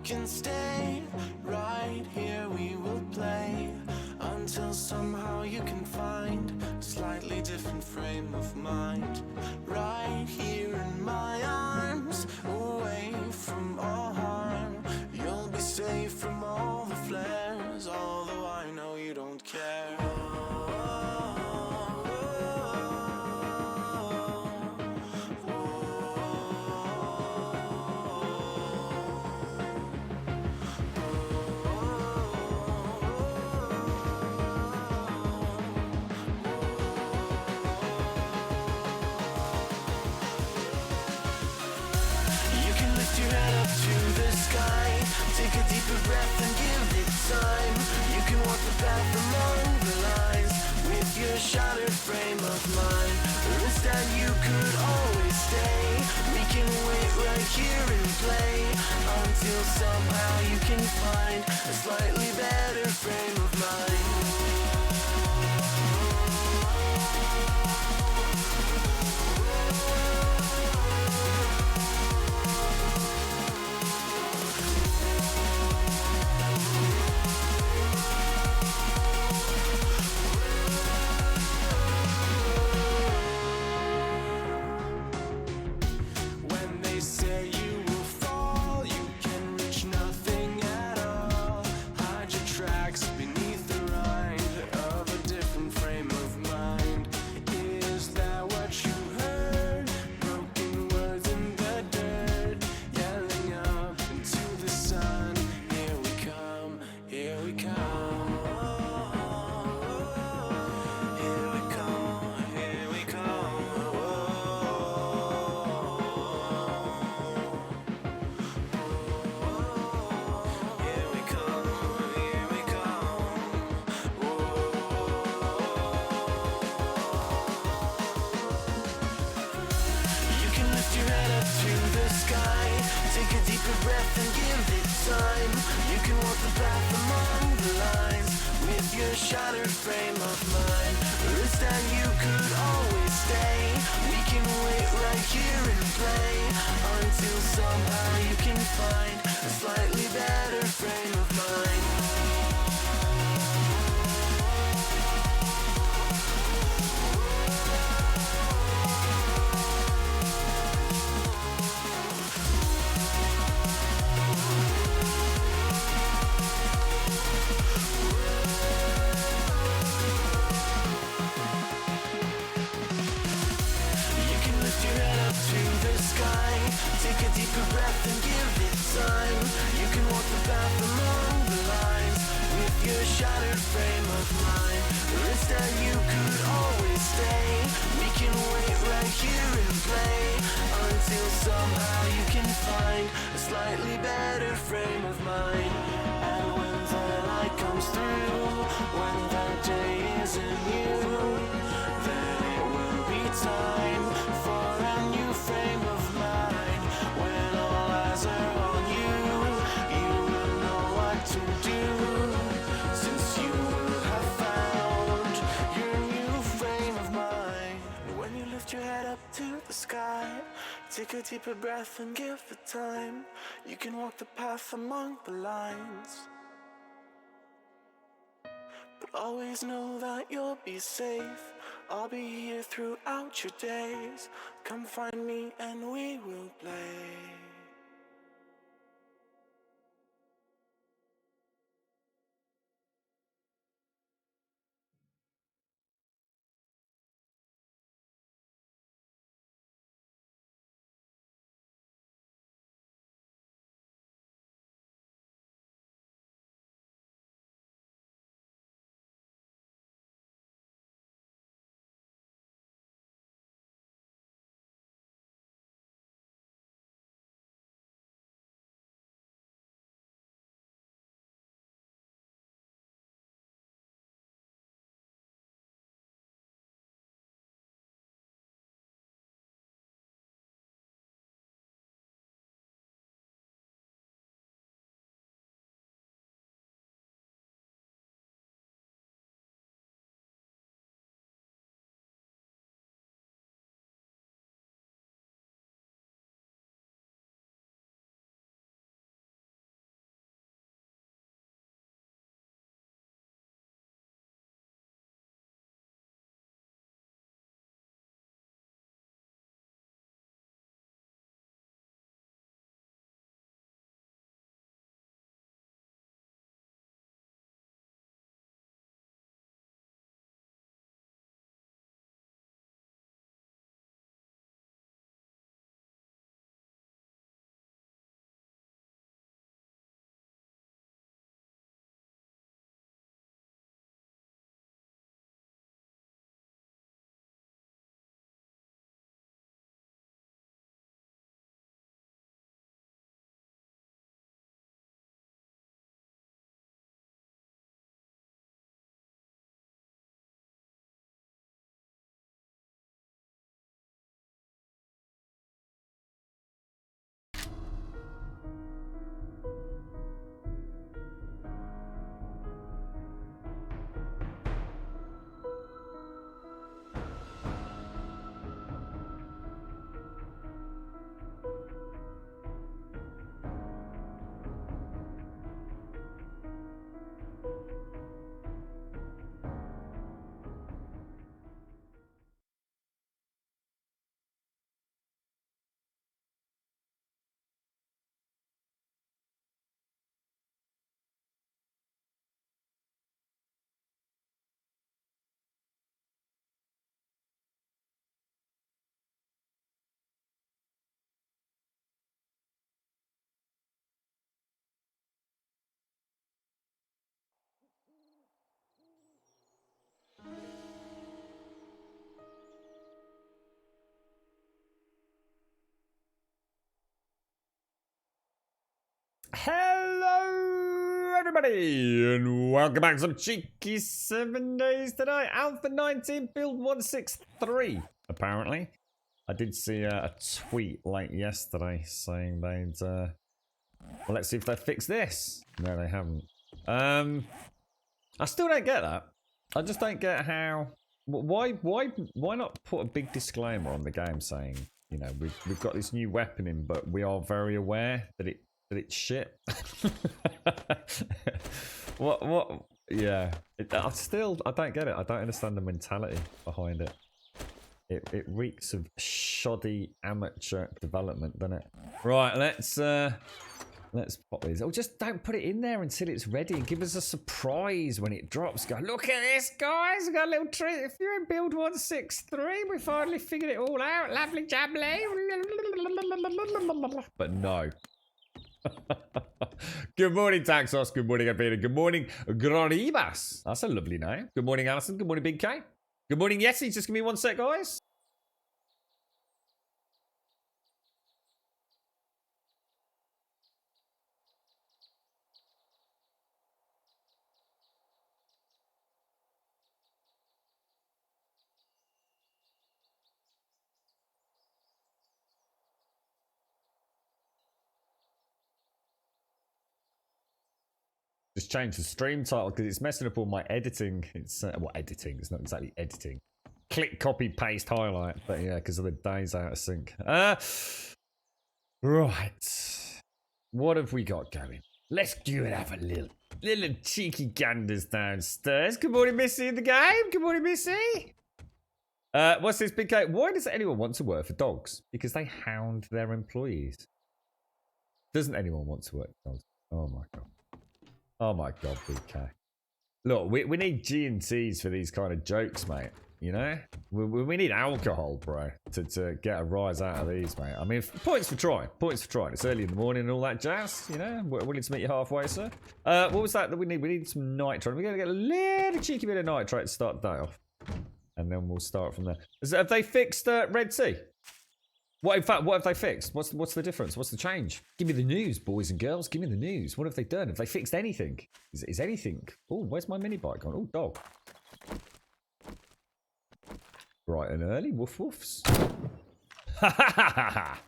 can stay right here, we will play until somehow you can find a slightly different frame of mind. Right here in my arms, away from all harm, you'll be safe from all the flares, although I know you don't care. Your head up to the sky, take a deeper breath and give it time. You can walk the path among the lines with your shattered frame of mind. Or instead you could always stay. We can wait right here and play until somehow you can find a slightly better frame of mind. Take a deeper breath and give it time. You can walk the path among the lines with your shattered frame of mind. Or instead you could always stay. We can wait right here and play until somehow you can find a slightly better frame of mind. Take a deeper breath and give it time. You can walk the path among the lines with your shattered frame of mind. Or instead you could always stay. We can wait right here and play until somehow you can find a slightly better frame of mind. And when the light comes through, when that day isn't you, then it will be time for a new frame of mind. When all eyes are on you, you will know what to do, since you will have found your new frame of mind. When you lift your head up to the sky, take a deeper breath and give it time. You can walk the path among the lines, but always know that you'll be safe. I'll be here throughout your days. Come find me and we will play. Hello, everybody, and welcome back to some cheeky 7 days today. Alpha 19, build 163, apparently. I did see a tweet late yesterday saying they'd, well, let's see if they fix this. No, they haven't. I still don't get that. I just don't get how, why not put a big disclaimer on the game saying, you know, we've got this new weapon in, but we are very aware that it's shit. what? Yeah. I don't get it. I don't understand the mentality behind it. It reeks of shoddy amateur development, doesn't it? Right, let's pop these. Oh, just don't put it in there until it's ready and give us a surprise when it drops. Go, look at this, guys. We got a little treat. If you're in build 163, we finally figured it all out. Lovely jubbly. But no. Good morning, Taxos. Good morning, Avina. Good morning, Gronibas. That's a lovely name. Good morning, Alison. Good morning, Big K. Good morning, Yessie. Just give me 1 sec, guys. Just change the stream title because it's messing up all my editing. It's well, editing. It's not exactly editing. Click, copy, paste, highlight. But yeah, because of the days out of sync. Right. What have we got going? Let's do it. Have a little cheeky ganders downstairs. Good morning, Missy in the game. Good morning, Missy. What's this, Big K? Why does anyone want to work for dogs? Because they hound their employees. Doesn't anyone want to work for dogs? Oh my god. Oh my god, Big K. Look, we need G&Ts for these kind of jokes, mate. You know? We need alcohol, bro, to get a rise out of these, mate. I mean, points for trying. Points for trying. It's early in the morning and all that jazz, you know? We're willing to meet you halfway, sir. What was that we need? We need some nitrate. We're going to get a little cheeky bit of nitrate to start the day off. And then we'll start from there. Have they fixed Red Sea? What have they fixed? What's the difference? What's the change? Give me the news, boys and girls. Give me the news. What have they done? Have they fixed anything? Is anything? Oh, where's my mini bike gone? Oh, dog. Bright and early. Woof woofs. Ha ha ha ha ha.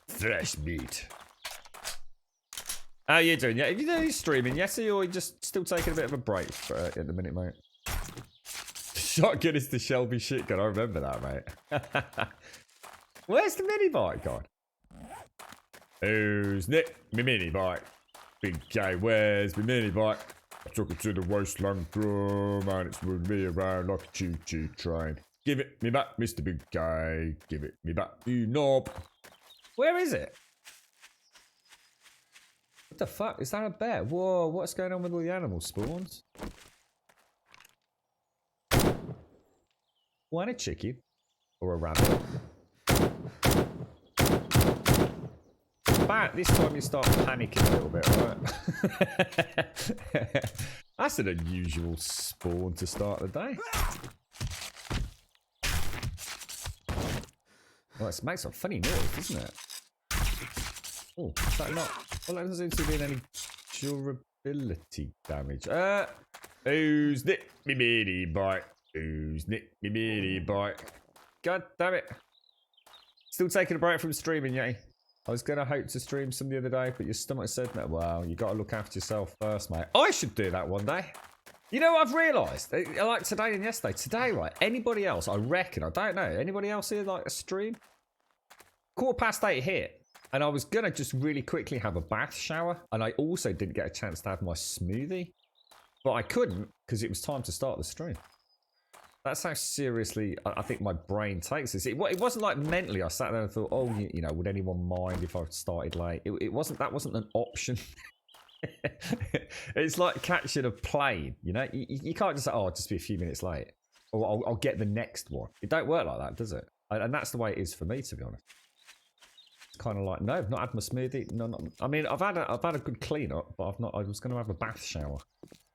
Fresh meat. How you doing? Yeah, you doing streaming, Yessie, or you just still taking a bit of a break at the minute, mate? Shotgun is the Shelby shit gun. I remember that, mate. Where's the mini bike gone? Who's Nick? My mini bike. Big K, where's my mini bike? I took it to the wasteland drum and it's moved me around like a choo-choo train. Give it me back, Mr. Big K. Give it me back, you knob. Where is it? What the fuck? Is that a bear? Whoa, what's going on with all the animal spawns? Why a chicken? Or a rabbit? About this time you start panicking a little bit, right? That's an unusual spawn to start the day. Well, it makes a funny noise, doesn't it? Oh, is that not? Well, that doesn't seem to be any durability damage. Who's Nick me mini bike? Who's Nick me mini bike? God damn it. Still taking a break from streaming, yay. I was going to hope to stream some the other day, but your stomach said no. Well, you got to look after yourself first, mate. I should do that one day. You know what I've realised? Like today and yesterday. Today, right? Anybody else, I reckon, I don't know. Anybody else here like a stream? 8:15 hit. And I was going to just really quickly have a bath shower. And I also didn't get a chance to have my smoothie. But I couldn't because it was time to start the stream. That's how seriously I think my brain takes this. It wasn't like mentally I sat there and thought, oh, you know, would anyone mind if I started late? That wasn't an option. It's like catching a plane, you know? You can't just say, oh, I'll just be a few minutes late. Or I'll get the next one. It don't work like that, does it? And that's the way it is for me, to be honest. It's kind of like, no, I've not had my smoothie. No, I mean, I've had a good clean up, but I was going to have a bath shower.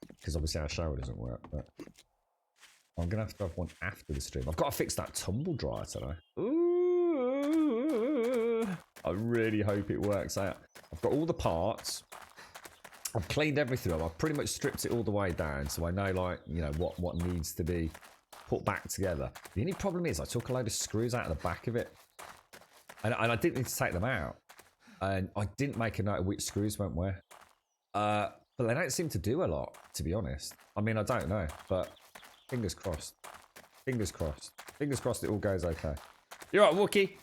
Because obviously our shower doesn't work, but... I'm going to have one after the stream. I've got to fix that tumble dryer today. Ooh. I really hope it works out. I've got all the parts. I've cleaned everything up. I've pretty much stripped it all the way down, so I know, like, you know, what needs to be put back together. The only problem is I took a load of screws out of the back of it, and I didn't need to take them out, and I didn't make a note of which screws went where. But they don't seem to do a lot, to be honest. I mean, I don't know, but fingers crossed. Fingers crossed. Fingers crossed it all goes okay. You're right, Wookie.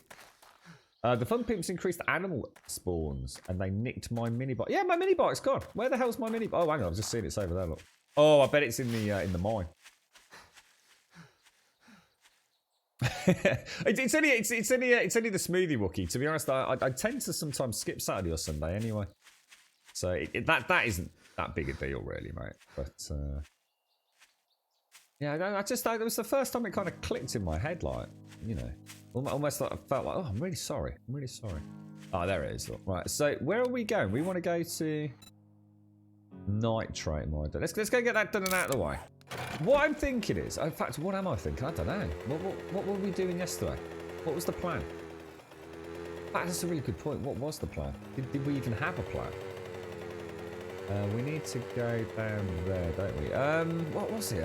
The Fun Pimps increased animal spawns, and they nicked my mini bike. Yeah, my mini bike's gone. Where the hell's my mini bike? Oh, hang on, I've just seen it's over there. Look. Oh, I bet it's in the mine. it's only the smoothie, Wookie. To be honest, I tend to sometimes skip Saturday or Sunday anyway. So that isn't that big a deal, really, mate. But yeah, I just it was the first time it kind of clicked in my head, like, you know, almost like I felt like, oh, I'm really sorry. I'm really sorry. Oh, there it is. Look. Right. So where are we going? We want to go to Nitrate Mine. Let's go get that done and out of the way. What I'm thinking is, in fact, what am I thinking? I don't know. What were we doing yesterday? What was the plan? That's a really good point. What was the plan? Did we even have a plan? We need to go down there, don't we? What was it?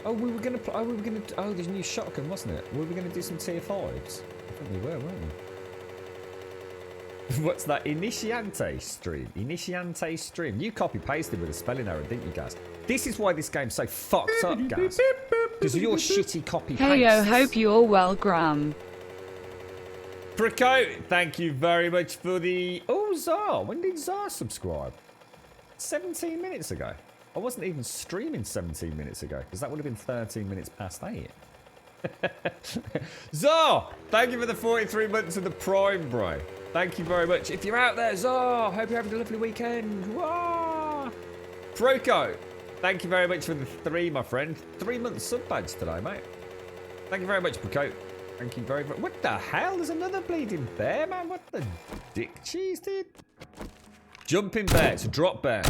Oh, we were gonna. Oh, there's a new shotgun, wasn't it? We were gonna do some tier 5s. I think we were, weren't we? What's that? Initiante stream. Initiante stream. You copy pasted with a spelling error, didn't you, guys? This is why this game's so fucked up, guys. Because of your shitty copy paste. Hey yo, hope you're well, Graham. Prico, thank you very much for the... Oh, Zar. When did Zar subscribe? 17 minutes ago. I wasn't even streaming 17 minutes ago, because that would have been 13 minutes past 8. Zar, thank you for the 43 months of the Prime, bro. Thank you very much. If you're out there, Zar, hope you're having a lovely weekend. Wah! Proco, thank you very much for the 3, my friend. 3 months sub badge today, mate. Thank you very much, Proco. Thank you very much. What the hell? There's another bleeding bear, man. What the dick cheese, dude? Jumping bear. It's a drop bear.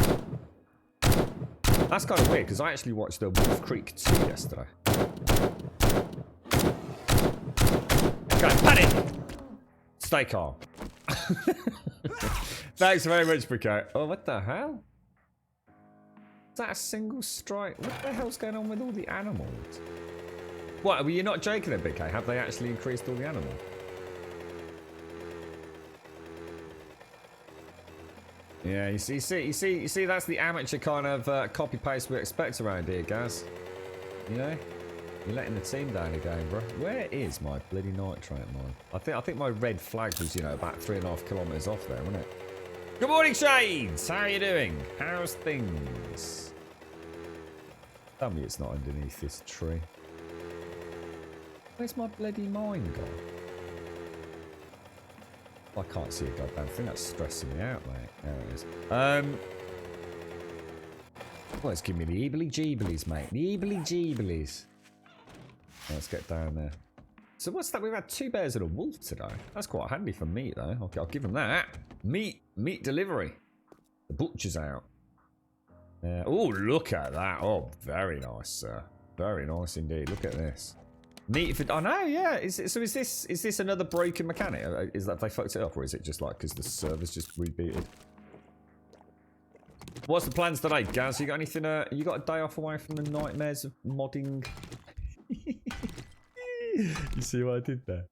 That's kind of weird, because I actually watched the Wolf Creek 2 yesterday. Okay, panic! Stay calm. Thanks very much, Pico. Oh, what the hell? Is that a single strike? What the hell's going on with all the animals? What, were you not joking then, Big K? Have they actually increased all the animals? Yeah, you see, that's the amateur kind of copy paste we expect around here, guys. You know, you're letting the team down again, bro. Where is my bloody nitrate mine? I think my red flag was, you know, about 3.5 kilometers off there, wasn't it? Good morning, Shades. How are you doing? How's things? Tell me it's not underneath this tree. Where's my bloody mine gone? I can't see a goddamn thing. That's stressing me out, mate. There it is. Well, it's giving me the eebly-jeeblies, mate. The eebly-jeeblies. Let's get down there. So what's that? We've had 2 bears and a wolf today. That's quite handy for meat, though. Okay, I'll give them that. Meat delivery. The butcher's out. Oh, look at that. Oh, very nice, sir. Very nice indeed. Look at this. Meat for... Oh, no, yeah. Is this another broken mechanic? Is that they fucked it up, or is it just like because the server's just rebooted? What's the plans today, Gaz? You got anything? You got a day off away from the nightmares of modding? You see what I did there?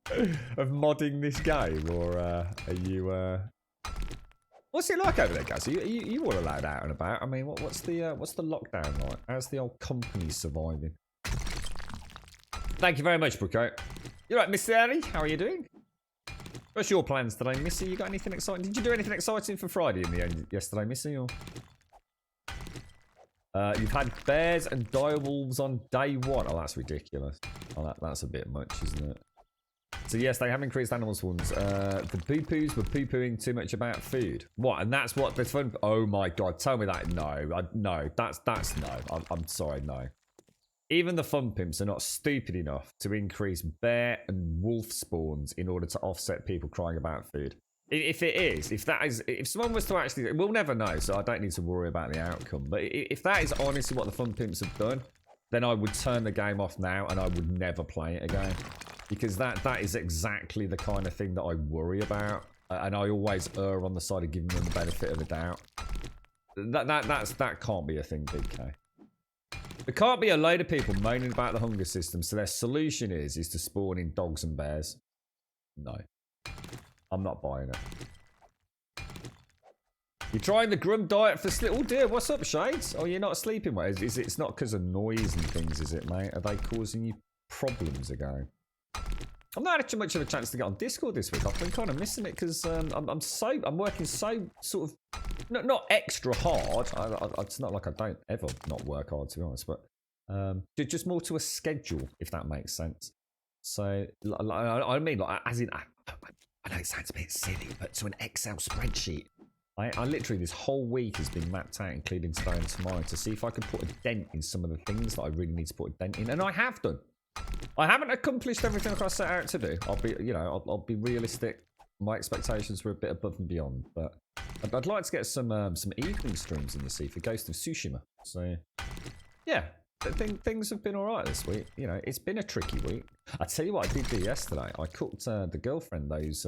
Of modding this game, or are you? What's it like over there, Gaz? Are you all allowed out and about? I mean, what's the lockdown like? How's the old company surviving? Thank you very much, Brooko. You're right, Miss Ellie. How are you doing? What's your plans today, Missy? You got anything exciting? Did you do anything exciting for Friday in the end yesterday, Missy? Or you've had bears and direwolves on day 1. Oh, that's ridiculous. Oh, that's a bit much, isn't it? So yes, they have increased animal swarms. The poo-poos were poo-pooing too much about food. What? And that's what the fun... Oh my god, tell me that. No, that's no. I'm sorry, no. Even the fun pimps are not stupid enough to increase bear and wolf spawns in order to offset people crying about food. If someone was to actually... We'll never know, so I don't need to worry about the outcome. But if that is honestly what the fun pimps have done, then I would turn the game off now and I would never play it again. because that is exactly the kind of thing that I worry about, and I always err on the side of giving them the benefit of the doubt. That can't be a thing, BK. There can't be a load of people moaning about the hunger system, so their solution is to spawn in dogs and bears. No. I'm not buying it. You're trying the Grum diet for sleep. Oh dear, what's up, Shades? Oh, you're not sleeping well. It's not because of noise and things, is it, mate? Are they causing you problems again? I've not had too much of a chance to get on Discord this week. I've been kind of missing it because I'm working so sort of not extra hard. It's not like I don't ever not work hard, to be honest, but just more to a schedule, if that makes sense. So I mean, like, as in, I know it sounds a bit silly, but to an Excel spreadsheet. I literally, this whole week has been mapped out, including today and tomorrow, to see if I can put a dent in some of the things that I really need to put a dent in, and I have done. I haven't accomplished everything I set out to do. I'll be realistic. My expectations were a bit above and beyond, but I'd like to get some evening streams in the sea for Ghost of Tsushima. So, yeah, things have been all right this week. You know, it's been a tricky week. I tell you what I did do yesterday. I cooked the girlfriend those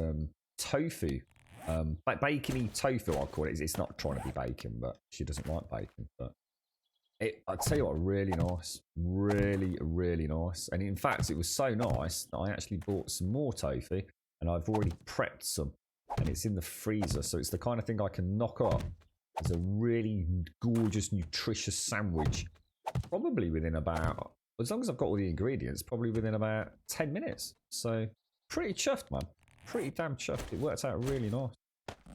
tofu. Bacony tofu, I'll call it. It's not trying to be bacon, but she doesn't like bacon. But I'll tell you what, really nice. Really, really nice. And in fact, it was so nice that I actually bought some more tofu, and I've already prepped some, and it's in the freezer. So it's the kind of thing I can knock up as a really gorgeous, nutritious sandwich, probably within about, as long as I've got all the ingredients, probably within about 10 minutes. So pretty chuffed, man. Pretty damn chuffed. It worked out really nice.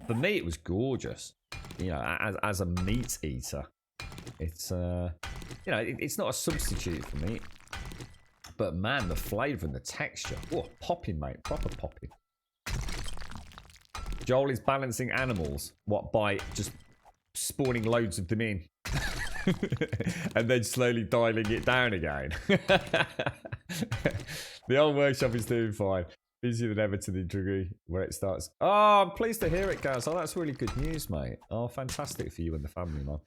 For me, it was gorgeous. You know, as a meat eater, it's it's not a substitute for meat. But man, the flavour and the texture, oh, popping, mate, proper popping. Joel is balancing animals, what, by just spawning loads of them in, and then slowly dialing it down again. The old workshop is doing fine. Busier than ever to the degree where it starts. Oh, I'm pleased to hear it, guys. Oh, that's really good news, mate. Oh, fantastic for you and the family, man.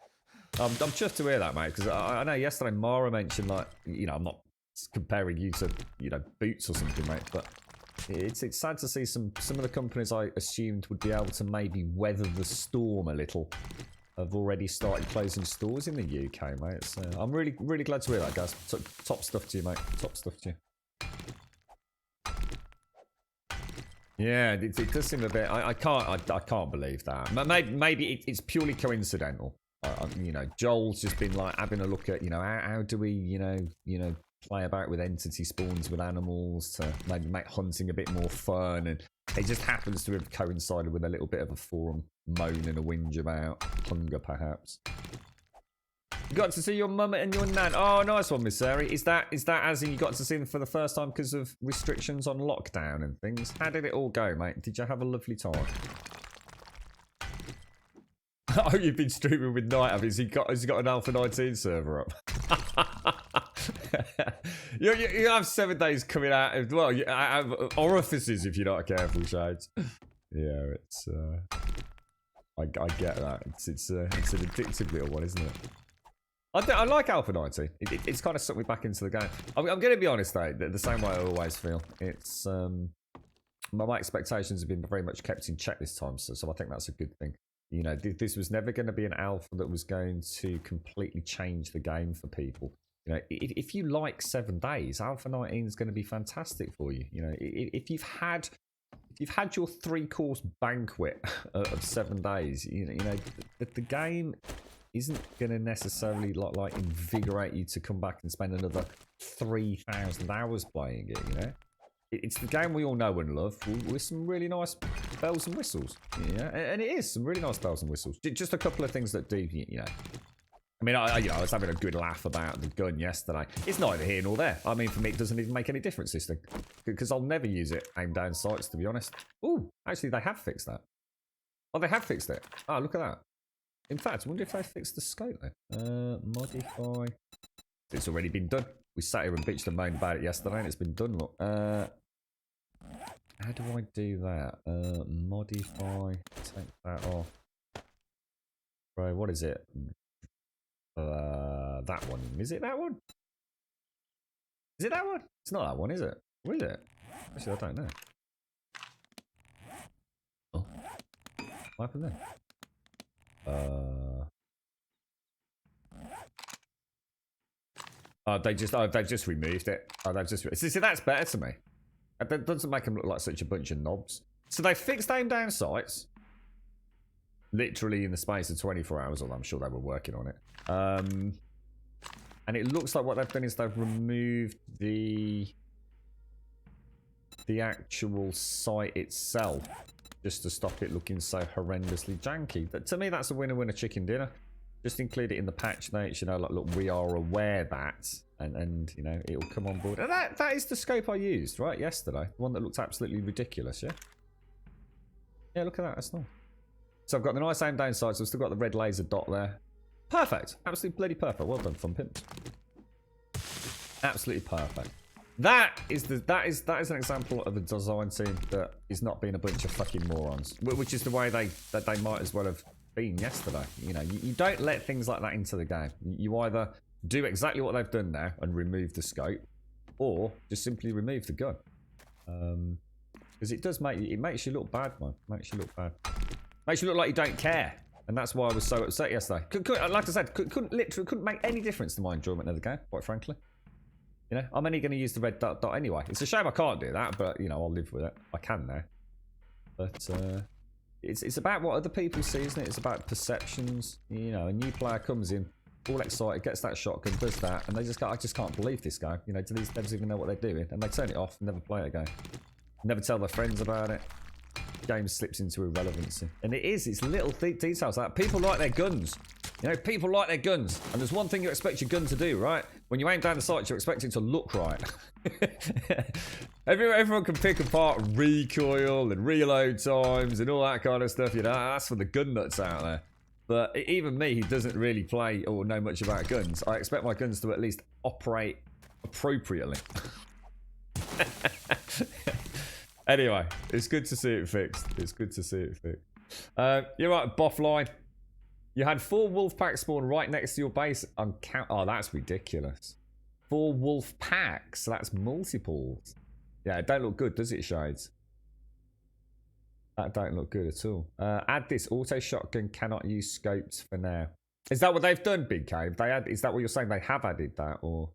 I'm chuffed to hear that, mate, because I know yesterday Mara mentioned, like, you know, I'm not comparing you to, you know, Boots or something, mate, but it's sad to see some of the companies I assumed would be able to maybe weather the storm a little have already started closing stores in the UK, mate. So I'm really, really glad to hear that, guys. Top stuff to you, mate. Top stuff to you. Yeah, it does seem a bit. I can't believe that. Maybe it's purely coincidental. You know, Joel's just been like having a look at, you know, how do we, you know, play about with entity spawns with animals to maybe make hunting a bit more fun, and it just happens to have coincided with a little bit of a forum moan and a whinge about hunger, perhaps. You got to see your mum and your nan. Oh, nice one, Miss Sari. Is that as in you got to see them for the first time because of restrictions on lockdown and things? How did it all go, mate? Did you have a lovely time? Oh, you've been streaming with Night. Has he got an Alpha 19 server up? you have 7 days coming out as well. You have orifices if you're not careful, Shades. Yeah, it's. I get that. It's an addictive little one, isn't it? I like Alpha 19. It's kind of sucked me back into the game. I'm going to be honest though, the same way I always feel. It's my expectations have been very much kept in check this time, so I think that's a good thing. You know, this was never going to be an alpha that was going to completely change the game for people. You know, if you like 7 days, Alpha 19 is going to be fantastic for you. You know, if you've had your 3-course banquet of 7 days, you know the game isn't going to necessarily like invigorate you to come back and spend another 3,000 hours playing it. You know, it's the game we all know and love with some really nice bells and whistles. Yeah, and it is some really nice bells and whistles. Just a couple of things that do, you know. I mean, I was having a good laugh about the gun yesterday. It's neither here nor there. I mean, for me, it doesn't even make any difference, this thing, because I'll never use it aimed down sights, to be honest. Oh, actually, they have fixed that. Oh, they have fixed it. Oh, look at that. In fact, I wonder if they fixed the scope then. Modify. It's already been done. We sat here and bitched and moaned about it yesterday, and it's been done. Look. How do I do that? Modify. Take that off. Bro, what is it? That one. Is it that one? Is it that one? It's not that one, is it? What is it? Actually, I don't know. Oh. What happened there? Oh, they've just removed it. Oh, they've just... See, that's better to me. That doesn't make them look like such a bunch of knobs. So they fixed aim down sights. Literally in the space of 24 hours, although I'm sure they were working on it. And it looks like what they've done is they've removed the actual sight itself, just to stop it looking so horrendously janky. But to me, that's a winner chicken dinner. Just include it in the patch notes, you know, like, look, we are aware that, and you know, it'll come on board. And that is the scope I used, right, yesterday. The one that looked absolutely ridiculous, yeah? Yeah, look at that, that's nice. So I've got the nice aim down sights, I've still got the red laser dot there. Perfect, absolutely bloody perfect. Well done, Fun Pimps. Absolutely perfect. That is an example of a design team that is not being a bunch of fucking morons, which is the way they might as well have been yesterday. You know, you don't let things like that into the game. You either do exactly what they've done now and remove the scope, or just simply remove the gun. Because it does makes you look bad, man. Makes you look bad. Makes you look like you don't care. And that's why I was so upset yesterday. Like I said, couldn't make any difference to my enjoyment of the game, quite frankly. You know, I'm only going to use the red dot anyway. It's a shame I can't do that, but you know, I'll live with it. I can now. But it's about what other people see, isn't it? It's about perceptions. You know, a new player comes in, all excited, gets that shotgun, does that, and they just go, I just can't believe this guy. You know, do these devs even know what they're doing? And they turn it off and never play it again. Never tell their friends about it. Game slips into irrelevancy. And it's little details like that. People like their guns. You know, people like their guns. And there's one thing you expect your gun to do, right? When you aim down the sights, you expect it to look right. Everyone can pick apart recoil and reload times and all that kind of stuff. You know, that's for the gun nuts out there. But even me, who doesn't really play or know much about guns, I expect my guns to at least operate appropriately. Anyway, it's good to see it fixed. It's good to see it fixed. You're right, Boffline. You had 4 wolf packs spawn right next to your base. Oh, that's ridiculous. 4 wolf packs. That's multiples. Yeah, it don't look good, does it, Shades? That don't look good at all. Add this. Auto shotgun cannot use scopes for now. Is that what they've done, Big Cave? Is that what you're saying? They have added that, or?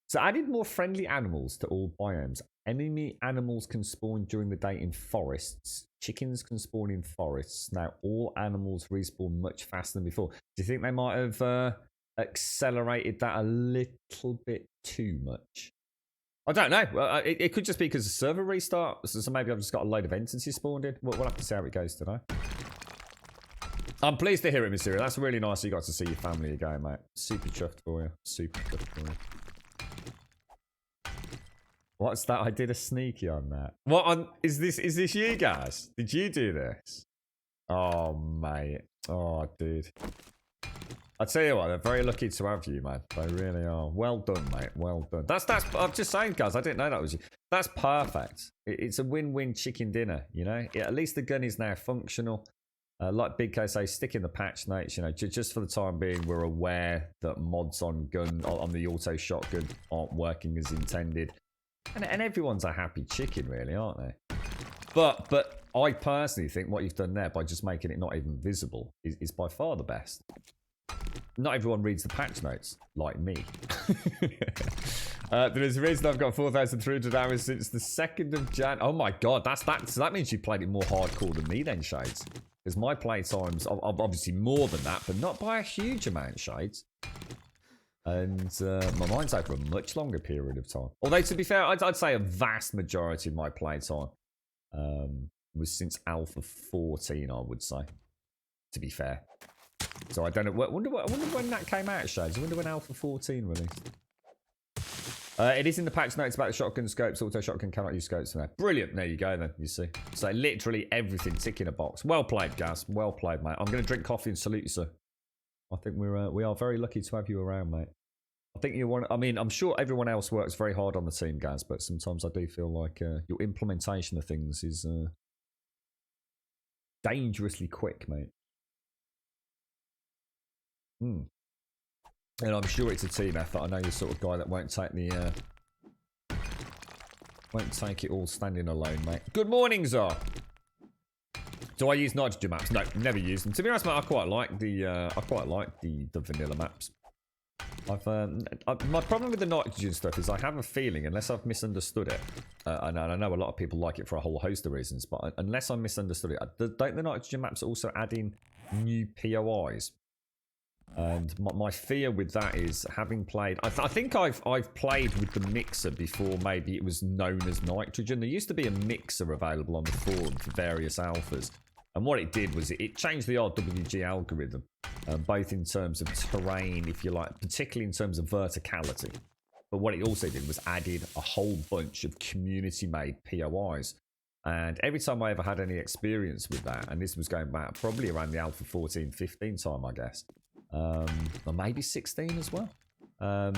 So added more friendly animals to all biomes. Enemy animals can spawn during the day in forests. Chickens can spawn in forests. Now all animals respawn much faster than before. Do you think they might have accelerated that a little bit too much? I don't know. Well, it could just be because the server restart. So maybe I've just got a load of entities spawned in. We'll have to see how it goes today. I'm pleased to hear it, Mysterio. That's really nice you got to see your family again, mate. Super chuffed for you. Super chuffed for you. What's that? I did a sneaky on that. What on is this you guys? Did you do this? Oh mate. Oh dude. I tell you what, they're very lucky to have you, man. They really are. Well done, mate. Well done. That's I'm just saying, guys, I didn't know that was you. That's perfect. It's a win-win chicken dinner, you know? Yeah, at least the gun is now functional. Like Big K say, stick in the patch notes, you know, just for the time being, we're aware that mods on the auto shotgun aren't working as intended. And everyone's a happy chicken, really, aren't they? But I personally think what you've done there by just making it not even visible is by far the best. Not everyone reads the patch notes, like me. There's a reason I've got 4,300 hours since the 2nd of Jan. Oh my god, so that means you played it more hardcore than me then, Shades. Because my play times are obviously more than that, but not by a huge amount, Shades. And my mine's over a much longer period of time. Although, to be fair, I'd say a vast majority of my play time was since Alpha 14, I would say. To be fair. So I don't know. I wonder when that came out, Shades. I wonder when Alpha 14 released. It is in the patch notes about the shotgun scopes. Auto shotgun cannot use scopes now. Brilliant. There you go then, you see. So literally everything ticking a box. Well played, Gaz. Well played, mate. I'm going to drink coffee and salute you, sir. I think we are very lucky to have you around, mate. I think you want. I mean, I'm sure everyone else works very hard on the team, Gaz, but sometimes I do feel like your implementation of things is dangerously quick, mate. And I'm sure it's a team effort. I know you're the sort of guy that won't take the Won't take it all standing alone, mate. Good morning, Zar. Do I use nitrogen maps? No, never used them. To be honest, mate, I quite like the vanilla maps. My problem with the nitrogen stuff is I have a feeling, unless I've misunderstood it, and I know a lot of people like it for a whole host of reasons, but unless I misunderstood it, don't the nitrogen maps also add in new POIs? And my fear with that is, having played, I think I've played with the mixer before. Maybe it was known as nitrogen. There used to be a mixer available on the forum for various alphas, and what it did was it changed the RWG algorithm, both in terms of terrain, if you like, particularly in terms of verticality. But what it also did was added a whole bunch of community-made POIs. And every time I ever had any experience with that, and this was going back probably around the Alpha 14, 15 time, I guess, or maybe 16 as well. A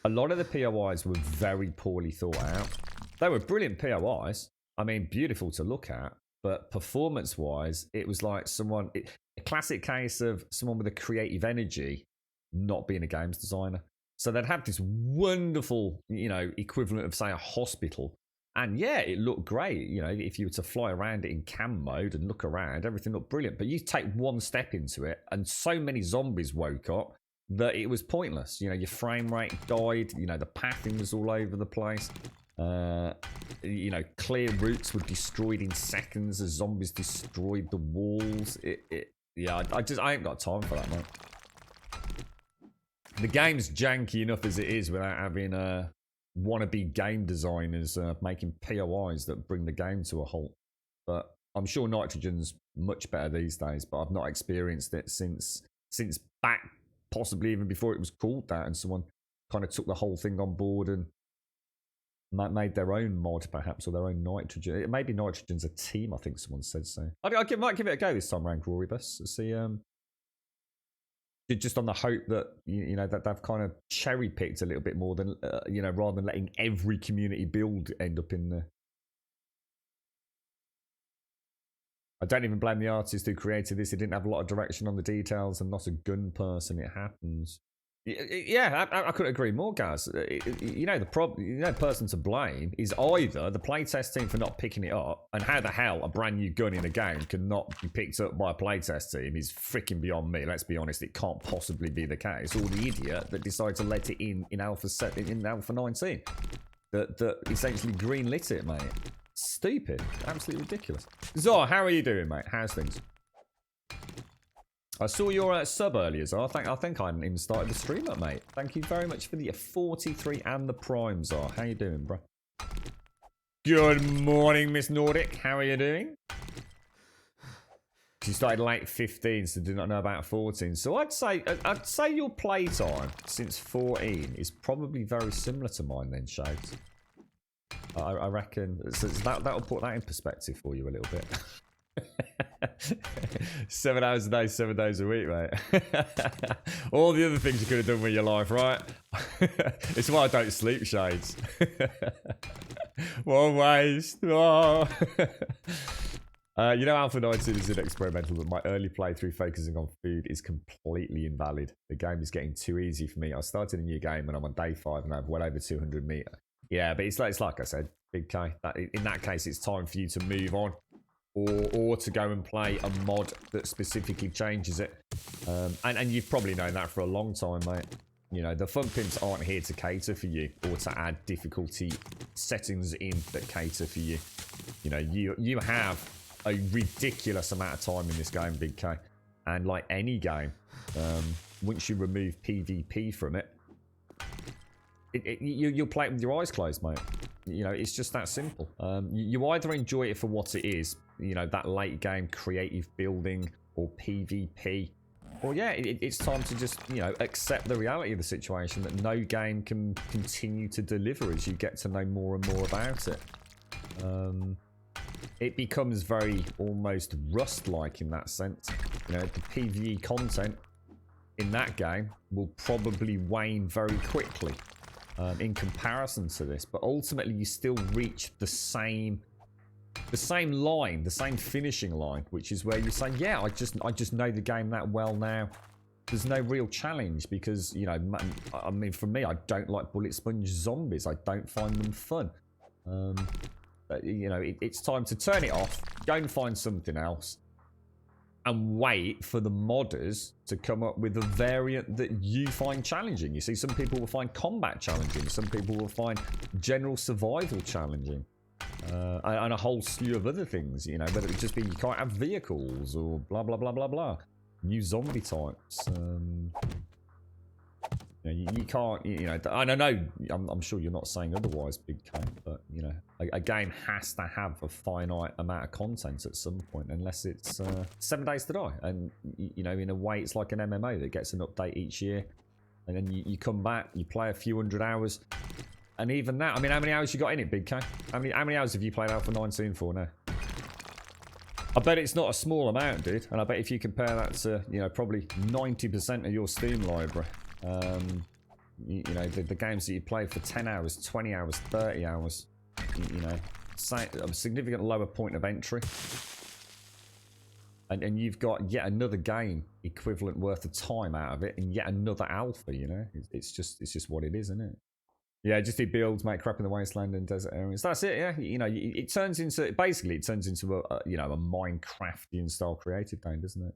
lot of the POIs were very poorly thought out. They were brilliant POIs. I mean, beautiful to look at, but performance-wise, it was like a classic case of someone with a creative energy not being a games designer. So they'd have this wonderful, equivalent of, say, a hospital. And yeah, it looked great. If you were to fly around it in cam mode and look around, everything looked brilliant. But you take one step into it, and so many zombies woke up that it was pointless. Your frame rate died. The pathing was all over the place. Clear routes were destroyed in seconds as zombies destroyed the walls. I ain't got time for that, mate. The game's janky enough as it is without having wannabe game designers making POIs that bring the game to a halt. But I'm sure nitrogen's much better these days, but I've not experienced it since back, possibly even before it was called that, and someone kind of took the whole thing on board and made their own mod, perhaps, or their own nitrogen. Maybe nitrogen's a team, I think someone said so. I might give it a go this time around, Glorybus. See, just on the hope that that they've kind of cherry picked a little bit more than rather than letting every community build end up in there. I don't even blame the artist who created this. He didn't have a lot of direction on the details, and not a gun person. It happens. Yeah, I couldn't agree more, guys. The problem, person to blame is either the playtest team for not picking it up, and how the hell a brand new gun in a game cannot be picked up by a playtest team is freaking beyond me. Let's be honest, it can't possibly be the case. Or the idiot that decided to let it in Alpha 19 that essentially greenlit it, mate. Stupid, absolutely ridiculous. Zor, how are you doing, mate? How's things? I saw your sub earlier, Zar. I think I hadn't even started the stream up, mate. Thank you very much for the 43 and the prime, Zar. How you doing, bro? Good morning, Miss Nordic. How are you doing? You started late 15, so did not know about 14. So I'd say your playtime since 14 is probably very similar to mine then, Shades. I reckon so that'll put that in perspective for you a little bit. 7 hours a day, 7 days a week, mate. All the other things you could have done with your life, right? It's why I don't sleep, Shades. What a waste. Oh. Alpha 19 is an experimental, but my early playthrough focusing on food is completely invalid. The game is getting too easy for me. I started a new game and I'm on day 5 and I have well over 200 meter. Yeah, but it's like I said, Big K. In that case, it's time for you to move on. Or to go and play a mod that specifically changes it. And you've probably known that for a long time, mate. The fun pimps aren't here to cater for you or to add difficulty settings in that cater for you. You have a ridiculous amount of time in this game, Big K. And like any game, once you remove PvP from it, you'll play it with your eyes closed, mate. It's just that simple. You either enjoy it for what it is, that late game creative building or PvP, or yeah, it's time to just, accept the reality of the situation that no game can continue to deliver as you get to know more and more about it. It becomes very almost Rust-like in that sense. The PvE content in that game will probably wane very quickly. In comparison to this, but ultimately you still reach the same line, the same finishing line, which is where you say, yeah, I just know the game that well now. There's no real challenge because, I mean, for me, I don't like bullet sponge zombies. I don't find them fun. But, you know, it's time to turn it off, go and find something else, and wait for the modders to come up with a variant that you find challenging. You see, some people will find combat challenging, some people will find general survival challenging, and a whole slew of other things, you know, whether it just be you can't have vehicles or blah, blah, blah, blah, blah. New zombie types. You know, you can't, you know, I don't know, I'm sure you're not saying otherwise, Big K, but, you know, a game has to have a finite amount of content at some point, unless it's 7 days to die. And, you know, in a way, it's like an MMO that gets an update each year. And then you come back, you play a few hundred hours. And even that, I mean, how many hours you got in it, Big K? How many hours have you played Alpha 19 for now? I bet it's not a small amount, dude. And I bet if you compare that to, you know, probably 90% of your Steam library, you know, the games that you play for 10 hours, 20 hours, 30 hours, you know, a significant lower point of entry. And you've got yet another game equivalent worth of time out of it, and yet another alpha, you know? It's just what it is, isn't it? Yeah, just do builds, make crap in the wasteland and desert areas. That's it, yeah. You know, it turns into, basically, it turns into a you know, a Minecraftian style creative game, doesn't it?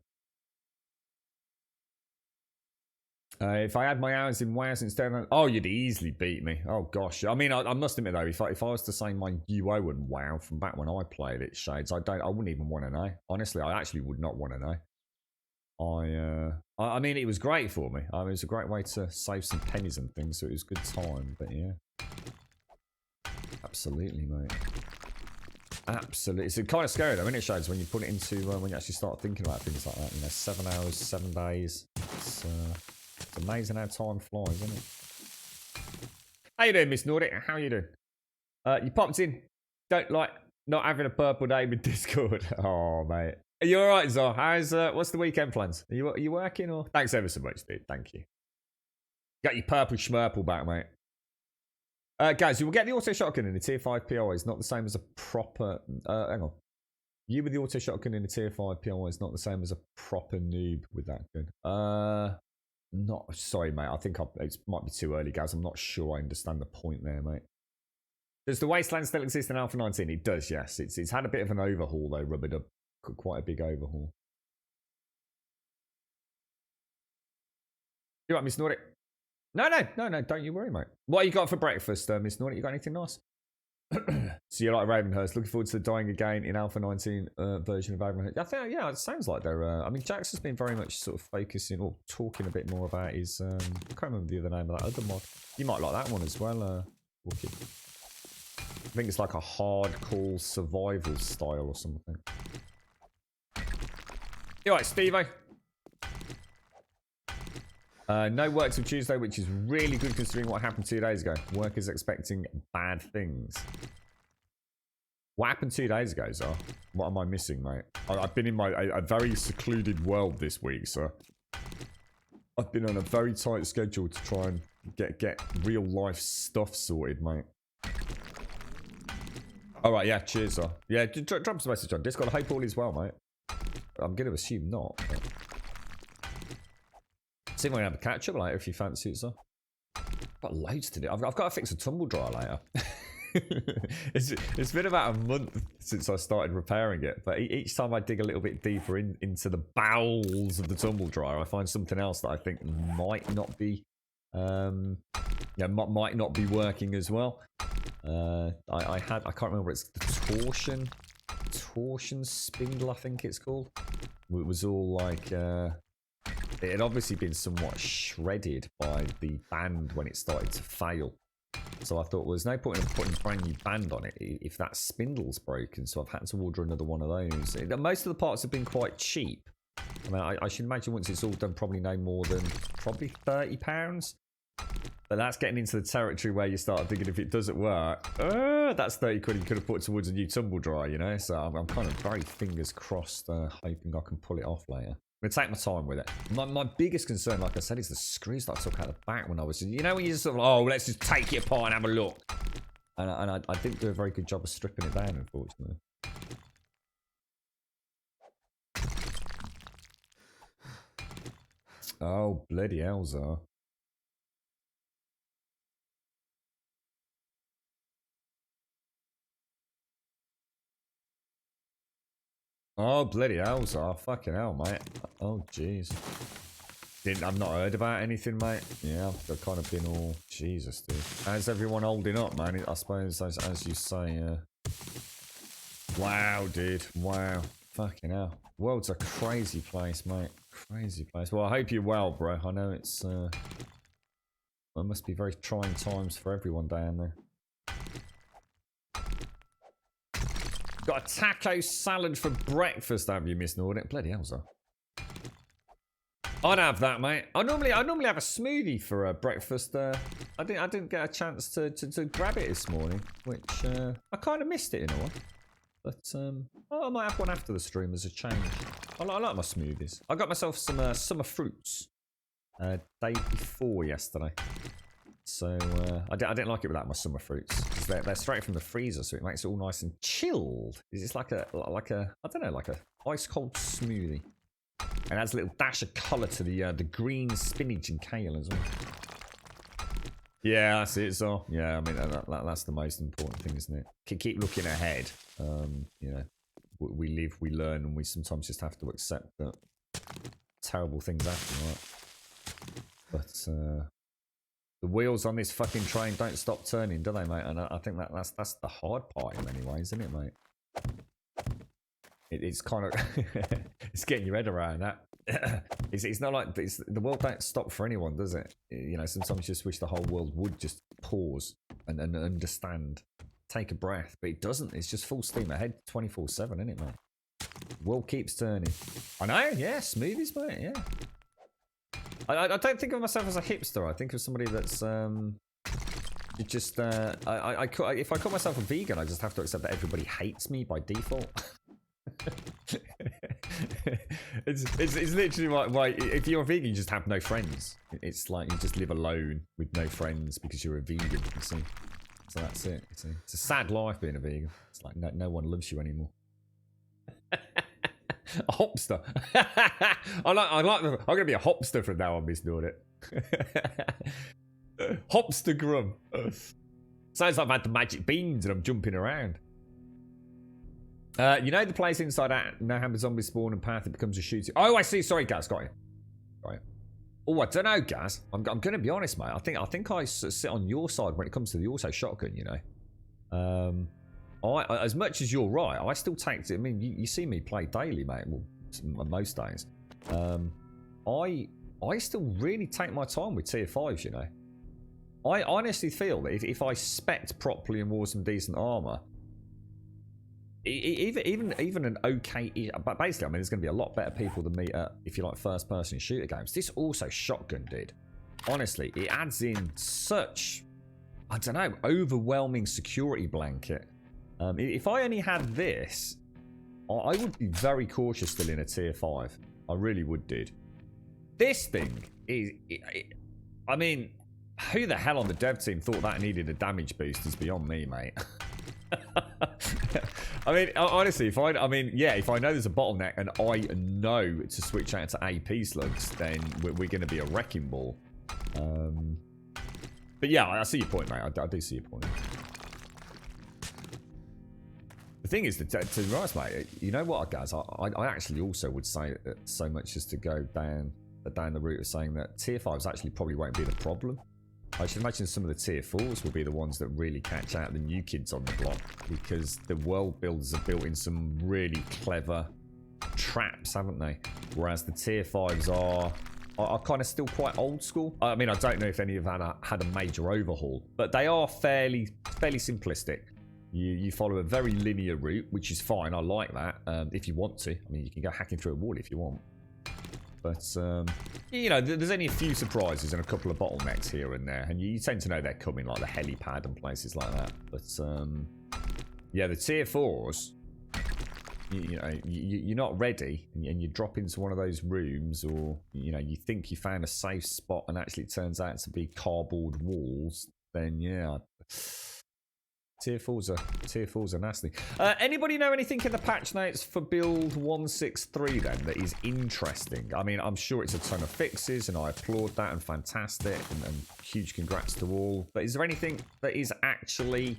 If I had my hours in WoW instead of... Oh, you'd easily beat me. Oh, gosh. I mean, I must admit, though, if I was to say my UO and WoW from back when I played it, Shades, I wouldn't even want to know. Honestly, I actually would not want to know. I mean, it was great for me. I mean, it was a great way to save some pennies and things, so it was a good time. But, yeah. Absolutely, mate. Absolutely. It's kind of scary, though, isn't it, Shades, when you put it into... when you actually start thinking about things like that. You know, 7 hours, 7 days. It's amazing how time flies, isn't it? How you doing, Miss Nordic? How you doing? You popped in. Don't like not having a purple name in Discord. Oh, mate. Are you alright, Zor? How's what's the weekend plans? Are you working or? Thanks ever so much, dude. Thank you. Got your purple schmurple back, mate. Guys, you will get the auto shotgun in a tier 5 POI. It's not the same as a proper. Hang on. You with the auto shotgun in a tier 5 POI is not the same as a proper noob with that gun. Not sorry, mate. I think it might be too early, guys. I'm not sure I understand the point there, mate. Does the wasteland still exist in Alpha 19? It does, yes. It's had a bit of an overhaul though, Rubber Dub. Quite a big overhaul. You right, Miss Nordic? No, don't you worry, mate. What you got for breakfast, Miss Nordic? You got anything nice? So you're like Ravenhurst. Looking forward to dying again in Alpha 19 version of Ravenhurst. I think, yeah, it sounds like they're... I mean, Jax has been very much sort of focusing or talking a bit more about his... I can't remember the other name of that other mod. You might like that one as well, Wicked. I think it's like a hardcore survival style or something. You alright, Steve-o? No work till Tuesday, which is really good considering what happened 2 days ago. Workers expecting bad things. What happened 2 days ago, sir? What am I missing, mate? I've been in a very secluded world this week, sir. I've been on a very tight schedule to try and get real life stuff sorted, mate. Alright, yeah, cheers, sir. Yeah, drop us a message on Discord. I hope all is well, mate. I'm going to assume not. But... see if I can have a catch up later if you fancy it, sir. I've got loads to do. I've got to fix a tumble dryer later. It's been about a month since I started repairing it, but each time I dig a little bit deeper into the bowels of the tumble dryer, I find something else that I think might not be, might not be working as well. I can't remember. It's the torsion spindle, I think it's called. It was all like it had obviously been somewhat shredded by the band when it started to fail. So I thought, well, there's no point in putting a brand new band on it if that spindle's broken. So I've had to order another one of those. Most of the parts have been quite cheap. I mean, I should imagine once it's all done, probably no more than probably £30. But that's getting into the territory where you start thinking if it doesn't work, that's 30 quid you could have put towards a new tumble dryer, you know? So I'm kind of very fingers crossed, hoping I can pull it off later. I'm going to take my time with it. My biggest concern, like I said, is the screws that I took out the back when I was... you know when you just sort of, oh, let's just take it apart and have a look. And I didn't do a very good job of stripping it down, unfortunately. Oh, bloody hell, Zar. Oh, bloody hell, so fucking hell, mate. Oh, jeez. I've not heard about anything, mate. Yeah, I've kind of been all... Jesus, dude. How's everyone holding up, man? I suppose, as you say, Wow, dude. Wow. Fucking hell. World's a crazy place, mate. Crazy place. Well, I hope you're well, bro. I know it's, it must be very trying times for everyone down there. Got a taco salad for breakfast, have you, Miss Nordic? Bloody hell, sir. I'd have that, mate. I normally have a smoothie for breakfast. I didn't get a chance to grab it this morning, which I kind of missed it in a way. But I might have one after the stream as a change. I like my smoothies. I got myself some summer fruits day before yesterday. So I didn't like it without my summer fruits. They're straight from the freezer, so it makes it all nice and chilled. It's like a I don't know, like a ice cold smoothie. And adds a little dash of colour to the green spinach and kale as well. Yeah, that's it. So yeah, I mean that's the most important thing, isn't it? Keep looking ahead. You know, we live, we learn, and we sometimes just have to accept that terrible things happen, right? But the wheels on this fucking train don't stop turning, do they, mate? And I think that's the hard part in many ways, isn't it, mate? It's kind of it's getting your head around that. It's not like the world don't stop for anyone, does it? You know, sometimes you just wish the whole world would just pause and understand, take a breath, but it doesn't. It's just full steam ahead, 24/7, isn't it, mate? World keeps turning. I know, yeah, smoothies, mate, yeah. I don't think of myself as a hipster. I think of somebody that's just if I call myself a vegan, I just have to accept that everybody hates me by default. it's literally like if you're a vegan, you just have no friends. It's like you just live alone with no friends because you're a vegan. You see, so that's it. It's a sad life being a vegan. It's like no one loves you anymore. A hopster. I'm gonna be a hopster from now on, Miss Nordic. Hopster Grum. Sounds like I've had the magic beans and I'm jumping around. You know the place inside out, no hammer zombie spawn and path, it becomes a shooting. Oh, I see. Sorry, Gaz, got you. Oh, I don't know, Gaz. I'm going to be honest, mate. I think I sit on your side when it comes to the auto shotgun. You know, as much as you're right, I still take it. I mean, you see me play daily, mate. Well, most days. I still really take my time with tier 5s. You know, I honestly feel that if I spec'd properly and wore some decent armor. Even an okay, but basically, I mean, there's going to be a lot better people than me at, if you like, first-person shooter games. This also shotgun did. Honestly, it adds in such, I don't know, overwhelming security blanket. If I only had this, I would be very cautious still in a tier 5. I really would, dude. This thing is, I mean, who the hell on the dev team thought that needed a damage boost is beyond me, mate. I mean, honestly, if I know there's a bottleneck and I know to switch out to AP slugs, then we're going to be a wrecking ball. But yeah, I see your point, mate. I do see your point. The thing is, to be honest, mate, you know what, guys? I actually also would say that so much as to go down the route of saying that tier 5s actually probably won't be the problem. I should imagine some of the tier 4s will be the ones that really catch out the new kids on the block, because the world builders have built in some really clever traps, haven't they? Whereas the tier 5s are kind of still quite old school. I mean, I don't know if any of that had a major overhaul, but they are fairly simplistic. You follow a very linear route, which is fine. I like that. If you want to, I mean, you can go hacking through a wall if you want. But, you know, there's only a few surprises and a couple of bottlenecks here and there. And you tend to know they're coming, like the helipad and places like that. But, yeah, the tier 4s, you know, you're not ready. And you drop into one of those rooms, or, you know, you think you found a safe spot and actually it turns out to be cardboard walls. Then, yeah. Tier 4s are nasty. Anybody know anything in the patch notes for build 163 then that is interesting? I mean, I'm sure it's a ton of fixes and I applaud that and fantastic and huge congrats to all. But is there anything that is actually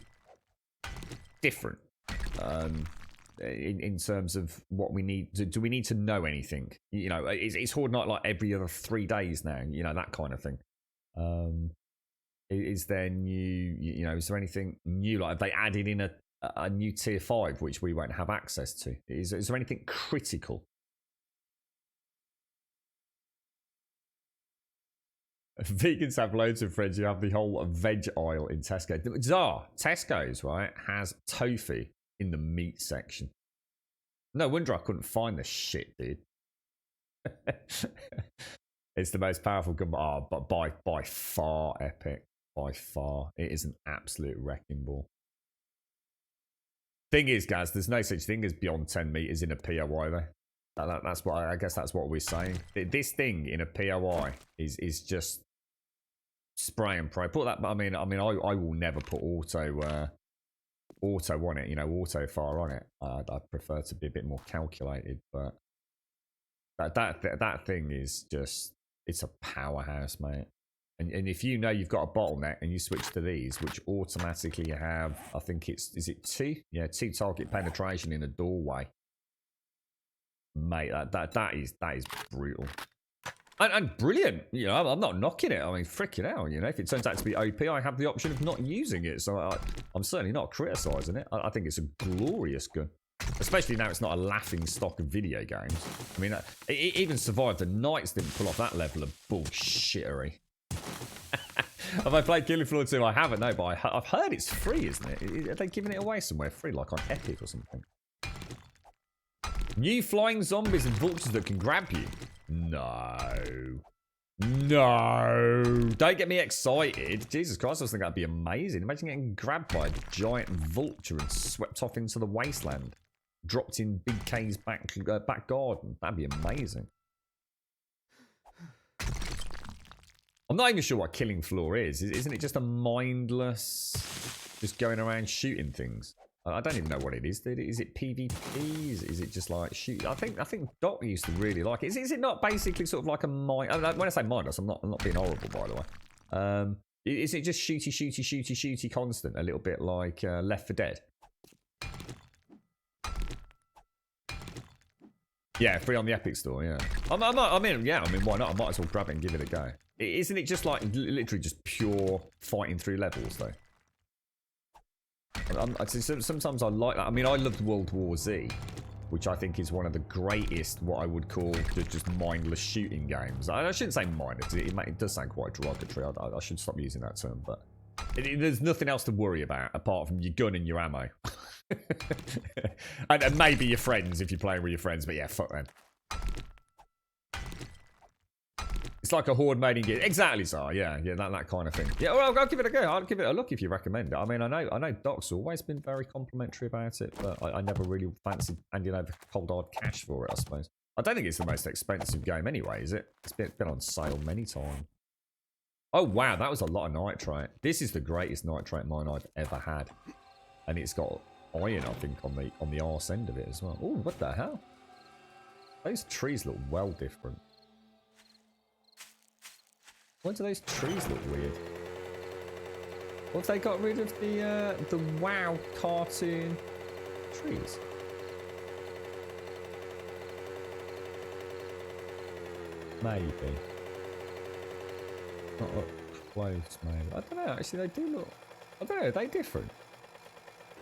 different? in terms of what we need. Do we need to know anything? You know, it's Horde Night like every other 3 days now. You know, that kind of thing. Is there new? You know, is there anything new? Like, have they added in a new tier 5 which we won't have access to? Is there anything critical? Vegans have loads of friends who have the whole veg aisle in Tesco. Tesco's, right, has tofu in the meat section. No wonder I couldn't find the shit, dude. It's the most powerful gun, but by far, Epic. By far. It is an absolute wrecking ball. Thing is, guys, there's no such thing as beyond 10 meters in a POI, though. That's what I guess that's what we're saying. This thing in a POI is just spray and pray. Put that. I mean, I will never put auto on it. You know, auto fire on it. I prefer to be a bit more calculated, but that thing is just, it's a powerhouse, mate. And if you know you've got a bottleneck and you switch to these, which automatically have, I think is it 2? Yeah, 2 target penetration in a doorway. Mate, that is brutal. And brilliant. You know, I'm not knocking it. I mean, freaking out. You know, if it turns out to be OP, I have the option of not using it. So I'm certainly not criticising it. I think it's a glorious gun. Especially now it's not a laughing stock of video games. I mean, it even survived the Knights didn't pull off that level of bullshittery. Have I played Killing Floor 2? I haven't, no, but I've heard it's free, isn't it? Are they giving it away somewhere free, like on Epic or something? New flying zombies and vultures that can grab you? No. No. Don't get me excited. Jesus Christ, I was thinking that'd be amazing. Imagine getting grabbed by a giant vulture and swept off into the wasteland. Dropped in Big K's back garden. That'd be amazing. I'm not even sure what Killing Floor is. Isn't it just a mindless, just going around shooting things? I don't even know what it is. Is it PvP? Is it just like shoot? I think Doc used to really like it. Is it not basically sort of like a mind? When I say mindless, I'm not being horrible, by the way. Is it just shooty constant? A little bit like Left 4 Dead. Yeah, free on the Epic Store. Yeah. I mean, why not? I might as well grab it and give it a go. Isn't it just like literally just pure fighting through levels though? Sometimes I like that. I mean, I loved World War Z, which I think is one of the greatest, what I would call just mindless shooting games. I shouldn't say mindless. It does sound quite derogatory. I should stop using that term, but there's nothing else to worry about apart from your gun and your ammo. and maybe your friends if you're playing with your friends, but yeah, fuck them. It's like a horde mating gear. Exactly, so yeah, that kind of thing. Yeah, well, I'll give it a go. I'll give it a look if you recommend it. I mean, I know Doc's always been very complimentary about it, but I never really fancied handing over cold hard cash for it, I suppose. I don't think it's the most expensive game anyway, is it? It's been on sale many times. Oh wow, that was a lot of nitrate. This is the greatest nitrate mine I've ever had, and it's got iron, I think, on the arse end of it as well. Oh, what the hell? Those trees look well different. Why do those trees look weird? What if they got rid of the WoW cartoon trees? Maybe. Not up close, maybe. I don't know. Actually, they do look. I don't know. Are they different?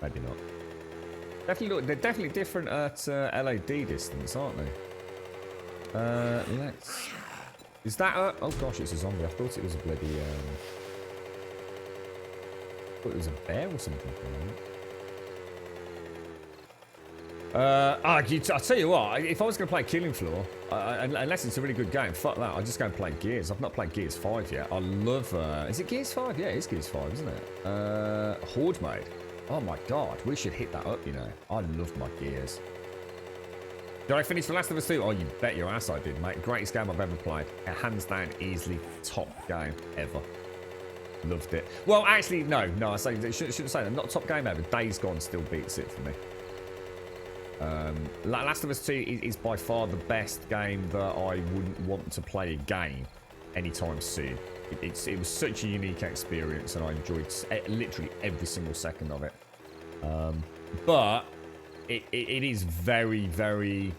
Maybe not. They're definitely different at LOD distance, aren't they? Let's. Is that a... Oh gosh, it's a zombie. I thought it was a bloody... I thought it was a bear or something. I'll tell you what, if I was going to play Killing Floor, unless it's a really good game, fuck that, I'll just go and play Gears. I've not played Gears 5 yet. I love... is it Gears 5? Yeah, it is Gears 5, isn't it? Horde Mode. Oh my god, we should hit that up, you know. I love my Gears. Did I finish The Last of Us 2? Oh, you bet your ass I did, mate. Greatest game I've ever played. Hands down, easily top game ever. Loved it. Well, actually, no, I shouldn't say that. Not top game ever. Days Gone still beats it for me. Last of Us 2 is by far the best game that I wouldn't want to play again anytime soon. It was such a unique experience, and I enjoyed literally every single second of it. But it is very, very,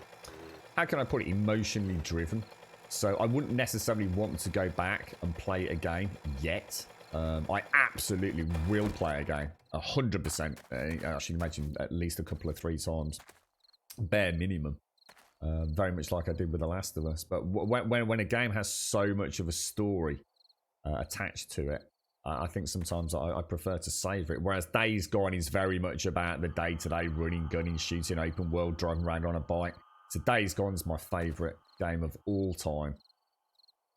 how can I put it, emotionally driven. So I wouldn't necessarily want to go back and play it again yet. I absolutely will play again, 100%. I should imagine at least a couple of 3 times, bare minimum. Very much like I did with The Last of Us. But when a game has so much of a story attached to it, I think sometimes I prefer to savour it. Whereas Days Gone is very much about the day-to-day running, gunning, shooting, open world, driving around on a bike. So Days Gone's my favourite game of all time,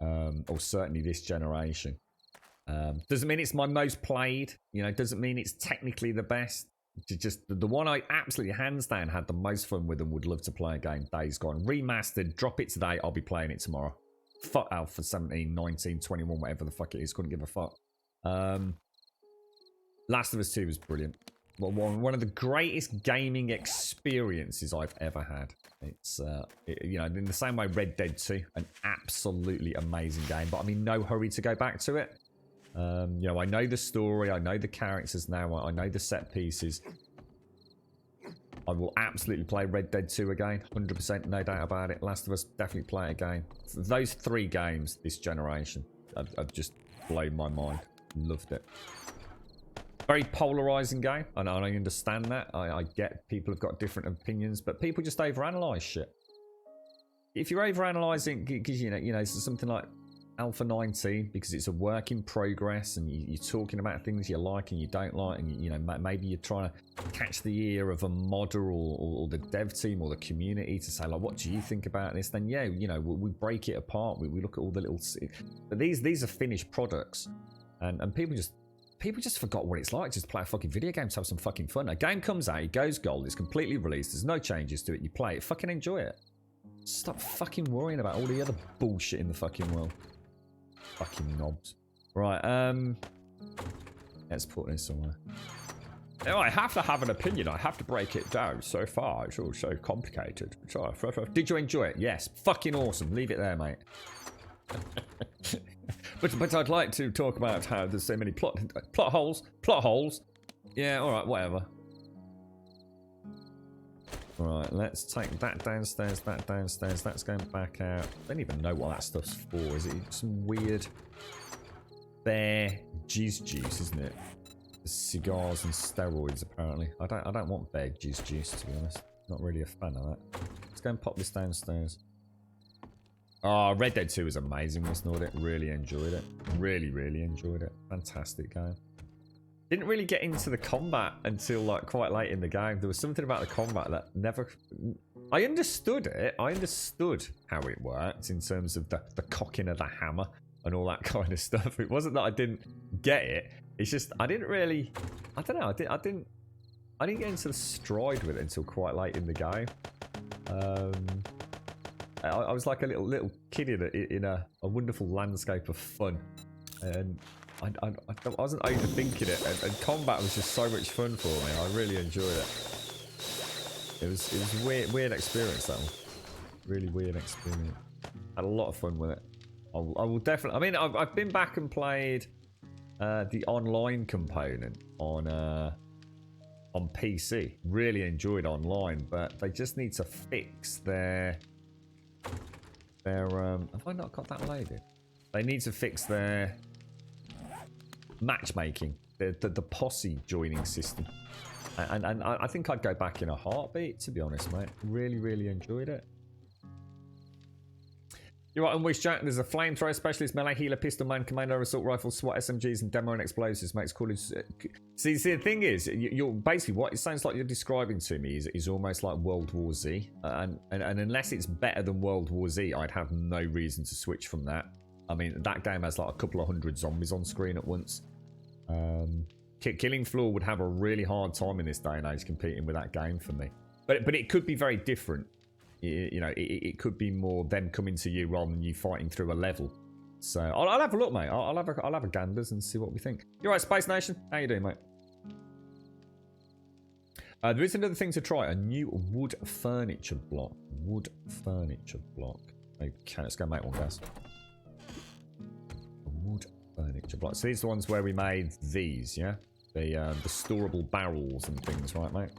or certainly this generation. Doesn't mean it's my most played, you know, doesn't mean it's technically the best. Just the one I absolutely hands down had the most fun with and would love to play again, Days Gone. Remastered, drop it today, I'll be playing it tomorrow. Fuck Alpha 17, 19, 21, whatever the fuck it is, couldn't give a fuck. Last of Us 2 was brilliant. One of the greatest gaming experiences I've ever had. It's, you know, in the same way Red Dead 2, an absolutely amazing game, but I'm in no hurry to go back to it. You know, I know the story, I know the characters now, I know the set pieces. I will absolutely play Red Dead 2 again, 100%, no doubt about it. Last of Us, definitely play it again. Those 3 games this generation have just blown my mind. Loved it. Very polarizing game, and I understand that. I get people have got different opinions, but people just overanalyze shit. If you're overanalyzing, because you know, it's something like Alpha 19, because it's a work in progress, and you're talking about things you like and you don't like, and you know, maybe you're trying to catch the ear of a modder or the dev team or the community to say, like, what do you think about this? Then yeah, you know, we break it apart. We look at all the little, but these are finished products, and people just forgot what it's like. Just play a fucking video game to have some fucking fun. A game comes out, it goes gold, it's completely released, there's no changes to it, you play it, fucking enjoy it. Stop fucking worrying about all the other bullshit in the fucking world. Fucking knobs. Right, let's put this somewhere. Oh, I have to have an opinion, I have to break it down. So far, it's all so complicated. Did you enjoy it? Yes. Fucking awesome. Leave it there, mate. But I'd like to talk about how there's so many plot holes. Yeah, alright, whatever. Alright, let's take that downstairs, that's going back out. I don't even know what that stuff's for. Is it some weird bear jizz juice, isn't it? Cigars and steroids, apparently. I don't want bear jizz juice, to be honest. Not really a fan of that. Let's go and pop this downstairs. Oh, Red Dead 2 was amazing, wasn't it? Really enjoyed it. Really enjoyed it. Fantastic game. Didn't really get into the combat until like quite late in the game. There was something about the combat that never... I understood it. I understood how it worked in terms of the cocking of the hammer and all that kind of stuff. It wasn't that I didn't get it. It's just I didn't really... I don't know. I didn't get into the stride with it until quite late in the game. I was like a little kid in a wonderful landscape of fun, and I wasn't overthinking it, and combat was just so much fun for me. I really enjoyed it. It was a weird experience, that one. Really weird experience. Had a lot of fun with it. I will definitely. I mean, I've been back and played the online component on PC. Really enjoyed online, but they just need to fix their have I not got that loaded? They need to fix their matchmaking, the posse joining system, and I think I'd go back in a heartbeat, to be honest, mate. Really enjoyed it. You're right, Unwish Jack. There's a flamethrower specialist, melee healer, pistol man, commando, assault rifle, SWAT, SMGs, and demo and explosives. Makes cool. See, the thing is, you're basically what it sounds like you're describing to me is almost like World War Z, and unless it's better than World War Z, I'd have no reason to switch from that. I mean, that game has like a couple of hundred zombies on screen at once. Killing Floor would have a really hard time in this day and age competing with that game for me. But it could be very different. You know, it could be more them coming to you rather than you fighting through a level. So I'll have a look, mate. I'll have a ganders and see what we think. You're right, Space Nation. How you doing, mate? There is another thing to try. A new wood furniture block. Wood furniture block. Okay, let's go make one, guys. A wood furniture block. So these are the ones where we made these, yeah? The storable barrels and things, right, mate?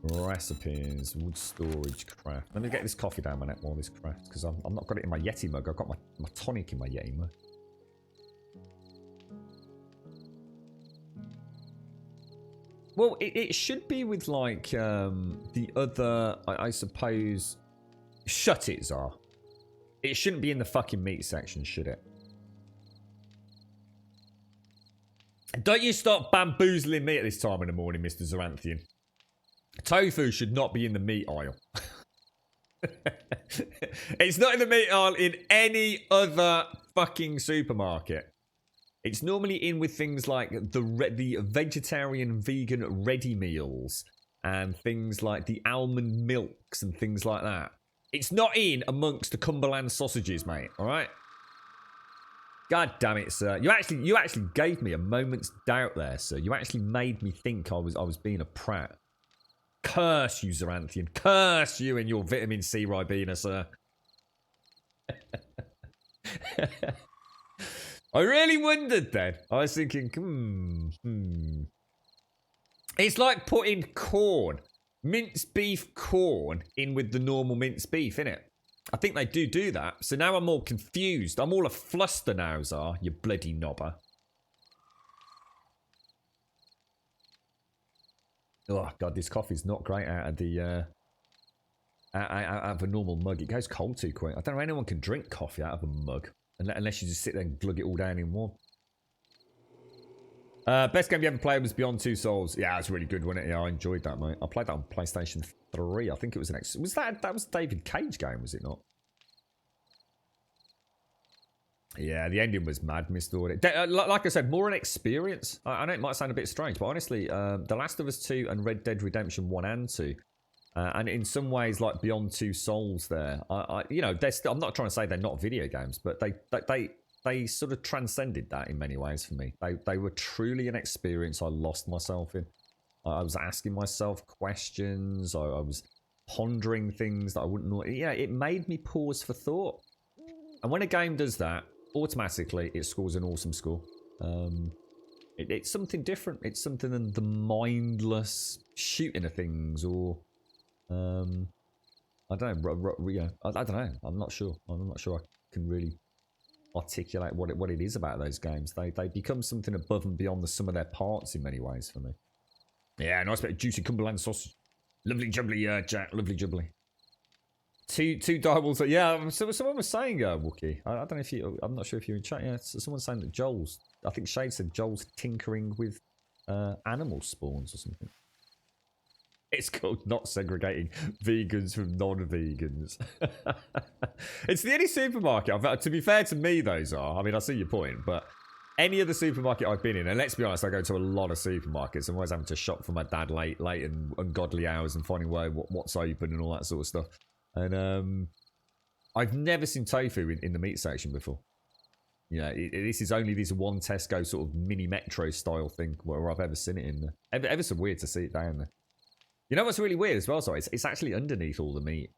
Recipes, wood storage, craft. Let me get this coffee down my neck while this crafts, because I've not got it in my Yeti mug. I've got my tonic in my Yeti mug. Well, it should be with, like, the other, I suppose, shut-its are. It shouldn't be in the fucking meat section, should it? Don't you stop bamboozling me at this time in the morning, Mr. Zaranthian. Tofu should not be in the meat aisle. It's not in the meat aisle in any other fucking supermarket. It's normally in with things like the vegetarian vegan ready meals and things like the almond milks and things like that. It's not in amongst the Cumberland sausages, mate. All right. God damn it, sir! You actually gave me a moment's doubt there, sir. You actually made me think I was being a prat. Curse you, Zaranthian. Curse you and your vitamin C Ribena, sir. I really wondered then. I was thinking, It's like putting corn, minced beef corn, in with the normal minced beef, innit? I think they do that. So now I'm all confused. I'm all a fluster now, Zar, you bloody knobber. Oh, God, this coffee's not great out of the... out of a normal mug. It goes cold too quick. I don't know if anyone can drink coffee out of a mug. Unless you just sit there and glug it all down in one. Best game you ever played was Beyond Two Souls. Yeah, it was really good, wasn't it? Yeah, I enjoyed that, mate. I played that on PlayStation 3. I think it was an was that was a David Cage game, was it not? Yeah, the ending was mad, missed all it. Like I said, more an experience. I know it might sound a bit strange, but honestly, The Last of Us 2 and Red Dead Redemption 1 and 2, and in some ways, like Beyond Two Souls, there, you know, I'm not trying to say they're not video games, but they sort of transcended that in many ways for me. They were truly an experience I lost myself in. I was asking myself questions. I was pondering things that I wouldn't know. Yeah, it made me pause for thought. And when a game does that, automatically it scores an awesome score. It's something different. It's something than the mindless shooting of things, or I don't know. I don't know. I'm not sure. I'm not sure I can really articulate what it is about those games. They become something above and beyond the sum of their parts in many ways for me. Yeah, nice bit of juicy Cumberland sausage. Lovely jubbly, Jack. Lovely jubbly. Two direwolves. Yeah, someone was saying, Wookie. I don't know if you. I'm not sure if you're in chat. Yeah, someone's saying that Joel's. I think Shade said Joel's tinkering with animal spawns or something. It's called not segregating vegans from non-vegans. It's the only supermarket. To be fair to me, those are. I mean, I see your point, but any other supermarket I've been in, and let's be honest, I go to a lot of supermarkets. I'm always having to shop for my dad late and ungodly hours and finding what's open and all that sort of stuff. And I've never seen tofu in the meat section before. Yeah, this is only this one Tesco sort of mini metro style thing where I've ever seen it in there. Ever so weird to see it down there. You know what's really weird as well? Sorry, it's actually underneath all the meat.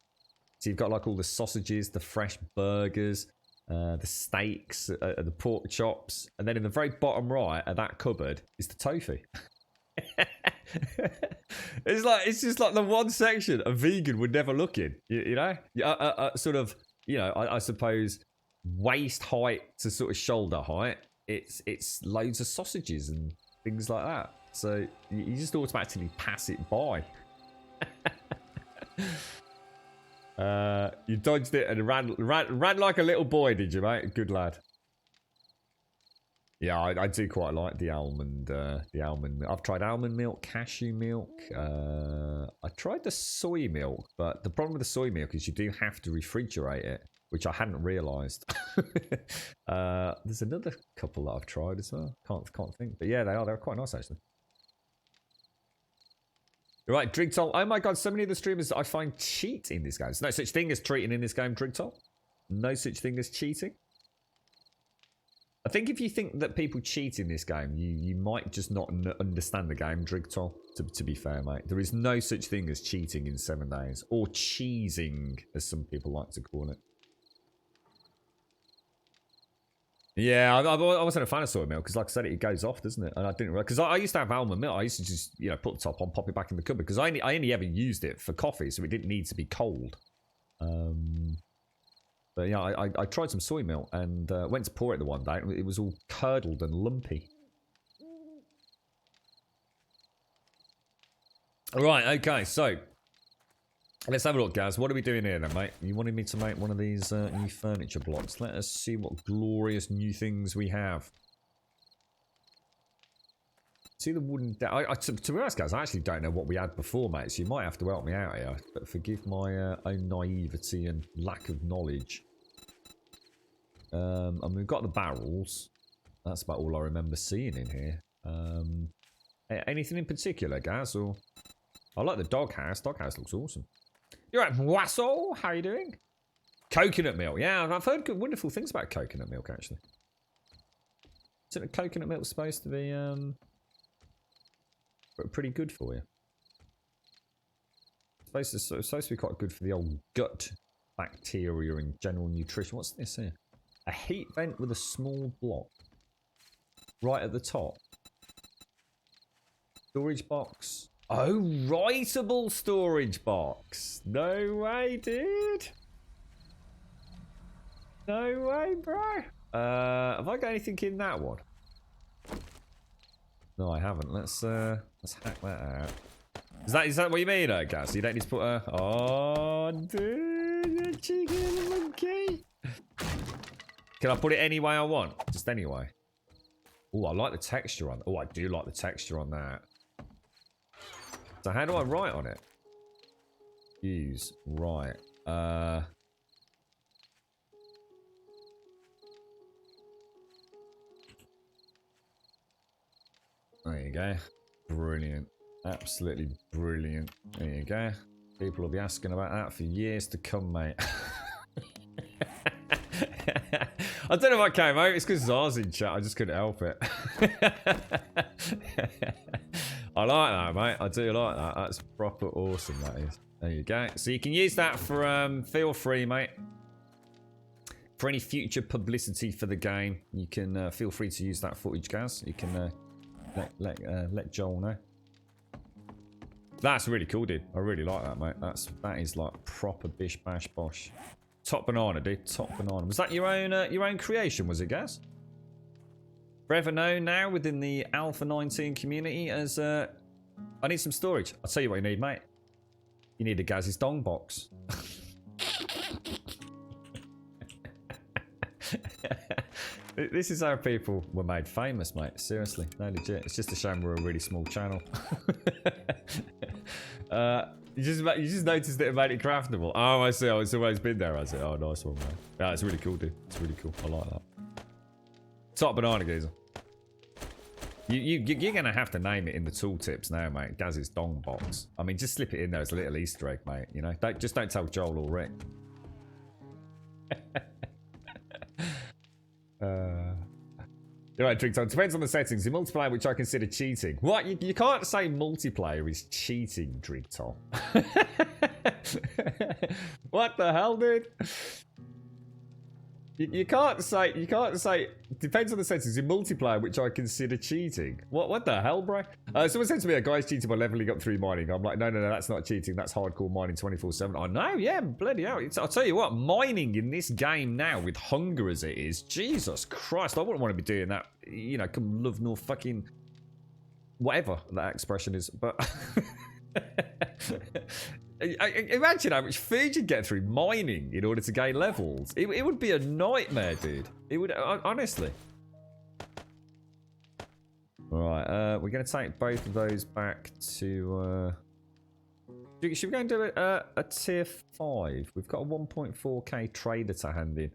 So you've got like all the sausages, the fresh burgers, the steaks, the pork chops, and then in the very bottom right of that cupboard is the tofu. It's just like the one section a vegan would never look in. You know, sort of. You know, I suppose waist height to sort of shoulder height. It's loads of sausages and things like that. So you just automatically pass it by. You dodged it and ran like a little boy, did you, mate? Good lad. Yeah, I do quite like the almond. I've tried almond milk, cashew milk. I tried the soy milk, but the problem with the soy milk is you do have to refrigerate it, which I hadn't realised. There's another couple that I've tried as well. Can't think, but yeah, they're quite nice actually. Right, Drigtol. Oh my god, so many of the streamers I find cheat in this game. There's no such thing as treating in this game, Drigtol. No such thing as cheating. I think if you think that people cheat in this game, you might just not understand the game, Drigtol, to be fair, mate. There is no such thing as cheating in 7 days. Or cheesing, as some people like to call it. Yeah, I wasn't a fan of soy milk because, like I said, it goes off, doesn't it? And I didn't realize because I used to have almond milk. I used to just, put the top on, pop it back in the cupboard because I only ever used it for coffee, so it didn't need to be cold. But yeah, I tried some soy milk and went to pour it the one day. And it was all curdled and lumpy. All right, okay, so let's have a look, guys. What are we doing here then, mate? You wanted me to make one of these new furniture blocks. Let us see what glorious new things we have. See the wooden... to be honest, guys, I actually don't know what we had before, mate, so you might have to help me out here. But forgive my own naivety and lack of knowledge. And we've got the barrels. That's about all I remember seeing in here. Anything in particular, guys? Or I like the doghouse. Doghouse looks awesome. You're right, Wassel. How are you doing? Coconut milk. Yeah, I've heard good, wonderful things about coconut milk, actually. Isn't the coconut milk supposed to be pretty good for you? It's supposed to be quite good for the old gut bacteria and general nutrition. What's this here? A heat vent with a small block. Right at the top. Storage box. Oh, writable storage box. No way, dude. No way, bro. Have I got anything in that one? No, I haven't. Let's hack that out. Is that what you mean, Gas? You don't need to put a... Oh, dude, you cheeky little monkey. Can I put it any way I want? Just anyway. Oh, I like the texture on... Oh, I do like the texture on that. So how do I write on it? Use. Right. There you go. Brilliant. Absolutely brilliant. There you go. People will be asking about that for years to come, mate. I don't know if I came out. It's because Zar's in chat. I just couldn't help it. I like that, mate. I do like that. That's proper awesome, that is. There you go. So you can use that for, feel free, mate. For any future publicity for the game, you can feel free to use that footage, Gaz. You can let Joel know. That's really cool, dude. I really like that, mate. That is like proper bish bash bosh. Top banana, dude. Top banana. Was that your own creation? Was it, Gaz? Forever known now within the Alpha 19 community as I need some storage. I'll tell you what you need, mate. You need a Gaz's dong box. This is how people were made famous, mate. Seriously, no legit. It's just a shame we're a really small channel. You just noticed that it made it craftable. Oh, I see. Oh, it's always been there, has it? Oh, nice one, man. Yeah, it's really cool, dude. It's really cool. I like that. Top banana geezer. You're gonna have to name it in the tooltips now, mate. Gaz's dong box. I mean, just slip it in there as a little Easter egg, mate. You know, don't tell Joel or Rick. You're right, Trick Time. Depends on the settings. In multiplayer, which I consider cheating. What? You can't say multiplayer is cheating, Trig Tom. What the hell, dude? You can't say depends on the settings in multiplayer, which I consider cheating. What the hell, bro? Someone said to me, a guy's cheating by leveling up through mining. I'm like, no, that's not cheating. That's hardcore mining 24/7. I know, yeah, bloody hell. I'll tell you what, mining in this game now with hunger as it is, Jesus Christ, I wouldn't want to be doing that. You know, come love nor fucking whatever that expression is, but. Imagine how much food you'd get through mining in order to gain levels. It would be a nightmare, dude. It would, honestly. Alright, we're going to take both of those back to... should we go and do a tier 5? We've got a 1.4k trader to hand in.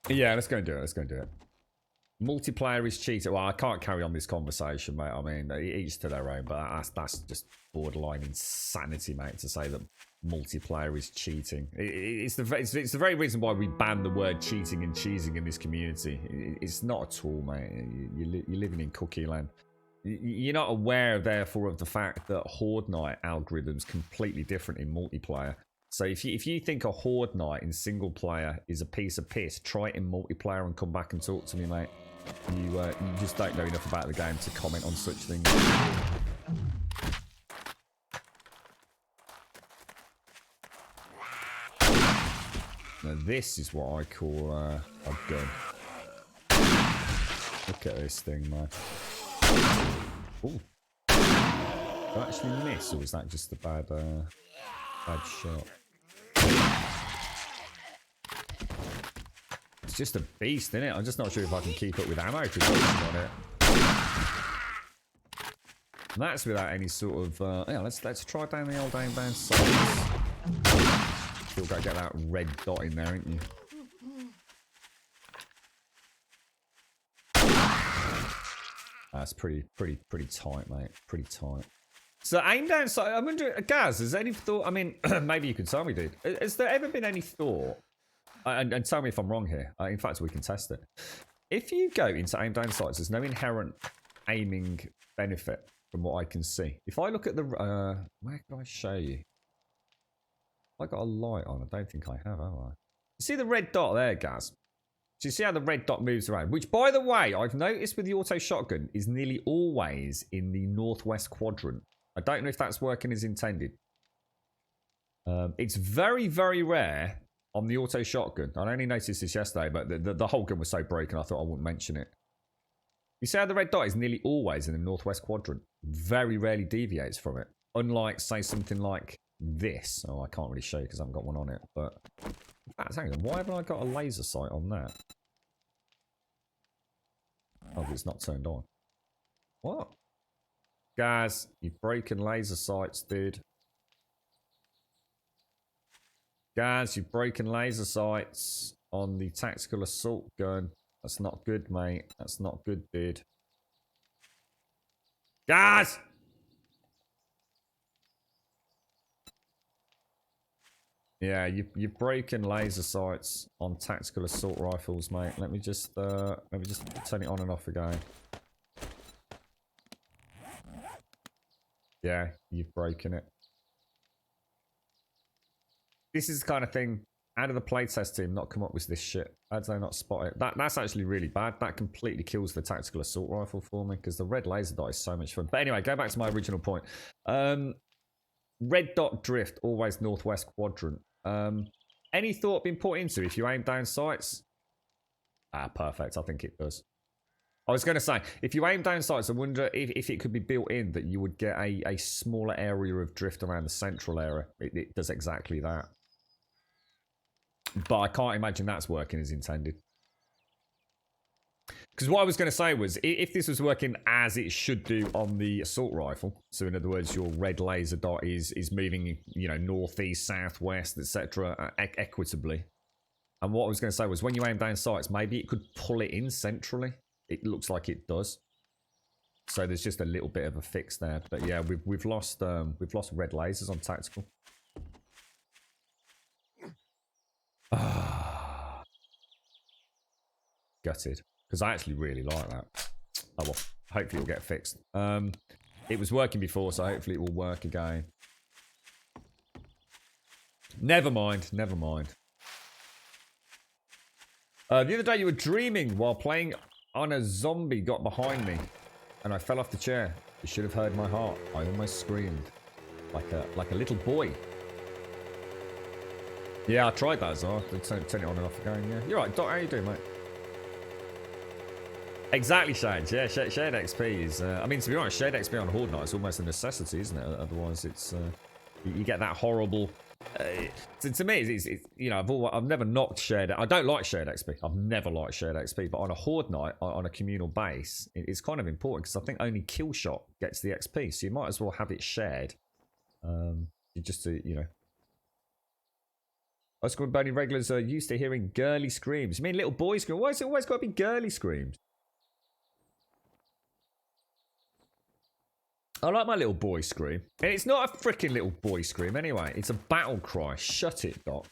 Yeah, let's go and do it. Multiplayer is cheating. Well, I can't carry on this conversation, mate. I mean, each to their own, but that's just borderline insanity, mate, to say that multiplayer is cheating. It's the very reason why we ban the word cheating and cheesing in this community. It's not at all, mate. You're living in cookie land. You're not aware, therefore, of the fact that Horde Night algorithm's completely different in multiplayer So if you think a Horde Night in single player is a piece of piss, try it in multiplayer and come back and talk to me, mate. You just don't know enough about the game to comment on such things. Now this is what I call a gun. Look at this thing, man. Ooh. Did I actually miss, or was that just a bad shot? It's just a beast, isn't it? I'm just not sure if I can keep up with ammo production on it. And that's without any sort of yeah. Let's try down the old aim down sights. You'll go get that red dot in there, ain't you? That's pretty tight, mate. Pretty tight. So aim down sight. I wonder, Gaz, has any thought? I mean, maybe you can tell me, dude. Has there ever been any thought? And tell me if I'm wrong here. In fact, we can test it. If you go into aim down sights, there's no inherent aiming benefit from what I can see. If I look at the, where can I show you? I got a light on. I don't think I have I? You see the red dot there, Gaz? So you see how the red dot moves around? Which, by the way, I've noticed with the auto shotgun is nearly always in the northwest quadrant. I don't know if that's working as intended. It's very, very rare on the auto shotgun. I only noticed this yesterday, but the whole gun was so broken I thought I wouldn't mention it. You see how the red dot is nearly always in the northwest quadrant. Very rarely deviates from it. Unlike, say, something like this. Oh, I can't really show you because I haven't got one on it. But in fact, hang on, why haven't I got a laser sight on that? Oh, it's not turned on. What? Guys, you've broken laser sights, dude. Guys, you've broken laser sights on the tactical assault gun. That's not good, mate. That's not good, dude. Guys! Yeah, you've broken laser sights on tactical assault rifles, mate. Let me just turn it on and off again. Yeah, you've broken it. This is the kind of thing, out of the playtest team, not come up with this shit. How did they not spot it? That's actually really bad. That completely kills the tactical assault rifle for me, because the red laser dot is so much fun. But anyway, go back to my original point. Red dot drift, always northwest quadrant. Any thought been put into if you aim down sights? Ah, perfect. I think it does. I was going to say, if you aim down sights, I wonder if it could be built in that you would get a smaller area of drift around the central area. It does exactly that. But I can't imagine that's working as intended. Because what I was going to say was, if this was working as it should do on the assault rifle, so in other words, your red laser dot is moving, you know, northeast, southwest, etc., equitably. And what I was going to say was, when you aim down sights, maybe it could pull it in centrally. It looks like it does. So there's just a little bit of a fix there. But yeah, we've lost red lasers on tactical. Gutted. Because I actually really like that. Oh well, hopefully it'll get fixed. It was working before, so hopefully it will work again. Never mind, never mind. The other day you were dreaming while playing on a zombie got behind me. And I fell off the chair. You should have heard my heart. I almost screamed. Like a little boy. Yeah, I tried that as well. Turn it on and off again, yeah. You're right, Doc, how you doing, mate? Exactly, Shane. Yeah, shared XP is... I mean, to be honest, shared XP on Horde Night is almost a necessity, isn't it? Otherwise, it's... you get that horrible... to me, it's you know, I've never knocked shared... I don't like shared XP. I've never liked shared XP. But on a Horde Night, on a communal base, it's kind of important because I think only Killshot gets the XP. So you might as well have it shared. Just to, you know... Us Bernie regulars are used to hearing girly screams. You mean little boy scream? Why has it always got to be girly screams? I like my little boy scream. And it's not a freaking little boy scream anyway. It's a battle cry. Shut it, Doc.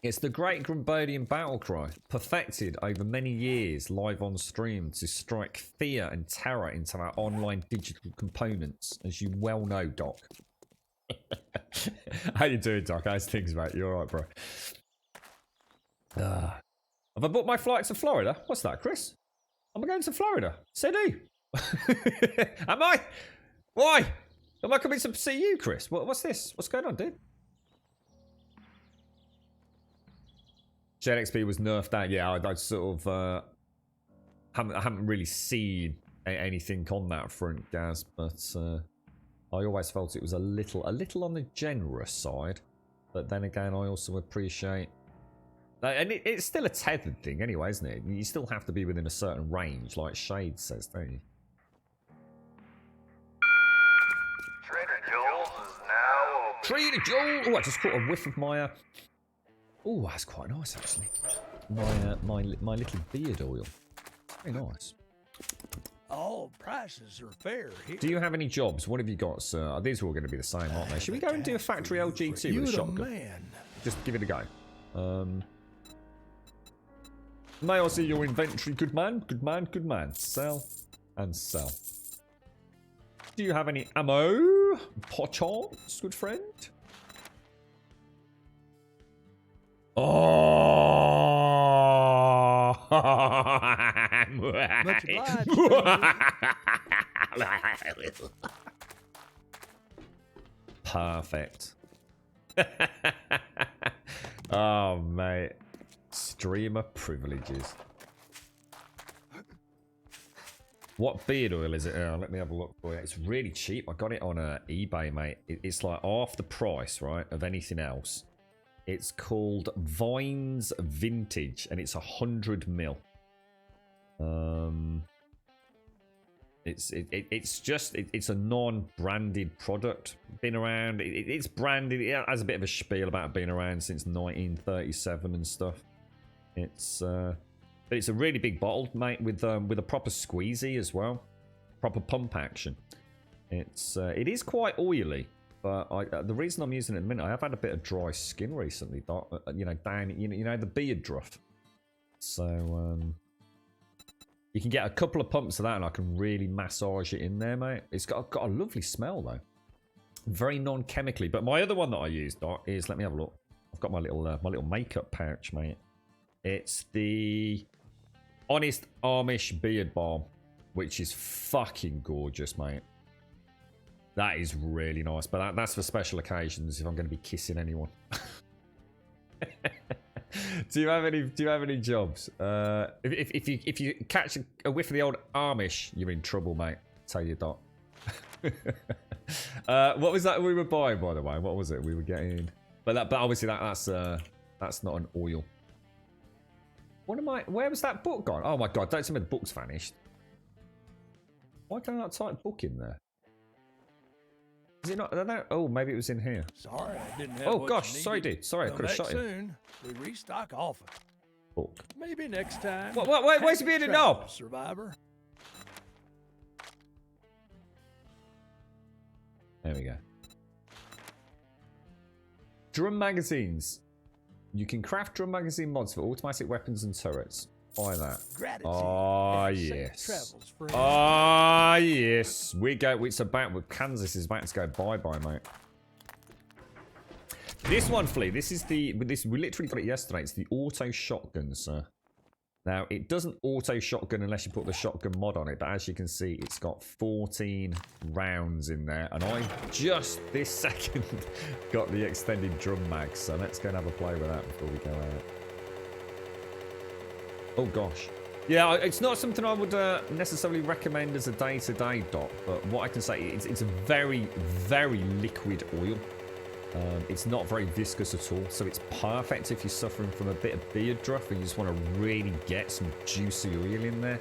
It's the Great Grumbodian battle cry, perfected over many years live on stream to strike fear and terror into our online digital components, as you well know, Doc. How you doing, Doc? How's things, mate? You alright, bro? Have I booked my flight to Florida? What's that, Chris? Am I going to Florida? Said who? Am I? Why? Am I coming to see you, Chris? What's this? What's going on, dude? Jet XP was nerfed down. Yeah, I sort of I haven't really seen anything on that front, Gaz, but I always felt it was a little on the generous side. But then again, I also appreciate, and it's still a tethered thing anyway, isn't it? You still have to be within a certain range, like Shade says, don't you? Trader Joel's is now open. Trader Joel! Oh, I just caught a whiff of my... Oh, that's quite nice, actually. My little beard oil. Very nice. All prices are fair here. Do you have any jobs? What have you got, sir? These are all going to be the same, aren't they? Should we go and do a factory LG2 with a shotgun? Man. Just give it a go. May I see your inventory, good man? Good man, good man. Sell and sell. Do you have any ammo? Pochons, good friend? Oh! Much obliged. Perfect. Oh, mate. Streamer privileges. What beard oil is it? Let me have a look for you. It's really cheap. I got it on eBay, mate. It's like half the price, right, of anything else. It's called Vines Vintage, and it's 100 mil. It's a non-branded product. Been around. It's branded. It has a bit of a spiel about being around since 1937 and stuff. But it's a really big bottle, mate, with a proper squeezy as well, proper pump action. It is quite oily, but the reason I'm using it at the minute, I have had a bit of dry skin recently, you know, down, you know, the beard druff. So you can get a couple of pumps of that, and I can really massage it in there, mate. It's got a lovely smell though, very non-chemically. But my other one that I use, Doc, is, let me have a look. I've got my little makeup pouch, mate. It's the Honest Amish Beard Balm, which is fucking gorgeous, mate. That is really nice, but that's for special occasions if I'm going to be kissing anyone. Do you have any jobs? If you catch a whiff of the old Amish, you're in trouble, mate. Tell you, Doc. What was that we were buying, by the way? What was it we were getting? But obviously that's not an oil. Where was that book gone? Oh my god, don't tell me the book's vanished. Why can't I type book in there? Is it not? I don't know. Oh, maybe it was in here. Sorry, I didn't have Oh what gosh, you sorry, needed. dude. Sorry, I Come could have back shot you. soon. We restock often. Book. Maybe next time. Where's the bearded knob? Survivor. There we go. Drum magazines. You can craft drum magazine mods for automatic weapons and turrets. Buy that. Gratitude. Oh and safe yes. Travels, friend. Oh yes. It's about. Kansas is about to go bye-bye, mate. This one, Flea. We literally got it yesterday. It's the auto shotgun, sir. Now it doesn't auto shotgun unless you put the shotgun mod on it, but as you can see, it's got 14 rounds in there, and I just this second got the extended drum mag. So let's go and have a play with that before we go out. Oh gosh. Yeah, it's not something I would necessarily recommend as a day-to-day, Doc, but what I can say, it's a very, very liquid oil. It's not very viscous at all, so it's perfect if you're suffering from a bit of beard druff and you just want to really get some juicy oil in there.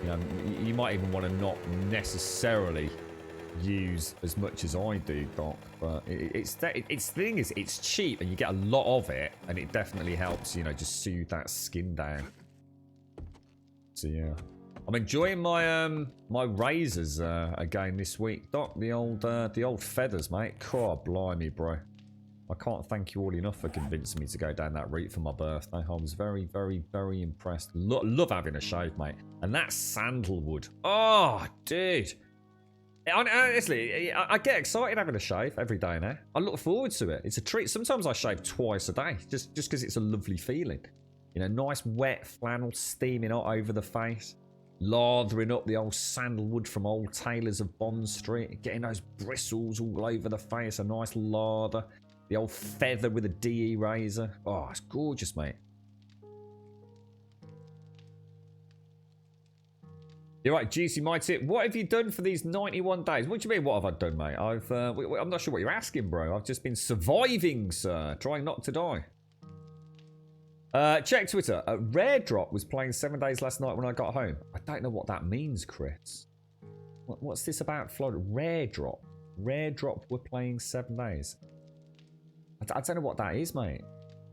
You know, you might even want to not necessarily use as much as I do, Doc, but it's thing is, it's cheap and you get a lot of it, and it definitely helps, you know, just soothe that skin down. So yeah, I'm enjoying my my razors again this week, Doc. The old feathers, mate. God blimey, bro. I can't thank you all enough for convincing me to go down that route for my birthday. I was very, very, very impressed. Love having a shave, mate. And that sandalwood. Oh, dude. Honestly, I get excited having a shave every day now. I look forward to it. It's a treat. Sometimes I shave twice a day, just because it's a lovely feeling. You know, nice wet flannel steaming hot over the face, lathering up the old sandalwood from Old Tailors of Bond Street, getting those bristles all over the face, a nice lather, the old feather with a DE razor. Oh, it's gorgeous, mate. You're right, Juicy, my tip. What have you done for these 91 days? What do you mean, what have I done, mate? I'm not sure what you're asking, bro. I've just been surviving, sir. Trying not to die. Check Twitter. Rare Drop was playing 7 days last night when I got home. I don't know what that means, Chris. What's this about Florida? Rare Drop. Rare Drop were playing 7 days. I don't know what that is, mate.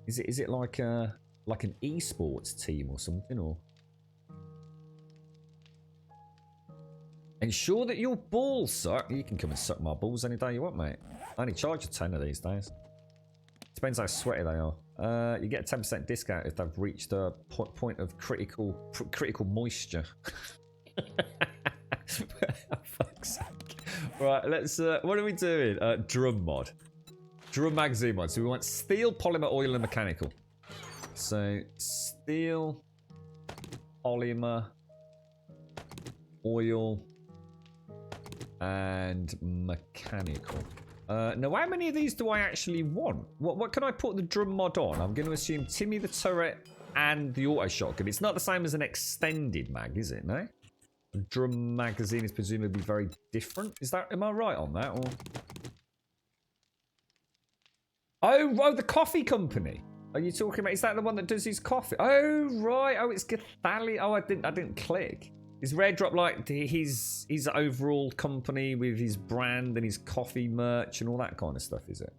Is it like an esports team or something, or? Ensure that your balls suck. You can come and suck my balls any day you want, mate. I only charge a tenner these days. Depends how sweaty they are. You get a 10% discount if they've reached a point of critical moisture. Fuck's sake. Right, let's. What are we doing? Drum mod. Drum magazine mod. So we want steel, polymer, oil, and mechanical. So steel, polymer, oil, and mechanical. Now, how many of these do I actually want? What can I put the drum mod on? I'm going to assume Timmy the turret and the auto shotgun. It's not the same as an extended mag, is it? No. The drum magazine is presumably very different. Am I right on that? Or oh, the coffee company. Are you talking about? Is that the one that does his coffee? Oh right. Oh, it's Gathali. Oh, I didn't click. Is Rare Drop like his overall company with his brand and his coffee merch and all that kind of stuff, is it?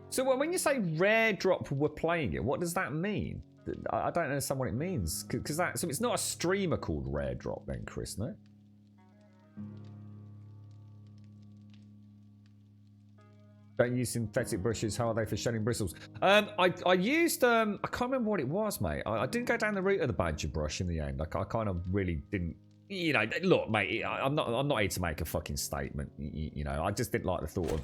So when you say Rare Drop were playing it, what does that mean? I don't understand what it means. So it's not a streamer called Rare Drop then, Chris, no? Don't use synthetic brushes. How are they for shedding bristles? I used I can't remember what it was, mate. I didn't go down the route of the badger brush in the end. I kind of really didn't. You know, look, mate. I'm not here to make a fucking statement. You know, I just didn't like the thought of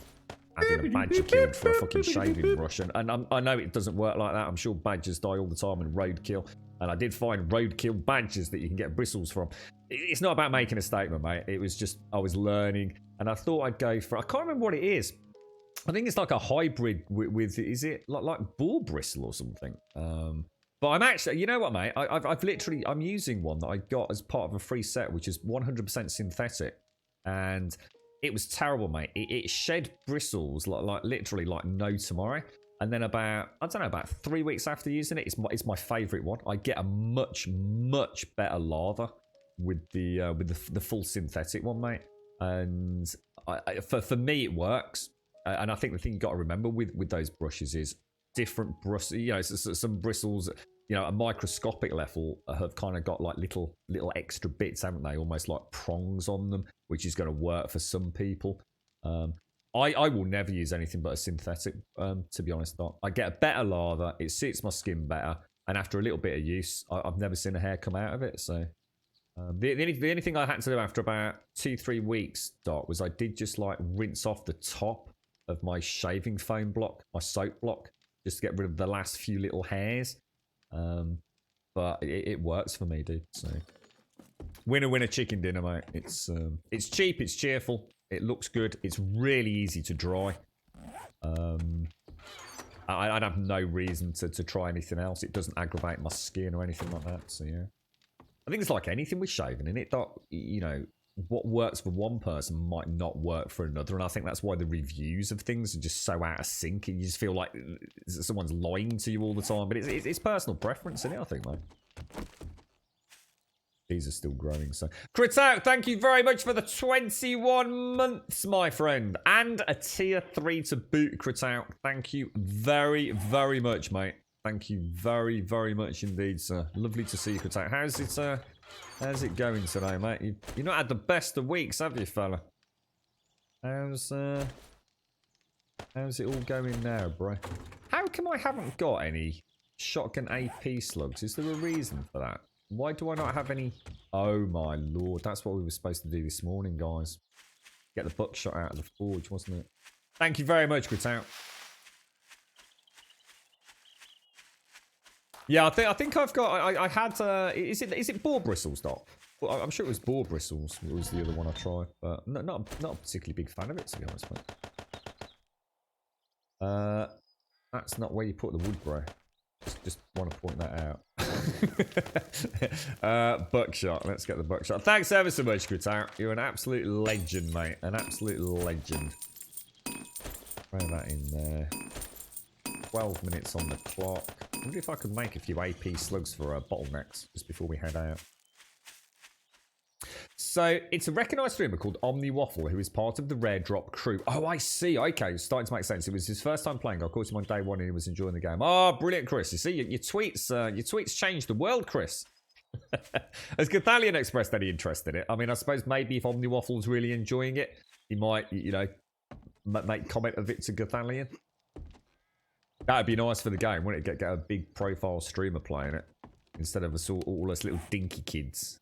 having a badger killed for a fucking shaving brush, and I know it doesn't work like that. I'm sure badgers die all the time in roadkill, and I did find roadkill badgers that you can get bristles from. It's not about making a statement, mate. It was just I was learning, and I thought I'd go for. I can't remember what it is. I think it's like a hybrid with is it like bull bristle or something? But I'm actually, you know what, mate? I'm using one that I got as part of a free set, which is 100% synthetic, and it was terrible, mate. It shed bristles like literally like no tomorrow. And then about 3 weeks after using it, it's my favourite one. I get a much better lather with the full synthetic one, mate. And for me, it works. And I think the thing you got to remember with those brushes is different brushes. You know, some bristles, you know, at microscopic level have kind of got like little extra bits, haven't they? Almost like prongs on them, which is going to work for some people. I will never use anything but a synthetic, to be honest. I get a better lather. It suits my skin better. And after a little bit of use, I've never seen a hair come out of it. So the only thing I had to do after about 2-3 weeks, Doc, was I did just like rinse off the top of my shaving foam block, my soap block, just to get rid of the last few little hairs. But it works for me, dude. So winner chicken dinner, mate. It's cheap, it's cheerful, it looks good, it's really easy to dry. I'd have no reason to try anything else. It doesn't aggravate my skin or anything like that. So yeah, I think it's like anything with shaving, in it, Doc. You know, what works for one person might not work for another, and I think that's why the reviews of things are just so out of sync, and you just feel like someone's lying to you all the time. But it's personal preference, isn't it? I think, mate. These are still growing. So, Crit Out, thank you very much for the 21 months, my friend, and a tier 3 to boot. Crit Out, thank you very, very much, mate. Thank you very, very much indeed, sir. Lovely to see you, Crit Out. How's it going today, mate? You've not had the best of weeks, have you, fella? How's it all going now, bro? How come I haven't got any shotgun AP slugs? Is there a reason for that? Why do I not have any? Oh my lord, that's what we were supposed to do this morning, guys. Get the buckshot out of the forge, wasn't it? Thank you very much, Gritout. Yeah, I think I've got. I had. Is it boar bristles, Doc? Well, I'm sure it was boar bristles. It was the other one I tried, but not a particularly big fan of it, to be honest, mate. That's not where you put the wood, bro. Just want to point that out. Buckshot. Let's get the buckshot. Thanks ever so much, Gritout. You're an absolute legend, mate. An absolute legend. Throw that in there. 12 minutes on the clock. I wonder if I could make a few AP slugs for bottlenecks just before we head out. So, it's a recognised streamer called Omni Waffle who is part of the Rare Drop crew. Oh, I see. Okay, it's starting to make sense. It was his first time playing. I caught him on day one and he was enjoying the game. Oh, brilliant, Chris. You see, your tweets changed the world, Chris. Has Gathalion expressed any interest in it? I mean, I suppose maybe if Omni Waffle's really enjoying it, he might, you know, make comment of it to Gathalion. That'd be nice for the game, wouldn't it? Get a big profile streamer playing it instead of us all us little dinky kids.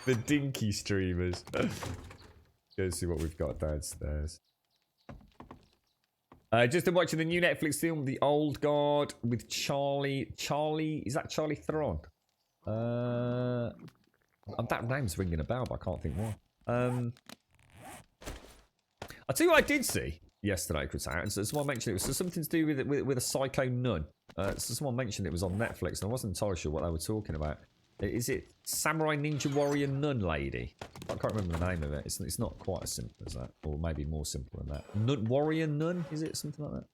The dinky streamers. Go see what we've got downstairs. Just been watching the new Netflix film, The Old Guard, with Charlie. Is that Charlie Theron? That name's ringing a bell, but I can't think why. I'll tell you what I did see yesterday, Chris. So someone mentioned it was something to do with a psycho nun. So someone mentioned it was on Netflix, and I wasn't entirely sure what they were talking about. Is it Samurai Ninja Warrior Nun Lady? I can't remember the name of it. It's not quite as simple as that, or maybe more simple than that. Warrior Nun? Is it something like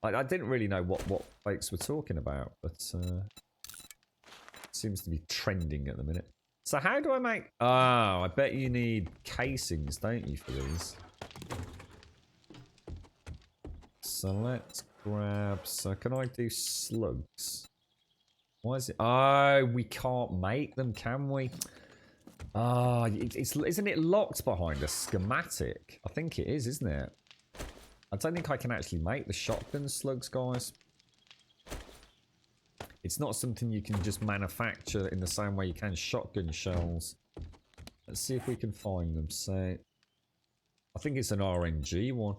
that? I didn't really know what folks were talking about, but it seems to be trending at the minute. So how do I make... Oh, I bet you need casings, don't you, for these? So let's grab... So can I do slugs? Why is it... Oh, we can't make them, can we? Ah, isn't it locked behind a schematic? I think it is, isn't it? I don't think I can actually make the shotgun slugs, guys. It's not something you can just manufacture in the same way you can shotgun shells. Let's see if we can find them. So, I think it's an RNG one.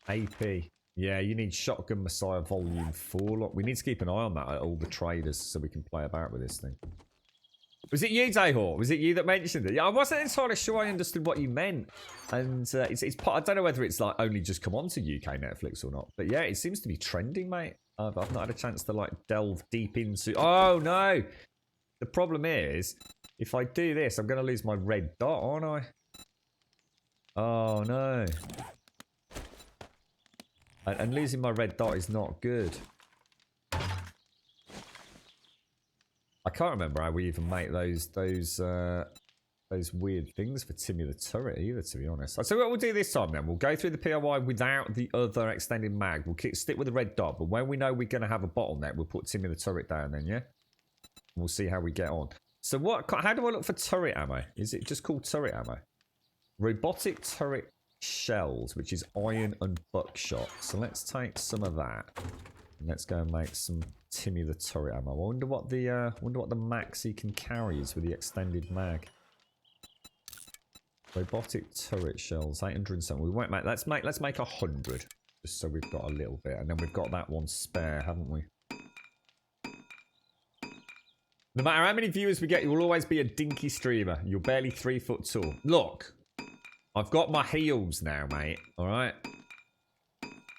AP. Yeah, you need Shotgun Messiah Volume 4. Look, we need to keep an eye on that at all the traders so we can play about with this thing. Was it you, Dayhawk? Was it you that mentioned it? Yeah, I wasn't entirely sure I understood what you meant. And it's part, I don't know whether it's like only just come onto UK Netflix or not. But yeah, it seems to be trending, mate. I've not had a chance to like delve deep into... Oh, no! The problem is, if I do this, I'm going to lose my red dot, aren't I? Oh, no. And losing my red dot is not good. I can't remember how we even make those weird things for Timmy the Turret either, to be honest. So what we'll do this time then, we'll go through the POI without the other extended mag. We'll stick with the red dot, but when we know we're going to have a bottleneck, we'll put Timmy the Turret down then, yeah? We'll see how we get on. So how do I look for turret ammo? Is it just called turret ammo? Robotic turret shells, which is iron and buckshot. So let's take some of that. And let's go and make some Timmy the Turret ammo. I wonder what the max he can carry is with the extended mag. Robotic turret shells, 807. We won't make. Let's make 100, just so we've got a little bit, and then we've got that one spare, haven't we? No matter how many viewers we get, you will always be a dinky streamer. You're barely 3 foot tall. Look, I've got my heels now, mate. All right.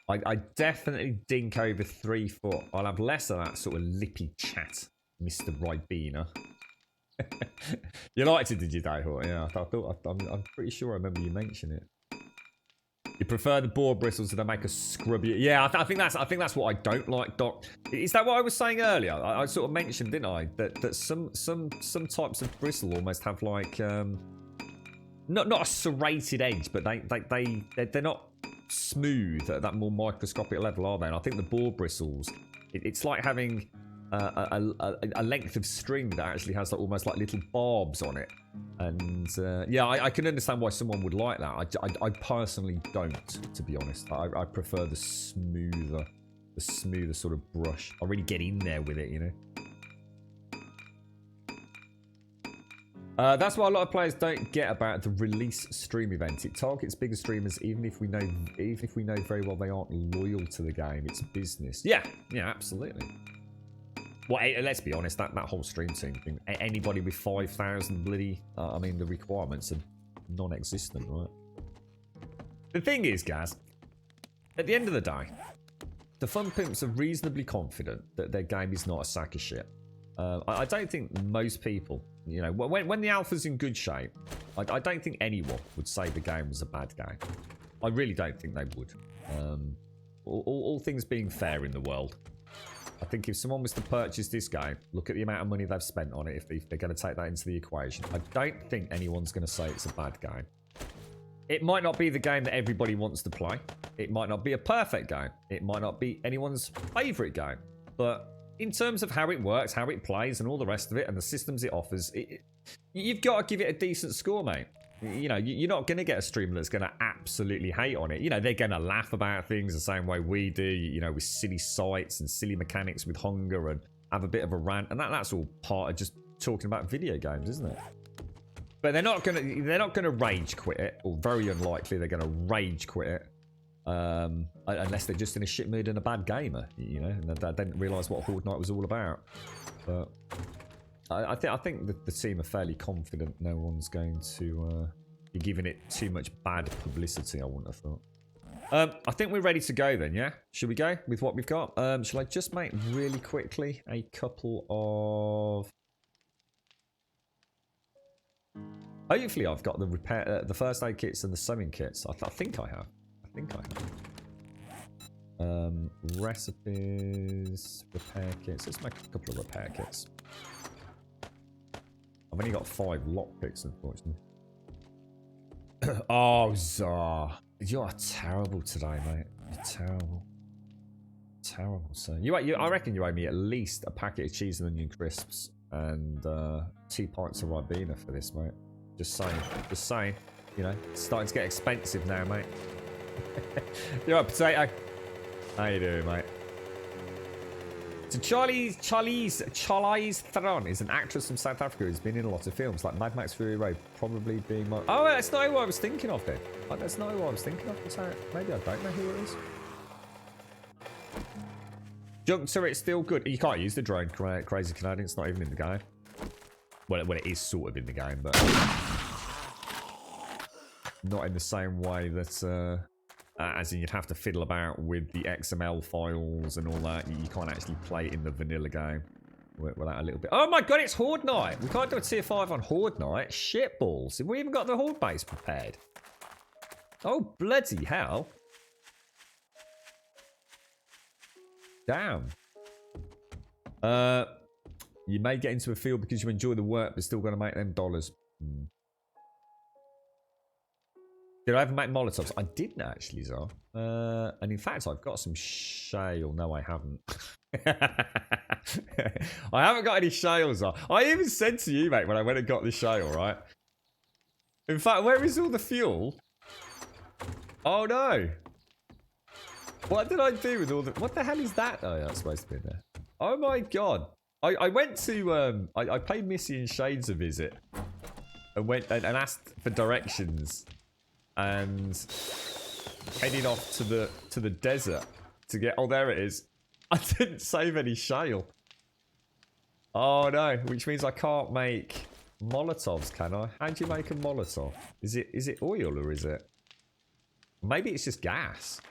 I definitely dink over 3 foot. I'll have less of that sort of lippy chat, Mr. Ribena. You liked it, did you, Dayhawk? Yeah, I'm pretty sure I remember you mentioning it. You prefer the boar bristles so they make a scrubby. Yeah, I think that's what I don't like, Doc. Is that what I was saying earlier? I sort of mentioned, didn't I, that some types of bristle almost have like not a serrated edge, but they're not smooth at that more microscopic level, are they? And I think the boar bristles, it's like having a length of string that actually has like almost like little barbs on it. And yeah, I can understand why someone would like that. I personally don't, to be honest. I prefer the smoother the smoother sort of brush. I really get in there with it, you know. That's what a lot of players don't get about the release stream event. It targets bigger streamers, even if we know very well they aren't loyal to the game. It's business. Yeah, absolutely. Well, let's be honest. That whole stream team thing. Anybody with 5,000 bloody, I mean, the requirements are non-existent, right? The thing is, guys, at the end of the day, the fun pimps are reasonably confident that their game is not a sack of shit. I don't think most people, you know, when the alpha's in good shape, I don't think anyone would say the game was a bad game. I really don't think they would. All things being fair in the world. I think if someone was to purchase this game, look at the amount of money they've spent on it, if they're going to take that into the equation. I don't think anyone's going to say it's a bad game. It might not be the game that everybody wants to play. It might not be a perfect game. It might not be anyone's favourite game. But in terms of how it works, how it plays, and all the rest of it, and the systems it offers, you've got to give it a decent score, mate. You know, you're not going to get a streamer that's going to absolutely hate on it. You know, they're going to laugh about things the same way we do, you know, with silly sites and silly mechanics with hunger and have a bit of a rant. And that's all part of just talking about video games, isn't it? But they're not gonna rage quit it, or very unlikely they're gonna rage quit it, unless they're just in a shit mood and a bad gamer, you know, and they didn't realise what Horde Night was all about. But I think the team are fairly confident no one's going to be giving it too much bad publicity. I wouldn't have thought. I think we're ready to go then, yeah? Should we go with what we've got? Shall I just make really quickly a couple of... Hopefully I've got the repair, the first aid kits and the sewing kits. I think I have. Recipes, repair kits. Let's make a couple of repair kits. I've only got 5 lockpicks, unfortunately. Oh, Zar. You're terrible today, mate. You're terrible. Terrible, sir. I reckon you owe me at least a packet of cheese and onion crisps and 2 pints of Ribena for this, mate. Just saying. You know, it's starting to get expensive now, mate. You're right, Potato. How you doing, mate? So Charlize Theron is an actress from South Africa who's been in a lot of films, like Mad Max Fury Road, probably being my... Oh, that's not who I was thinking of, then. Oh, that's not who I was thinking of. Maybe I don't know who it is. Junk turret still good. You can't use the drone, Crazy Canadian. It's not even in the game. Well, it is sort of in the game, but not in the same way that, as in you'd have to fiddle about with the XML files and all that. You can't actually play it in the vanilla game without a little bit. Oh my god, it's Horde Night! We can't do a tier 5 on Horde Night. Shit balls. Have we even got the Horde base prepared? Oh, bloody hell. Damn. You may get into a field because you enjoy the work, but still going to make them dollars. Did I ever make Molotovs? I didn't actually, Zar. And in fact, I've got some shale. No, I haven't. I haven't got any shale, Zar. I even said to you, mate, when I went and got the shale, right? In fact, where is all the fuel? Oh, no. What did I do with all the... What the hell is that? Oh, yeah, it's supposed to be in there. Oh, my God. I went to... I paid Missy and Shades a visit. And went and asked for directions. And heading off to the desert to get... Oh, there it is. I didn't save any shale. Oh, no. Which means I can't make Molotovs, can I? How do you make a Molotov? Is it oil or is it... Maybe it's just gas.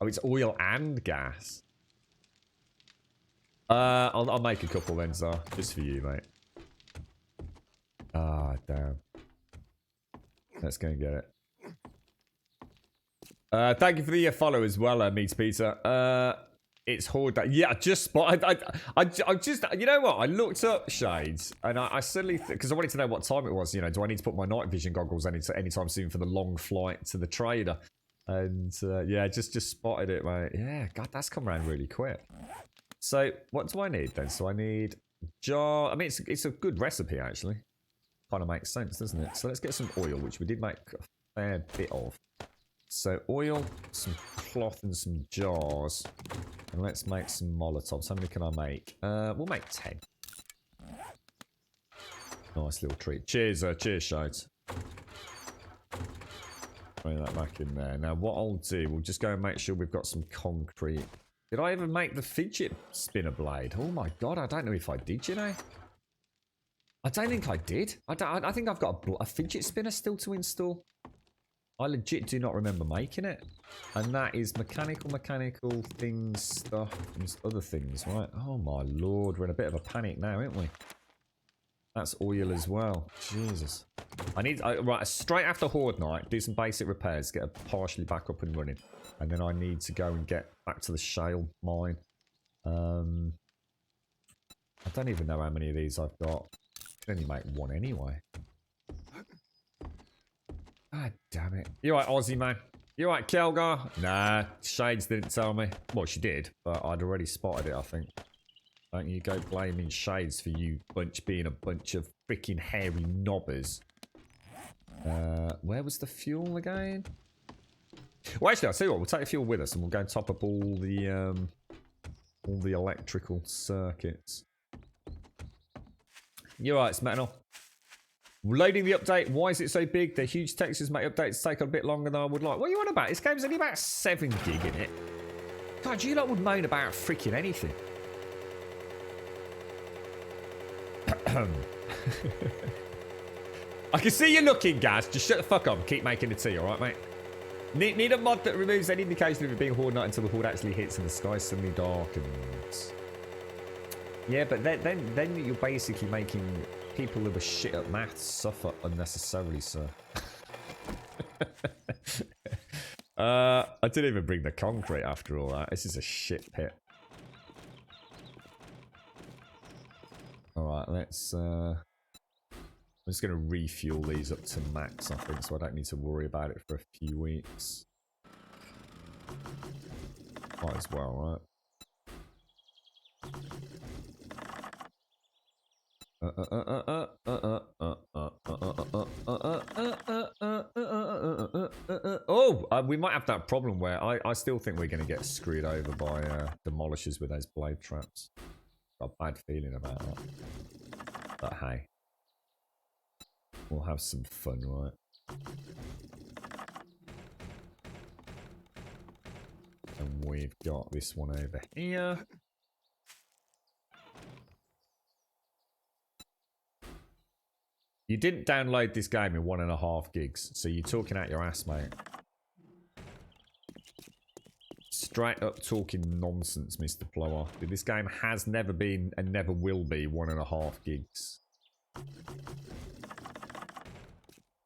Oh, it's oil and gas. I'll make a couple then, Zar. Just for you, mate. Ah, damn. Let's go and get it. Thank you for the follow as well, Meets Peter. It's Horde Day. Yeah, I just spotted. I just, you know what? I looked up Shades and I suddenly, because I wanted to know what time it was. You know, do I need to put my night vision goggles anytime soon for the long flight to the trader? And yeah, just spotted it, mate. Yeah, God, that's come around really quick. So what do I need then? So I need jar. I mean, it's a good recipe actually. Kind of makes sense, doesn't it? So let's get some oil, which we did make a fair bit of. So oil, some cloth and some jars. And let's make some Molotovs. How many can I make? We'll make 10. Nice little treat. Cheers, cheers, Shodes. Throw that back in there. Now, what I'll do, we'll just go and make sure we've got some concrete. Did I ever make the fidget spinner blade? Oh my god, I don't know if I did, you know? I don't think I did. I think I've got a fidget spinner still to install. I legit do not remember making it. And that is mechanical things, stuff, and other things, right? Oh my lord, we're in a bit of a panic now, aren't we? That's oil as well. Jesus. I need, right, straight after Horde Night, do some basic repairs, get it partially back up and running. And then I need to go and get back to the shale mine. I don't even know how many of these I've got. I can only make one anyway. God damn it. You right, Aussie, man? You right, Kelgar? Nah, Shades didn't tell me. Well, she did, but I'd already spotted it, I think. Don't you go blaming Shades for you being a bunch of freaking hairy knobbers. Where was the fuel again? Well, actually, I'll tell you what, we'll take the fuel with us and we'll go and top up all the electrical circuits. You're right, Smetanol. Loading the update. Why is it so big? They're huge textures, make updates take a bit longer than I would like. What are you on about? This game's only about 7 gig in it. God, you lot would moan about freaking anything. I can see you looking, Gaz. Just shut the fuck up and keep making the tea, alright, mate? Need a mod that removes any indication of it being Horde Night until the Horde actually hits and the sky suddenly darkens. Yeah, but then you're basically making people who are shit at maths suffer unnecessarily, sir. I didn't even bring the concrete after all that. This is a shit pit. Alright, let's... I'm just going to refuel these up to max, I think, so I don't need to worry about it for a few weeks. Might as well, right? Oh, we might have that problem where I still think we're going to get screwed over by demolishers with those blade traps. Got a bad feeling about that. But hey, we'll have some fun, right? And we've got this one over here. You didn't download this game in 1.5 gigs, so you're talking out your ass, mate. Straight up talking nonsense, Mr. Plower. This game has never been and never will be 1.5 gigs.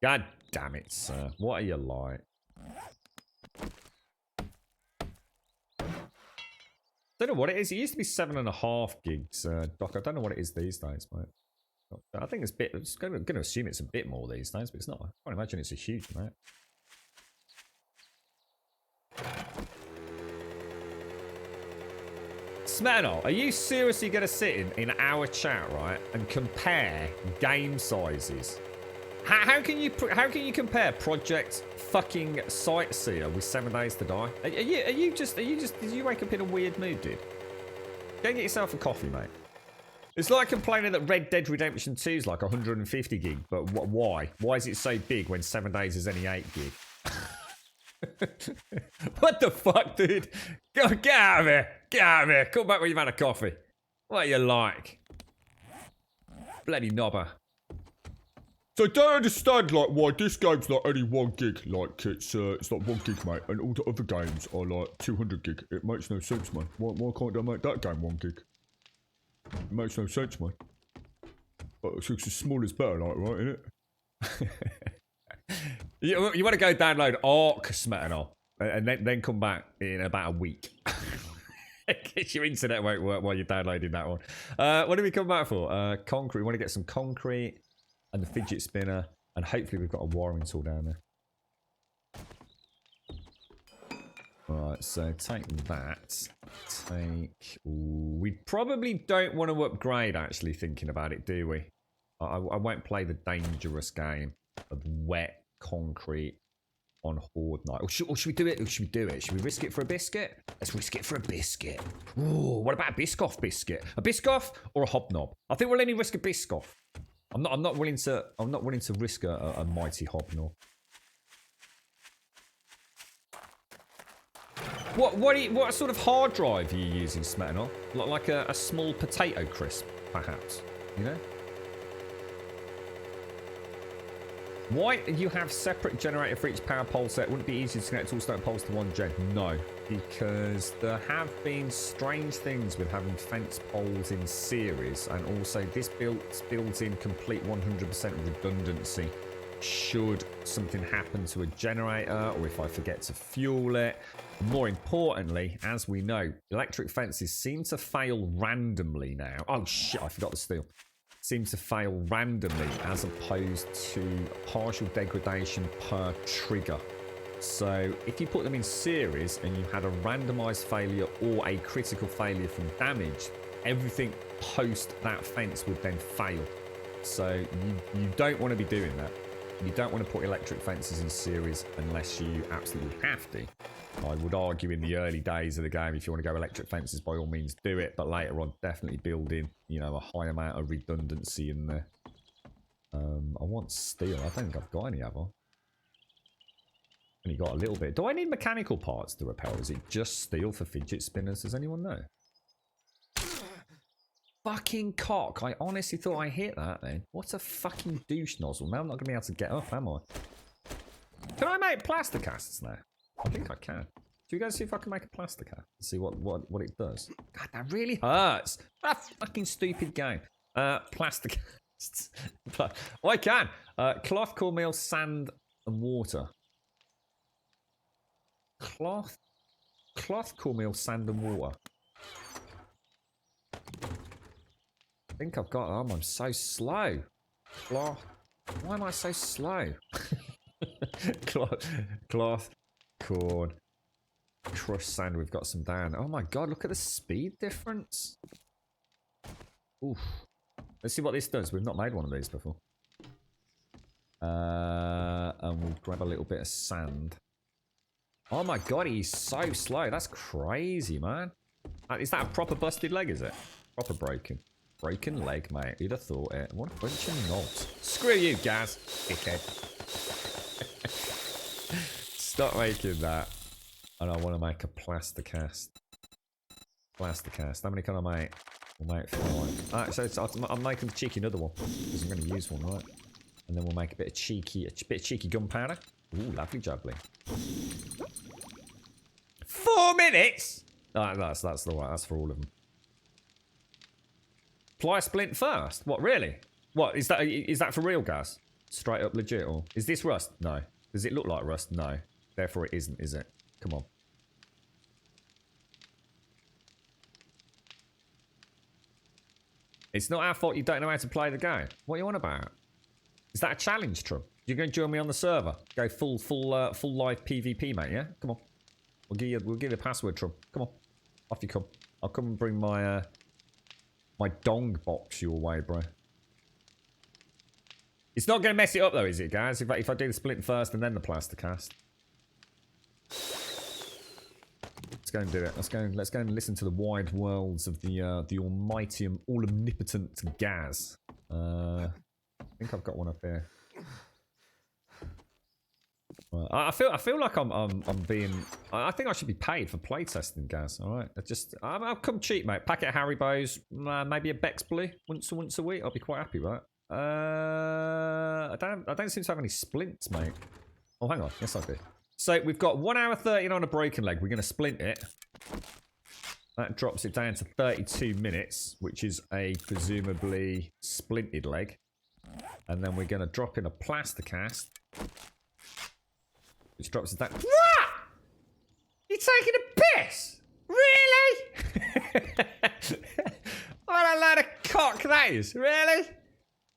God damn it, sir. What are you like? Don't know what it is. It used to be 7.5 gigs, Doc. I don't know what it is these days, mate. I think it's a bit. I'm just going to assume it's a bit more these days, but it's not. I can't imagine it's a huge amount. Smetanol, are you seriously going to sit in our chat, right, and compare game sizes? How can you compare Project fucking Sightseer with 7 Days to Die? Are you just did you wake up in a weird mood, dude? Go and get yourself a coffee, mate. It's like complaining that Red Dead Redemption 2 is like 150 gig, but why? Why is it so big when 7 Days is only 8 gig? What the fuck, dude? Get out of here! Get out of here! Come back when you've had a coffee. What are you like? Bloody knobber. So I don't understand, like, why this game's like only 1 gig. Like, it's like 1 gig, mate, and all the other games are like 200 gig. It makes no sense, man. Why can't they make that game 1 gig? It makes no sense, man. But it's as small as better, like, right, innit? You want to go download Ark Smetanol and then come back in about a week. Because your internet won't work while you're downloading that one. What do we come back for? Concrete. We want to get some concrete and the fidget spinner, and hopefully we've got a wiring tool down there. Alright, so take that. We probably don't want to upgrade, actually, thinking about it, do we? I won't play the dangerous game of wet concrete on Horde Night. Or should we do it? Or should we do it? Should we risk it for a biscuit? Let's risk it for a biscuit. Ooh, what about a Biscoff biscuit? A Biscoff or a Hobnob? I think we'll only risk a Biscoff. I'm not willing to risk a mighty Hobnob. What sort of hard drive are you using, Smetanol? Like a small potato crisp, perhaps? You know? Why you have separate generator for each power pole set? Wouldn't it be easier to connect all stone poles to one gen? No, because there have been strange things with having fence poles in series, and also this builds in complete 100% redundancy. Should something happen to a generator, or if I forget to fuel it. More importantly, as we know, electric fences seem to fail randomly now. Oh shit, I forgot the steel. Seem to fail randomly as opposed to partial degradation per trigger. So if you put them in series and you had a randomized failure or a critical failure from damage, everything post that fence would then fail. So you don't want to be doing that. You don't want to put electric fences in series unless you absolutely have to. I would argue in the early days of the game, if you want to go electric fences, by all means do it. But later on, definitely build in, you know, a high amount of redundancy in there. I want steel. I don't think I've got any, have I? Only got a little bit. Do I need mechanical parts to repair? Or is it just steel for fidget spinners? Does anyone know? Fucking cock. I honestly thought I hit that then. What a fucking douche nozzle. Now I'm not going to be able to get up, am I? Can I make plaster casts now? I think I can. Do you guys see if I can make a plaster cast? See what it does. God, that really hurts. What a fucking stupid game. Plaster casts. Oh, I can. Cloth, cornmeal, sand, and water. Cloth, cornmeal, sand, and water. I think I've got them. I'm so slow. Cloth. Why am I so slow? Cloth, corn, crushed sand. We've got some down. Oh my god, look at the speed difference. Oof. Let's see what this does. We've not made one of these before. And we'll grab a little bit of sand. Oh my god, he's so slow. That's crazy, man. Is that a proper busted leg, is it? Proper broken. Broken leg, mate. Who'd have thought it? What a bunch of knobs. Screw you, Gaz. Dickhead. Stop making that. And I want to make a plaster cast. Plaster cast. How many can I make? We'll make 5. Alright, so I'm making a cheeky another one. Because I'm going to use one, right? And then we'll make a bit of cheeky gunpowder. Ooh, lovely jubbly. 4 minutes? Alright, that's the one. That's for all of them. Ply splint first? What, really? What, is that for real, Gas? Straight up legit, or is this rust? No. Does it look like rust? No. Therefore it isn't, is it? Come on. It's not our fault you don't know how to play the game. What are you on about? Is that a challenge, Trump? You're going to join me on the server? Go full live PvP, mate, yeah? Come on. We'll give you a password, Trump. Come on. Off you come. I'll come and bring my my dong box your way, bro. It's not going to mess it up, though, is it, guys? If I do the splint first and then the plaster cast. Let's go and do it. Let's go and listen to the wide worlds of the almighty and all omnipotent Gaz. I think I've got one up here. I feel like I'm being. I think I should be paid for playtesting, Gaz. All right, I'll come cheap, mate. Packet of Haribo's, maybe a Bex Blue once a week. I'll be quite happy with that. I don't seem to have any splints, mate. Oh, hang on. Yes, I do. So we've got 1 hour 30 on a broken leg. We're going to splint it. That drops it down to 32 minutes, which is a presumably splinted leg. And then we're going to drop in a plaster cast, which drops it down. What? You're taking a piss? Really? What a load of cock that is. Really?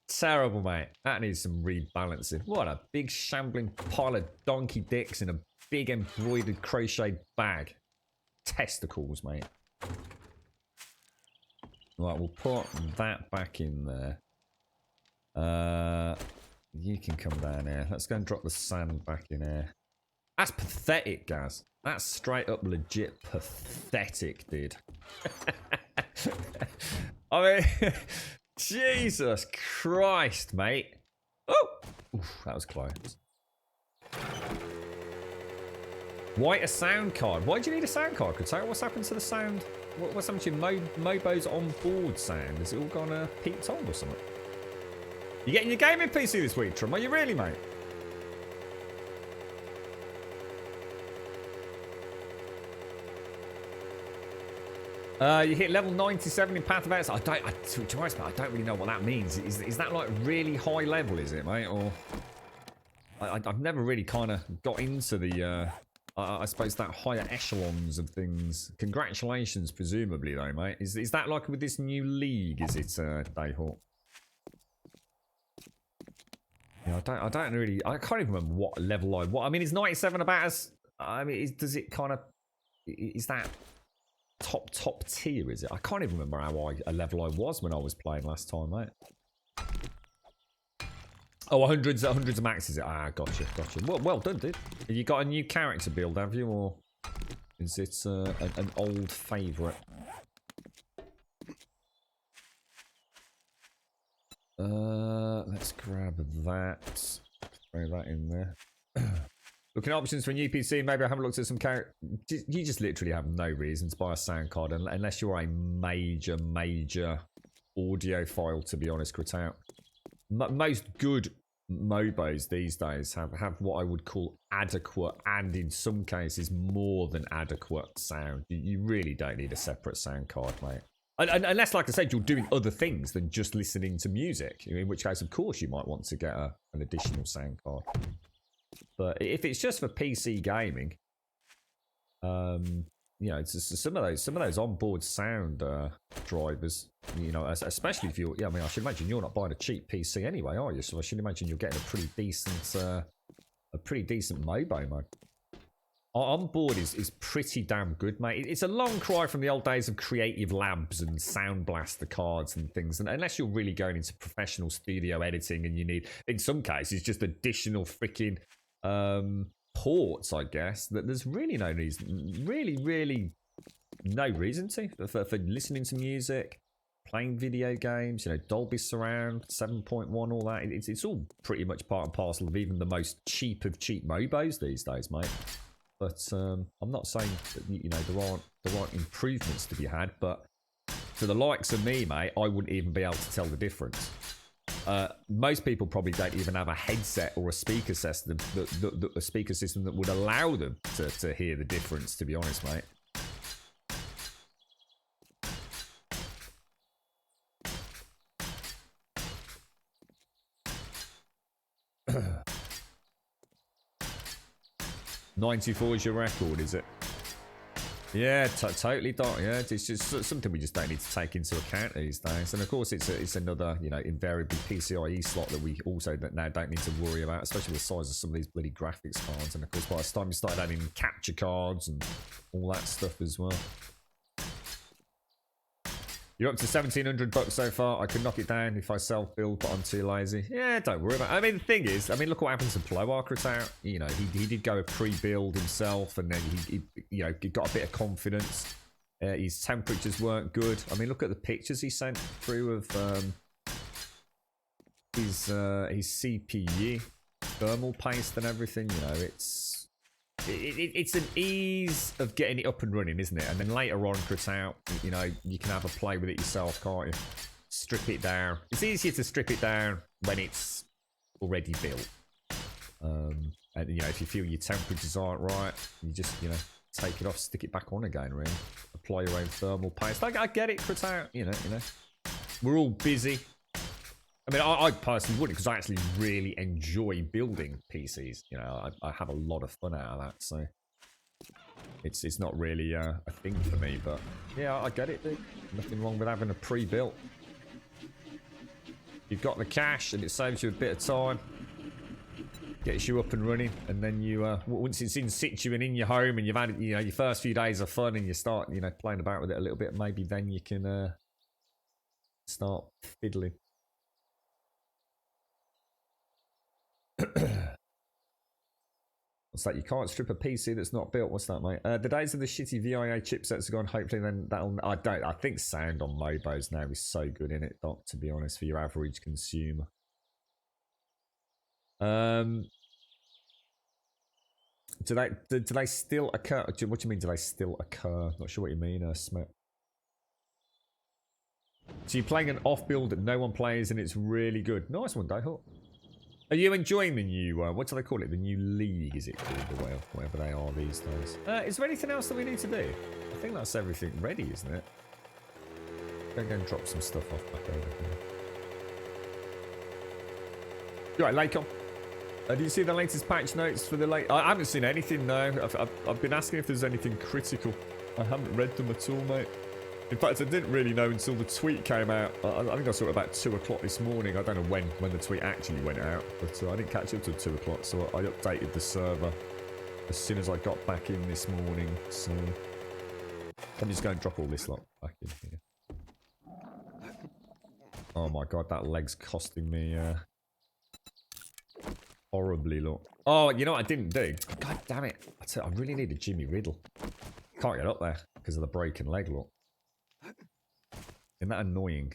Terrible, mate. That needs some rebalancing. What a big shambling pile of donkey dicks in a big embroidered crocheted bag. Testicles, mate. Right, we'll put that back in there. You can come down here. Let's go and drop the sand back in here. That's pathetic, Gaz. That's straight up legit pathetic, dude. I mean, Jesus Christ, mate. Oh! Oof, that was close. Why a sound card? Why do you need a sound card? What's happened to the sound? What's happened to your Mobo's on-board sound? Has it all gone peaked on or something? You getting your gaming PC this week, Trum? Are you really, mate? You hit level 97 in Path of Exile. To be honest, mate, I don't really know what that means. Is that like really high level, is it, mate? Or I've never really kind of got into the, I suppose, that higher echelons of things. Congratulations, presumably, though, mate. Is that like with this new league, is it, Dayhawk? Yeah, I don't really, I can't even remember what level I mean, is 97 about as, I mean, does it kind of, is that top tier, is it? I can't even remember how a level I was when I was playing last time, mate. Oh, hundreds of max, is it? Ah, gotcha. Well done, dude. Have you got a new character build, have you? Or is it an old favourite? Let's grab that. Throw that in there. Looking at options for a new PC, maybe I haven't looked at some character. You just literally have no reason to buy a sound card unless you're a major audiophile, to be honest, Critout. Most good Mobos these days have what I would call adequate, and in some cases more than adequate sound. You really don't need a separate sound card, mate. Unless, like I said, you're doing other things than just listening to music, in which case, of course, you might want to get an additional sound card. But if it's just for PC gaming, you know, it's some of those onboard sound drivers, you know, especially if you're, yeah, I mean, I should imagine you're not buying a cheap PC anyway, are you? So I should imagine you're getting a pretty decent Mobo, man. Onboard is pretty damn good, mate. It's a long cry from the old days of Creative Labs and Sound Blaster cards and things. And unless you're really going into professional studio editing and you need, in some cases, just additional freaking ports, I guess, that there's really no reason, really no reason to for listening to music, playing video games, you know, Dolby Surround, 7.1, all that. It's all pretty much part and parcel of even the most cheap of cheap Mobos these days, mate. But I'm not saying that, you know, there aren't improvements to be had, but for the likes of me, mate, I wouldn't even be able to tell the difference. Most people probably don't even have a headset or a speaker system that would allow them to hear the difference, to be honest, mate. $94 is your record, is it? Yeah, totally, Doc. Yeah, it's just something we just don't need to take into account these days. And of course, it's another, you know, invariably PCIe slot that we also now don't need to worry about, especially with the size of some of these bloody graphics cards. And of course, by the time you start adding capture cards and all that stuff as well. You're up to $1,700 so far. I could knock it down if I self-build, but I'm too lazy. Yeah, don't worry about it. I mean, the thing is, look what happened to Ploarcrit out. You know, he did go a pre-build himself, and then he you know, he got a bit of confidence. His temperatures weren't good. I mean, look at the pictures he sent through of his CPU, thermal paste and everything. You know, it's an ease of getting it up and running, isn't it? And then later on, cut out, you know, you can have a play with it yourself, can't you? Strip it down. It's easier to strip it down when it's already built. And, you know, if you feel your temperatures aren't right, you just, you know, take it off, stick it back on again, really. Apply your own thermal paste. I get it, cut out, you know. We're all busy. I mean, I personally wouldn't, because I actually really enjoy building PCs. You know, I have a lot of fun out of that, so it's not really a thing for me. But yeah, I get it, dude. Nothing wrong with having a pre-built. You've got the cash, and it saves you a bit of time, gets you up and running, and then you once it's in situ and in your home, and you've had, you know, your first few days of fun, and you start, you know, playing about with it a little bit. Maybe then you can start fiddling. What's that? You can't strip a PC that's not built. What's that, mate? The days of the shitty VIA chipsets are gone. Hopefully, then that'll. I think sound on Mobos now is so good in it, Doc, to be honest, for your average consumer. Do they still occur? What do you mean? Do they still occur? Not sure what you mean, Smet. So you're playing an off build that no one plays, and it's really good. Nice one, Dayhawk. Are you enjoying the new, what do they call it? The new league, is it called? Or whatever they are these days. Is there anything else that we need to do? I think that's everything ready, isn't it? Go and drop some stuff off back over here. You right, Lakon? Do you see the latest patch notes for the late? I haven't seen anything, no. I've been asking if there's anything critical. I haven't read them at all, mate. In fact, I didn't really know until the tweet came out. I think I saw it about 2 o'clock this morning. I don't know when the tweet actually went out, but I didn't catch it till 2 o'clock, so I updated the server as soon as I got back in this morning. So I'm just going to drop all this lot back in here. Oh my god, that leg's costing me horribly, look. Oh, you know what I didn't do? God damn it. I really need a Jimmy Riddle. Can't get up there because of the broken leg, look. Isn't that annoying?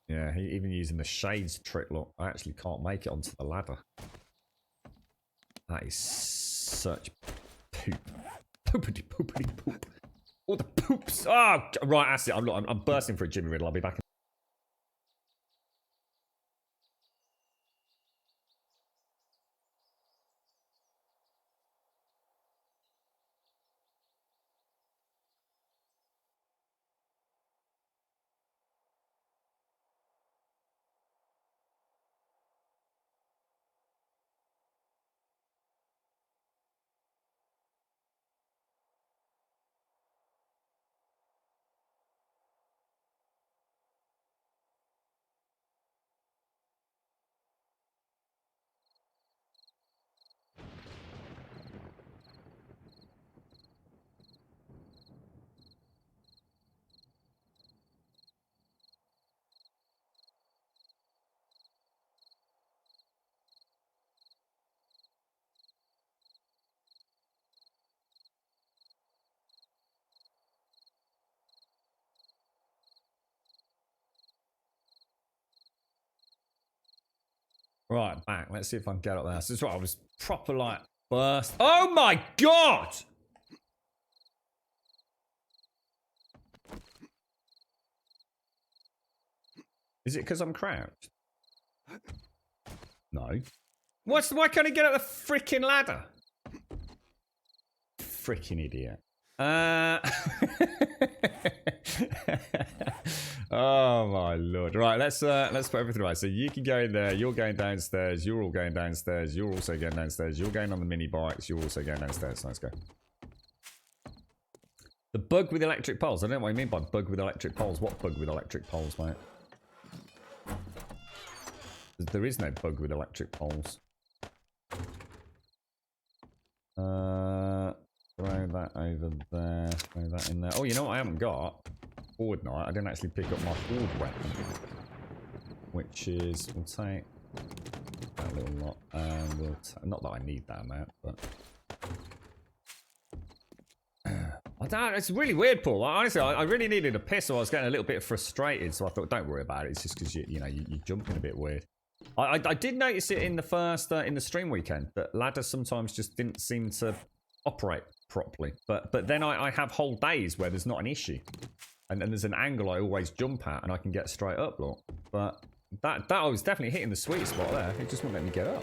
Yeah, even using the shades trick, look, I actually can't make it onto the ladder. That is such poop. Poopity poopity poop. All the poops. Oh, right, that's it. I'm bursting for a Jimmy Riddle. I'll be back in. Right, back. Let's see if I can get up there. So that's right, I was proper like burst. Oh my god! Is it because I'm crouched? No. Why can't I get up the freaking ladder? Freaking idiot. Oh my lord. Right, let's put everything right. So you can go in there, you're going downstairs, you're all going downstairs, you're also going downstairs, you're going on the mini bikes, you're also going downstairs. Let's go. The bug with electric poles. I don't know what you mean by bug with electric poles. What bug with electric poles, mate? There is no bug with electric poles. Throw that over there. Throw that in there. Oh, you know what I haven't got? Forward knight. I didn't actually pick up my forward weapon, which is we'll take that little lot, and we'll not that I need that amount, but I don't. It's really weird, Paul. Honestly, I really needed a piss, so I was getting a little bit frustrated. So I thought, don't worry about it. It's just because you're jumping a bit weird. I did notice it in the first in the stream weekend that ladders sometimes just didn't seem to operate properly, but then I have whole days where there's not an issue. And then there's an angle I always jump at, and I can get straight up, look. But that I was definitely hitting the sweet spot there. It just wouldn't let me get up.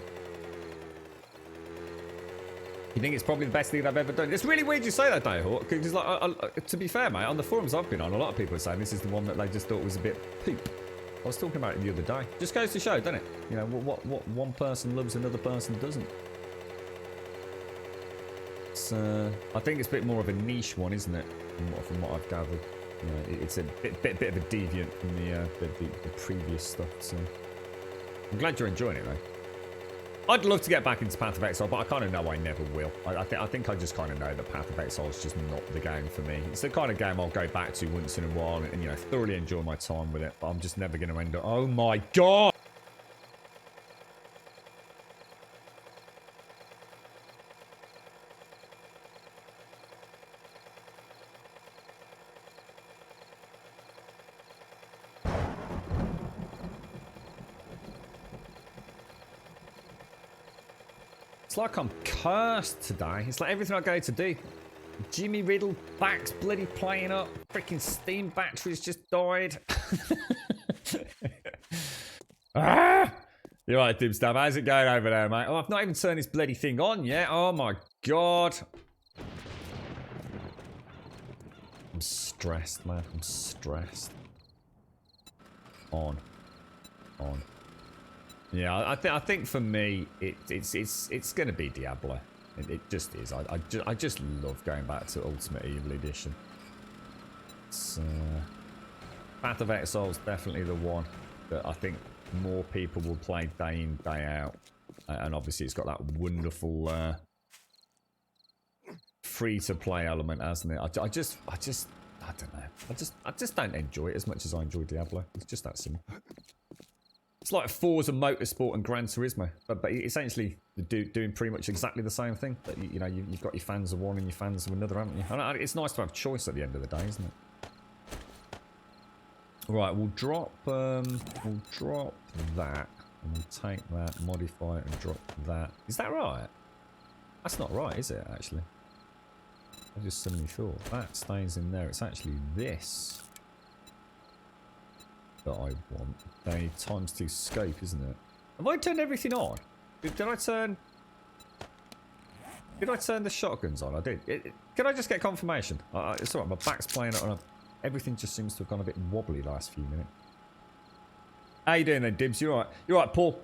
You think it's probably the best thing I've ever done? It's really weird you say that, Dayhawk, because like, to be fair, mate, on the forums I've been on, a lot of people are saying this is the one that they just thought was a bit poop. I was talking about it the other day. Just goes to show, doesn't it? You know, what one person loves, another person doesn't. It's, I think it's a bit more of a niche one, isn't it? From what I've gathered. You know, it's a bit of a deviant from the previous stuff. So I'm glad you're enjoying it, though. I'd love to get back into Path of Exile, but I kind of know I never will. I think I just kind of know that Path of Exile is just not the game for me. It's the kind of game I'll go back to once in a while and you know, thoroughly enjoy my time with it. But I'm just never going to end up. Oh my god! It's like I'm cursed today. It's like everything I go to do. Jimmy Riddle back's bloody playing up. Freaking Steam batteries just died. Ah! You're right, Dibstab. How's it going over there, mate? Oh, I've not even turned this bloody thing on yet. Oh my god. I'm stressed, man. I'm stressed. On. Yeah, I think for me, it's gonna be Diablo. It just is. I just love going back to Ultimate Evil Edition. It's, Path of Exile is definitely the one that I think more people will play day in, day out. And obviously it's got that wonderful free-to-play element, hasn't it? I don't know. I just don't enjoy it as much as I enjoy Diablo. It's just that simple. It's like Forza Motorsport and Gran Turismo, but essentially doing pretty much exactly the same thing. But you know, you've got your fans of one and your fans of another, haven't you? And it's nice to have choice at the end of the day, isn't it? Right, we'll drop that, and we'll take that, modify it, and drop that. Is that right? That's not right, is it? Actually, I just suddenly thought that stays in there. It's actually this that I want. A ×2 scope, isn't it? Have I turned everything on? Did I turn the shotguns on? I did. Can I just get confirmation? It's alright, my back's playing it on everything just seems to have gone a bit wobbly the last few minutes. How you doing then, Dibs? You alright? You alright, Paul?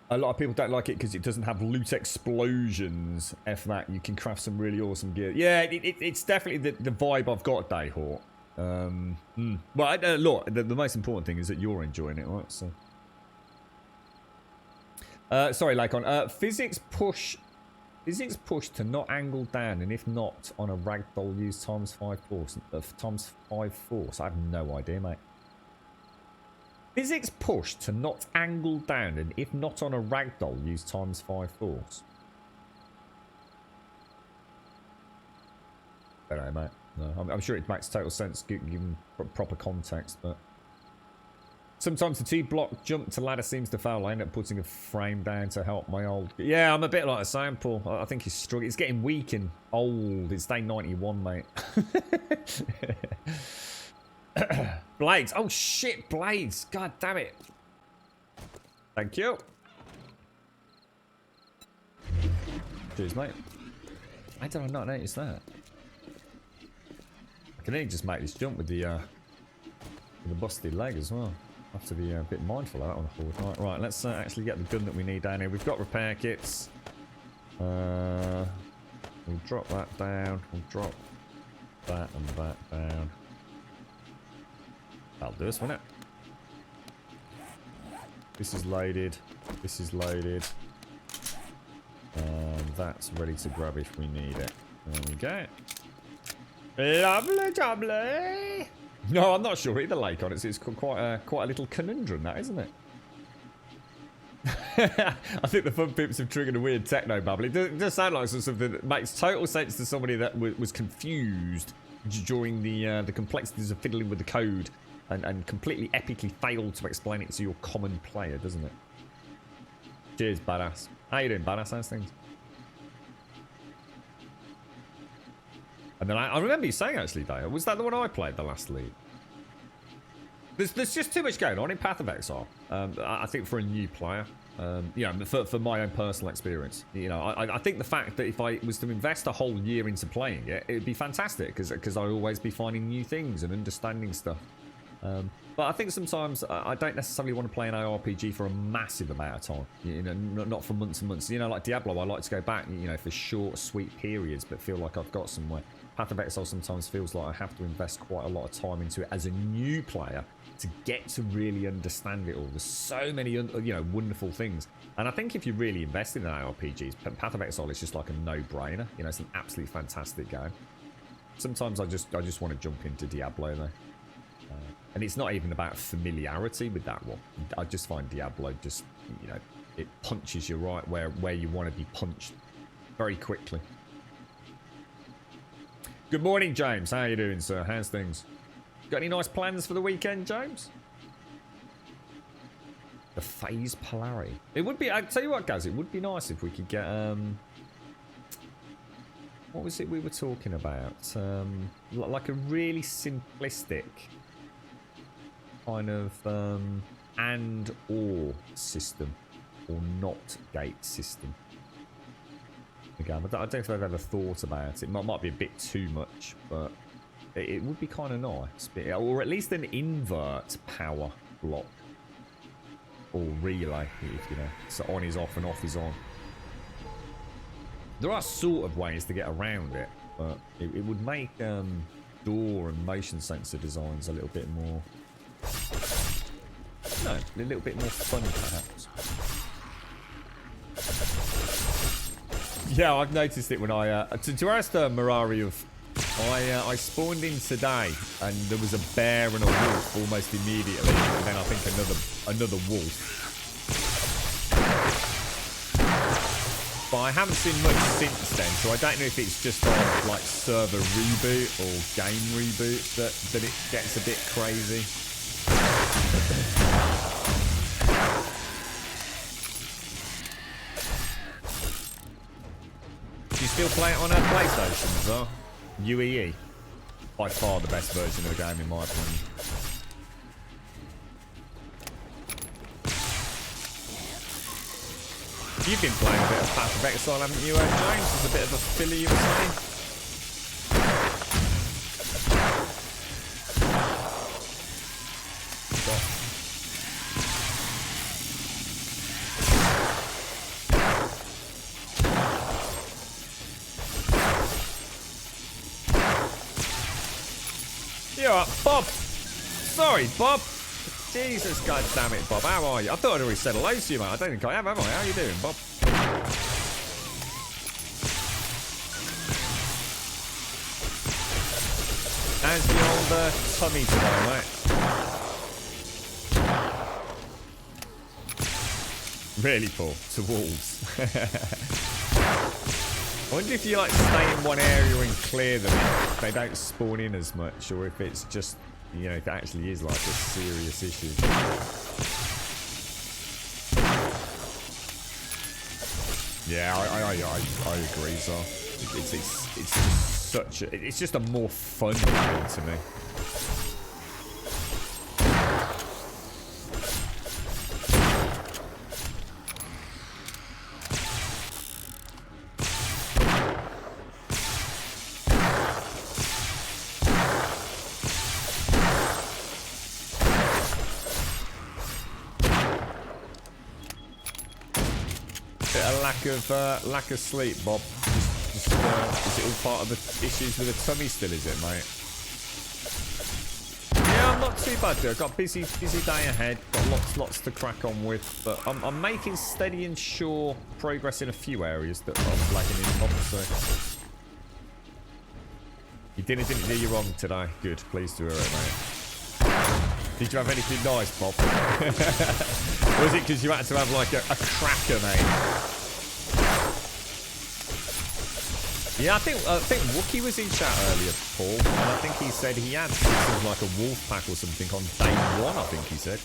A lot of people don't like it because it doesn't have loot explosions. F that, you can craft some really awesome gear. Yeah, it's definitely the vibe I've got, Dayhawk. Well, look, the most important thing is that you're enjoying it, right? So, sorry, Lakon. Physics push to not angle down, and if not on a ragdoll, use ×5 force. ×5 force. I have no idea, mate. Physics push to not angle down, and if not on a ragdoll, use ×5 force. I don't know, mate. No, I'm sure it makes total sense given proper context, but sometimes the T-block jump to ladder seems to fail. I end up putting a frame down to help my old... Yeah, I'm a bit like a sample. I think he's struggling. It's getting weak and old. It's day 91, mate. Blades. Oh, shit, blades. God damn it. Thank you. Cheers, mate. How did I not notice that? I can only just make this jump with the busted leg as well. I have to be a bit mindful of that on a Fortnite. Right, let's actually get the gun that we need down here. We've got repair kits. We'll drop that down. We'll drop that and that down. That'll do us, won't it? This is loaded. This is loaded. And that's ready to grab if we need it. There we go. Lovely jubbly. No, I'm not sure either, Lakon. It's quite a little conundrum, that, isn't it? I think the fun pips have triggered a weird techno babble. It does sound like something that makes total sense to somebody that was confused during the complexities of fiddling with the code and completely epically failed to explain it to your common player, doesn't it? Cheers, badass. How you doing, badass? How's things? And then I remember you saying, actually, Dale, was that the one I played the last league? There's just too much going on in Path of Exile. I think for a new player, you know, for my own personal experience, you know, I think the fact that if I was to invest a whole year into playing it, it would be fantastic because I'd always be finding new things and understanding stuff. But I think sometimes I don't necessarily want to play an ARPG for a massive amount of time. You know, not for months and months. You know, like Diablo, I like to go back, you know, for short, sweet periods, but feel like I've got somewhere. Path of Exile sometimes feels like I have to invest quite a lot of time into it as a new player to get to really understand it all. There's so many, you know, wonderful things. And I think if you're really invested in ARPGs, Path of Exile is just like a no-brainer. You know, it's an absolutely fantastic game. Sometimes I just want to jump into Diablo though. And it's not even about familiarity with that one. I just find Diablo just, you know, it punches you right where you want to be punched very quickly. Good morning, James. How are you doing, sir? How's things? Got any nice plans for the weekend, James? The phase polarity. It would be, I'll tell you what, guys, it would be nice if we could get, what was it we were talking about? Like a really simplistic kind of and or system, or not gate system. Again, I don't know if I've ever thought about it. It might be a bit too much, but it would be kind of nice. Or at least an invert power block. Or relay, if you know. So on is off and off is on. There are sort of ways to get around it, but it would make door and motion sensor designs a little bit more... No, a little bit more fun, perhaps. Yeah, I've noticed it when I... to ask Mirari of... I spawned in today, and there was a bear and a wolf almost immediately, and then I think another wolf. But I haven't seen much since then, so I don't know if it's just on like server reboot or game reboot that it gets a bit crazy. Do you still play it on a PlayStation as well? UEE, by far the best version of the game in my opinion. You've been playing a bit of Path of Exile, haven't you, James? It's a bit of a filly, you were saying. You're up, Bob. Sorry, Bob. Jesus, God damn it, Bob. How are you? I thought I'd already said hello to you, mate. I don't think I have I? How are you doing, Bob? How's the old tummy today, mate? Really, Paul? To wolves. I wonder if you like stay in one area and clear them if they don't spawn in as much, or if it's just, you know, if it actually is like a serious issue. Yeah, I agree, so it's just such a, it's just a more fun game to me. Lack of sleep, Bob. Is it all part of the issues with the tummy still, is it, mate? Yeah, I'm not too bad, dude. I've got busy day ahead. Got lots to crack on with, but I'm making steady and sure progress in a few areas that I was lagging in, Bob. So you didn't do you wrong today. Good, pleased to hear it, mate. Did you have anything nice, Bob? Was it because you had to have like a cracker, mate? Yeah, I think Wookie was in chat earlier, Paul, and I think he said he had something like a wolf pack or something on day one, I think he said.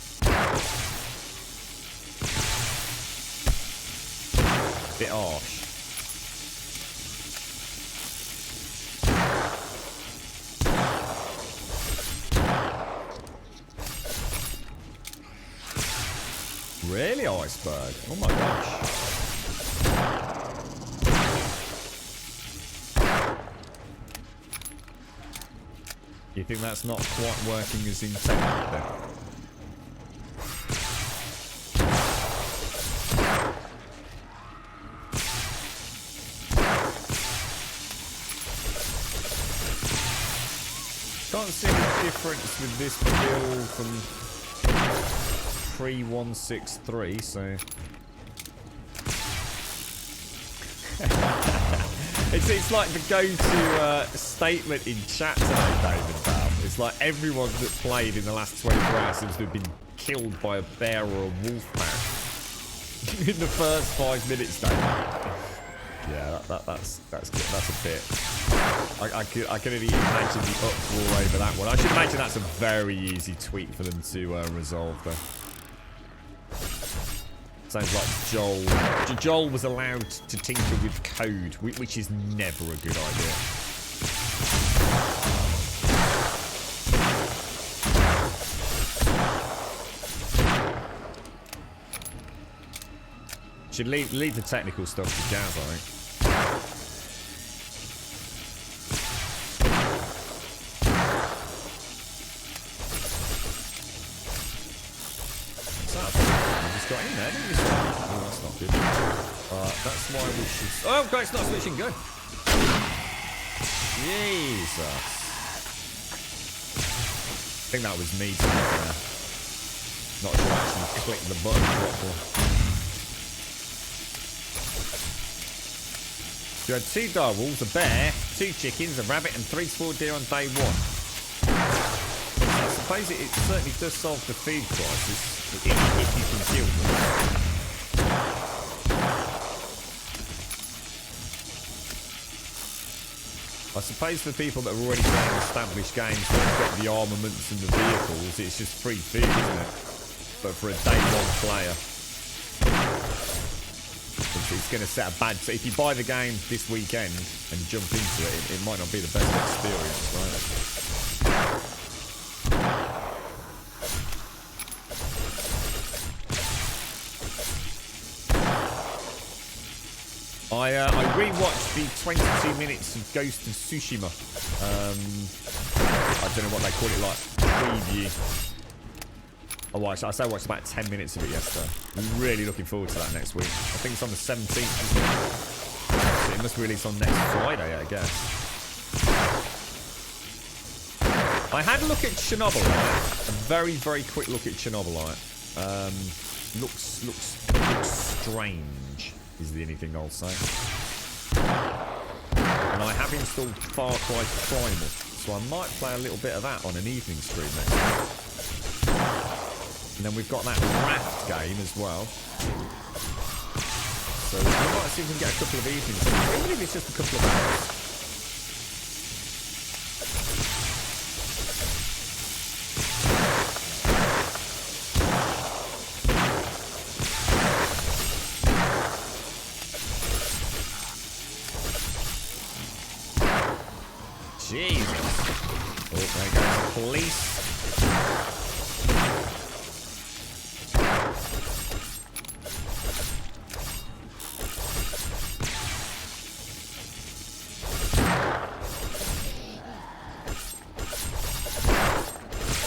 Bit harsh. Really, Iceberg? Oh my gosh. You think that's not quite working as intended then? Can't see any difference with this build from pre-163, so... It's like the go-to statement in chat today, David Val. It's like everyone that played in the last 24 hours seems to have been killed by a bear or a wolf man in the first 5 minutes, David. Yeah, that's a bit. I can only imagine the uproar over that one. I should imagine that's a very easy tweet for them to resolve, though. Sounds like Joel. Joel was allowed to tinker with code, which is never a good idea. Should leave the technical stuff to Jazz, I think. Got in there, didn't you? Oh, that's not good. That's why we should. Oh, God, it's not switching good. Jesus. I think that was me, to be fair. Not sure I actually clicked the button properly. You had 2 direwolves, a bear, 2 chickens, a rabbit, and 3 small deer on day 1. I suppose it certainly does solve the food crisis. If you can kill them. I suppose for people that are already playing established games that have got the armaments and the vehicles, it's just free food, isn't it? But for a day 1 player, it's going to set a bad... So if you buy the game this weekend and jump into it, it might not be the best experience, right? I rewatched the 22 minutes of Ghost of Tsushima. I don't know what they call it, like preview. I watched about 10 minutes of it yesterday. I'm really looking forward to that next week. I think it's on the 17th, isn't it? So it must release on next Friday, I guess. I had a look at Chernobylite. A very, very quick look at Chernobylite. Looks strange, is the only thing I'll say. And I have installed Far Cry Primal, so I might play a little bit of that on an evening stream next week. And then we've got that Raft game as well. So we might see if we can get a couple of evenings, even if it's just a couple of hours. Jesus. Oh, there goes the police.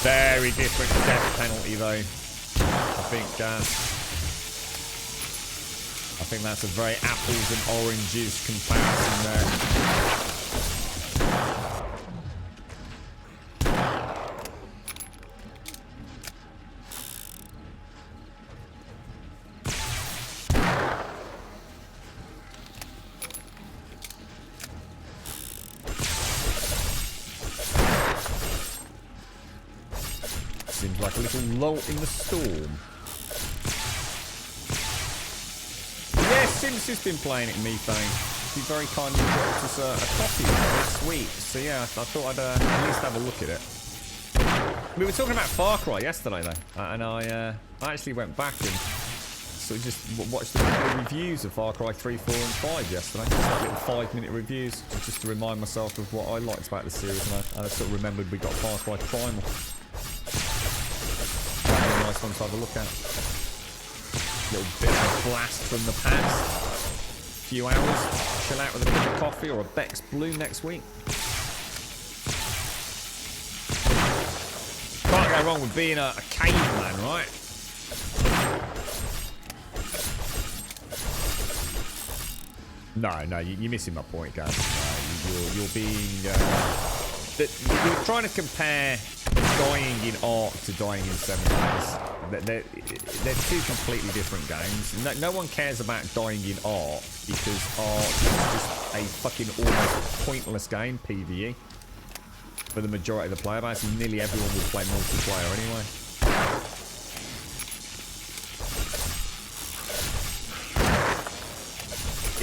Very different death penalty though. I think that's a very apples and oranges comparison there. Seems like a little lull in the storm. Yes, Sims has been playing it, Methane. He very kindly dropped us a copy last week. So yeah, I thought I'd at least have a look at it. We were talking about Far Cry yesterday though. And I actually went back and sort of just watched a couple of reviews of Far Cry 3, 4 and 5 yesterday. Just like little 5-minute reviews. Just to remind myself of what I liked about the series. And I sort of remembered we got Far Cry Primal. Nice one to have a look at. Little bit of a blast from the past. Few hours, chill out with a cup of coffee or a Beck's Blue next week. Can't go wrong with being a caveman, right? No, you're missing my point, guys. You're being... you're trying to compare dying in Ark to dying in 7 Days. They're two completely different games. No one cares about dying in Ark because Ark is just a fucking almost pointless game, PvE. For the majority of the player base, nearly everyone will play multiplayer anyway.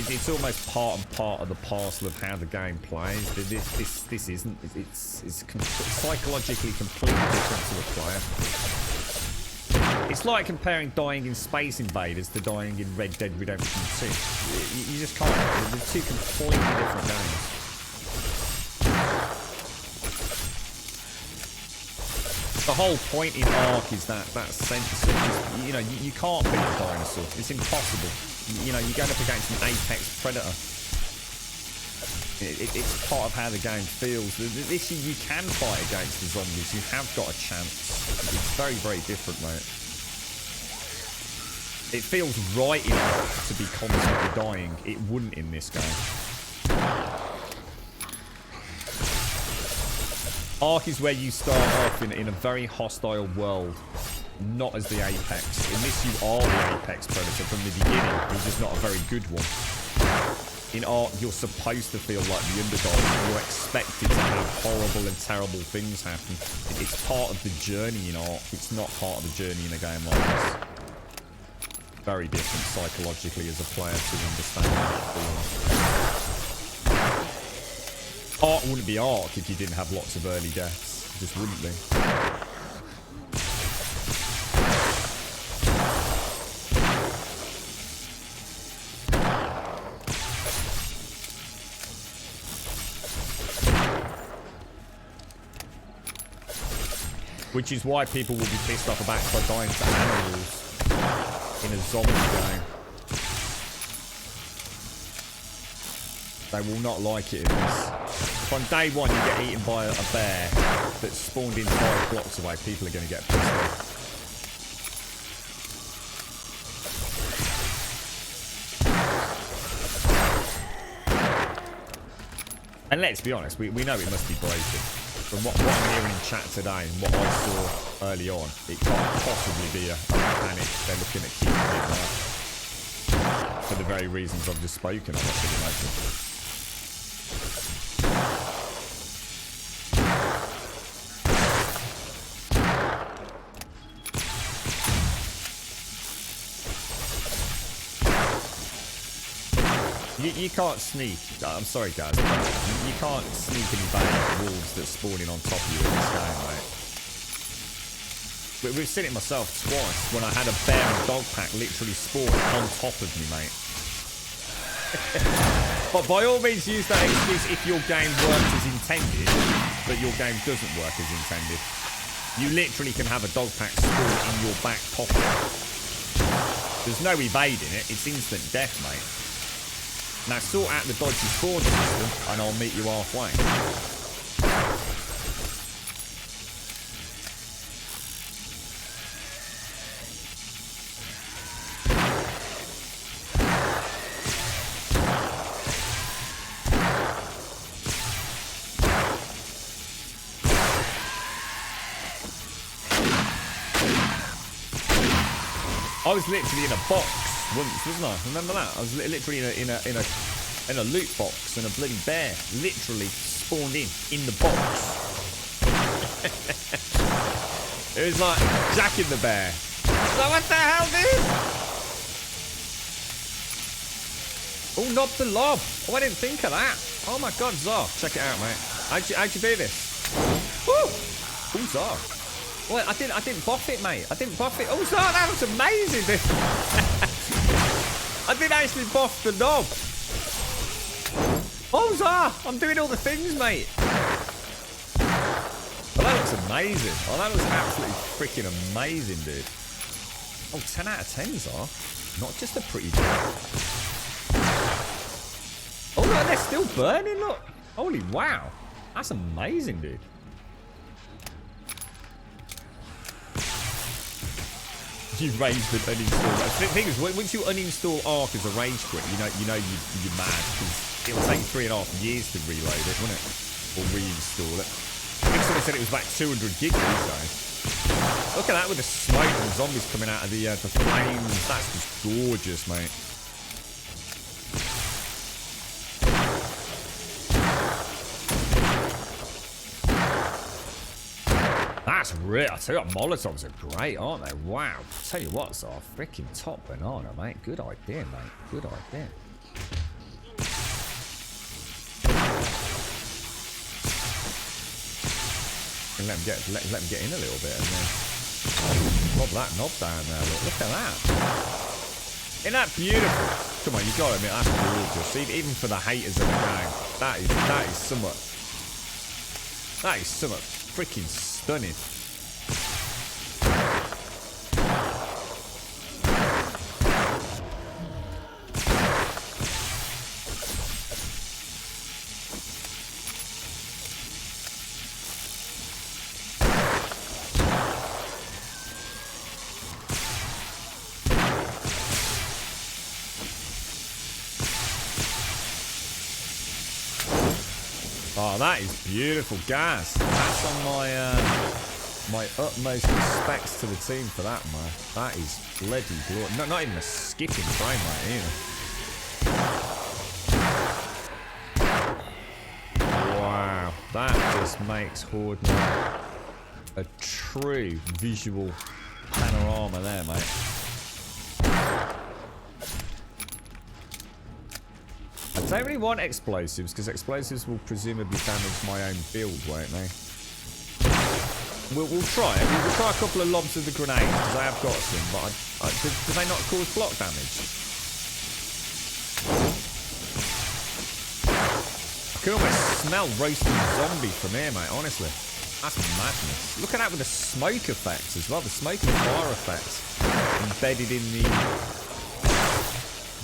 It's almost part and part of the parcel of how the game plays. This isn't. It's psychologically completely different to a player. It's like comparing dying in Space Invaders to dying in Red Dead Redemption 2. You just can't. They're two completely different games. The whole point in Ark is that sense of just, you know, you can't beat a dinosaur. It's impossible. You know, you're going up against an apex predator. It's part of how the game feels. This you can fight against the zombies. You have got a chance. It's very, very different, mate. It feels right enough to be constantly dying. It wouldn't in this game. Ark is where you start off in a very hostile world, not as the apex. In this, you are the apex predator from the beginning. You're just not a very good one. In Ark, you're supposed to feel like the underdog. You're expected to have horrible and terrible things happen. It's part of the journey in Ark. It's not part of the journey in a game like this. Very different psychologically as a player to understand that. Ark wouldn't be Ark if you didn't have lots of early deaths. It just wouldn't be. Which is why people will be pissed off about dying to animals in a zombie game. They will not like it in this. If on day one you get eaten by a bear that's spawned in 5 blocks away, people are going to get pissed off. And let's be honest, we know it must be broken. From what I'm hearing in chat today and what I saw early on, it can't possibly be a mechanic. They're looking at keeping it there. For the very reasons I've just spoken of, I should imagine. You can't sneak. I'm sorry, guys. You can't sneak and evade wolves that spawn in on top of you in this game, mate. We've seen it myself twice when I had a bear and dog pack literally spawn on top of me, mate. But by all means, use that excuse if your game works as intended, but your game doesn't work as intended. You literally can have a dog pack spawn in your back pocket. There's no evading it. It's instant death, mate. Now sort out the dodgy spawn system and I'll meet you halfway. I was literally in a box once, wasn't I? Remember that? I was literally in a loot box and a bloody bear literally spawned in the box. It was like Jack in the Bear. So what the hell, dude? Oh, knob the lob. Oh, I didn't think of that. Oh my God, Zar, check it out, mate. How'd you do this? Woo! Oh, Zar. Well, I didn't buff it, mate. I didn't buff it. Oh, Zar, that was amazing, dude. I didn't actually buff the knob. Oh, Zar, I'm doing all the things, mate. Oh, that looks amazing. Oh, that looks absolutely freaking amazing, dude. Oh, 10 out of 10, Zar. Not just a pretty job. Oh, look, they're still burning, look. Holy wow. That's amazing, dude. You raged and uninstalled. The thing is, once you uninstall Ark as a rage quit, you know you're mad because it'll take 3.5 years to reload it, won't it? Or reinstall it. I think someone said it was about 200 gig these days. Look at that with the smoke and the zombies coming out of the flames. That's just gorgeous, mate. That's real. I tell you what, Molotovs are great, aren't they? Wow. Tell you what, Zar, freaking top banana, mate. Good idea, mate. Good idea. And let them get in a little bit, and then Lob that knob down there. Look at that. Isn't that beautiful? Come on, you got to admit that's gorgeous. Even for the haters of the game, that is somewhat. That is somewhat freaking stunning. Oh, that is beautiful gas. That's on my my utmost respects to the team for that, man. That is bloody good. Not even a skipping frame rate either. Wow, that just makes Horde Night a true visual panorama there, mate. I don't really want explosives, because explosives will presumably damage my own build, won't they? We'll try it. We'll try a couple of lobs of the grenades, because I have got some, but do they not cause block damage? I can almost smell roasting zombie from here, mate, honestly. That's madness. Look at that with the smoke effects as well. The smoke and fire effects embedded in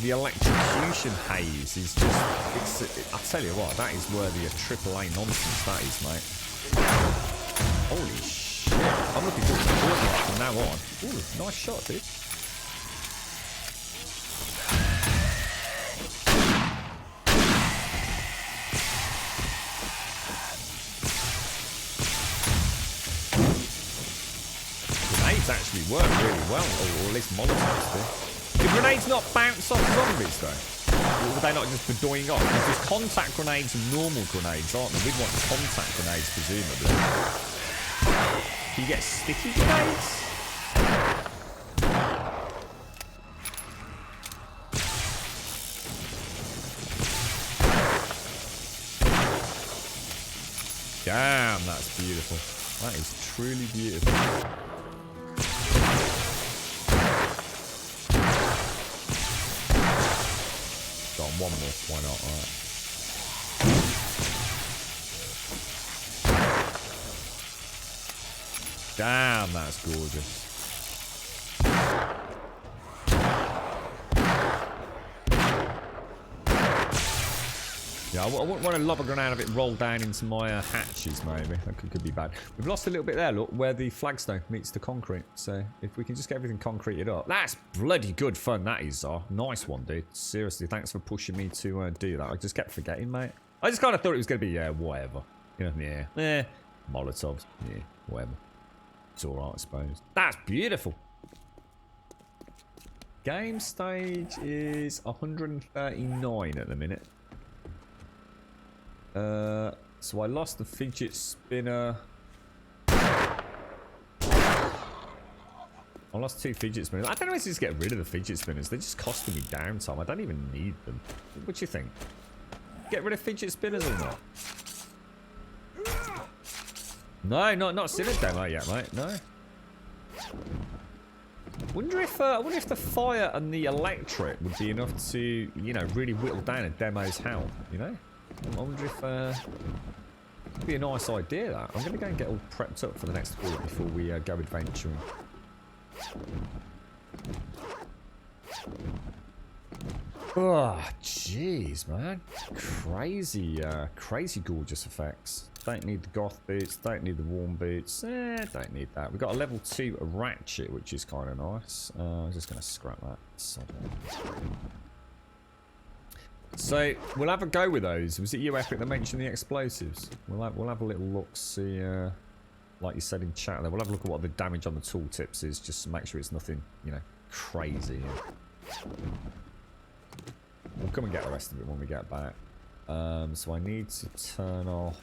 the electrocution haze is just, I tell you what, that is worthy of AAA nonsense, that is, mate. Holy shit. I'm looking forward to the board mark from now on. Ooh, nice shot, dude. Grenades actually work really well, or at least Molotovs do. Do grenades not bounce off zombies, though? Or would they not just be doing off? Because there's contact grenades and normal grenades, aren't there? We'd want contact grenades, presumably. Do you get sticky grenades? Damn, that's beautiful. That is truly beautiful. One more, why not? Alright. Damn, that's gorgeous. Yeah, I wouldn't want to lob a grenade of it roll down into my hatches, maybe. That could be bad. We've lost a little bit there, look, where the flagstone meets the concrete. So, if we can just get everything concreted up. That's bloody good fun, that is, nice one, dude. Seriously, thanks for pushing me to do that. I just kept forgetting, mate. I just kind of thought it was going to be, whatever. You know, yeah. Molotovs, yeah, whatever. It's alright, I suppose. That's beautiful. Game stage is 139 at the minute. So I lost the fidget spinner. I lost 2 fidget spinners. I don't know if to just get rid of the fidget spinners. They're just costing me downtime. I don't even need them. What do you think? Get rid of fidget spinners or not? No, not still a demo yet, mate. No. I wonder if the fire and the electric would be enough to, you know, really whittle down a demo's health, you know? I wonder if it'd be a nice idea, that. I'm going to go and get all prepped up for the next week before we go adventuring. Oh, jeez, man. Crazy gorgeous effects. Don't need the goth boots, don't need the warm boots. Don't need that. We've got a level 2 ratchet, which is kind of nice. I'm just going to scrap that. So, we'll have a go with those. Was it you, Epic, that mentioned the explosives? We'll have a little look, see, like you said in chat there, we'll have a look at what the damage on the tooltips is, just to make sure it's nothing, you know, crazy. We'll come and get the rest of it when we get back. So I need to turn off...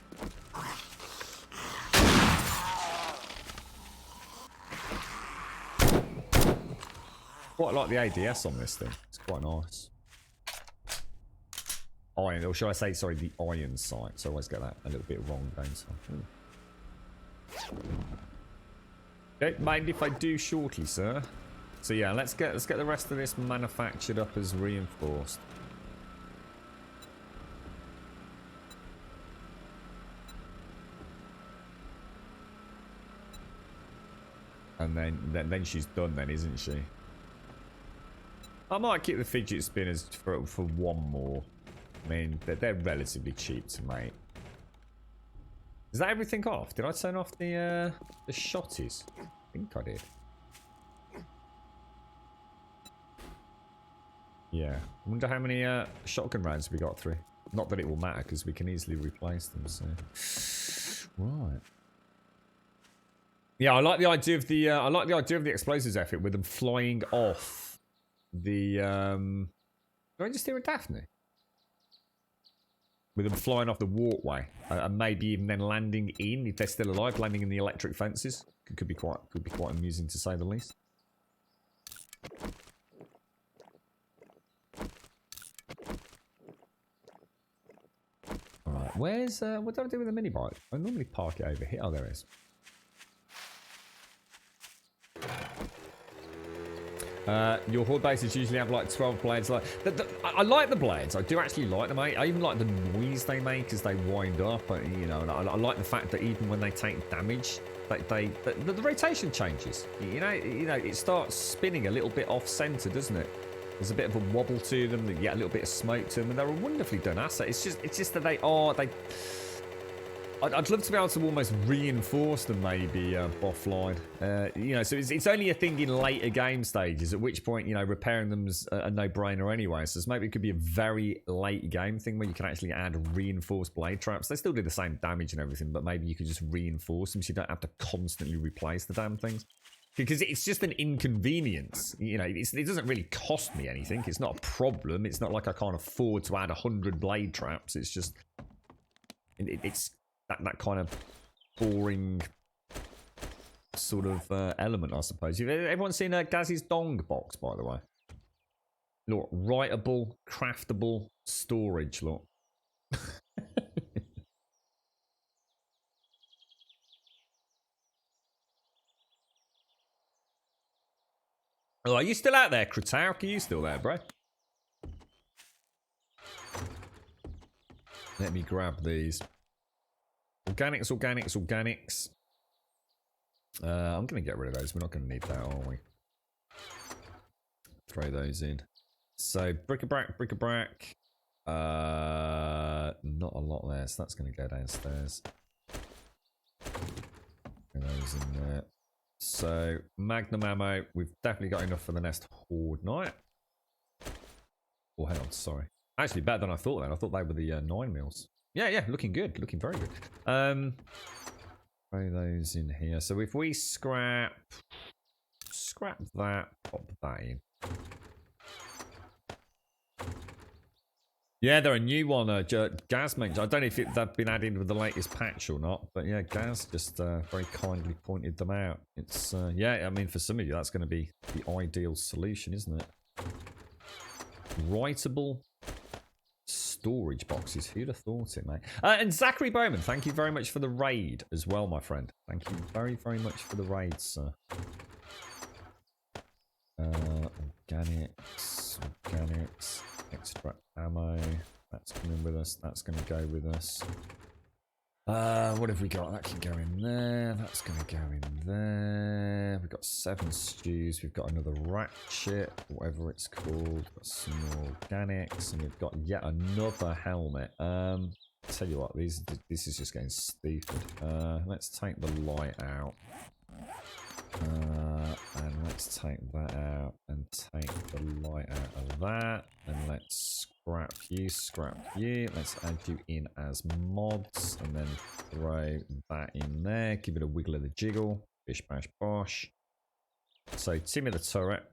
Quite like the ADS on this thing. It's quite nice. Iron, or should I say, sorry, the iron sight. So I always get that a little bit wrong, don't I? Don't mind if I do shortly, sir. So yeah, let's get the rest of this manufactured up as reinforced. And then she's done then, isn't she? I might keep the fidget spinners for one more. I mean, they're relatively cheap to make. Is that everything off? Did I turn off the shotties? I think I did. Yeah. I wonder how many shotgun rounds we got through. Not that it will matter because we can easily replace them. So, right. Yeah, I like the idea of the explosives effort with them flying off the. Do I just hear a Daphne? With them flying off the walkway and maybe even then landing in, if they're still alive, landing in the electric fences could be quite amusing to say the least. All right, where's what do I do with the mini bike? I normally park it over here. Oh, there it is. Your horde bases usually have like 12 blades. Like I like the blades. I do actually like them. I even like the noise they make as they wind up. You know, and I like the fact that even when they take damage, the rotation changes. You know, it starts spinning a little bit off center, doesn't it? There's a bit of a wobble to them. They get a little bit of smoke to them, and they're a wonderfully done asset. It's just that I'd love to be able to almost reinforce them maybe offline. You know, so it's only a thing in later game stages, at which point, you know, repairing them's a no-brainer anyway. So maybe it could be a very late game thing where you can actually add reinforced blade traps. They still do the same damage and everything, but maybe you could just reinforce them so you don't have to constantly replace the damn things. Because it's just an inconvenience. You know, it doesn't really cost me anything. It's not a problem. It's not like I can't afford to add 100 blade traps. It's just... It's... That kind of boring sort of element, I suppose. Everyone seen Gazzy's dong box, by the way? Look, writable, craftable storage, look. Oh, are you still out there, Kratauk? Are you still there, bro? Let me grab these. Organics. I'm going to get rid of those. We're not going to need that, are we? Throw those in. So, bric-a-brac. Not a lot there, so that's going to go downstairs. Throw those in there. So, Magnum ammo. We've definitely got enough for the next Horde night. Oh, hang on, sorry. Actually, better than I thought then. I thought they were the 9 mils. Yeah, looking good. Looking very good. Throw those in here. So if we scrap that, pop that in. Yeah, they're a new one. Gaz mentioned. I don't know if they've been added with the latest patch or not, but yeah, Gaz just very kindly pointed them out. It's yeah, I mean, for some of you, that's going to be the ideal solution, isn't it? Writable storage boxes. Who'd have thought it, mate? And Zachary Bowman, thank you very much for the raid as well, my friend. Thank you very, very much for the raid, sir. Organics, extra ammo. That's coming with us. That's going to go with us. What have we got? That can go in there. That's going to go in there. We've got 7 stews. We've got another ratchet, whatever it's called. We've got some more organics, and we've got yet another helmet. Tell you what, this is just getting stupid. Let's take the light out. And let's take that out and take the light out of that. And let's scrap you. Let's add you in as mods and then throw that in there. Give it a wiggle of the jiggle. Bish bash bosh. So Timmy the turret.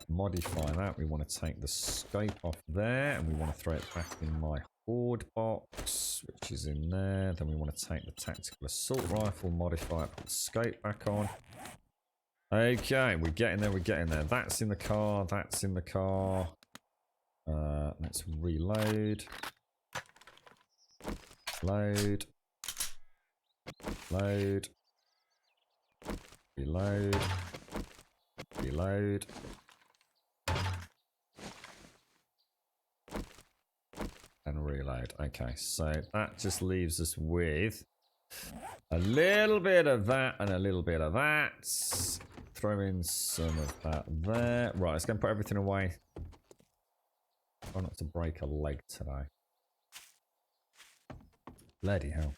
Modify that. We want to take the scope off there and we want to throw it back in my Horde box, which is in there. Then we want to take the tactical assault rifle, modify it, put the scope back on. Okay, we're getting there. That's in the car. Let's reload. Load. Load. Reload. Reload. And reload. Okay, so that just leaves us with a little bit of that and a little bit of that. Throw in some of that there. Right, let's go and put everything away. Try not to break a leg today. Bloody hell.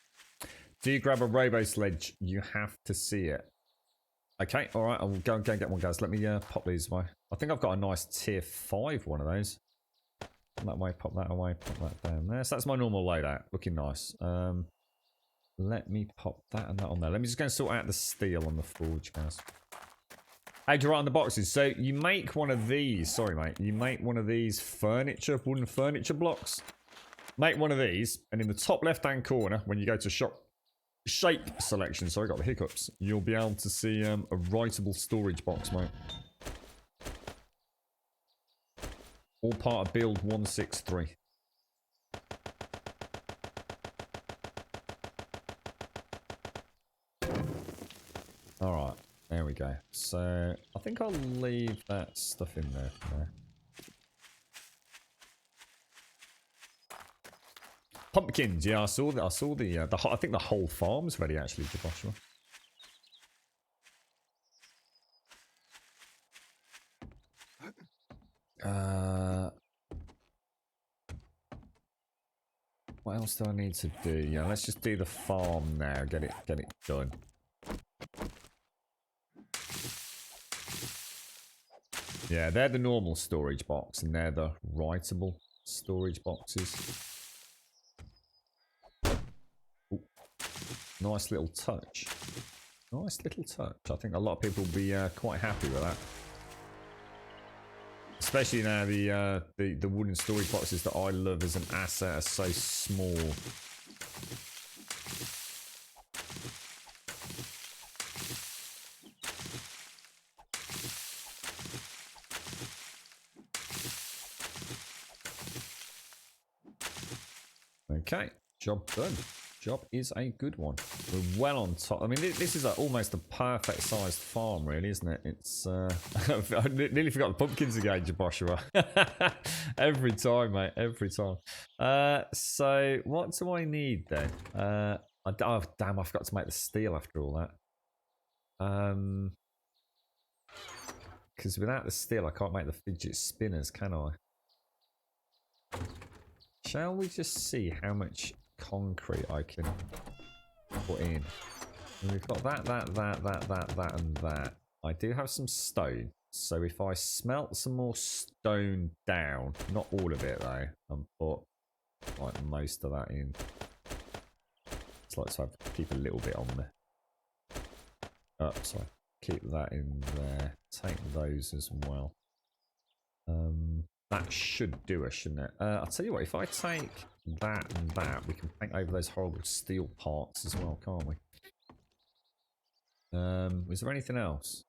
Do you grab a robo sledge? You have to see it. Okay, alright, I'll go and get one, guys. Let me pop these away. I think I've got a nice tier 5 one of those. That way, pop that away, pop that down there. So that's my normal loadout. Looking nice. Let me pop that and that on there. Let me just go and sort out the steel on the forge, guys. How'd you write on the boxes? So you make one of these. Sorry, mate. You make one of these furniture, wooden furniture blocks. Make one of these, and in the top left-hand corner, when you go to shop shape selection, sorry, I got the hiccups, you'll be able to see a writable storage box, mate. All part of build 163. Alright, there we go. So, I think I'll leave that stuff in there for now. Pumpkins, yeah, I saw the I think the whole farm's ready actually, Joshua. What else do I need to do? Yeah, let's just do the farm now. Get it done. Yeah, they're the normal storage box, and they're the writable storage boxes. Ooh. Nice little touch. Nice little touch. I think a lot of people will be quite happy with that. Especially now the wooden storage boxes that I love as an asset are so small. Okay, job done. Job is a good one. We're well on top. I mean, this is almost a perfect sized farm, really, isn't it? It's I nearly forgot the pumpkins again, Joshua. Every time, mate. Every time. So what do I need then? Oh damn! I forgot to make the steel after all that. Because without the steel, I can't make the fidget spinners, can I? Shall we just see how much concrete I can put in? And we've got that, and that. I do have some stone, so if I smelt some more stone down, not all of it though, and put like most of that in. It's like to keep a little bit on there. Oh, sorry. Keep that in there. Take those as well. That should do us, shouldn't it? I'll tell you what, if I take that and that, we can paint over those horrible steel parts as well, can't we? Was there anything else?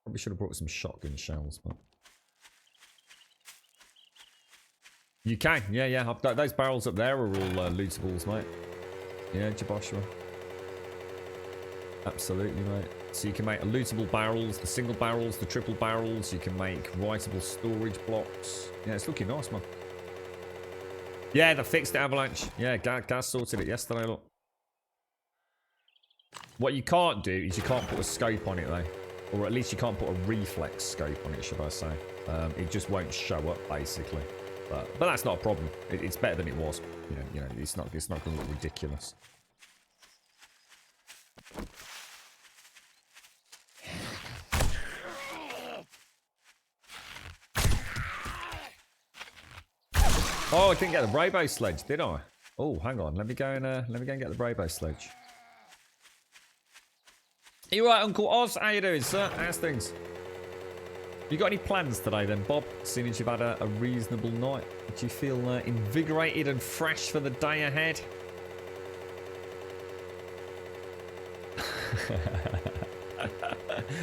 Probably should have brought some shotgun shells, but... You can, yeah. Those barrels up there are all lootables, mate. Yeah, Joshua. Absolutely, mate. So you can make lootable barrels, the single barrels, the triple barrels. You can make writable storage blocks. Yeah, it's looking nice, man. Yeah, they fixed the avalanche. Yeah, Gaz sorted it yesterday, look. What you can't do is you can't put a scope on it, though. Or at least you can't put a reflex scope on it, should I say. It just won't show up, basically. But that's not a problem. It's better than it was. You know, it's not going to look ridiculous. Oh, I didn't get the robo sledge, did I? Oh, hang on. Let me go and get the robo sledge. You right, Uncle Oz? How you doing, sir? How's things? You got any plans today, then, Bob? Seeing as you've had a reasonable night, do you feel invigorated and fresh for the day ahead?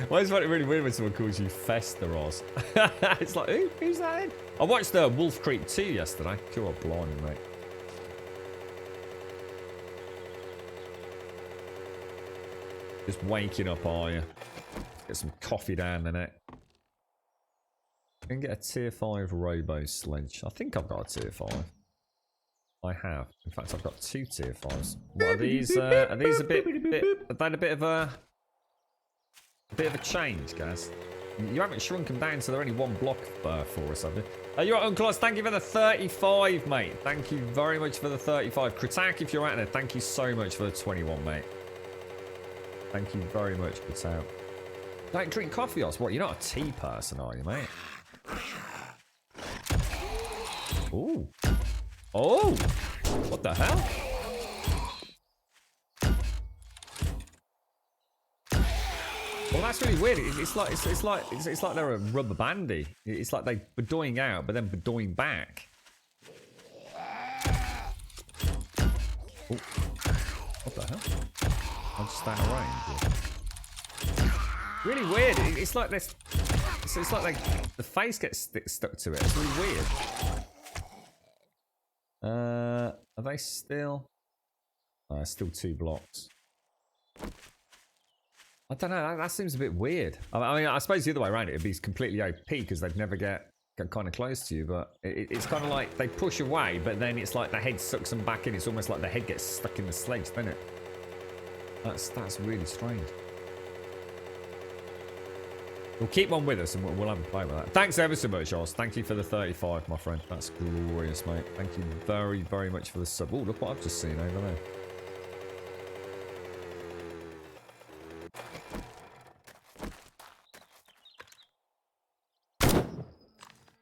Why is it really weird when someone calls you Fester Oz? It's like, who's that? I watched Wolf Creek 2 yesterday. God blimey, mate. Just waking up, are you? Get some coffee down the neck. Can get a tier 5 robo sledge. I think I've got a tier 5. I have. In fact, I've got 2 tier 5s. What are these? Are these a bit? Are they a bit of a change, guys? You haven't shrunk them down, so they're only 1 block for us, have you? You're right, Unclaus. Thank you for the 35, mate. Thank you very much for the 35. Kritak, if you're out there, thank you so much for the 21, mate. Thank you very much, Kritak. Don't drink coffee, Oz. What? You're not a tea person, are you, mate? Ooh. Oh! What the hell? Well, that's really weird. It's like they're a rubber bandy. It's like they bedoying out, but then bedoying back. Ooh. What the hell? I'll just stand around. Really weird. It's like this. It's like the face gets stuck to it. It's really weird. Are they still? Still 2 blocks. I don't know. That seems a bit weird. I mean, I suppose the other way around it'd be completely OP because they'd never get kind of close to you. But it's kind of like they push away, but then it's like the head sucks them back in. It's almost like the head gets stuck in the sledge, doesn't it? That's really strange. We'll keep one with us and we'll have a play with that. Thanks ever so much, Oz. Thank you for the 35, my friend. That's glorious, mate. Thank you very, very much for the sub. Oh, look what I've just seen over there.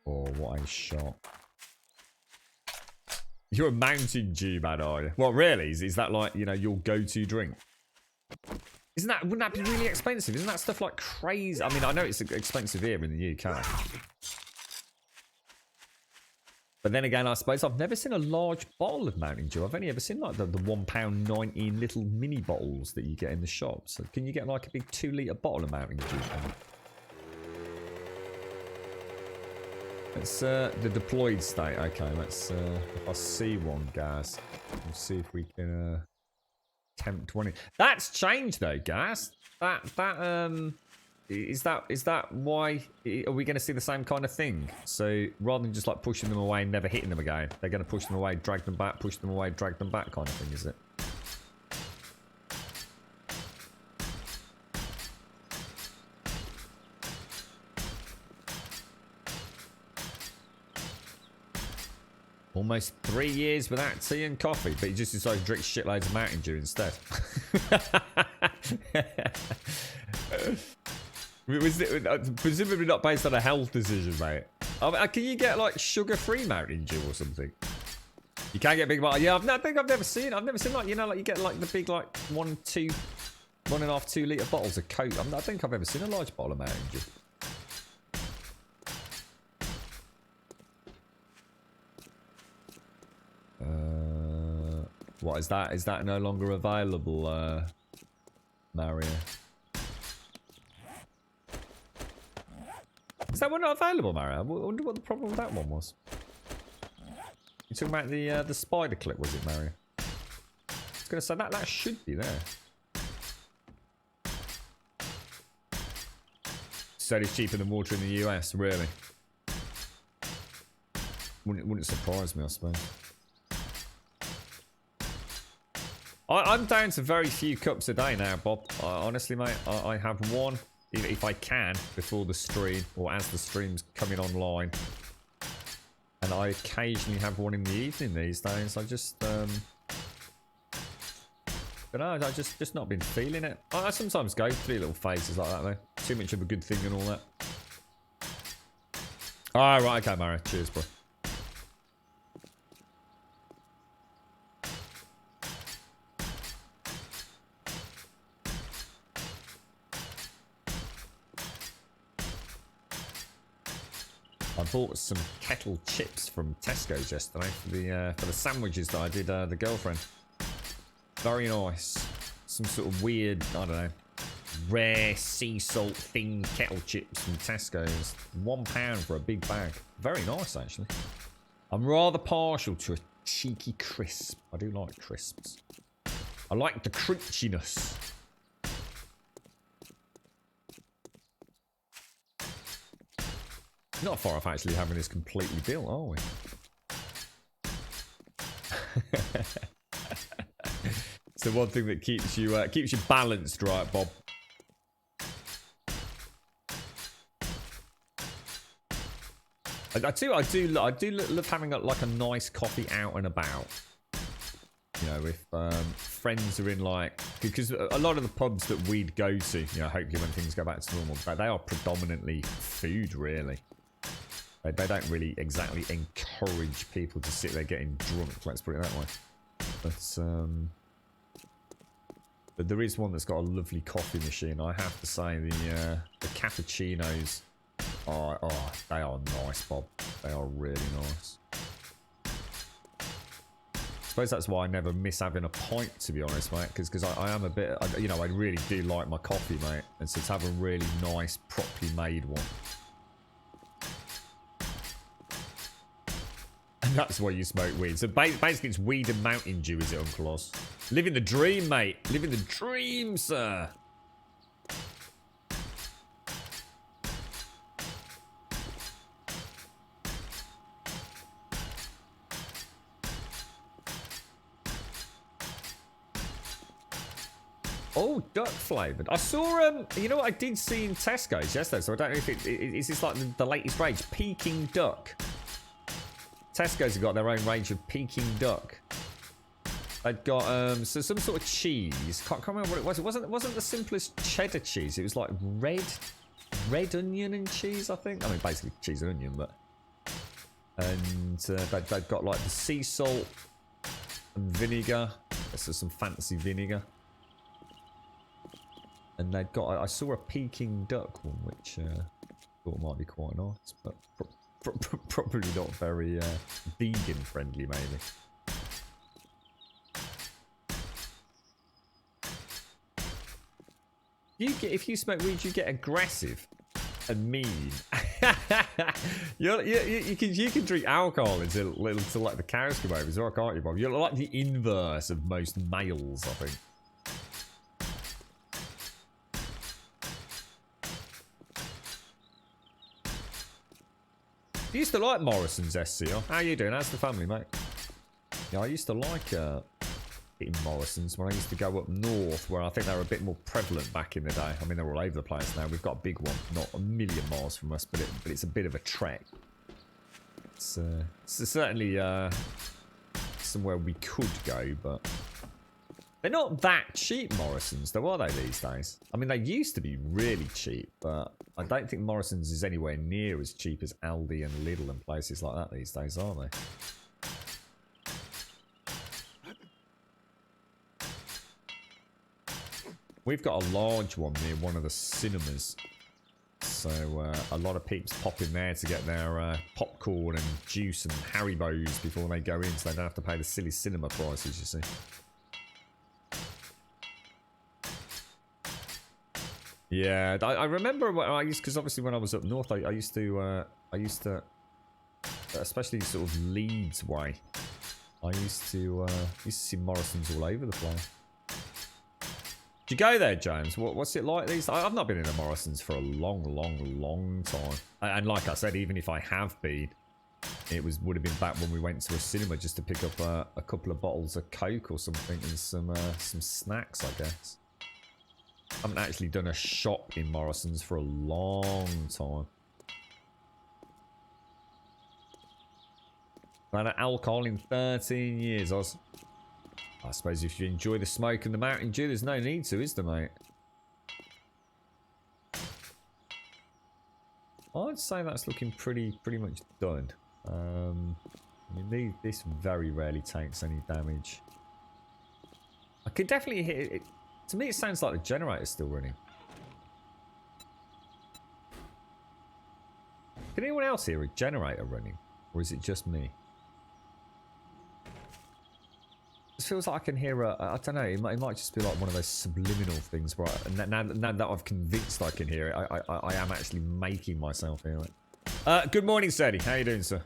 Oh, what a shot. You're a Mountain Dew man, are you? Well, really? Is that like, you know, your go-to drink? Wouldn't that be really expensive? Isn't that stuff like crazy? I mean, I know it's expensive here in the UK. But then again, I suppose I've never seen a large bottle of Mountain Dew. I've only ever seen like the £1.90 little mini bottles that you get in the shops. So can you get like a big 2-litre bottle of Mountain Dew? It's the deployed state. Okay, let's if I see one, guys, we'll see if we can tempt 20. That's changed though, guys. Is that why are we going to see the same kind of thing? So rather than just like pushing them away and never hitting them again, they're going to push them away, drag them back, push them away, drag them back kind of thing, is it? Almost 3 years without tea and coffee, but he just decided to drink shitloads of Mountain Dew instead. Was it presumably not based on a health decision, mate? Can you get like sugar-free Mountain Dew or something? You can't get big bottle. Yeah, I think I've never seen like, you know, like you get like the big like 1.5, 2 litre bottles of Coke. I don't think I've ever seen a large bottle of Mountain Dew. What is that? Is that no longer available, Mario? Is that one not available, Mario? I wonder what the problem with that one was. You talking about the spider clip, was it, Mario? I was gonna say that should be there. So it's cheaper than water in the US, really? Wouldn't surprise me, I suppose. I'm down to very few cups a day now, Bob. Honestly, mate, I have one if I can before the stream or as the stream's coming online, and I occasionally have one in the evening these days. I just but no, I just not been feeling it. I sometimes go through little phases like that though. Too much of a good thing and all that. All right, okay, Mario. Cheers, bro. I bought some kettle chips from Tesco's yesterday for the sandwiches that I did the girlfriend. Very nice. Some sort of weird, I don't know, rare sea salt thing kettle chips from Tesco's. £1 for a big bag. Very nice, actually. I'm rather partial to a cheeky crisp. I do like crisps. I like the crunchiness. Not far off actually having this completely built, are we? It's the one thing that keeps you balanced, right, Bob? I do love having like a nice coffee out and about. You know, if friends are in like, because a lot of the pubs that we'd go to, you know, hopefully when things go back to normal, they are predominantly food, really. They don't really exactly encourage people to sit there getting drunk, let's put it that way. But there is one that's got a lovely coffee machine. I have to say the cappuccinos are they are nice, Bob. They are really nice. I suppose that's why I never miss having a pint, to be honest, mate. Because I am a bit, you know, I really do like my coffee, mate. And so to have a really nice, properly made one. And that's why you smoke weed. So basically it's weed and Mountain Dew, is it, Uncle Oz? Living the dream, mate. Living the dream, sir. Oh, duck flavoured. I saw, you know what I did see in Tesco's yesterday, so I don't know if is this like the latest range? Peking duck. Tesco's have got their own range of Peking duck. They'd got so some sort of cheese. Can't remember what it was. It wasn't the simplest cheddar cheese. It was like red onion and cheese, I think. I mean, basically cheese and onion, but. And they've got like the sea salt and vinegar. So some fancy vinegar. And they'd got, I saw a Peking duck one, which thought might be quite nice, but probably not very vegan friendly, maybe. If you smoke weed, you get aggressive and mean. you can drink alcohol until like the cows come over as well, can't you, Bob? You're like the inverse of most males, I think. You used to like Morrison's, SCR. How you doing? How's the family, mate? Yeah, I used to like eating Morrison's when I used to go up north, where I think they were a bit more prevalent back in the day. I mean, they're all over the place now. We've got a big one, not a million miles from us, but it's a bit of a trek. It's certainly somewhere we could go, but they're not that cheap, Morrison's, though, are they, these days? I mean, they used to be really cheap, but I don't think Morrison's is anywhere near as cheap as Aldi and Lidl and places like that these days, are they? We've got a large one near one of the cinemas. So a lot of peeps pop in there to get their popcorn and juice and Haribos before they go in, so they don't have to pay the silly cinema prices, you see. Yeah, I remember when I used, because obviously when I was up north, I used to, especially sort of Leeds way, I used to see Morrison's all over the place. Did you go there, James? What's it like these? I've not been in a Morrison's for a long time. And like I said, even if I have been, it would have been back when we went to a cinema just to pick up a couple of bottles of Coke or something and some snacks, I guess. I haven't actually done a shop in Morrison's for a long time. Ran out of alcohol in 13 years, I suppose if you enjoy the smoke and the Mountain Dew, there's no need to, is there, mate? I'd say that's looking pretty much done. I mean, this very rarely takes any damage. I could definitely hear it. To me, it sounds like the generator's still running. Can anyone else hear a generator running? Or is it just me? It feels like I can hear I don't know, it might just be like one of those subliminal things where now that I've convinced I can hear it, I am actually making myself hear it. Good morning, Sadie. How you doing, sir?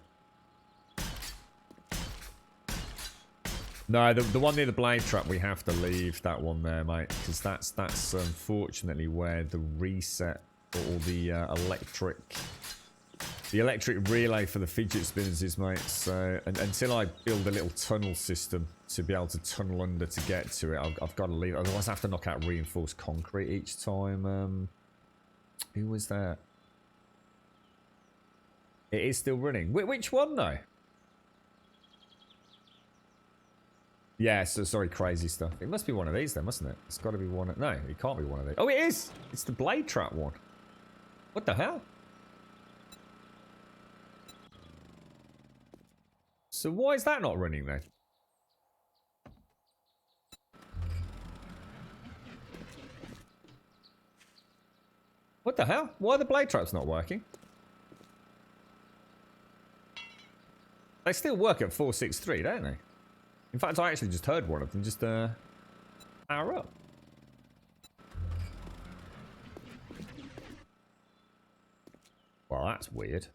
No, the one near the blade trap, we have to leave that one there, mate, because that's unfortunately where the reset for all the the electric relay for the fidget spinners is, mate. So until I build a little tunnel system to be able to tunnel under to get to it, I've got to leave. Otherwise, I have to knock out reinforced concrete each time. Who was that? It is still running. Which one though? Yeah, so sorry, crazy stuff. It must be one of these then, mustn't it? It's got to be one of... No, it can't be one of these. Oh, it is! It's the blade trap one. What the hell? So why is that not running then? What the hell? Why are the blade traps not working? They still work at 463, don't they? In fact, I actually just heard one of them just power up. Well, that's weird.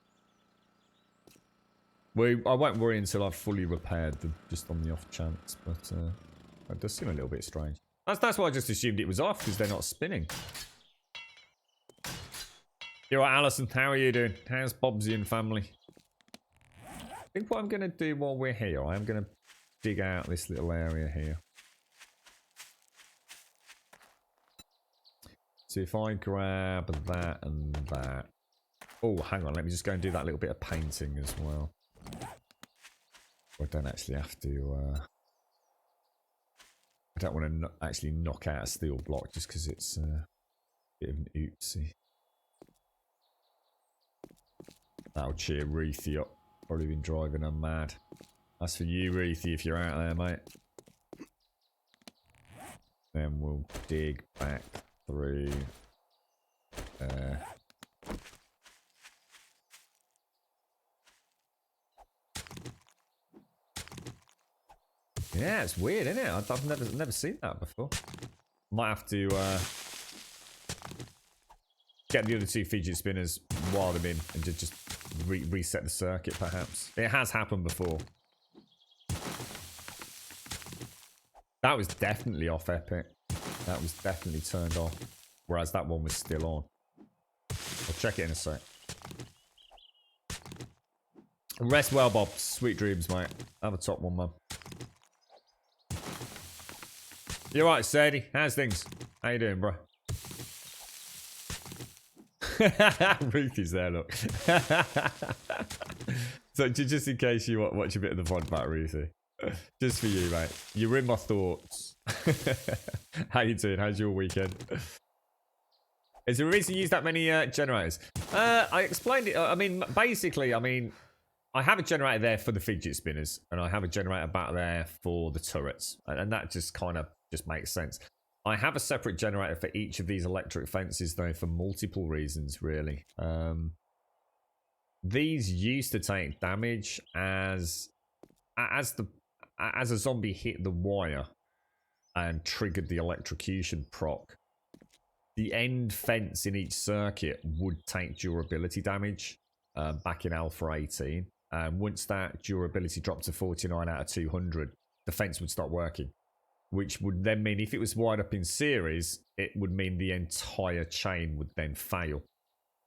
I won't worry until I've fully repaired them, just on the off chance. But that does seem a little bit strange. That's why I just assumed it was off, because they're not spinning. You're right, Alison. How are you doing? How's Bobsy and family? I think what I'm going to do while we're here, I'm going to dig out this little area here. So if I grab that and that. Oh, hang on. Let me just go and do that little bit of painting as well. I don't actually have to... I don't want to actually knock out a steel block just because it's a bit of an oopsie. That'll cheer Reethy up. Probably been driving her mad. That's for you, Reethy, if you're out there, mate. Then we'll dig back through there. Yeah, it's weird, isn't it? I've never seen that before. Might have to get the other two fidget spinners while they're in and just reset the circuit, perhaps. It has happened before. That was definitely off Epic. That was definitely turned off. Whereas that one was still on. I'll check it in a sec. Rest well, Bob. Sweet dreams, mate. Have a top one, man. You're right, Sadie. How's things? How you doing, bro? Ruth is there, look. So just in case you watch a bit of the VOD back, Ruthie. Just for you, mate. You're in my thoughts. How you doing? How's your weekend? Is there a reason you use that many generators? I explained it. I mean, basically, I have a generator there for the fidget spinners, and I have a generator back there for the turrets, and that just kind of just makes sense. I have a separate generator for each of these electric fences, though, for multiple reasons, really. These used to take damage as a zombie hit the wire and triggered the electrocution proc. The end fence in each circuit would take durability damage back in Alpha 18. And once that durability dropped to 49 out of 200, the fence would stop working. Which would then mean if it was wired up in series, it would mean the entire chain would then fail.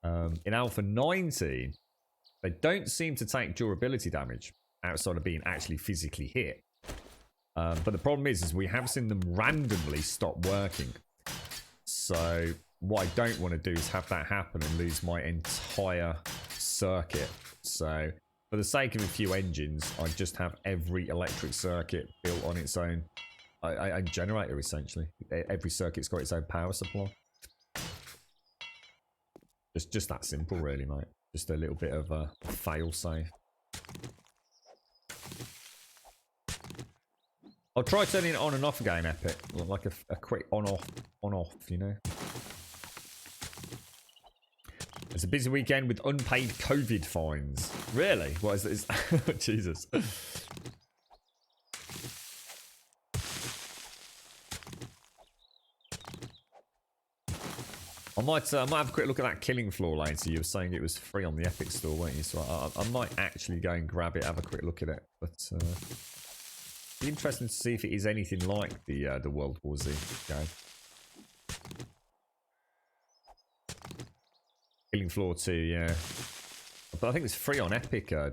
In Alpha 19, they don't seem to take durability damage outside of being actually physically hit. But the problem is we have seen them randomly stop working. So what I don't want to do is have that happen and lose my entire circuit. So for the sake of a few engines, I just have every electric circuit built on its own a generator, essentially. Every circuit's got its own power supply. Just that simple, really, mate. Just a little bit of a fail-safe. I'll try turning it on and off again, Epic. Like a quick on-off, you know? It's a busy weekend with unpaid COVID fines. Really? What is this? Jesus. I might have a quick look at that killing floor later. You were saying it was free on the Epic store, weren't you? So I might actually go and grab it, have a quick look at it. But be interesting to see if it is anything like the World War Z game. Killing Floor 2, yeah. But I think it's free on Epic. I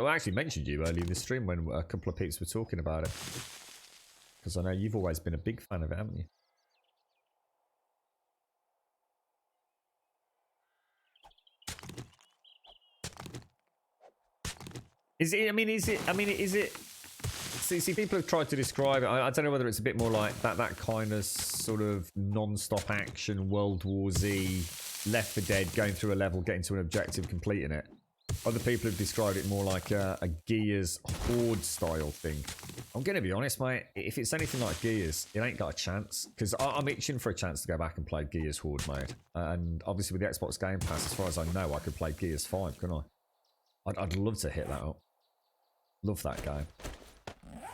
actually mentioned you earlier in the stream when a couple of peeps were talking about it. Because I know you've always been a big fan of it, haven't you? Is it? See, people have tried to describe it. I don't know whether it's a bit more like that kind of sort of non-stop action, World War Z, Left 4 Dead, going through a level, getting to an objective, completing it. Other people have described it more like a Gears Horde style thing. I'm going to be honest, mate. If it's anything like Gears, it ain't got a chance. Because I'm itching for a chance to go back and play Gears Horde mode. And obviously with the Xbox Game Pass, as far as I know, I could play Gears 5, couldn't I? I'd love to hit that up. Love that game.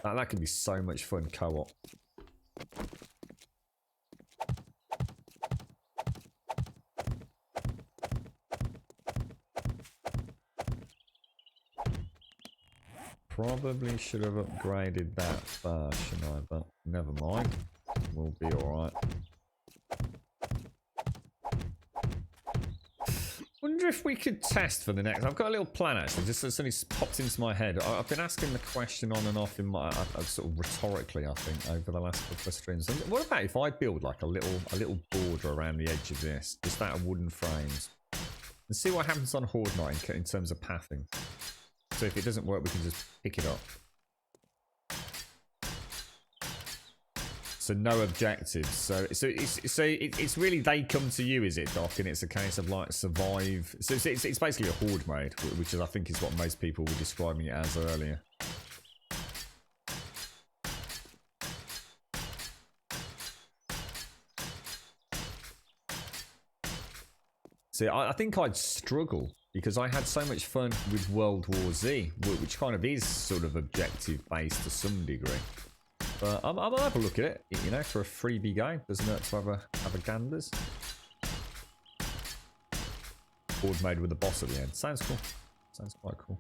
That could be so much fun co-op. Probably should have upgraded that first, shouldn't I? But never mind. We'll be alright. Wonder if we could test for the next. I've got a little plan actually. Just suddenly popped into my head. I've been asking the question on and off in my sort of rhetorically, I think, over the last couple of streams. What about if I build like a little border around the edge of this, just out of wooden frames, and see what happens on Horde Night in terms of pathing. So if it doesn't work, we can just pick it up. So no objectives. So it's really they come to you, is it, Doc? And it's a case of like survive. So it's basically a horde mode, which is, I think, is what most people were describing it as earlier. See, I think I'd struggle because I had so much fun with World War Z, which kind of is sort of objective based to some degree. But I'll have a look at it, you know, for a freebie game. Doesn't hurt to have a ganders. Board made with a boss at the end. Sounds cool. Sounds quite cool.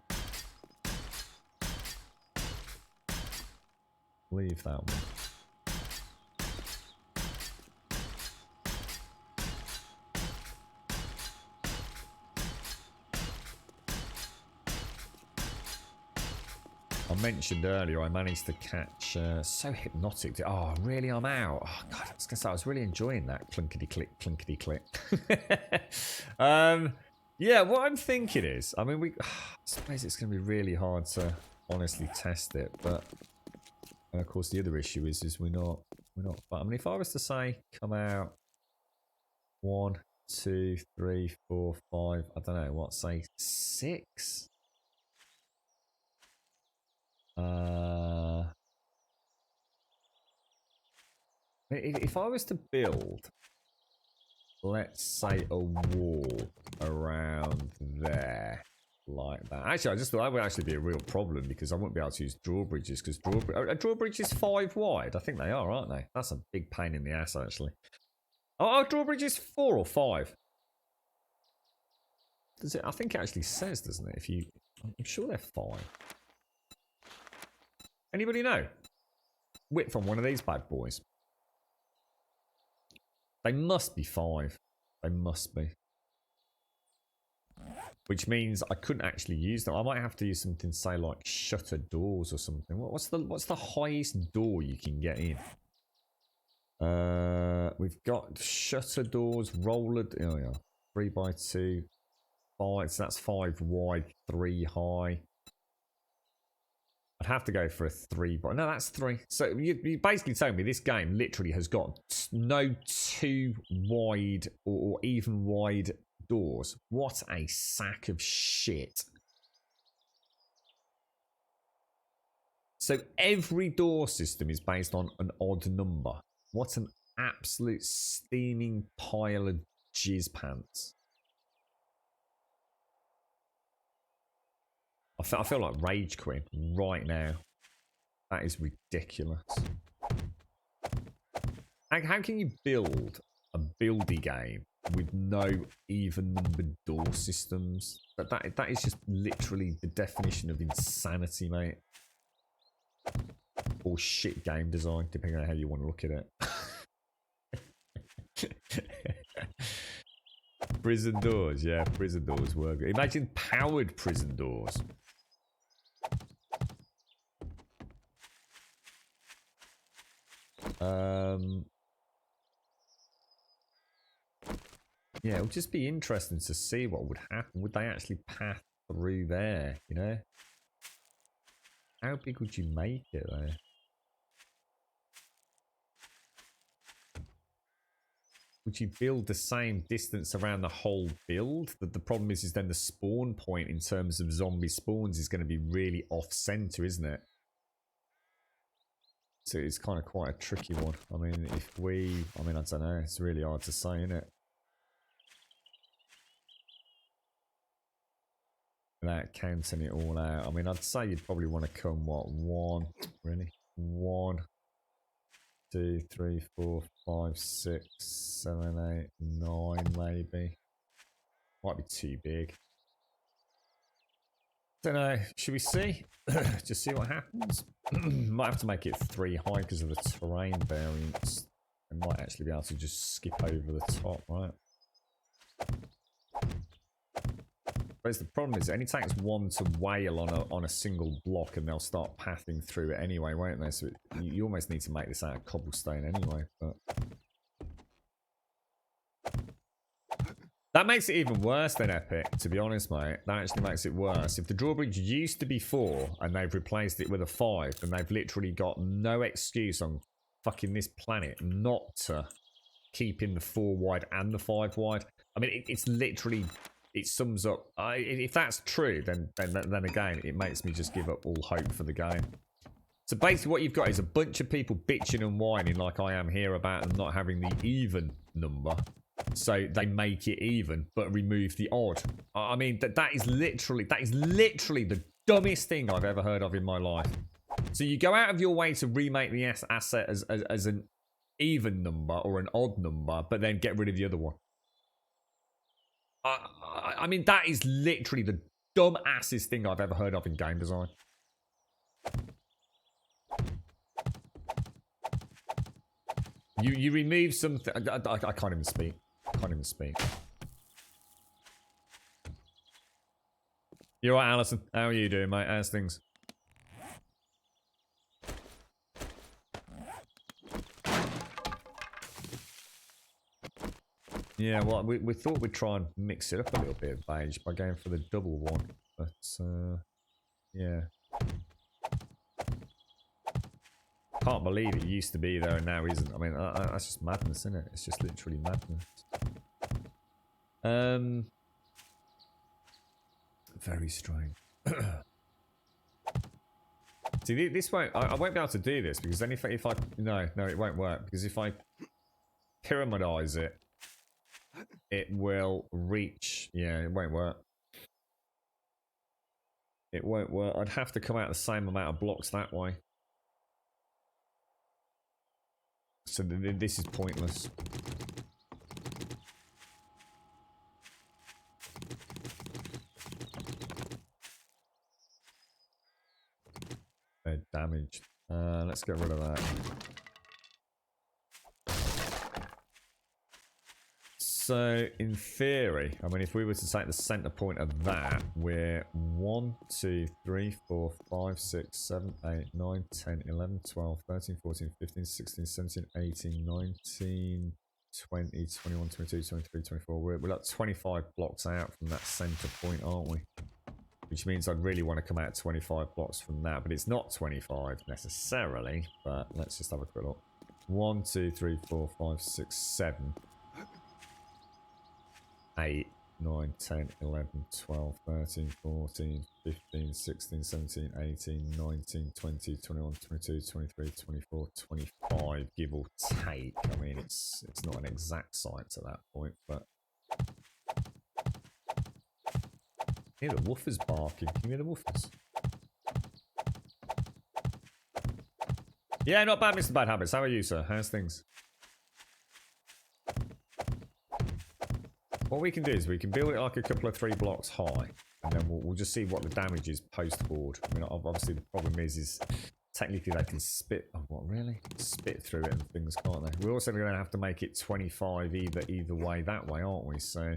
Leave that one. I mentioned earlier I managed to catch so hypnotic. Oh, really? I'm out. Oh God, I was gonna say I was really enjoying that clunkety click. Yeah, what I'm thinking is, I mean, I suppose it's gonna be really hard to honestly test it, but of course the other issue is we're not. But I mean, if I was to say come out 1, 2, 3, 4, 5, I don't know what, say 6. If I was to build, let's say, a wall around there, like that. Actually, I just thought that would actually be a real problem because I wouldn't be able to use drawbridges because drawbridge is 5 wide. I think they are, aren't they? That's a big pain in the ass, actually. Oh, drawbridge is 4 or 5. Does it? I think it actually says, doesn't it? I'm sure they're 5. Anybody know? Width on one of these bad boys. They must be 5. They must be. Which means I couldn't actually use them. I might have to use something, say, like shutter doors or something. What's the highest door you can get in? We've got shutter doors, roller. Oh yeah, 3x2, 5. So that's 5 wide, 3 high. I'd have to go for a 3, but no, that's 3. So you basically telling me this game literally has got no 2 wide or even wide doors. What a sack of shit. So every door system is based on an odd number. What an absolute steaming pile of jizz pants. I feel like Rage Queen right now. That is ridiculous. How can you build a buildy game with no even numbered door systems? That is just literally the definition of insanity, mate. Or shit game design, depending on how you want to look at it. Prison doors, yeah, prison doors work. Imagine powered prison doors. Yeah, it would just be interesting to see what would happen. Would they actually path through there, you know? How big would you make it, though? Would you build the same distance around the whole build? The problem is then the spawn point in terms of zombie spawns is going to be really off-center, isn't it? So it's kind of quite a tricky one. I mean, I don't know. It's really hard to say, isn't it? Without counting it all out. I mean, I'd say you'd probably want to come, what, 1, 2, 3, 4, 5, 6, 7, 8, 9, maybe. Might be too big. Don't know. Should we see? Just see what happens. Might have to make it 3 high because of the terrain variance. I might actually be able to just skip over the top, right? But the problem is, it only takes 1 to wail on a single block, and they'll start pathing through it anyway, won't they? So you almost need to make this out of cobblestone anyway. But that makes it even worse than Epic, to be honest, mate. That actually makes it worse. If the drawbridge used to be 4 and they've replaced it with a 5, then they've literally got no excuse on fucking this planet not to keep in the 4 wide and the 5 wide. I mean, it's literally. It sums up. If that's true, then again, it makes me just give up all hope for the game. So basically, what you've got is a bunch of people bitching and whining, like I am here, about them not having the even number. So they make it even, but remove the odd. I mean, that is literally the dumbest thing I've ever heard of in my life. So you go out of your way to remake the asset as an even number or an odd number, but then get rid of the other one. I mean, that is literally the dumbassest thing I've ever heard of in game design. You remove something. I can't even speak. You alright, Alison? How are you doing, mate? How's things? Yeah, well, we thought we'd try and mix it up a little bit of beige by going for the double one, but yeah. Can't believe it used to be there and now isn't. I mean, that's just madness, isn't it? It's just literally madness. Very strange. See, this won't. I won't be able to do this because then if I no, it won't work because if I pyramidize it. It will reach. Yeah, it won't work. It won't work. I'd have to come out the same amount of blocks that way. So this is pointless. They're damaged. Let's get rid of that. So, in theory, I mean, if we were to take the center point of that, we're 1, 2, 3, 4, 5, 6, 7, 8, 9, 10, 11, 12, 13, 14, 15, 16, 17, 18, 19, 20, 21, 22, 23, 24. We're like 25 blocks out from that center point, aren't we? Which means I'd really want to come out 25 blocks from that, but it's not 25 necessarily. But let's just have a quick look. 1, 2, 3, 4, 5, 6, 7. 8, 9, 10, 11, 12, 13, 14, 15, 16, 17, 18, 19, 20, 21, 22, 23, 24, 25, give or take. I mean, it's not an exact science at that point, but... Hear the woofers barking. Can you hear the woofers? Yeah, not bad, Mr. Bad Habits. How are you, sir? How's things? What we can do is we can build it like a couple of 3 blocks high, and then we'll just see what the damage is post-board. I mean, obviously the problem is technically they can spit. Oh, what, really? Spit through it and things, can't they? We're also going to have to make it 25 either way that way, aren't we? So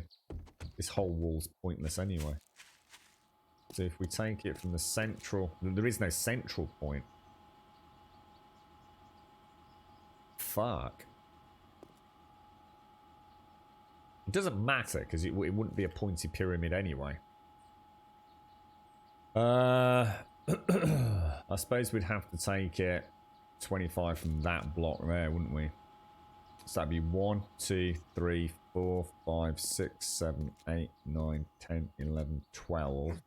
this whole wall's pointless anyway. So if we take it from the central... There is no central point. Fuck. It doesn't matter, because it wouldn't be a pointy pyramid anyway. I suppose we'd have to take it 25 from that block there, wouldn't we? So that'd be 1, 2, 3, 4, 5, 6, 7, 8, 9, 10, 11, 12,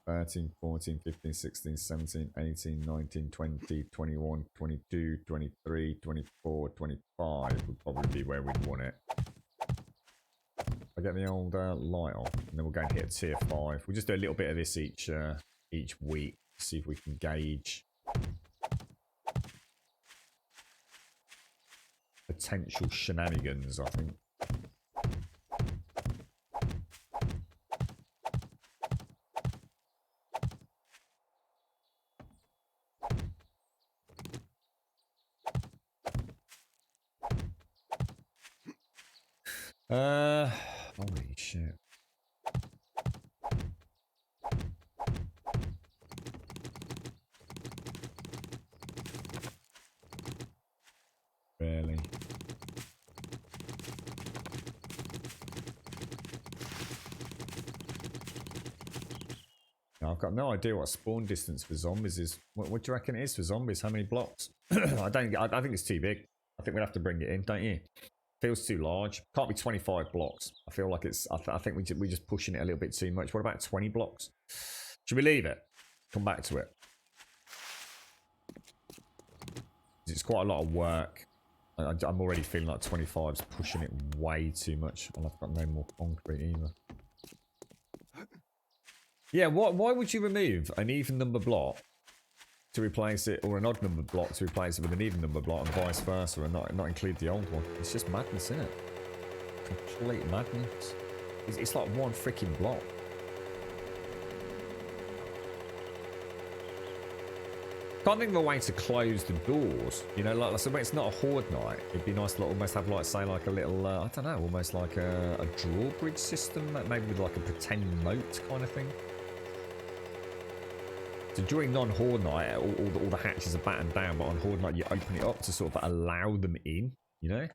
13, 14, 15, 16, 17, 18, 19, 20, 21, 22, 23, 24, 25 would probably be where we'd want it. I get the old light on, and then we'll go and hit a tier 5. We'll just do a little bit of this each week, see if we can gauge potential shenanigans, I think. Holy shit. Really? I've got no idea what spawn distance for zombies is. What do you reckon it is for zombies? How many blocks? I think it's too big. I think we'd have to bring it in, don't you? Feels too large. Can't be 25 blocks. I feel like it's... I think we're just pushing it a little bit too much. What about 20 blocks? Should we leave it? Come back to it. It's quite a lot of work. I'm already feeling like 25's pushing it way too much. And I've got no more concrete either. Yeah, why would you remove an even number block to replace it, or an odd number block to replace it with an even number block, and vice versa, and not include the old one? It's just madness, isn't it? Complete madness. It's like one freaking block. Can't think of a way to close the doors. You know, like so when it's not a horde night, it'd be nice to almost have, like, say, like a little, I don't know, almost like a drawbridge system, maybe with like a pretend moat kind of thing. So during non-horde night, all the hatches are battened down, but on horde night you open it up to sort of allow them in, you know?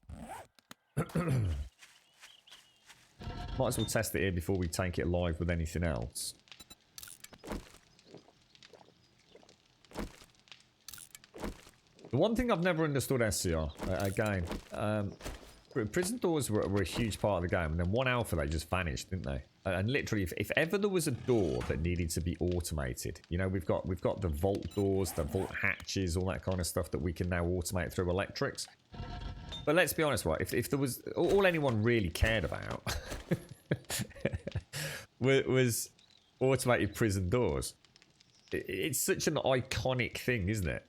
Might as well test it here before we take it live with anything else. The one thing I've never understood, SCR, again, prison doors were a huge part of the game, and then one alpha they just vanished, didn't they? And literally, if ever there was a door that needed to be automated, you know, we've got the vault doors, the vault hatches, all that kind of stuff that we can now automate through electrics. But let's be honest, right? If there was all anyone really cared about was automated prison doors, it's such an iconic thing, isn't it?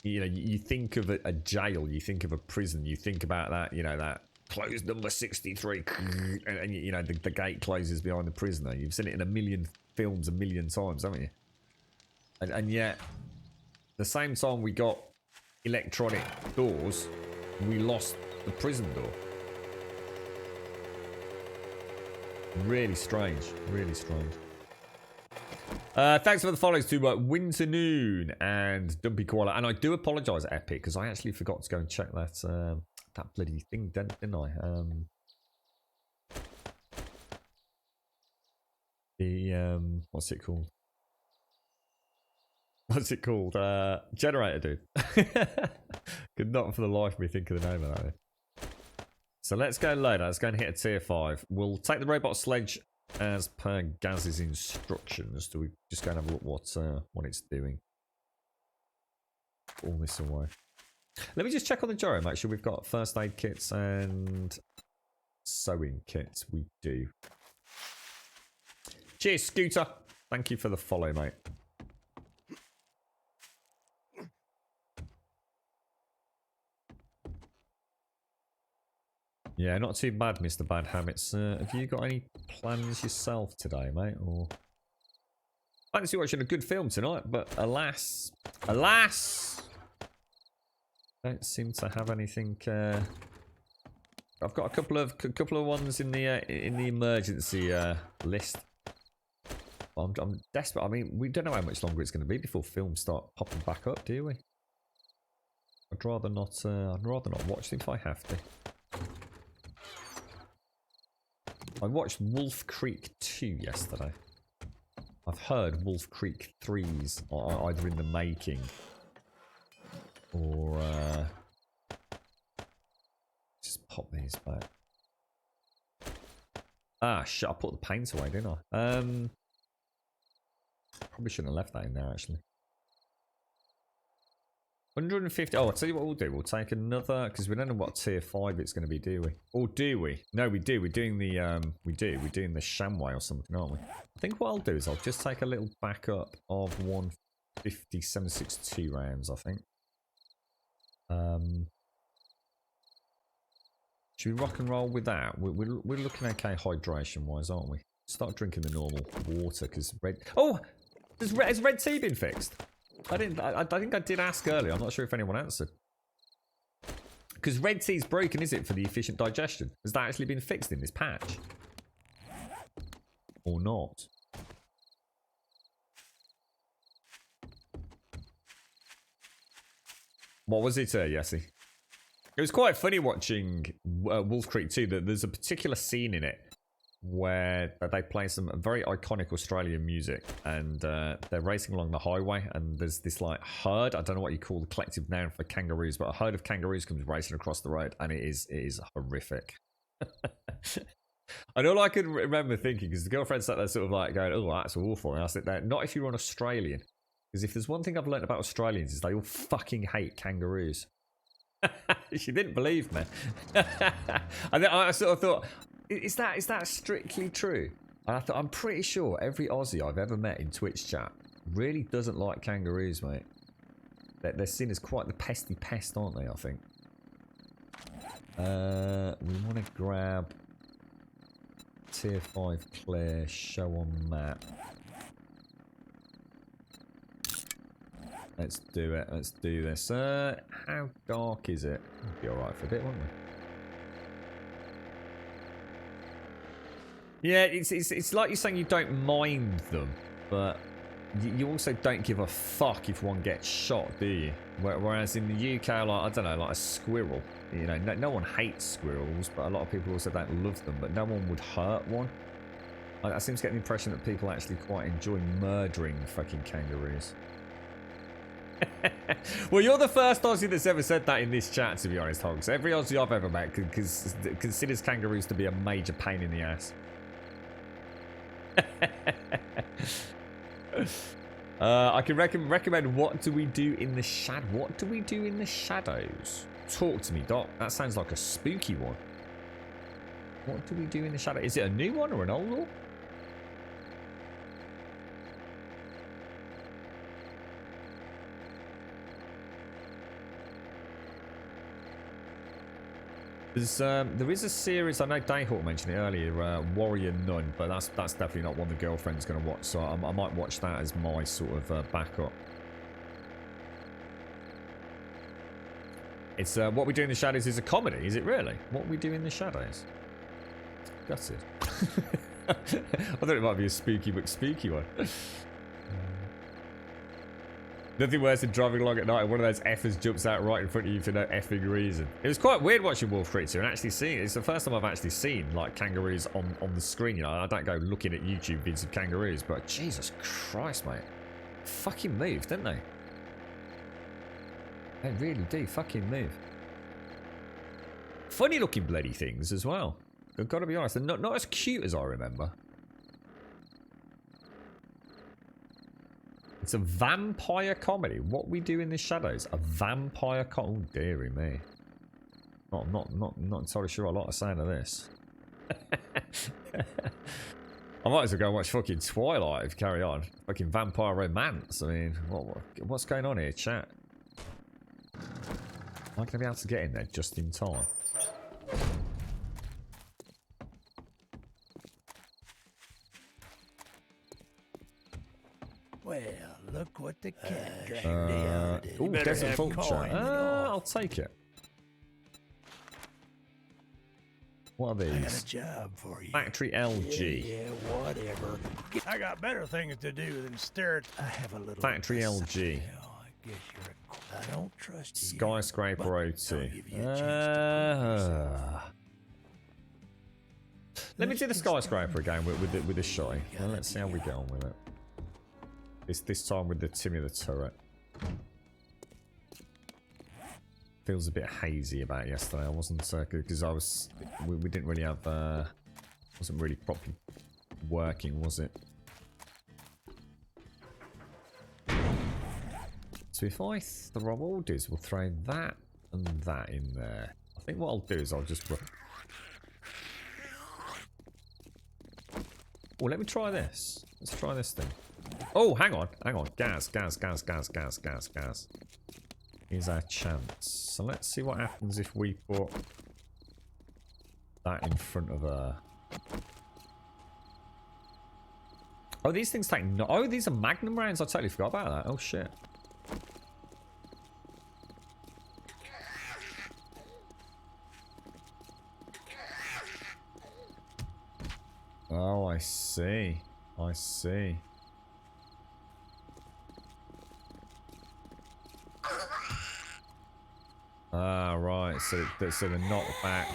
You know, you think of a jail, you think of a prison, you think about that, you know, that closed number 63, and you know, the gate closes behind the prisoner. You've seen it in a million films a million times, haven't you? And yet, the same time we got electronic doors, we lost the prison door. Really strange, really strange. Thanks for the follows to Winter Noon and Dumpy Koala. And I do apologise, Epic, because I actually forgot to go and check that that bloody thing, didn't I? What's it called? What's it called? Generator, dude. Could not for the life of me think of the name of that. So let's go load. Let's go and hit a tier 5. We'll take the robot sledge as per Gaz's instructions. Do we just go and have a look what it's doing? All this away. Let me just check on the gyro, make sure we've got first aid kits and sewing kits. We do. Cheers, Scooter. Thank you for the follow, mate. Yeah, not too bad, Mr. Bad Habits. Have you got any plans yourself today, mate? Or Fancy watching a good film tonight, but alas, don't seem to have anything. I've got a couple of ones in the emergency list. I'm desperate. I mean, we don't know how much longer it's going to be before films start popping back up, do we? I'd rather not. I'd rather not watch them if I have to. I watched Wolf Creek 2 yesterday. I've heard Wolf Creek 3's are either in the making or just pop these back. Ah, shit! I put the paint away, didn't I? Probably shouldn't have left that in there actually. 150. Oh, I'll tell you what we'll do. We'll take another because we don't know what tier 5 it's going to be, do we? Or do we? No, we do. We're doing the We're doing the Shamway or something, aren't we? I think what I'll do is I'll just take a little backup of 150 7.62 rounds. I think. Should we rock and roll with that? We're looking okay hydration wise, aren't we? Start drinking the normal water because red. Oh, has red tea been fixed? I think I did ask earlier. I'm not sure if anyone answered. Because red tea's broken, is it, for the efficient digestion? Has that actually been fixed in this patch? Or not? What was it, Yessie? It was quite funny watching Wolf Creek 2. There's a particular scene in it where they play some very iconic Australian music, and they're racing along the highway, and there's this like herd. I don't know what you call the collective noun for kangaroos, but a herd of kangaroos comes racing across the road, and it is horrific. And all I could remember thinking, because the girlfriend sat there sort of like going, "Oh, that's awful," and I said, "Not if you're an Australian, because if there's one thing I've learned about Australians is they all fucking hate kangaroos." She didn't believe me. And then I sort of thought, is that strictly true? And I thought, I'm pretty sure every Aussie I've ever met in Twitch chat really doesn't like kangaroos, mate. They're seen as quite the pesty pest, aren't they, I think? We want to grab tier 5 clear, show on map. Let's do it. Let's do this. How dark is it? It'll be alright for a bit, won't we? Yeah, it's like you're saying you don't mind them, but you also don't give a fuck if one gets shot, do you? Whereas in the UK, like, I don't know, like a squirrel, you know, no one hates squirrels, but a lot of people also don't love them, but no one would hurt one. I seem to get the impression that people actually quite enjoy murdering fucking kangaroos. Well, you're the first Aussie that's ever said that in this chat, to be honest, Hogs. Every Aussie I've ever met considers kangaroos to be a major pain in the ass. I can recommend What Do We Do in the Shadows? What Do We Do in the Shadows? Talk to me, Doc. That sounds like a spooky one. What Do We Do in the Shadows? Is it a new one or an old one? There is a series, I know Dayhawk mentioned it earlier, Warrior Nun, but that's definitely not one the girlfriend's going to watch, so I might watch that as my sort of backup. It's What We Do in the Shadows is a comedy, is it really? What We Do in the Shadows? That's it. I thought it might be a spooky but spooky one. Nothing worse than driving along at night and one of those effers jumps out right in front of you for no effing reason. It was quite weird watching Wolf Creek 2 and actually seeing it. It's the first time I've actually seen like kangaroos on the screen. You know, I don't go looking at YouTube vids of kangaroos, but Jesus Christ, mate. Fucking move, don't they? They really do fucking move. Funny looking bloody things as well. I've got to be honest, they're not as cute as I remember. It's a vampire comedy. What We Do in the Shadows. A vampire comedy. Oh, dearie me. I'm not entirely sure I like the sound of this. I might as well go and watch fucking Twilight if you carry on. Fucking vampire romance. I mean, what's going on here, chat? Am I going to be able to get in there just in time? the cat dragged me out. You Oh, better Desert have Vulture. coin and all. I'll take it. What are I got a these? job for you. Factory LG. Yeah, whatever. I got better things to do than stare at. I have a little. Factory LG. Well, I guess you're a. I don't trust you. Skyscraper but I'll O2. give you a chance to prove yourself. Let me do the skyscraper again with the shotty. Well, let's see how we get on with it. This time with the Timmy the turret. Feels a bit hazy about yesterday. I wasn't because we didn't really have wasn't really properly working, was it? So if I what we'll do is we'll throw that and that in there. I think what I'll do is I'll just. Oh, let me try this. Let's try this thing. Oh, hang on. Gas. Here's our chance. So let's see what happens if we put that in front of her. Oh, these things take no. Oh, these are Magnum rounds. I totally forgot about that. Oh, shit. Oh, I see. Ah, right. So the knockback.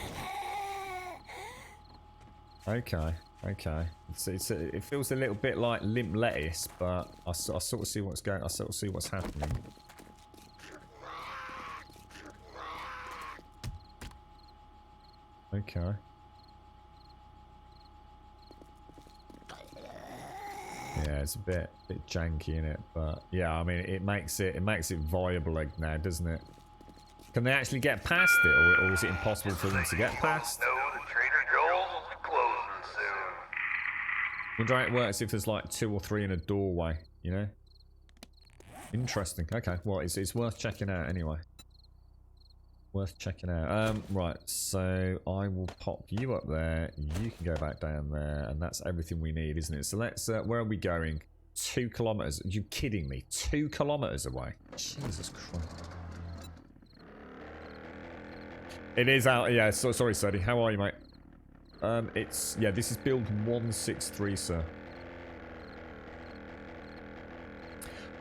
Okay. It feels a little bit like limp lettuce, but I sort of see what's going. I sort of see what's happening. Okay. Yeah, it's a bit janky in it, but yeah, I mean, it makes it viable now, doesn't it? Can they actually get past it, or is it impossible for them to get past? No, the Trader Joel's will be closing soon. Wonder how it works if there's like 2 or 3 in a doorway, you know? Interesting. Okay, well, it's worth checking out anyway. Worth checking out. Right, so I will pop you up there. You can go back down there, and that's everything we need, isn't it? So let's. Where are we going? 2 kilometers. Are you kidding me? 2 kilometers away. Jesus Christ. It is out. Yeah. So sorry, Suddy. How are you, mate? It's This is build 163, sir.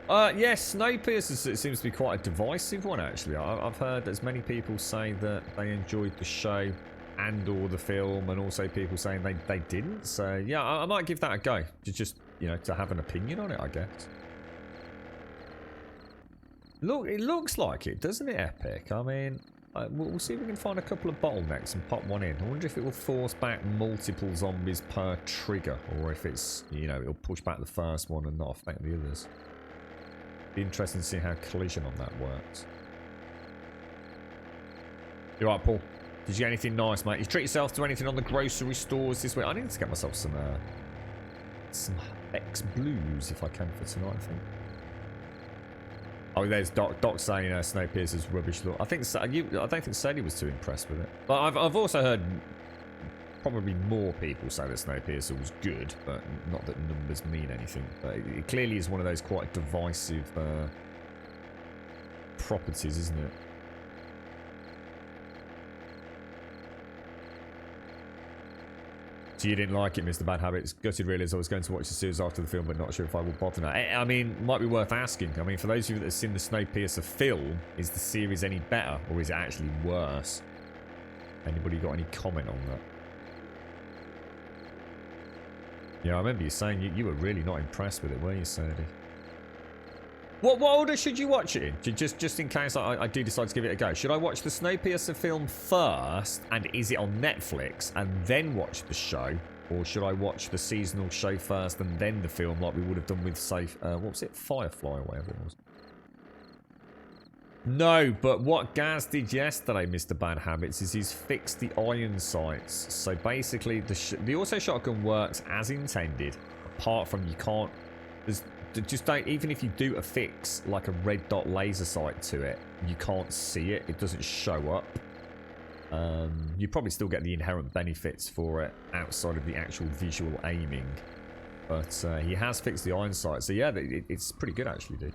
Yes, Snowpiercer seems to be quite a divisive one, actually. I've heard as many people say that they enjoyed the show and/or the film, and also people saying they didn't. So yeah, I might give that a go. Just to have an opinion on it, I guess. Look, it looks like it, doesn't it, Epic? I mean, we'll see if we can find a couple of bottlenecks and pop one in. I wonder if it will force back multiple zombies per trigger, or if it's it'll push back the first one and not affect the others. Be interesting to see how collision on that works. You alright, Paul? Did you get anything nice, mate? You treat yourself to anything on the grocery stores this week? I need to get myself some X Blues if I can for tonight, I think. Oh, there's Doc saying Snowpiercer's rubbish. Look, I don't think Sadie was too impressed with it. But I've also heard probably more people say that Snowpiercer was good, but not that numbers mean anything. But it clearly is one of those quite divisive properties, isn't it? So you didn't like it, Mr. Bad Habits? Gutted really as I was going to watch the series after the film, but not sure if I will bother now. I mean, might be worth asking. I mean, for those of you that have seen the Snowpiercer film, is the series any better, or is it actually worse? Anybody got any comment on that? Yeah, I remember you saying you were really not impressed with it, weren't you, Sadie? What order should you watch it in? Just in case I do decide to give it a go. Should I watch the Snowpiercer film first, and is it on Netflix, and then watch the show? Or should I watch the seasonal show first and then the film, like we would have done with, say, what was it? Firefly or whatever it was. No, but what Gaz did yesterday, Mr. Bad Habits, is he's fixed the iron sights. So basically, the auto shotgun works as intended, apart from you can't... Just don't, even if you do a fix, like a red dot laser sight to it, you can't see it. It doesn't show up. You probably still get the inherent benefits for it outside of the actual visual aiming. But he has fixed the iron sight. So yeah, it's pretty good actually, dude.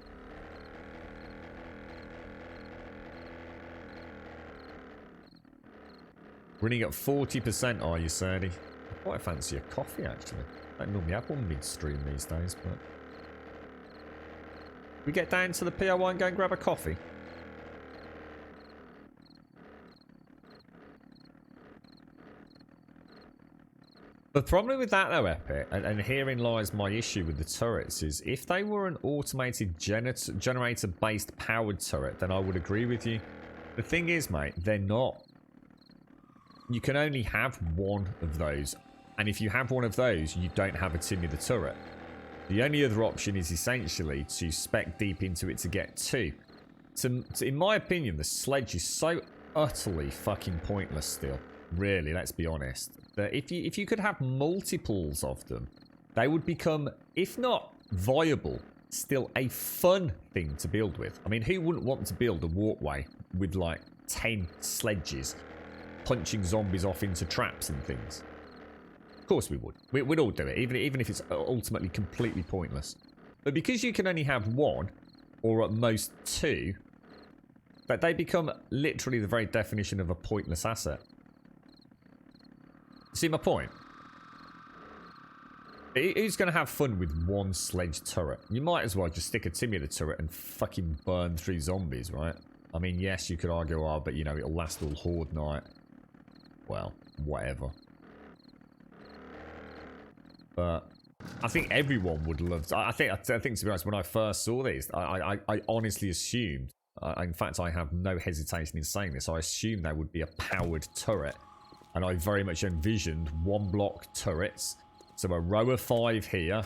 Running at 40%, are you, Sadie? I quite fancy a coffee, actually. I don't normally have one midstream these days, but... We get down to the PO1 and go and grab a coffee. The problem with that, though, Epic, and herein lies my issue with the turrets, is if they were an automated generator-based powered turret, then I would agree with you. The thing is, mate, they're not. You can only have one of those, and if you have one of those, you don't have a Timmy the turret. The only other option is essentially to spec deep into it to get two. In my opinion, the sledge is so utterly fucking pointless still. Really, let's be honest. That if you could have multiples of them, they would become, if not viable, still a fun thing to build with. I mean, who wouldn't want to build a walkway with like 10 sledges punching zombies off into traps and things? Of course we would. We'd all do it, even if it's ultimately completely pointless. But because you can only have one, or at most two, that they become literally the very definition of a pointless asset. See my point? Who's going to have fun with one sledge turret? You might as well just stick a Timmy in the turret and fucking burn through zombies, right? I mean, yes, you could argue, oh, but you know, it'll last all Horde night. Well, whatever. But I think everyone would love to. I think to be honest, when I first saw these, I honestly assumed, in fact, I have no hesitation in saying this, I assumed there would be a powered turret. And I very much envisioned one block turrets. So a row of 5 here,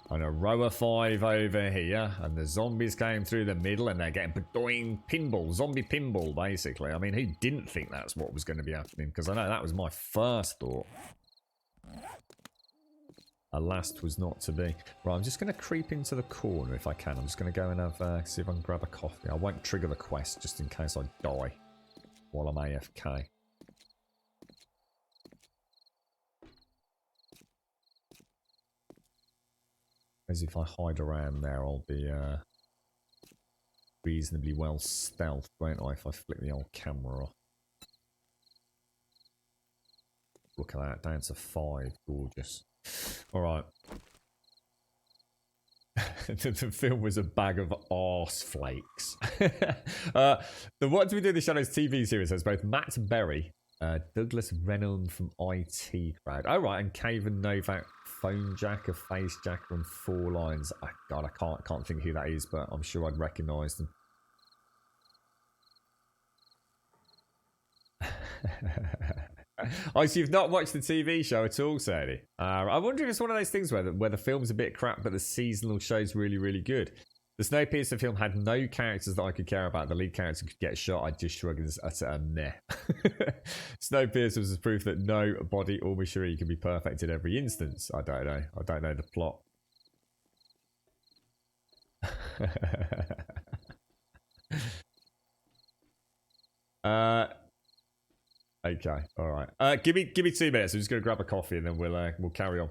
and a row of 5 over here, and the zombies came through the middle, and they're getting doing pinball, zombie pinball, basically. I mean, who didn't think that's what was going to be happening? Because I know that was my first thought. Alas, was not to be. Right, I'm just going to creep into the corner if I can. I'm just going to go and have see if I can grab a coffee. I won't trigger the quest just in case I die while I'm AFK. As if I hide around there, I'll be reasonably well stealthed, won't I, if I flick the old camera off. Look at that, down to 5. Gorgeous. Alright. The film was a bag of arse flakes. The What Do We Do in the Shadows TV series has both Matt Berry, Douglas Renholm from IT Crowd. Oh, right, and Caven Novak, Phone Jacker, Face Jacker, and 4 Lines. Oh, God, I can't think who that is, but I'm sure I'd recognise them. Oh, so you've not watched the TV show at all, Sadie? I wonder if it's one of those things where the film's a bit crap, but the seasonal show's really, really good. The Snowpiercer film had no characters that I could care about. The lead character could get shot. I'd just shrug and say, meh. Snowpiercer was proof that no body or machinery can be perfect in every instance. I don't know. I don't know the plot. Okay, all right. Give me 2 minutes. I'm just gonna grab a coffee and then we'll carry on.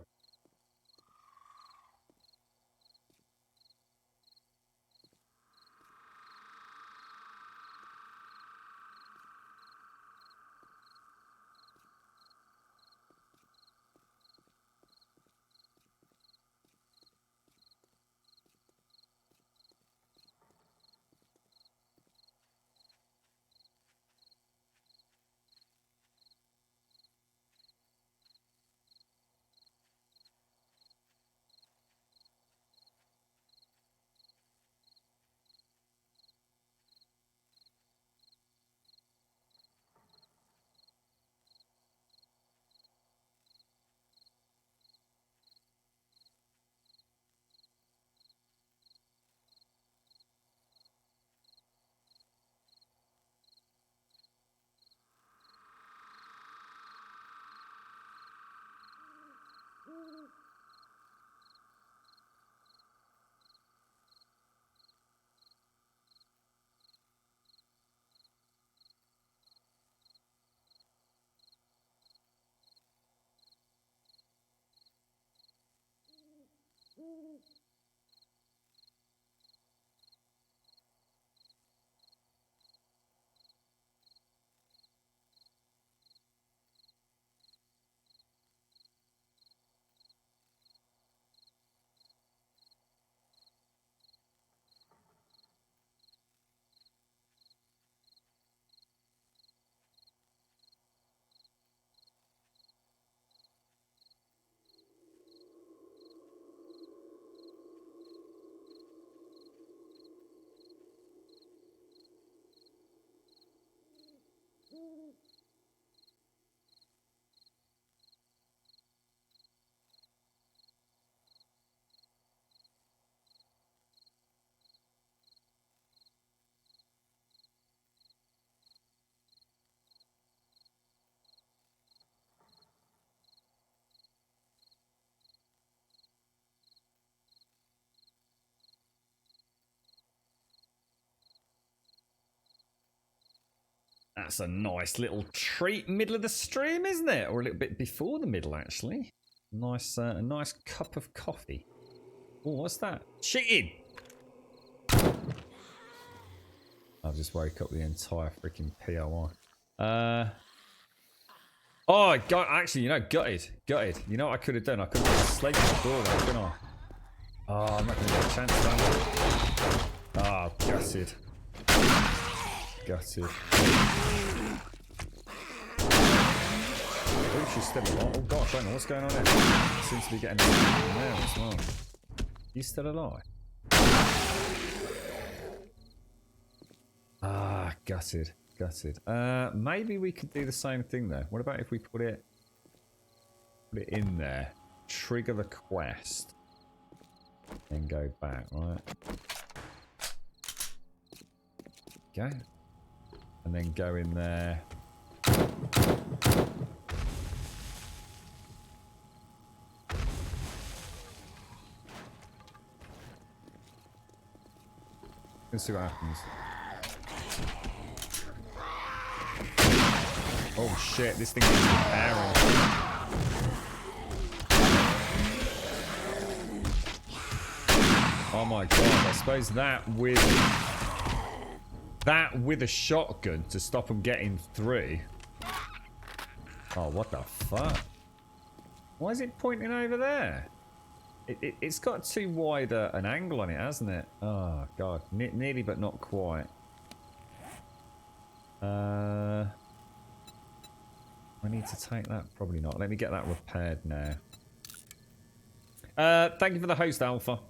That's a nice little treat, middle of the stream, isn't it? Or a little bit before the middle, actually. Nice, a nice cup of coffee. Oh, what's that? Cheating! I've just woke up the entire freaking POI. Oh, actually, you know, gutted. You know what I could have done? I could have put a sledge on the door there, couldn't I? Oh, I'm not going to get a chance to. Oh, gutted. Gutted. Oh, she's still alive. Oh gosh, I don't know what's going on there. Seems to be getting in there as well. You still alive? Ah, gutted. Maybe we could do the same thing though. What about if we put it in there, trigger the quest, and go back, right? Okay. And then go in there. Let's see what happens. Oh shit, this thing is arrow. Oh my god, I suppose that with a shotgun to stop them getting through. Oh, what the fuck? Why is it pointing over there? It's got too wide an angle on it, hasn't it? Oh god, nearly but not quite. I need to take that? Probably not. Let me get that repaired now. Thank you for the host, Alpha.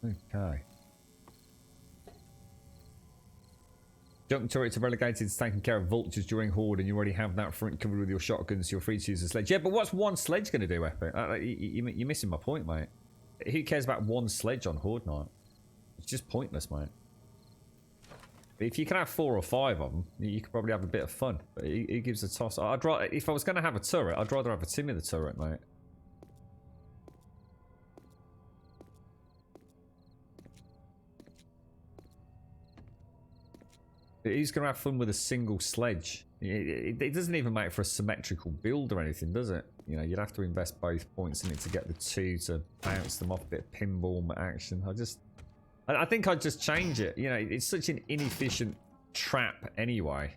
Okay. Junk turrets are relegated to taking care of vultures during Horde, and you already have that front covered with your shotguns, so you're free to use a sledge. Yeah, but what's one sledge going to do, Epic? You're missing my point, mate. Who cares about one sledge on Horde night? It's just pointless, mate. If you can have 4 or 5 of them, you could probably have a bit of fun. But it gives a toss. I'd rather, if I was going to have a turret, I'd rather have a Timmy the turret, mate. Who's going to have fun with a single sledge? It doesn't even make for a symmetrical build or anything, does it? You know, you'd have to invest both points in it to get the 2 to bounce them off, a bit of pinball action. I think I'd just change it. You know, it's such an inefficient trap anyway.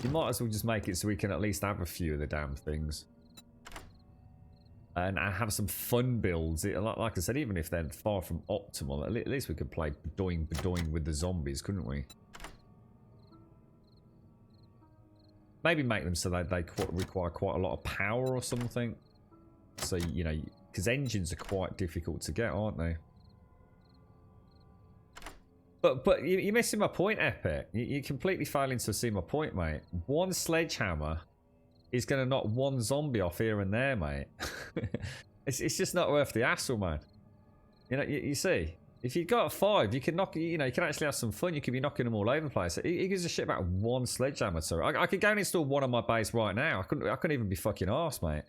You might as well just make it so we can at least have a few of the damn things. And have some fun builds. Like I said, even if they're far from optimal, at least we could play Bedoing with the zombies, couldn't we? Maybe make them so that they require quite a lot of power or something. So, you know, because engines are quite difficult to get, aren't they? But you're missing my point, Epic. You're completely failing to see my point, mate. One sledgehammer is going to knock one zombie off here and there, mate. it's just not worth the hassle, man. You know, you see, if you've got 5, you can knock. You know, you can actually have some fun. You could be knocking them all over the place. He gives a shit about one sledgehammer. So I could go and install one on my base right now. I couldn't even be fucking arsed, mate.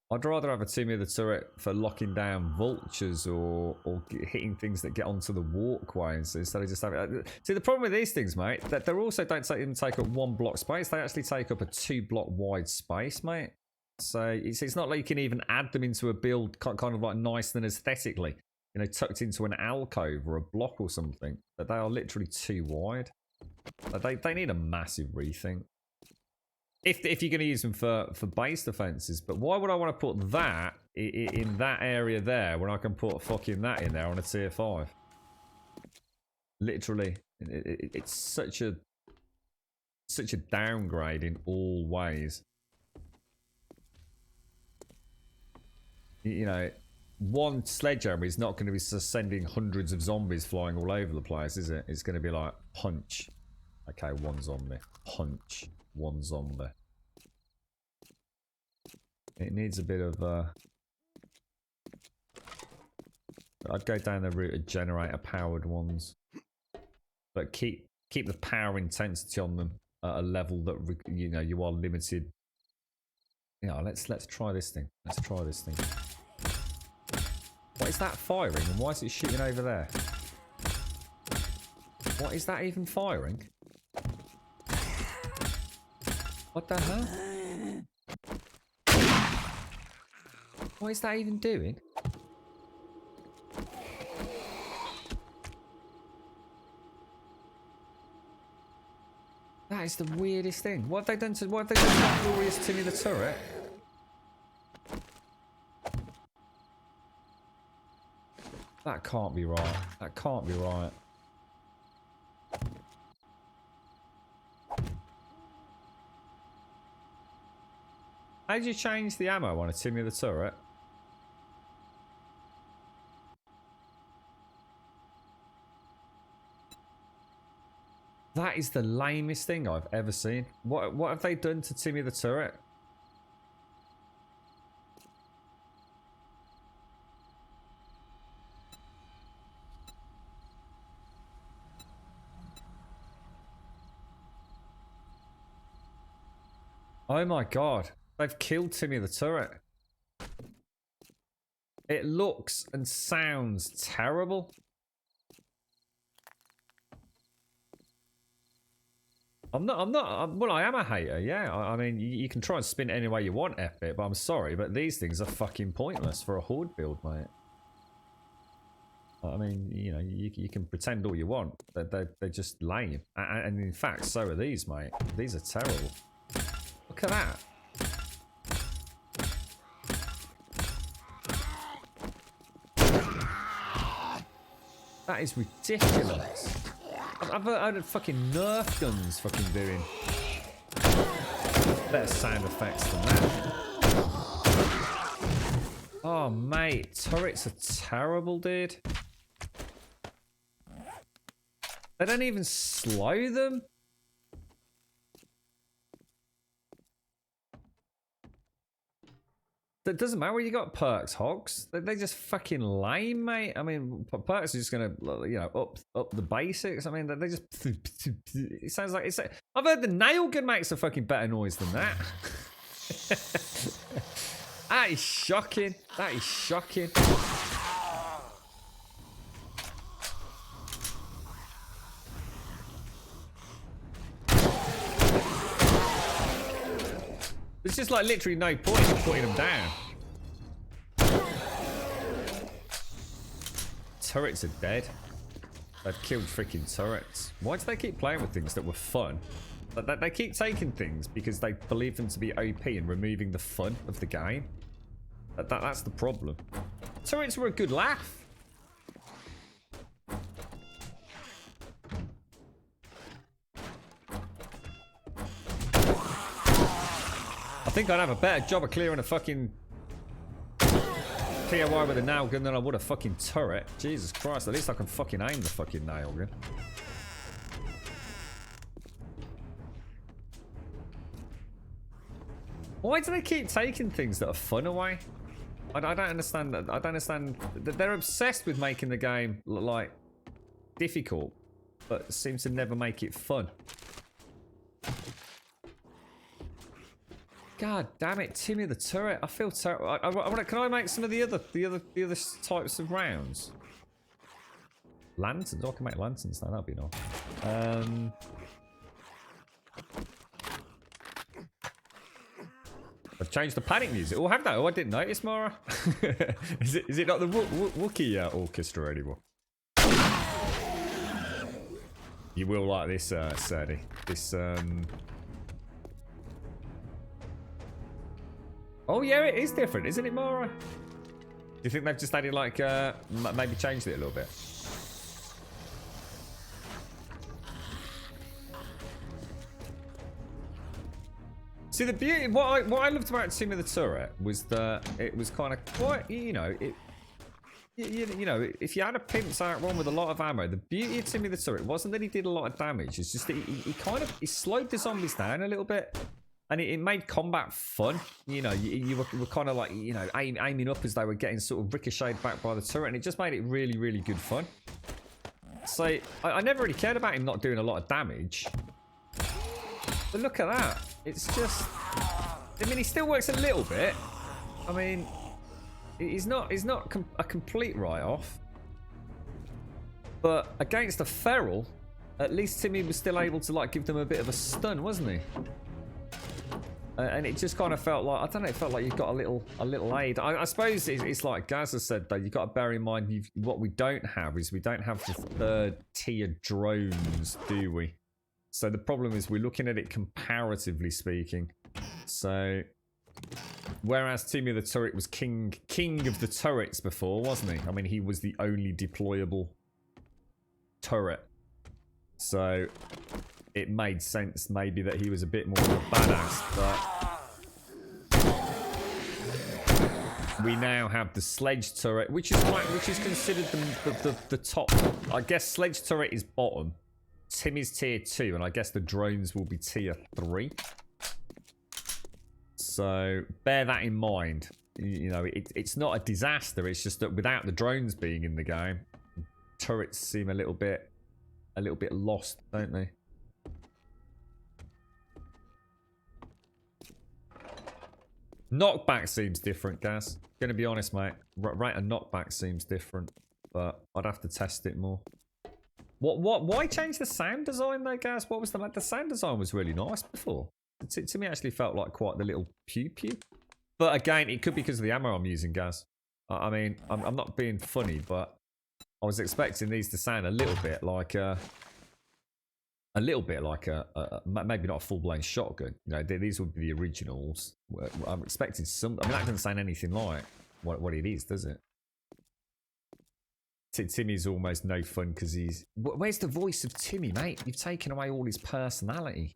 I'd rather have a Timmy the turret for locking down vultures or hitting things that get onto the walkways instead of just having. See, the problem with these things, mate, that they also don't even take up 1 block space. They actually take up a 2 block wide space, mate. So it's not like you can even add them into a build kind of like nice and aesthetically, you know, tucked into an alcove or a block or something. But they are literally too wide. They need a massive rethink. If you're going to use them for base defenses, but why would I want to put that in that area there when I can put fucking that in there on a tier 5? Literally, it's such a downgrade in all ways. You know, one sledgehammer is not going to be sending hundreds of zombies flying all over the place, is it? It's going to be like punch. Okay, one zombie. Punch. One zombie. It needs a bit of I'd go down the route of generator powered ones, but keep the power intensity on them at a level that you know you are limited. You know, let's try this thing. Let's try this thing. What is that firing, and why is it shooting over there? What is that even firing? What the hell? What is that even doing? That is the weirdest thing. What have they done to Glorious Timmy the turret? That can't be right. That can't be right. How did you change the ammo on a Timmy the turret? That is the lamest thing I've ever seen. What have they done to Timmy the turret? Oh my god. They've killed Timmy the turret. It looks and sounds terrible. Well, I am a hater, yeah. I mean, you can try and spin it any way you want, F-Bit, but I'm sorry, but these things are fucking pointless for a horde build, mate. I mean, you know, you can pretend all you want, but they're just lame. And in fact, so are these, mate. These are terrible. Look at that. That is ridiculous. I've heard fucking Nerf guns fucking doing better sound effects than that. Oh, mate. Turrets are terrible, dude. They don't even slow them. It doesn't matter where you got perks, Hogs. They're just fucking lame, mate. I mean, perks are just gonna, you know, up the basics. I mean, they just. It sounds like it's. I've heard the nail gun makes a fucking better noise than that. That is shocking. That is shocking. There's just like literally no point in putting them down. Turrets are dead. They've killed freaking turrets. Why do they keep playing with things that were fun? They keep taking things because they believe them to be OP and removing the fun of the game. That's the problem. Turrets were a good laugh. I think I'd have a better job of clearing a fucking POI with a nail gun than I would a fucking turret. Jesus Christ, at least I can fucking aim the fucking nail gun. Why do they keep taking things that are fun away? I don't understand that. I don't understand. They're obsessed with making the game look like difficult, but seems to never make it fun. God damn it, Timmy the turret! I feel terrible. Can I make some of the other types of rounds? Lanterns. Oh, I can make lanterns now. That'd be nice. I've changed the panic music. Oh, have they? Oh, I didn't notice, Mara. Is it not the Wookiee orchestra anymore? You will like this, Sadie. This Oh yeah, it is different, isn't it, Mara? Do you think they've just added like maybe changed it a little bit? See, the beauty, what I loved about Timmy the Turret was that it was kind of quite, you know, you know, if you had a pimps out one with a lot of ammo, the beauty of Timmy the Turret wasn't that he did a lot of damage. It's just that he slowed the zombies down a little bit, and it made combat fun. You know, you were kind of like, you know, aiming up as they were getting sort of ricocheted back by the turret, and it just made it really, really good fun. So I never really cared about him not doing a lot of damage. But look at that. It's just... I mean, he still works a little bit. I mean, he's not a complete write-off. But against a feral, at least Timmy was still able to, like, give them a bit of a stun, wasn't he? And it just kind of felt like, I don't know, it felt like you've got a little aid. I suppose it's like Gaza said, though, you've got to bear in mind, what we don't have is we don't have the third tier drones, do we? So the problem is we're looking at it comparatively speaking. So, whereas Timmy the Turret was king of the turrets before, wasn't he? I mean, he was the only deployable turret. So, it made sense maybe that he was a bit more of a badass, but we now have the sledge turret, which is considered the top. I guess sledge turret is bottom. Timmy's tier 2, and I guess the drones will be tier 3. So bear that in mind. You know, it's not a disaster. It's just that without the drones being in the game, turrets seem a little bit lost, don't they? Knockback seems different, Gaz. Gonna be honest, mate. Right, a knockback seems different, but I'd have to test it more. Why change the sound design though, Gaz? What was the sound design was really nice before. To me, it actually felt like quite the little pew pew. But again, it could be because of the ammo I'm using, Gaz. I mean, I'm not being funny, but I was expecting these to sound a little bit like maybe not a full-blown shotgun. You know, these would be the originals. I'm expecting some. I mean, that doesn't sound anything like what it is, does it? Timmy's almost no fun because he's... Where's the voice of Timmy, mate? You've taken away all his personality.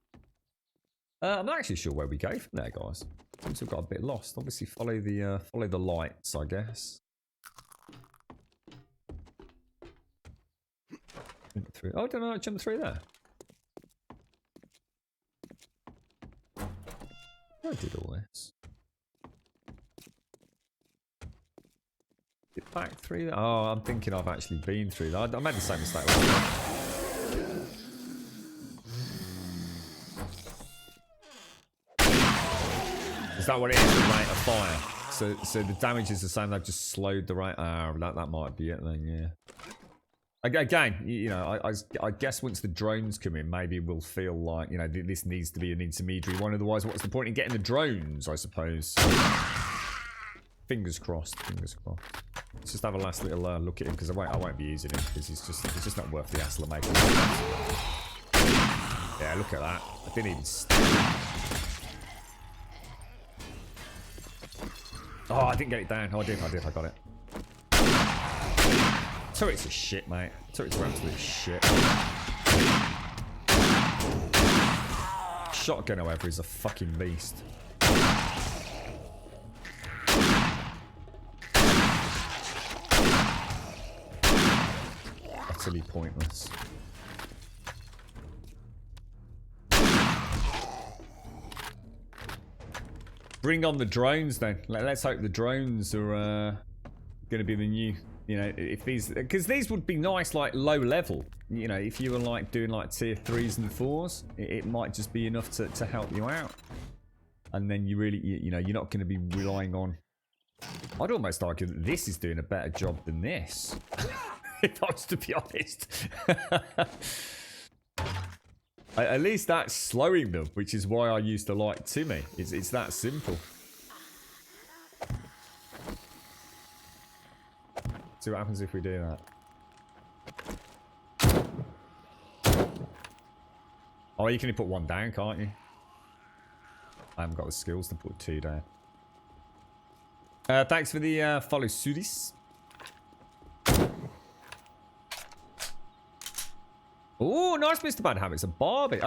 I'm not actually sure where we go from there, guys. Seems to have got a bit lost. Obviously, follow the lights, I guess. Jump through. Oh, I don't know. Jump through there. I did all this. Get back through that. Oh, I'm thinking I've actually been through that. I made the same mistake. Is that what it is? The rate of fire. So the damage is the same. They've just slowed the rate. That might be it then. Yeah. Again, you know, I guess once the drones come in, maybe we'll feel like, you know, this needs to be an intermediary one. Otherwise, what's the point in getting the drones? I suppose. Fingers crossed. Fingers crossed. Let's just have a last little look at him because I won't be using him because it's just not worth the hassle of making. Yeah, look at that. I didn't even. Oh, I didn't get it down. Oh, I did. I got it. Turrets are shit, mate. Turrets are absolute shit. Shotgun, however, is a fucking beast. Utterly pointless. Bring on the drones then. Let's hope the drones are going to be the new, you know, if these, because these would be nice, like low level. You know, if you were like doing like tier 3s and 4s, it might just be enough to help you out. And then you really, you know, you're not going to be relying on. I'd almost argue that this is doing a better job than this. If I was to be honest. At least that's slowing them, which is why I used to like Timmy. It's that simple. See what happens if we do that. Oh, you can only put one down, can't you? I haven't got the skills to put 2 down. Thanks for the follow, Sudis. Oh, nice, Mr. Bad Habits. A Barbie.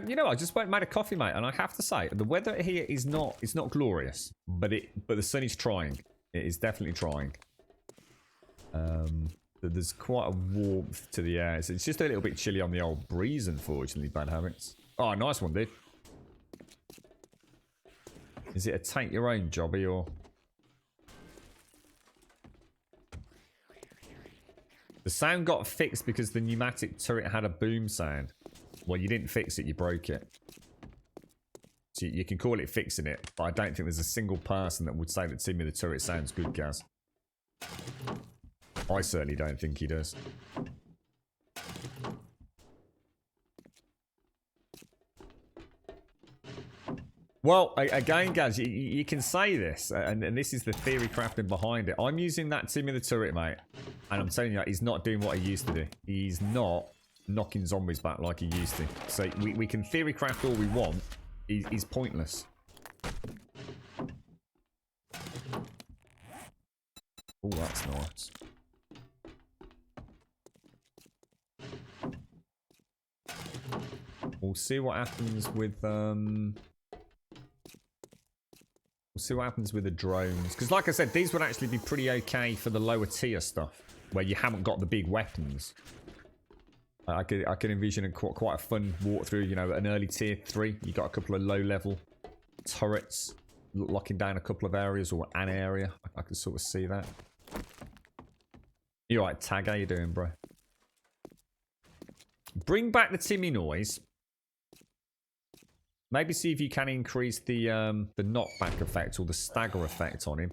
You know, I just went and made a coffee, mate, and I have to say, the weather here is not. It's not glorious, but the sun is trying. It is definitely trying. There's quite a warmth to the air. It's just a little bit chilly on the old breeze, unfortunately. Bad Habits. Oh, nice one, dude. Is it a take your own jobby or? The sound got fixed because the pneumatic turret had a boom sound. Well, you didn't fix it, you broke it. So you can call it fixing it, but I don't think there's a single person that would say that Timmy the turret sounds good, Gaz. I certainly don't think he does. Well, again, Gaz, you can say this, and this is the theory crafting behind it. I'm using that Timmy the turret, mate, and I'm telling you, he's not doing what he used to do. He's not knocking zombies back like he used to. So we can theory craft all we want. He's pointless. Oh, that's nice. We'll see what happens with We'll see what happens with the drones. Because like I said, these would actually be pretty okay for the lower tier stuff. Where you haven't got the big weapons. I could envision quite a fun walkthrough, you know, an early tier 3. You got a couple of low level turrets locking down a couple of areas or an area. I can sort of see that. You alright, Tag? How you doing, bro? Bring back the Timmy noise. Maybe see if you can increase the knockback effect or the stagger effect on him.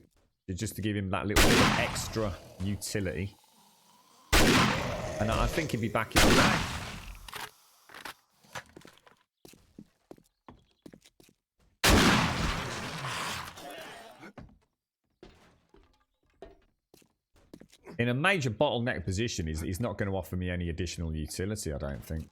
Just to give him that little bit of extra utility. And I think he'd be back in the day. In a major bottleneck position, he's not going to offer me any additional utility, I don't think.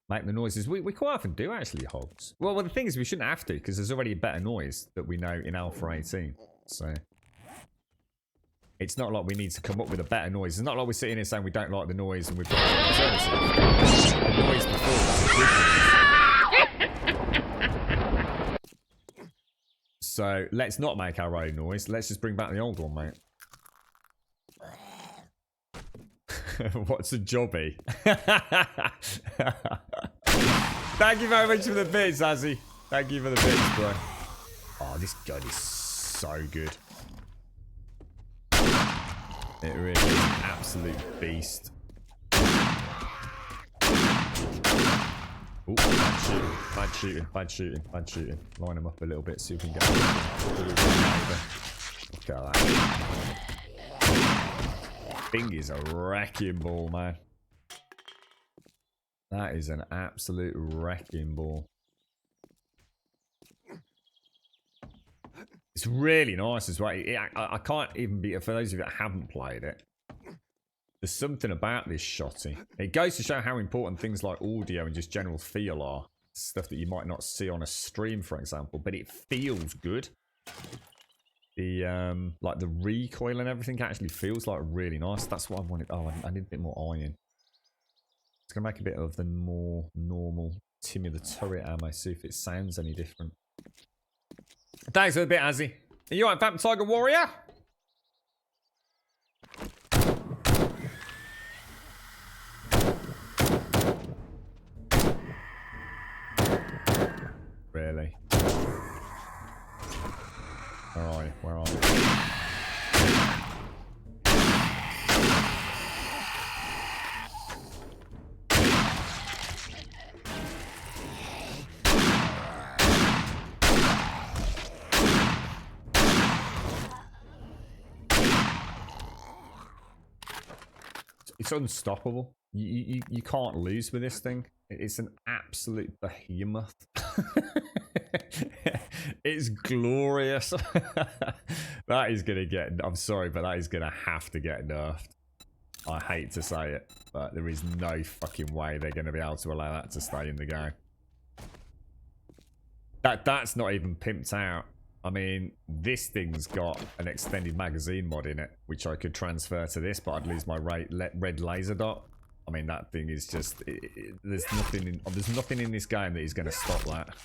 Make the noises. We quite often do, actually, Hogs. Well, the thing is, we shouldn't have to, because there's already a better noise that we know in Alpha 18. So, it's not like we need to come up with a better noise. It's not like we're sitting here saying we don't like the noise and we've got an alternative. The noise before that. So, let's not make our own noise. Let's just bring back the old one, mate. What's a jobby? Thank you very much for the bits, Azzy. Thank you for the bits, bro. Oh, this gun is so good. It really is an absolute beast. Ooh, bad shooting, bad shooting, bad shooting, bad shooting. Line him up a little bit so you can get Look at that. Thing is a wrecking ball, man. That is an absolute wrecking ball. It's really nice as well. I can't even be, for those of you that haven't played it, there's something about this shotty. It goes to show how important things like audio and just general feel are. Stuff that you might not see on a stream, for example, but it feels good. The like the recoil and everything actually feels like really nice. That's what I wanted. Oh, I need a bit more iron. It's gonna make a bit of the more normal Timmy the turret ammo. See if it sounds any different. Thanks for the bit, Azzy. Are you alright, Vamp Tiger Warrior? Really? Where are you? Where are you? It's unstoppable. You can't lose with this thing. It's an absolute behemoth. It's glorious. That is going to get... I'm sorry, but that is going to have to get nerfed. I hate to say it, but there is no fucking way they're going to be able to allow that to stay in the game. That's not even pimped out. I mean, this thing's got an extended magazine mod in it, which I could transfer to this, but I'd lose my red laser dot. I mean, that thing is just... there's nothing in this game that is going to stop that.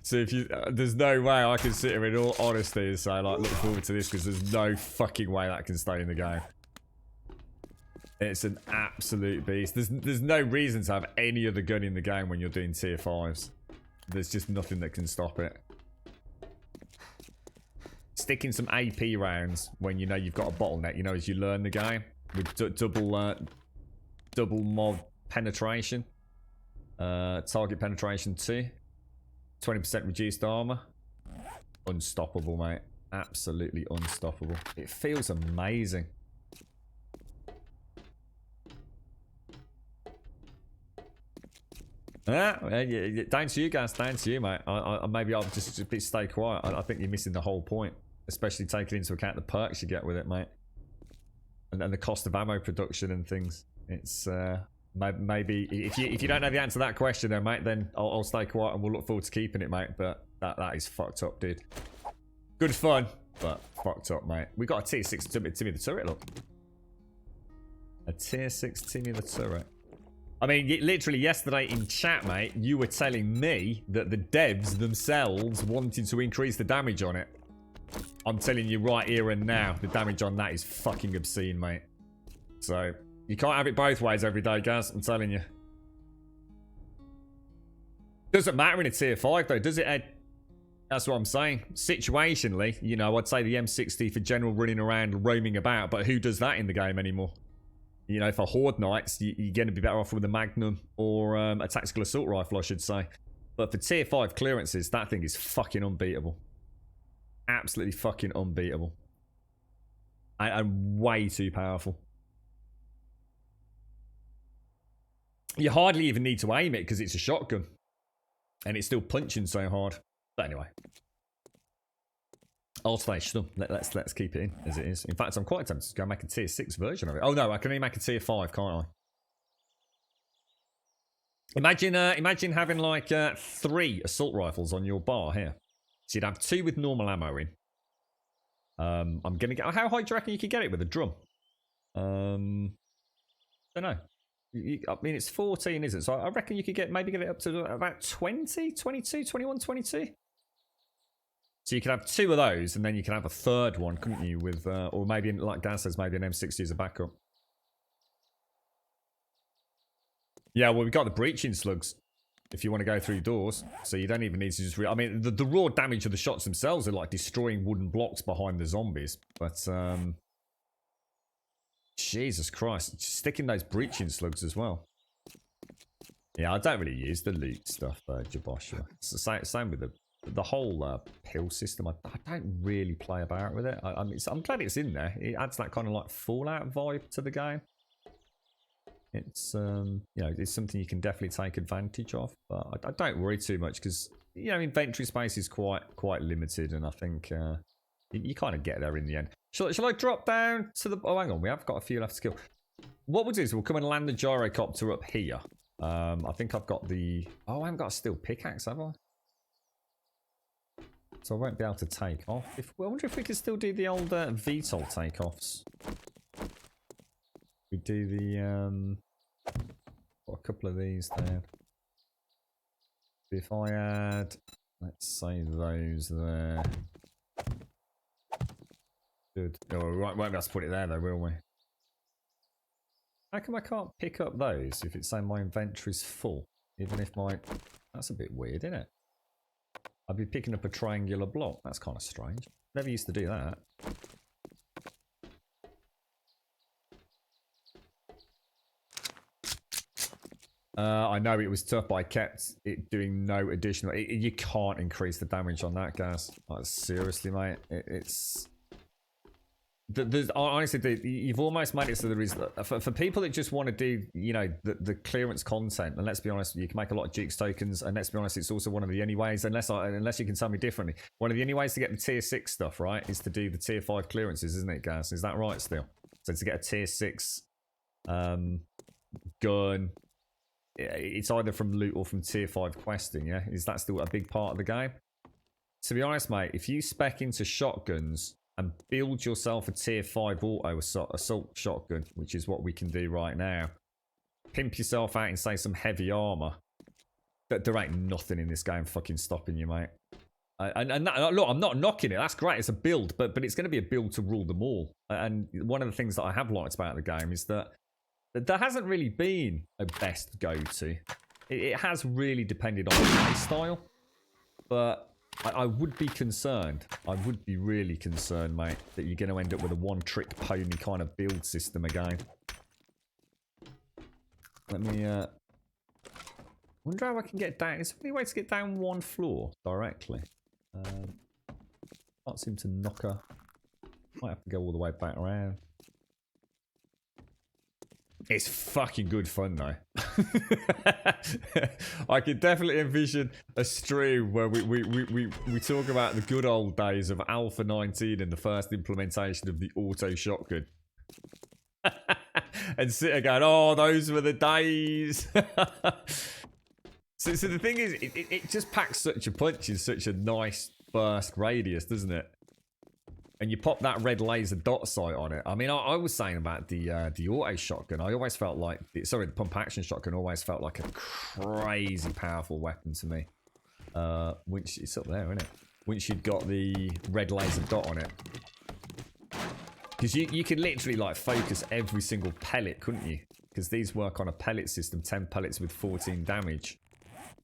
So if you... there's no way I can sit here in all honesty and say, like, look forward to this, because there's no fucking way that can stay in the game. It's an absolute beast. There's no reason to have any other gun in the game when you're doing tier 5s. There's just nothing that can stop it. Sticking some AP rounds when you know you've got a bottleneck, you know, as you learn the game. With double mod penetration. Target penetration 2. 20% reduced armor. Unstoppable, mate. Absolutely unstoppable. It feels amazing. Yeah, down to you guys, down to you, mate. Maybe I'll just stay quiet. I think you're missing the whole point, especially taking into account the perks you get with it, mate, and the cost of ammo production and things. It's maybe if you don't know the answer to that question, then mate, then I'll stay quiet and we'll look forward to keeping it, mate. But that is fucked up, dude. Good fun, but fucked up, mate. We got a tier 6 Timmy the Turret. Look, a tier 6 Timmy the Turret. I mean, literally yesterday in chat, mate, you were telling me that the devs themselves wanted to increase the damage on it. I'm telling you right here and now, the damage on that is fucking obscene, mate. So, you can't have it both ways every day, guys. I'm telling you. Doesn't matter in a tier 5, though, does it, Ed? That's what I'm saying. Situationally, you know, I'd say the M60 for general running around, roaming about, but who does that in the game anymore? You know, for Horde Knights, you're going to be better off with a Magnum or a Tactical Assault Rifle, I should say. But for tier 5 clearances, that thing is fucking unbeatable. Absolutely fucking unbeatable. And way too powerful. You hardly even need to aim it because it's a shotgun. And it's still punching so hard. But anyway. I'll stay stum. Let's keep it in as it is. In fact, I'm quite tempted to go make a tier 6 version of it. Oh no, I can only make a tier 5, can't I? Imagine having like 3 assault rifles on your bar here. So you'd have 2 with normal ammo in. I'm gonna get. How high do you reckon you could get it with a drum? Don't know. I mean, it's 14, isn't it? So I reckon you could maybe get it up to about 20, 22, 21, 22. So you could have 2 of those, and then you can have a 3rd one, couldn't you? With or maybe, like Dan says, maybe an M60 as a backup. Yeah, well, we've got the breaching slugs. If you want to go through doors, so you don't even need to just. I mean, the raw damage of the shots themselves are like destroying wooden blocks behind the zombies. But Jesus Christ, sticking those breaching slugs as well. Yeah, I don't really use the loot stuff, Jabosha. It's the same with the whole pill system. I don't really play about with it. I'm glad it's in there. It adds that kind of like Fallout vibe to the game. It's you know, it's something you can definitely take advantage of, but I don't worry too much because, you know, inventory space is quite limited, and I think you kind of get there in the end. Shall I drop down to the? Oh, hang on, we have got a few left to kill. What we'll do is we'll come and land the gyrocopter up here. I think I've got the. Oh, I haven't got a steel pickaxe, have I? So I won't be able to take off. I wonder if we can still do the old VTOL takeoffs. We do the got a couple of these there. If I add, let's say those there. Good. Oh, we won't be able to put it there though, will we? How come I can't pick up those if it's saying my inventory's full? Even if my... That's a bit weird, isn't it? I'd be picking up a triangular block. That's kind of strange. Never used to do that. I know it was tough, but I kept it doing no additional... you can't increase the damage on that, guys. Like, seriously, mate. It's... honestly, you've almost made it so there is... For people that just want to do, you know, the clearance content, and let's be honest, you can make a lot of Jukes tokens, and let's be honest, it's also one of the only ways, unless you can tell me differently, one of the only ways to get the tier 6 stuff, right, is to do the tier 5 clearances, isn't it, guys? Is that right still? So to get a tier 6 gun... It's either from loot or from tier 5 questing, yeah? Is that still a big part of the game? to be honest, mate, if you spec into shotguns and build yourself a tier 5 auto assault shotgun, which is what we can do right now, pimp yourself out in, say, some heavy armor, there ain't nothing in this game fucking stopping you, mate. And that, look, I'm not knocking it. That's great. It's a build, but it's going to be a build to rule them all. And one of the things that I have liked about the game is that there hasn't really been a best go-to. It has really depended on the play style. But I would be concerned. I would be really concerned, mate, that you're going to end up with a one-trick pony kind of build system again. Let me... wonder how I can get down. Is there any way to get down one floor directly? Can't seem to knock her. Might have to go all the way back around. It's fucking good fun though. I could definitely envision a stream where we talk about the good old days of Alpha 19 and the first implementation of the auto shotgun. And sit there going, oh, those were the days. So the thing is, it just packs such a punch in such a nice burst radius, doesn't it? And you pop that red laser dot sight on it. I mean, I was saying about the auto shotgun. I always felt like, the pump action shotgun always felt like a crazy powerful weapon to me. Once it's up there, isn't it? Once you'd got the red laser dot on it. Because you could literally like focus every single pellet, couldn't you? Because these work on a pellet system, 10 pellets with 14 damage.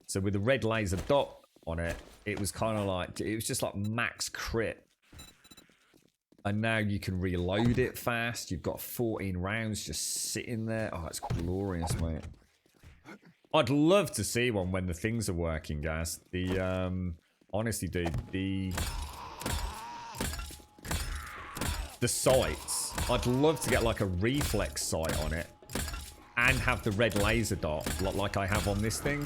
So with the red laser dot on it, it was kind of like, it was just like max crit. And now you can reload it fast. You've got 14 rounds just sitting there. Oh, it's glorious, mate. I'd love to see one when the things are working, guys. Honestly, dude, the sights. I'd love to get like a reflex sight on it and have the red laser dot like I have on this thing.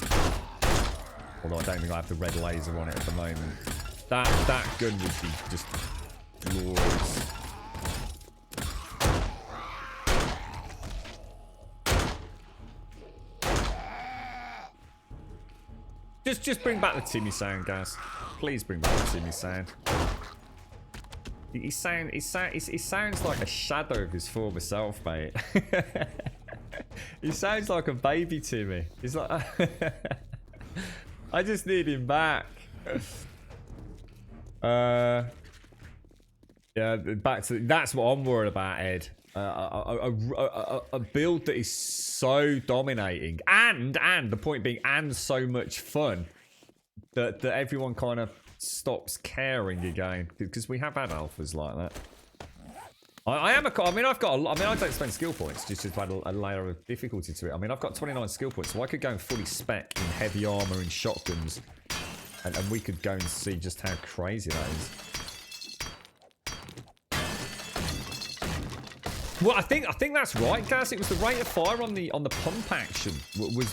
Although I don't think I have the red laser on it at the moment. That gun would be just glorious. Just bring back the Timmy sound, guys. Please bring back the Timmy sound. He sounds like a shadow of his former self, mate. He sounds like a baby Timmy. He's like... I just need him back. Yeah, back to... That's what I'm worried about, Ed. A build that is so dominating. And the point being, and so much fun. That everyone kind of stops caring again. Because we have had alphas like that. I don't spend skill points, just to add a layer of difficulty to it. I mean, I've got 29 skill points, so I could go and fully spec in heavy armor and shotguns. And we could go and see just how crazy that is. Well, I think that's right, guys. It was the rate of fire on the pump action.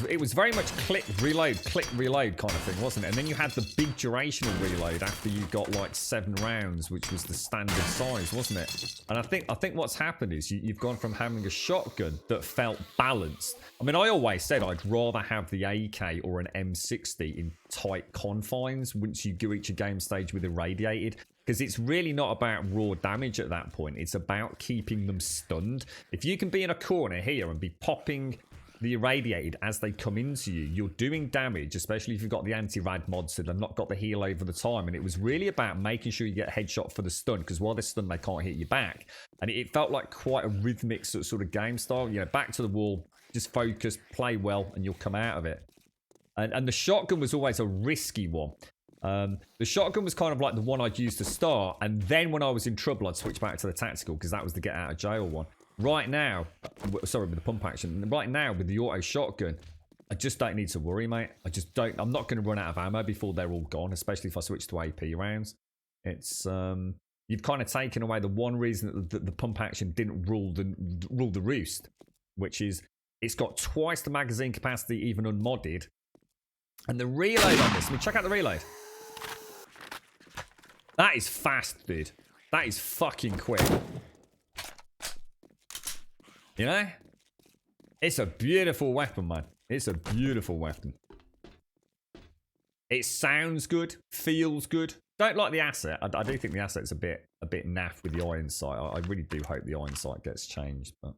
It was very much click reload kind of thing, wasn't it? And then you had the big durational reload after you got like 7 rounds, which was the standard size, wasn't it? And I think what's happened is you've gone from having a shotgun that felt balanced. I mean, I always said I'd rather have the AK or an M60 in tight confines once you reach a game stage with irradiated. Because it's really not about raw damage at that point. It's about keeping them stunned. If you can be in a corner here and be popping the irradiated as they come into you, you're doing damage, especially if you've got the anti-rad mods that have not got the heal over the time. And it was really about making sure you get a headshot for the stun, because while they're stunned, they can't hit you back. And it felt like quite a rhythmic sort of game style. You know, back to the wall, just focus, play well, and you'll come out of it. And the shotgun was always a risky one. The shotgun was kind of like the one I'd use to start, and then when I was in trouble I'd switch back to the tactical, because that was the get out of jail one. Right now, sorry, with the pump action, right now with the auto shotgun, I just don't need to worry, mate. I'm not going to run out of ammo before they're all gone, especially if I switch to AP rounds. It's you've kind of taken away the one reason that the pump action didn't rule the roost, which is it's got twice the magazine capacity even unmodded. And the reload on this, I mean, check out the reload. That is fast, dude. That is fucking quick. You know? It's a beautiful weapon, man. It's a beautiful weapon. It sounds good, feels good, Don't like the asset. I do think the asset's a bit naff with the iron sight. I really do hope the iron sight gets changed, but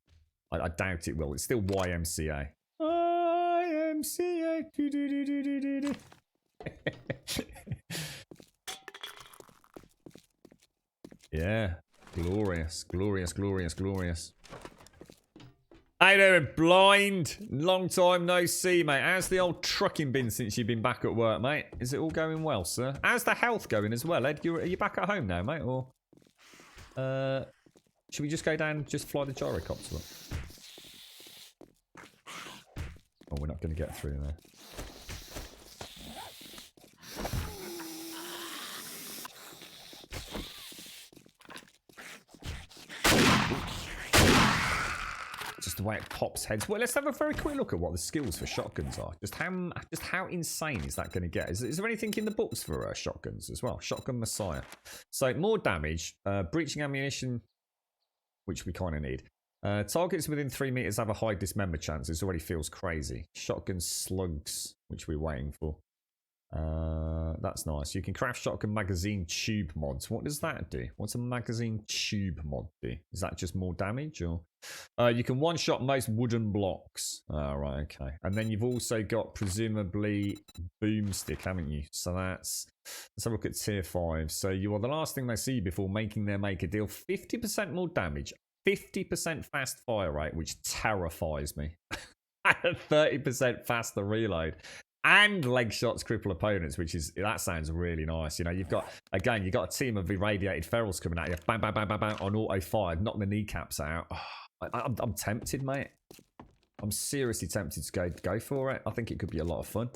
I doubt it will. It's still YMCA. YMCA. Do-do-do-do-do-do. Yeah. Glorious, glorious, glorious, glorious. How you doing, Blind? Long time no see, mate. How's the old trucking been since you've been back at work, mate? Is it all going well, sir? How's the health going as well, Ed? Are you back at home now, mate? Or should we just go down and just fly the gyrocopter up? Oh, we're not going to get through there. Just the way it pops heads. Well, let's have a very quick look at what the skills for shotguns are. Just how insane is that going to get? Is there anything in the books for shotguns as well? Shotgun Messiah. So more damage, breaching ammunition, which we kind of need. Targets within 3 meters have a high dismember chance. This already feels crazy. Shotgun slugs, which we're waiting for. That's nice. You can craft shotgun magazine tube mods. What does that do? What's a magazine tube mod do? Is that just more damage, or you can one-shot most wooden blocks? Right, okay. And then you've also got presumably boomstick, haven't you? So let's have a look at tier 5. So you are the last thing they see before making their make a deal. 50% more damage, 50% fast fire rate, which terrifies me. 30% faster reload. And leg shots cripple opponents, that sounds really nice. You know, you've got a team of irradiated ferals coming at you, bang, bang, bang, bang, bang, on auto fire, knock the kneecaps out. Oh, I'm tempted, mate. I'm seriously tempted to go for it. I think it could be a lot of fun.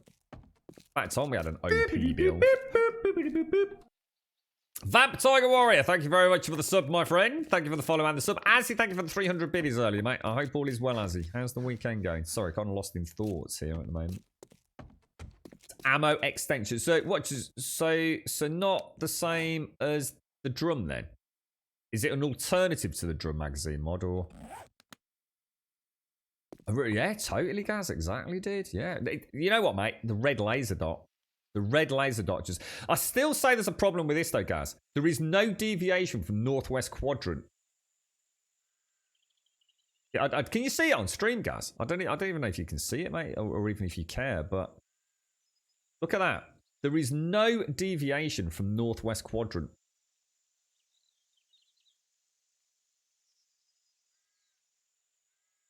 At time we had an OP build. Vamp Tiger Warrior, thank you very much for the sub, my friend. Thank you for the follow and the sub. Azzy, thank you for the 300 biddies earlier, mate. I hope all is well, Azzy. How's the weekend going? Sorry, kind of lost in thoughts here at the moment. Ammo extension. So so not the same as the drum then? Is it an alternative to the drum magazine mod, or? Yeah, totally, Gaz. Exactly, dude. Yeah. You know what, mate? The red laser dot. The red laser dot just... I still say there's a problem with this, though, Gaz. There is no deviation from northwest quadrant. Can you see it on stream, Gaz? I don't even know if you can see it, mate, or even if you care, but... Look at that. There is no deviation from northwest quadrant.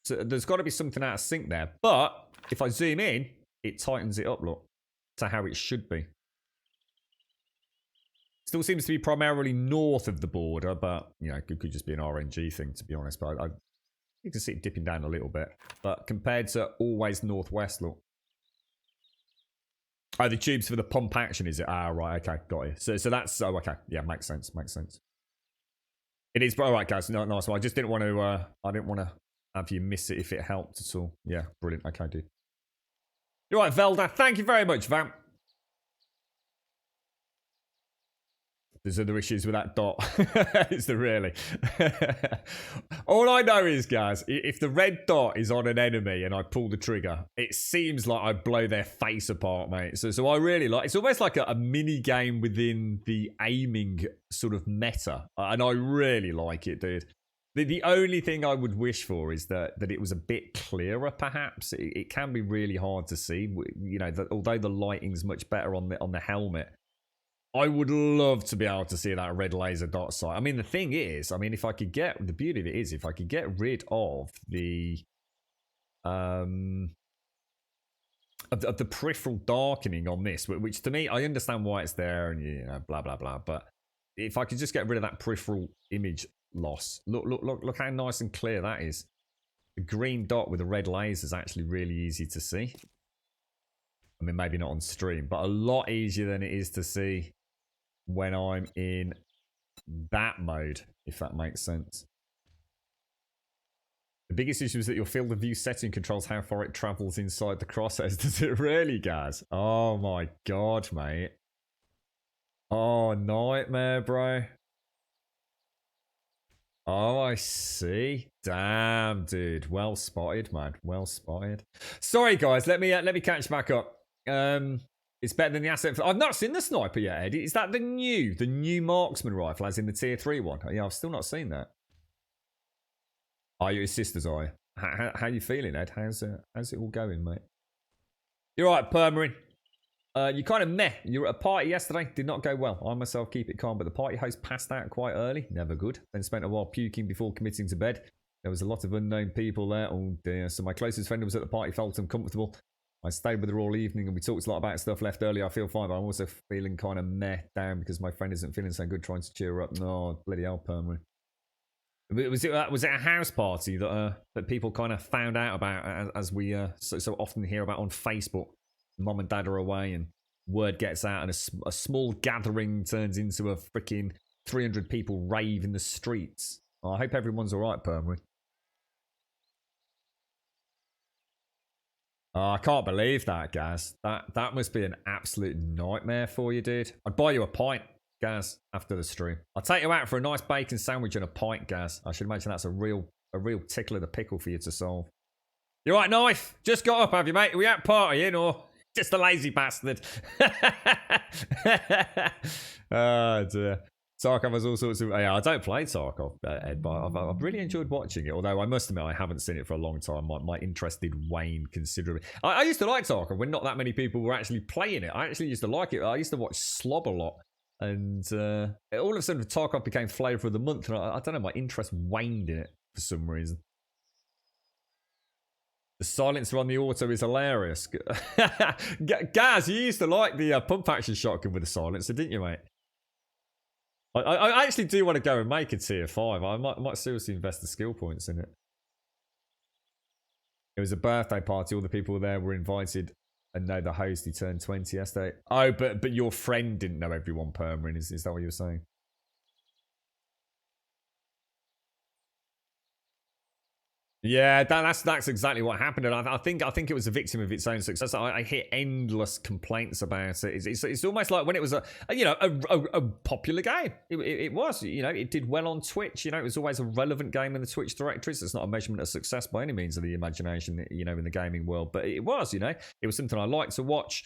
So there's got to be something out of sync there. But if I zoom in, it tightens it up, look, to how it should be. Still seems to be primarily north of the border, but, you know, it could just be an RNG thing, to be honest. But you can see it dipping down a little bit. But compared to always northwest, look. Oh, the tubes for the pump action, is it? Ah, right, okay, got it. So that's, oh, okay, yeah, makes sense. It is, but all right, guys, no, nice one. I just didn't want to, have you miss it if it helped at all. Yeah, brilliant, okay, dude. You're right, Velda, thank you very much, Vamp. There's other issues with that dot. Is there really? All I know is, guys, if the red dot is on an enemy and I pull the trigger, it seems like I blow their face apart, mate. So I really like... It's almost like a mini game within the aiming sort of meta. And I really like it, dude. The only thing I would wish for is that it was a bit clearer, perhaps. It can be really hard to see. You know, although the lighting's much better on the helmet, I would love to be able to see that red laser dot sight. I mean, the thing is, if I could get... The beauty of it is, if I could get rid of the... of the peripheral darkening on this, which to me, I understand why it's there and, you know, blah, blah, blah. But if I could just get rid of that peripheral image loss. Look how nice and clear that is. The green dot with the red laser is actually really easy to see. I mean, maybe not on stream, but a lot easier than it is to see when I'm in that mode, if that makes sense. The biggest issue is that your field of view setting controls how far it travels inside the crosshairs. Does it really, guys? Oh my god, mate. Oh, nightmare, bro. Oh, I see. Damn, dude. Well spotted, man. Well spotted. Sorry, guys. Let me catch back up. It's better than the asset. I've not seen the sniper yet, Ed. Is that the new marksman rifle, as in the tier 3 one? Yeah, I've still not seen that. Are you his sisters, are you? How you feeling, Ed? How's it all going, mate? You're right, Permarin. You kind of meh. You were at a party yesterday. Did not go well. I myself keep it calm, but the party host passed out quite early. Never good. Then spent a while puking before committing to bed. There was a lot of unknown people there. Oh dear. So my closest friend was at the party, felt uncomfortable. I stayed with her all evening and we talked a lot about stuff left early. I feel fine, but I'm also feeling kind of meh down because my friend isn't feeling so good, trying to cheer her up. No, bloody hell, Permarin. Was it a house party that people kind of found out about as we so often hear about on Facebook? Mom and dad are away and word gets out and a small gathering turns into a freaking 300 people rave in the streets. Oh, I hope everyone's all right, Permarin. Oh, I can't believe that, Gaz. That must be an absolute nightmare for you, dude. I'd buy you a pint, Gaz, after the stream. I'll take you out for a nice bacon sandwich and a pint, Gaz. I should imagine that's a real tickle of the pickle for you to solve. You right, Knife? Just got up, have you, mate? Are we out partying or just a lazy bastard? Oh, dear. Tarkov has all sorts of... Yeah, I don't play Tarkov, Ed, but I've really enjoyed watching it. Although I must admit I haven't seen it for a long time. My interest did wane considerably. I used to like Tarkov when not that many people were actually playing it. I actually used to like it. I used to watch Slob a lot. And all of a sudden Tarkov became flavour of the month. And I don't know, my interest waned in it for some reason. The silencer on the auto is hilarious. Gaz, you used to like the pump action shotgun with the silencer, didn't you, mate? I actually do want to go and make a tier 5. I might seriously invest the skill points in it. It was a birthday party. All the people there were invited. And no, the host, he turned 20 yesterday. Oh, but your friend didn't know everyone, Permarin. Is that what you were saying? Yeah, that's exactly what happened, and I think it was a victim of its own success. I hear endless complaints about it. It's almost like when it was a popular game. It was, it did well on Twitch. It was always a relevant game in the Twitch directories. It's not a measurement of success by any means of the imagination, in the gaming world, but it was, it was something I liked to watch.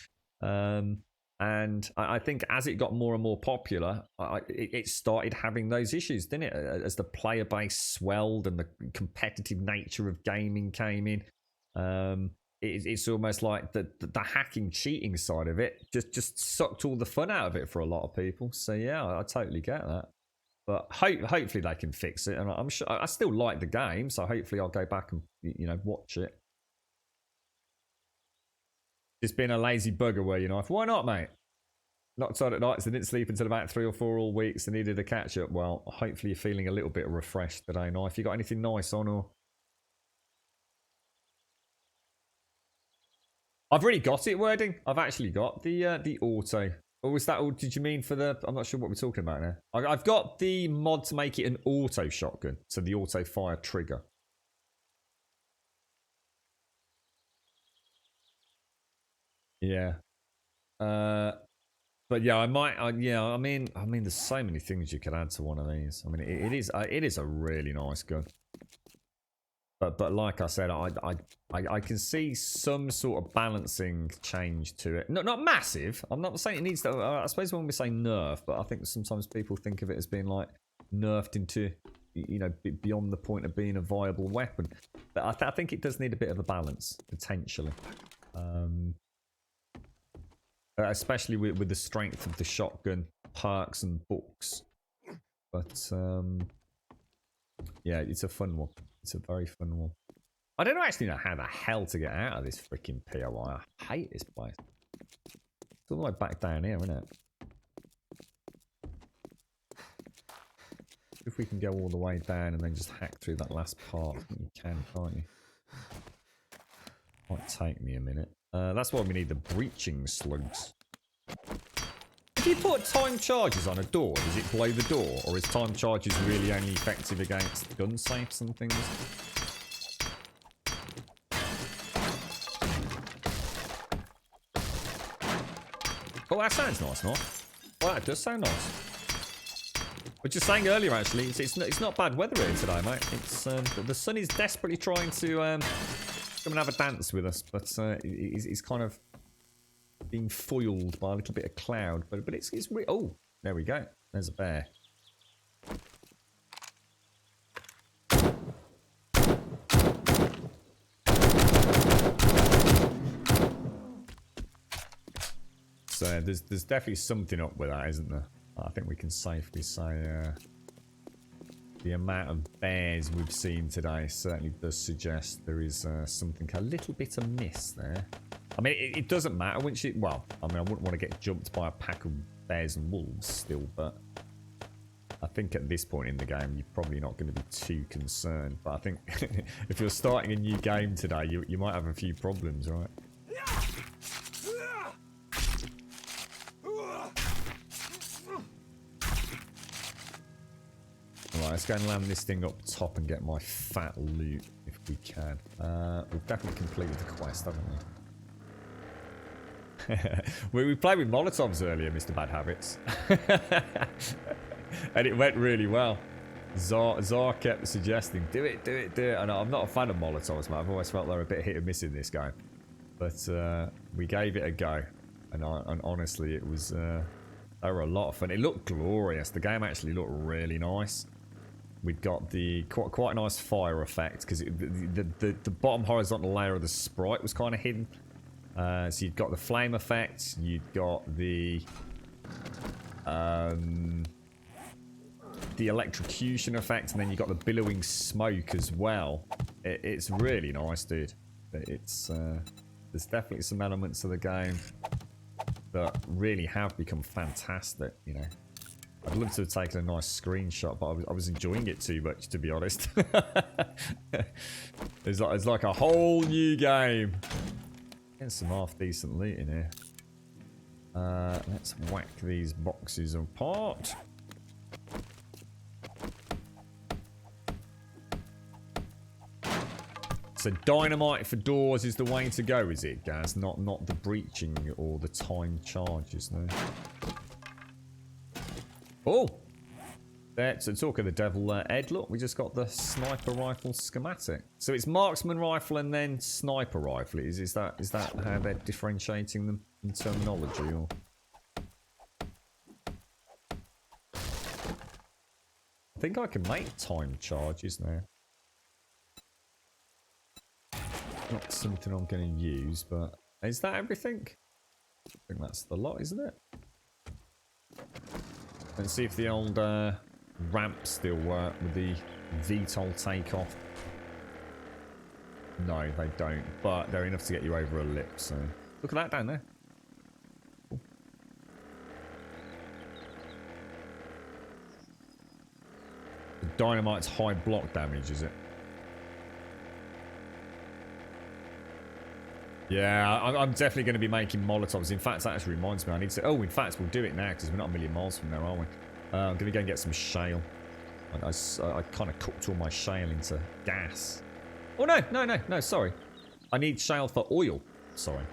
And I think as it got more and more popular, it started having those issues, didn't it? As the player base swelled and the competitive nature of gaming came in, it's almost like the hacking, cheating side of it just sucked all the fun out of it for a lot of people. So yeah, I totally get that. But hopefully they can fix it, and I'm sure I still like the game, so hopefully I'll go back and watch it. Just being a lazy bugger, were you, Knife? Why not, mate? Knocked out at nights, they didn't sleep until about 3 or 4 all weeks. They needed a catch up. Well, hopefully you're feeling a little bit refreshed today, Knife. You got anything nice on, or? I've really got it, Wording. I've actually got the auto. Or was that all? Did you mean for the? I'm not sure what we're talking about now. I've got the mod to make it an auto shotgun, so the auto fire trigger. Yeah. But yeah, I might. I mean, there's so many things you could add to one of these. I mean, it is a really nice gun. But like I said, I can see some sort of balancing change to it. Not massive. I'm not saying it needs to. I suppose when we say nerf, but I think sometimes people think of it as being like nerfed into, beyond the point of being a viable weapon. But I think it does need a bit of a balance potentially. Especially with the strength of the shotgun, perks and books. But yeah, it's a fun one. It's a very fun one. I don't actually know how the hell to get out of this freaking POI. I hate this place. It's all the way back down here, isn't it? If we can go all the way down and then just hack through that last part, I think you can, can't you? Might take me a minute. That's why we need the breaching slugs. If you put time charges on a door, does it blow the door? Or is time charges really only effective against gun safes and things? Oh, that sounds nice, not? Well, that does sound nice. We're just saying earlier, actually, it's not bad weather here today, mate. It's the sun is desperately trying to come and have a dance with us, but he's kind of being foiled by a little bit of cloud, but it's oh, there we go. There's a bear. So there's definitely something up with that, isn't there? I think we can safely say the amount of bears we've seen today certainly does suggest there is something a little bit amiss there. I mean, it doesn't matter once you... Well, I mean, I wouldn't want to get jumped by a pack of bears and wolves still, but I think at this point in the game, you're probably not going to be too concerned. But I think if you're starting a new game today, you might have a few problems, right? Right, let's go and land this thing up top and get my fat loot if we can. We've definitely completed the quest, haven't we? We played with Molotovs earlier, Mr. Bad Habits. And it went really well. Zar kept suggesting, do it, do it, do it. And I'm not a fan of Molotovs, man. I've always felt they're a bit hit and miss in this game. But we gave it a go. And honestly, it was... they were a lot of fun. It looked glorious. The game actually looked really nice. We'd got the quite a nice fire effect because the bottom horizontal layer of the sprite was kind of hidden. So you'd got the flame effect, you'd got the electrocution effect, and then you got the billowing smoke as well. It's really nice, dude. It's there's definitely some elements of the game that really have become fantastic, you know. I'd love to have taken a nice screenshot, but I was enjoying it too much, to be honest. It's like a whole new game. Getting some half decent loot in here. Let's whack these boxes apart. So dynamite for doors is the way to go, is it, Gaz? Not the breaching or the time charges, no. Oh! There, so talk of the devil, Ed, look, we just got the sniper rifle schematic. So it's marksman rifle and then sniper rifle. Is that how they're differentiating them in terminology, or? I think I can make time charges now. Not something I'm going to use, but is that everything? I think that's the lot, isn't it? Let's see if the old ramps still work with the VTOL takeoff. No, they don't, but they're enough to get you over a lip, so... Look at that down there. Cool. The dynamite's high block damage, is it? Yeah, I'm definitely going to be making Molotovs. In fact, that actually reminds me, I need to... Oh, in fact, we'll do it now, because we're not a million miles from there, are we? I'm going to go and get some shale. I kind of cooked all my shale into gas. Oh, no, sorry. I need shale for oil. Sorry.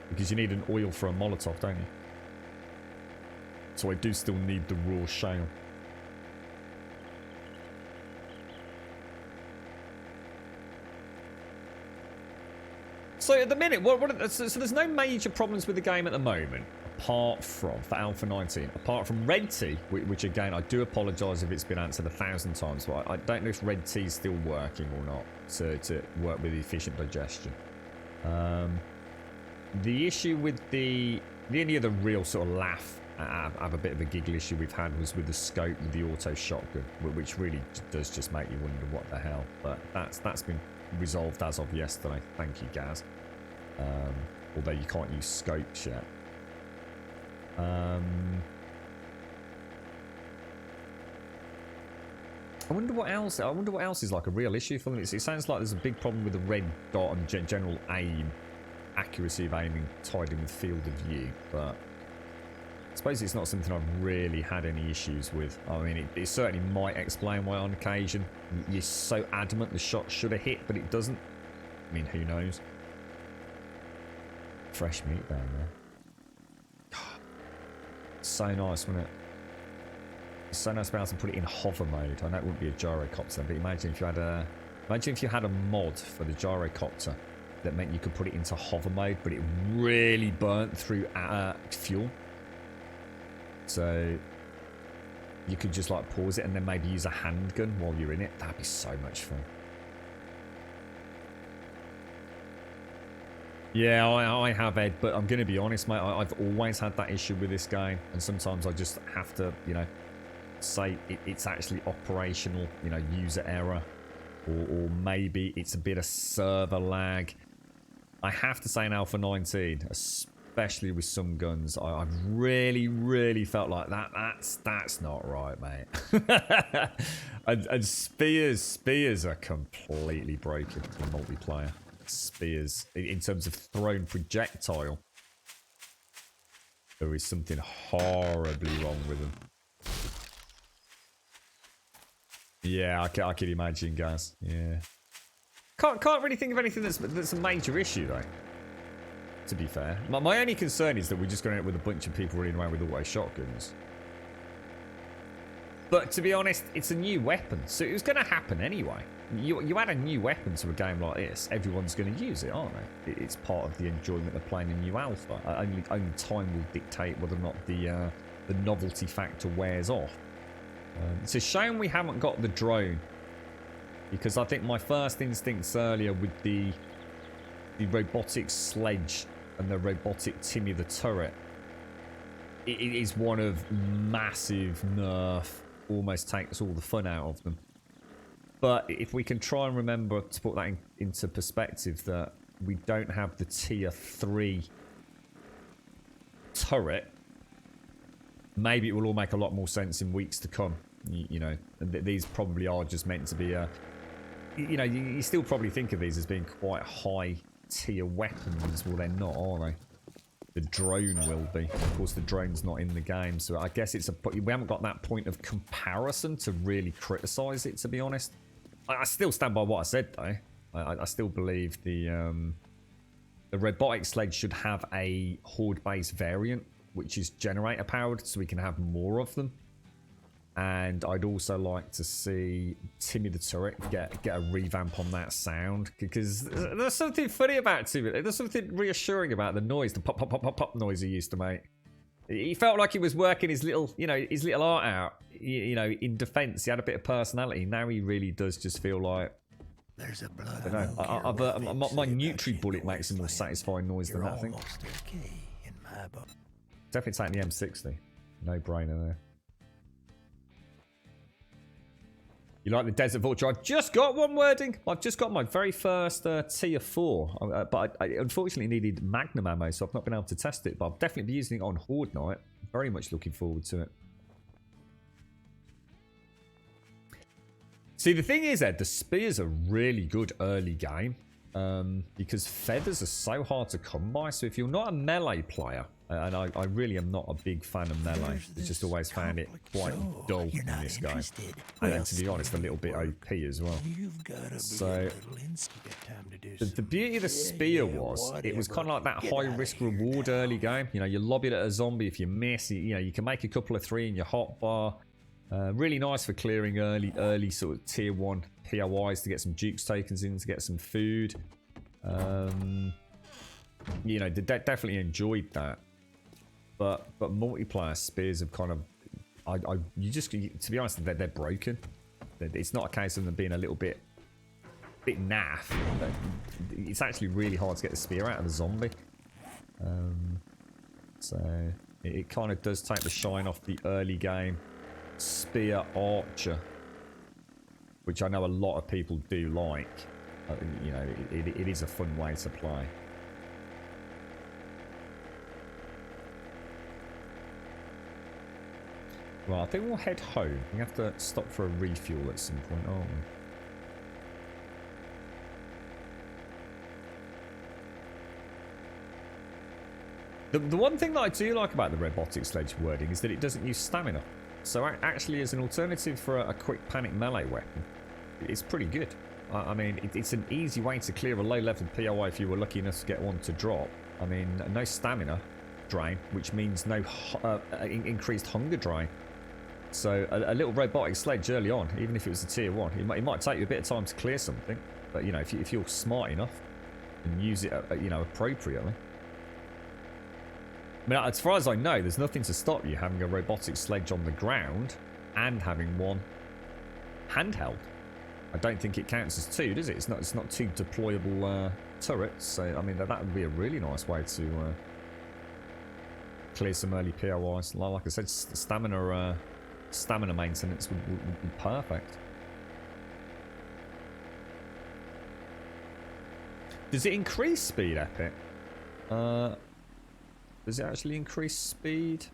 Because you need an oil for a Molotov, don't you? So I do still need the raw shale. So at the minute, so there's no major problems with the game at the moment, apart from, for Alpha 19, apart from Red Tea, which again, I do apologise if it's been answered 1,000 times, but I don't know if Red Tea is still working or not to work with efficient digestion. The issue with the only other real sort of laugh, have a bit of a giggle issue we've had was with the scope with the auto shotgun, which really does just make you wonder what the hell, but that's been resolved as of yesterday. Thank you, Gaz. Although you can't use scopes yet. I wonder what else. I wonder what else is like a real issue for them. It sounds like there's a big problem with the red dot and general aim, accuracy of aiming tied in with field of view. But I suppose it's not something I've really had any issues with. I mean, it certainly might explain why on occasion you're so adamant the shot should have hit, but it doesn't. I mean, who knows? Fresh meat down there. So nice, wasn't it? It's so nice to be able to put it in hover mode. I know it wouldn't be a gyrocopter, but imagine if you had a mod for the gyrocopter that meant you could put it into hover mode, but it really burnt through fuel. So you could just like pause it and then maybe use a handgun while you're in it. That'd be so much fun. Yeah, I have, Ed, but I'm going to be honest, mate. I've always had that issue with this game, and sometimes I just have to, you know, say it's actually operational, you know, user error, or maybe it's a bit of server lag. I have to say in Alpha 19, especially with some guns, I've really felt like that's not right, mate. and spears are completely broken in multiplayer. Spears, in terms of thrown projectile, there is something horribly wrong with them. Yeah, I can imagine, guys. Yeah, can't really think of anything that's a major issue though. To be fair, my only concern is that we're just going to end up with a bunch of people running around with auto shotguns. But to be honest, it's a new weapon, so it was going to happen anyway. You add a new weapon to a game like this, everyone's going to use it, aren't they? It's part of the enjoyment of playing a new alpha. Only time will dictate whether or not the novelty factor wears off. It's a shame we haven't got the drone, because I think my first instincts earlier with the robotic sledge and the robotic Timmy the turret, it is one of massive nerf. Almost takes all the fun out of them. But if we can try and remember to put that into perspective, that we don't have the tier 3 turret, maybe it will all make a lot more sense in weeks to come. You know, these probably are just meant to be you know, you still probably think of these as being quite high tier weapons. Well, they're not, are they? The drone will be. Of course, the drone's not in the game, so I guess it's we haven't got that point of comparison to really criticize it, to be honest. I still stand by what I said, though. I still believe the robotic sledge should have a horde-based variant, which is generator-powered, so we can have more of them. And I'd also like to see Timmy the Turret get a revamp on that sound, because there's something funny about Timmy. There's something reassuring about the noise, the pop pop pop pop pop noise he used to make. He felt like he was working his little, you know, his little art out. You know, in defence, he had a bit of personality. Now he really does just feel like, There's a blood. I don't know. My Nutri bullet makes a more satisfying noise than that, I think. Okay in my book. Definitely taking the M60. No brainer there. You like the Desert Vulture? I've just got one wording. I've just got my very first tier 4. But I unfortunately needed Magnum ammo, so I've not been able to test it. But I'll definitely be using it on Horde Night. Very much looking forward to it. See, the thing is, Ed, the spears are really good early game. Because feathers are so hard to come by. So if you're not a melee player, and I really am not a big fan of melee, I just always found it quite dull in this game. And to be honest, a little bit OP as well. So the beauty of the spear was, it was kind of like that high risk reward early game. You know, you lob it at a zombie. If you miss, you know, you can make a couple of 3 in your hotbar. Really nice for clearing early sort of tier 1 POIs to get some Dukes tokens in, to get some food. You know, definitely enjoyed that. But multiplayer spears have kind of, you just, to be honest, they're broken. It's not a case of them being a little bit naff. It's actually really hard to get the spear out of the zombie. So it kind of does take the shine off the early game spear archer, which I know a lot of people do like. You know, it is a fun way to play. Well, I think we'll head home. We have to stop for a refuel at some point, aren't we? The one thing that I do like about the robotic sledge wording is that it doesn't use stamina. So actually, as an alternative for a quick panic melee weapon, it's pretty good. I mean, it's an easy way to clear a low-level POI if you were lucky enough to get one to drop. I mean, no stamina drain, which means no increased hunger drain. So a little robotic sledge early on, even if it was a tier 1, it might take you a bit of time to clear something. But, you know, if you're smart enough, and use it, you know, appropriately. I mean, as far as I know, there's nothing to stop you having a robotic sledge on the ground and having one handheld. I don't think it counts as two, does it? It's not two deployable turrets. So I mean, that would be a really nice way to clear some early POIs. Like I said, stamina maintenance would be perfect. Does it increase speed, Epic? Does it actually increase speed?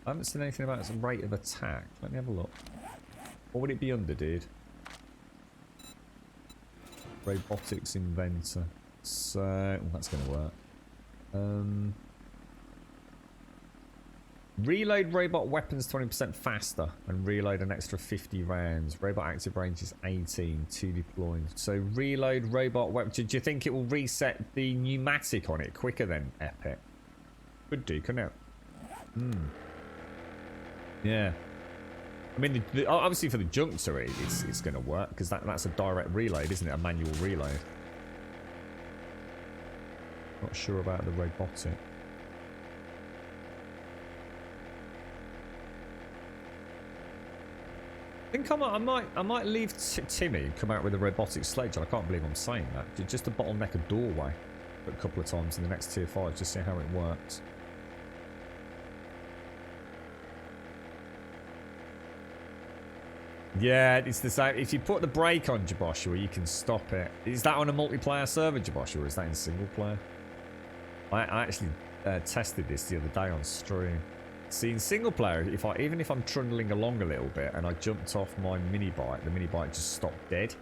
I haven't seen anything about its rate of attack. Let me have a look. What would it be under, dude? Robotics Inventor. So, well, that's going to work. Reload robot weapons 20% faster and reload an extra 50 rounds. Robot active range is 18, 2 deployed. So reload robot weapon. Do you think it will reset the pneumatic on it quicker than Epic? Could do, couldn't it? Yeah. I mean, obviously for the junk turret, it's going to work because that's a direct reload, isn't it? A manual reload. Not sure about the robotic. I think I might leave Timmy and come out with a robotic sledge. I can't believe I'm saying that. Just to bottleneck a doorway a couple of times in the next tier 5, just see how it works. Yeah, it's the same. If you put the brake on Joshua, you can stop it. Is that on a multiplayer server, Joshua, or is that in single player? I actually tested this the other day on stream. See, in single player, even if I'm trundling along a little bit and I jumped off my mini bike, the mini bike just stopped dead.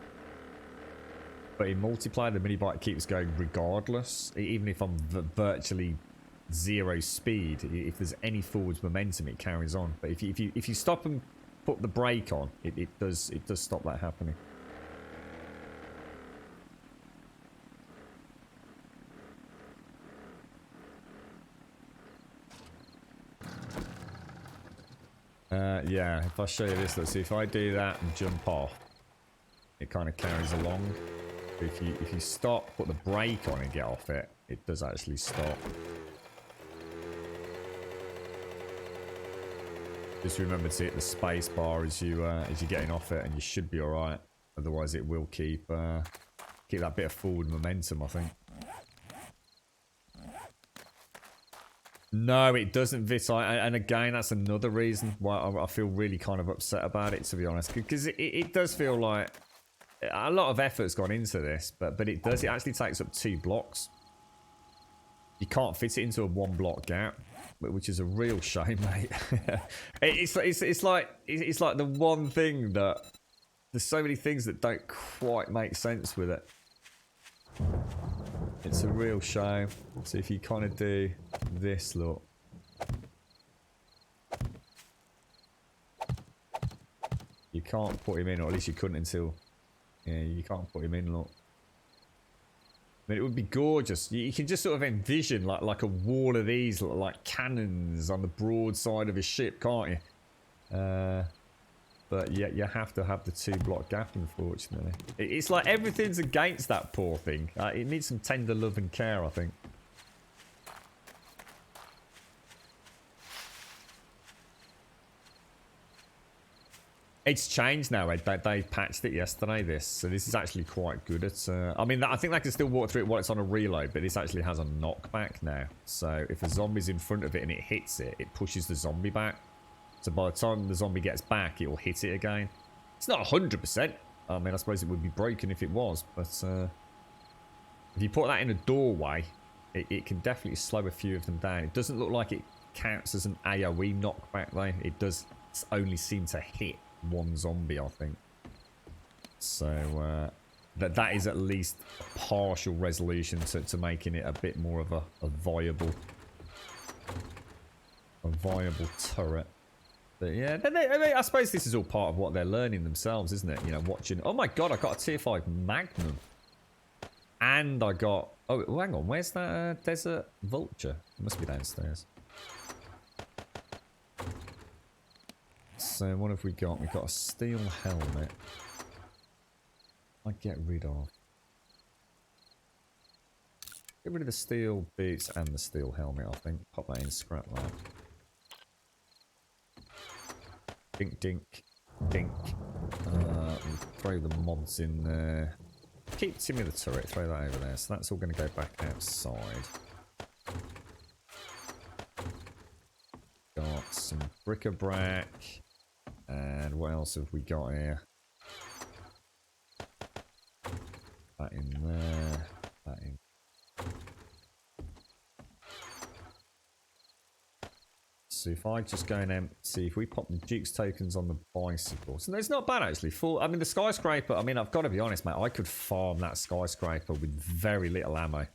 But in multiplayer, the mini bike keeps going regardless, even if I'm virtually zero speed. If there's any forwards momentum, it carries on. But if you stop and put the brake on, it does stop that happening. Yeah, if I show you this, let's see, if I do that and jump off, it kind of carries along. If you stop, put the brake on and get off it, it does actually stop. Just remember to hit the space bar as you're getting off it, and you should be alright. Otherwise it will keep that bit of forward momentum, I think. No, it doesn't, Viti, and again, that's another reason why I feel really kind of upset about it, to be honest, because it does feel like a lot of effort's gone into this, but it actually takes up 2 blocks. You can't fit it into a 1 block gap, which is a real shame, mate. it's like the one thing that there's so many things that don't quite make sense with it. It's a real shame. So if you kind of do this, look. You can't put him in, or at least you couldn't until... Yeah, you can't put him in, look. I mean, it would be gorgeous. You can just sort of envision like a wall of these, like cannons on the broad side of a ship, can't you? But yeah, you have to have the 2 block gap, unfortunately. It's like everything's against that poor thing. It needs some tender love and care, I think. It's changed now. They patched it yesterday, this. So this is actually quite good at... I mean, I think they can still walk through it while it's on a reload, but this actually has a knockback now. So if a zombie's in front of it and it hits it, it pushes the zombie back. So by the time the zombie gets back, it will hit it again. It's not 100%. I mean, I suppose it would be broken if it was. But if you put that in a doorway, it can definitely slow a few of them down. It doesn't look like it counts as an AoE knockback, though. It does only seem to hit 1 zombie, I think. So that is at least a partial resolution to making it a bit more of a viable turret. But yeah, I suppose this is all part of what they're learning themselves, isn't it? You know, watching... Oh my god, I got a tier 5 Magnum. And I got... Oh, hang on, where's that Desert Vulture? It must be downstairs. So what have we got? We've got a steel helmet. I'd get rid of. Get rid of the steel boots and the steel helmet, I think. Pop that in, scrap that. Dink, dink, dink. We'll throw the mods in there. Keep Timmy the turret, throw that over there. So that's all going to go back outside. Got some bric-a-brac. And what else have we got here? That in there. That in. So if I just go and empty, if we pop the Duke's tokens on the bicycle. So it's not bad actually. I mean, the skyscraper, I mean, I've got to be honest, mate. I could farm that skyscraper with very little ammo.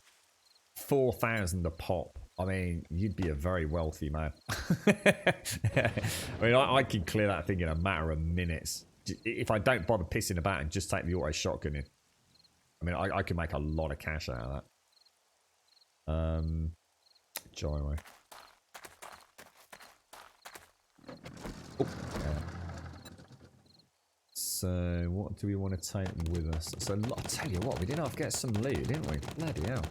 4,000 a pop. I mean, you'd be a very wealthy man. I mean, I could clear that thing in a matter of minutes. If I don't bother pissing about and just take the auto shotgun in. I mean, I could make a lot of cash out of that. Gyro. Oh, yeah. So, what do we want to take with us? So, I'll tell you what, we did have to get some loot, didn't we? Bloody hell.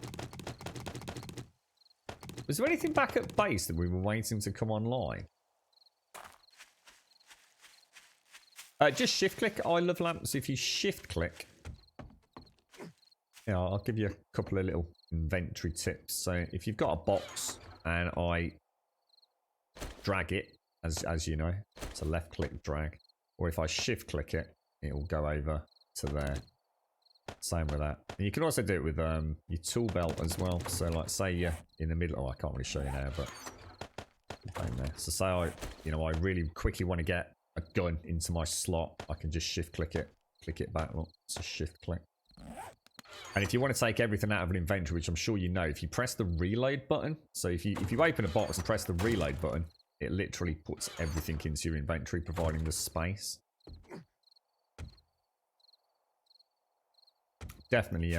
Was there anything back at base that we were waiting to come online? Just shift click I love lamps. If you shift click, yeah, I'll give you a couple of little inventory tips. So if you've got a box and I drag it, as you know, it's a left click drag, or if I shift click it, it will go over to there. Same with that. And you can also do it with your tool belt as well. So like say you're in the middle, oh I can't really show you now, but there. So say I really quickly want to get a gun into my slot, I can just shift click it back. Look, it's a shift click. And if you want to take everything out of an inventory, which I'm sure you know, if you press the reload button, so if you open a box and press the reload button, it literally puts everything into your inventory, providing the space. Definitely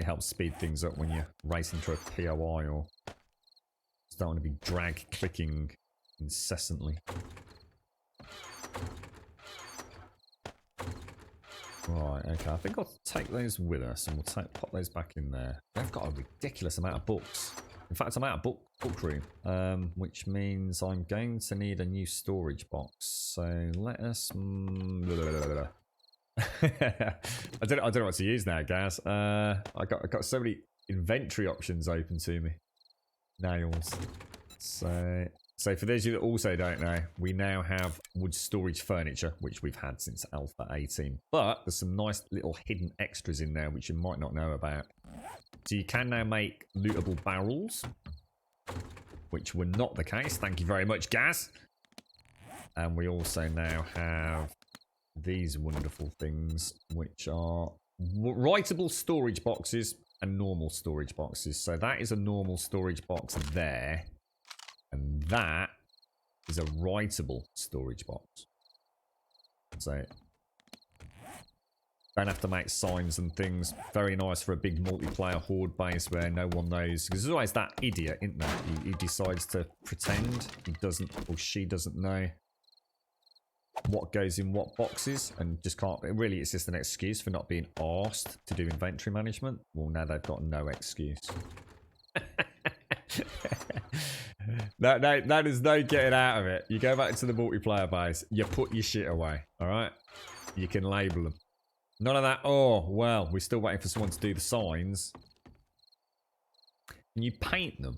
helps speed things up when you're racing through a POI or starting to be drag clicking incessantly. Right, okay, I think I'll take those with us and we'll pop those back in there. They've got a ridiculous amount of books. In fact, I'm out of book room, which means I'm going to need a new storage box. So let us... I don't know what to use now, guys. I got so many inventory options open to me. Nails. So for those of you that also don't know, we now have wood storage furniture, which we've had since Alpha 18. But there's some nice little hidden extras in there, which you might not know about. So you can now make lootable barrels, which were not the case. Thank you very much, Gaz. And we also now have these wonderful things, which are writable storage boxes and normal storage boxes. So that is a normal storage box there. And that is a writable storage box. So don't have to make signs and things. Very nice for a big multiplayer horde base where no one knows. Because there's always that idiot, isn't there? He decides to pretend he doesn't, or she doesn't know what goes in what boxes and just can't. Really, it's just an excuse for not being asked to do inventory management. Well, now they've got no excuse. That is no getting out of it. You go back to the multiplayer base, you put your shit away, alright? You can label them. None of that, oh, well, we're still waiting for someone to do the signs. Can you paint them?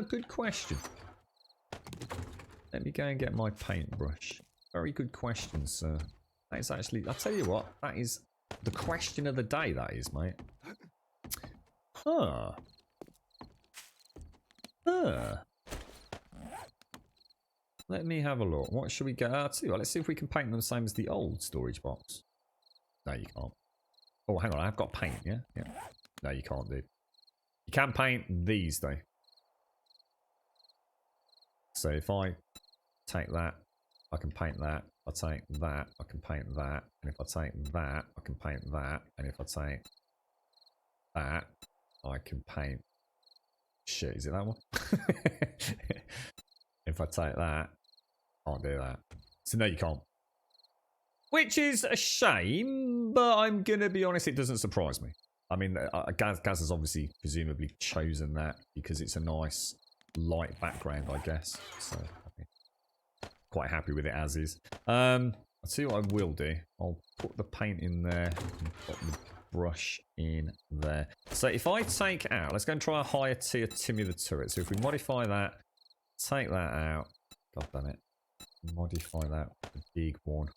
Good question. Let me go and get my paintbrush. Very good question, sir. That is actually, I'll tell you what, that is the question of the day, that is, mate. Huh. Let me have a look. What should we get out to? Let's see if we can paint them the same as the old storage box. No, you can't. Oh, hang on. I've got paint, yeah? Yeah. No, you can't, dude. You can paint these, though. So if I take that, I can paint that. If I take that, I can paint that. And if I take that, I can paint that. And if I take that, I can paint... Shit, is it that one? If I take that, I can't do that. So no, you can't. Which is a shame, but I'm going to be honest, it doesn't surprise me. I mean, Gaz has obviously presumably chosen that because it's a nice light background, I guess. So I'm quite happy with it as is. I'll see what I will do. I'll put the paint in there and put the brush in there. So if I take out, let's go and try a higher tier Timmy the Turret. So if we modify that, take that out. God damn it. Modify that with the big one.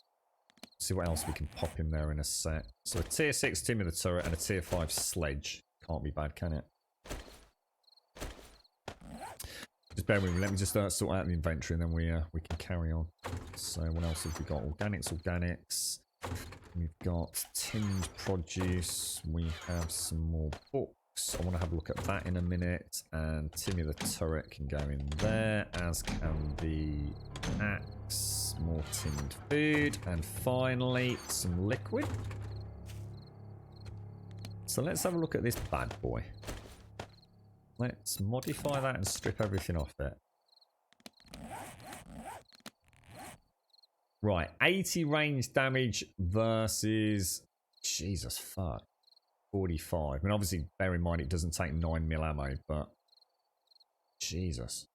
See what else we can pop in there in a sec. So a tier 6 Timmy the Turret and a tier 5 Sledge. Can't be bad, can it? Just bear with me. Let me just sort out the inventory and then we can carry on. So what else have we got? Organics. We've got tinned produce. We have some more books. I want to have a look at that in a minute. And Timmy the Turret can go in there, as can the axe. More tinned food. And finally, some liquid. So let's have a look at this bad boy. Let's modify that and strip everything off it. Right, 80 range damage versus... Jesus, fuck. 45. I mean, obviously, bear in mind it doesn't take 9mm ammo, but... Jesus.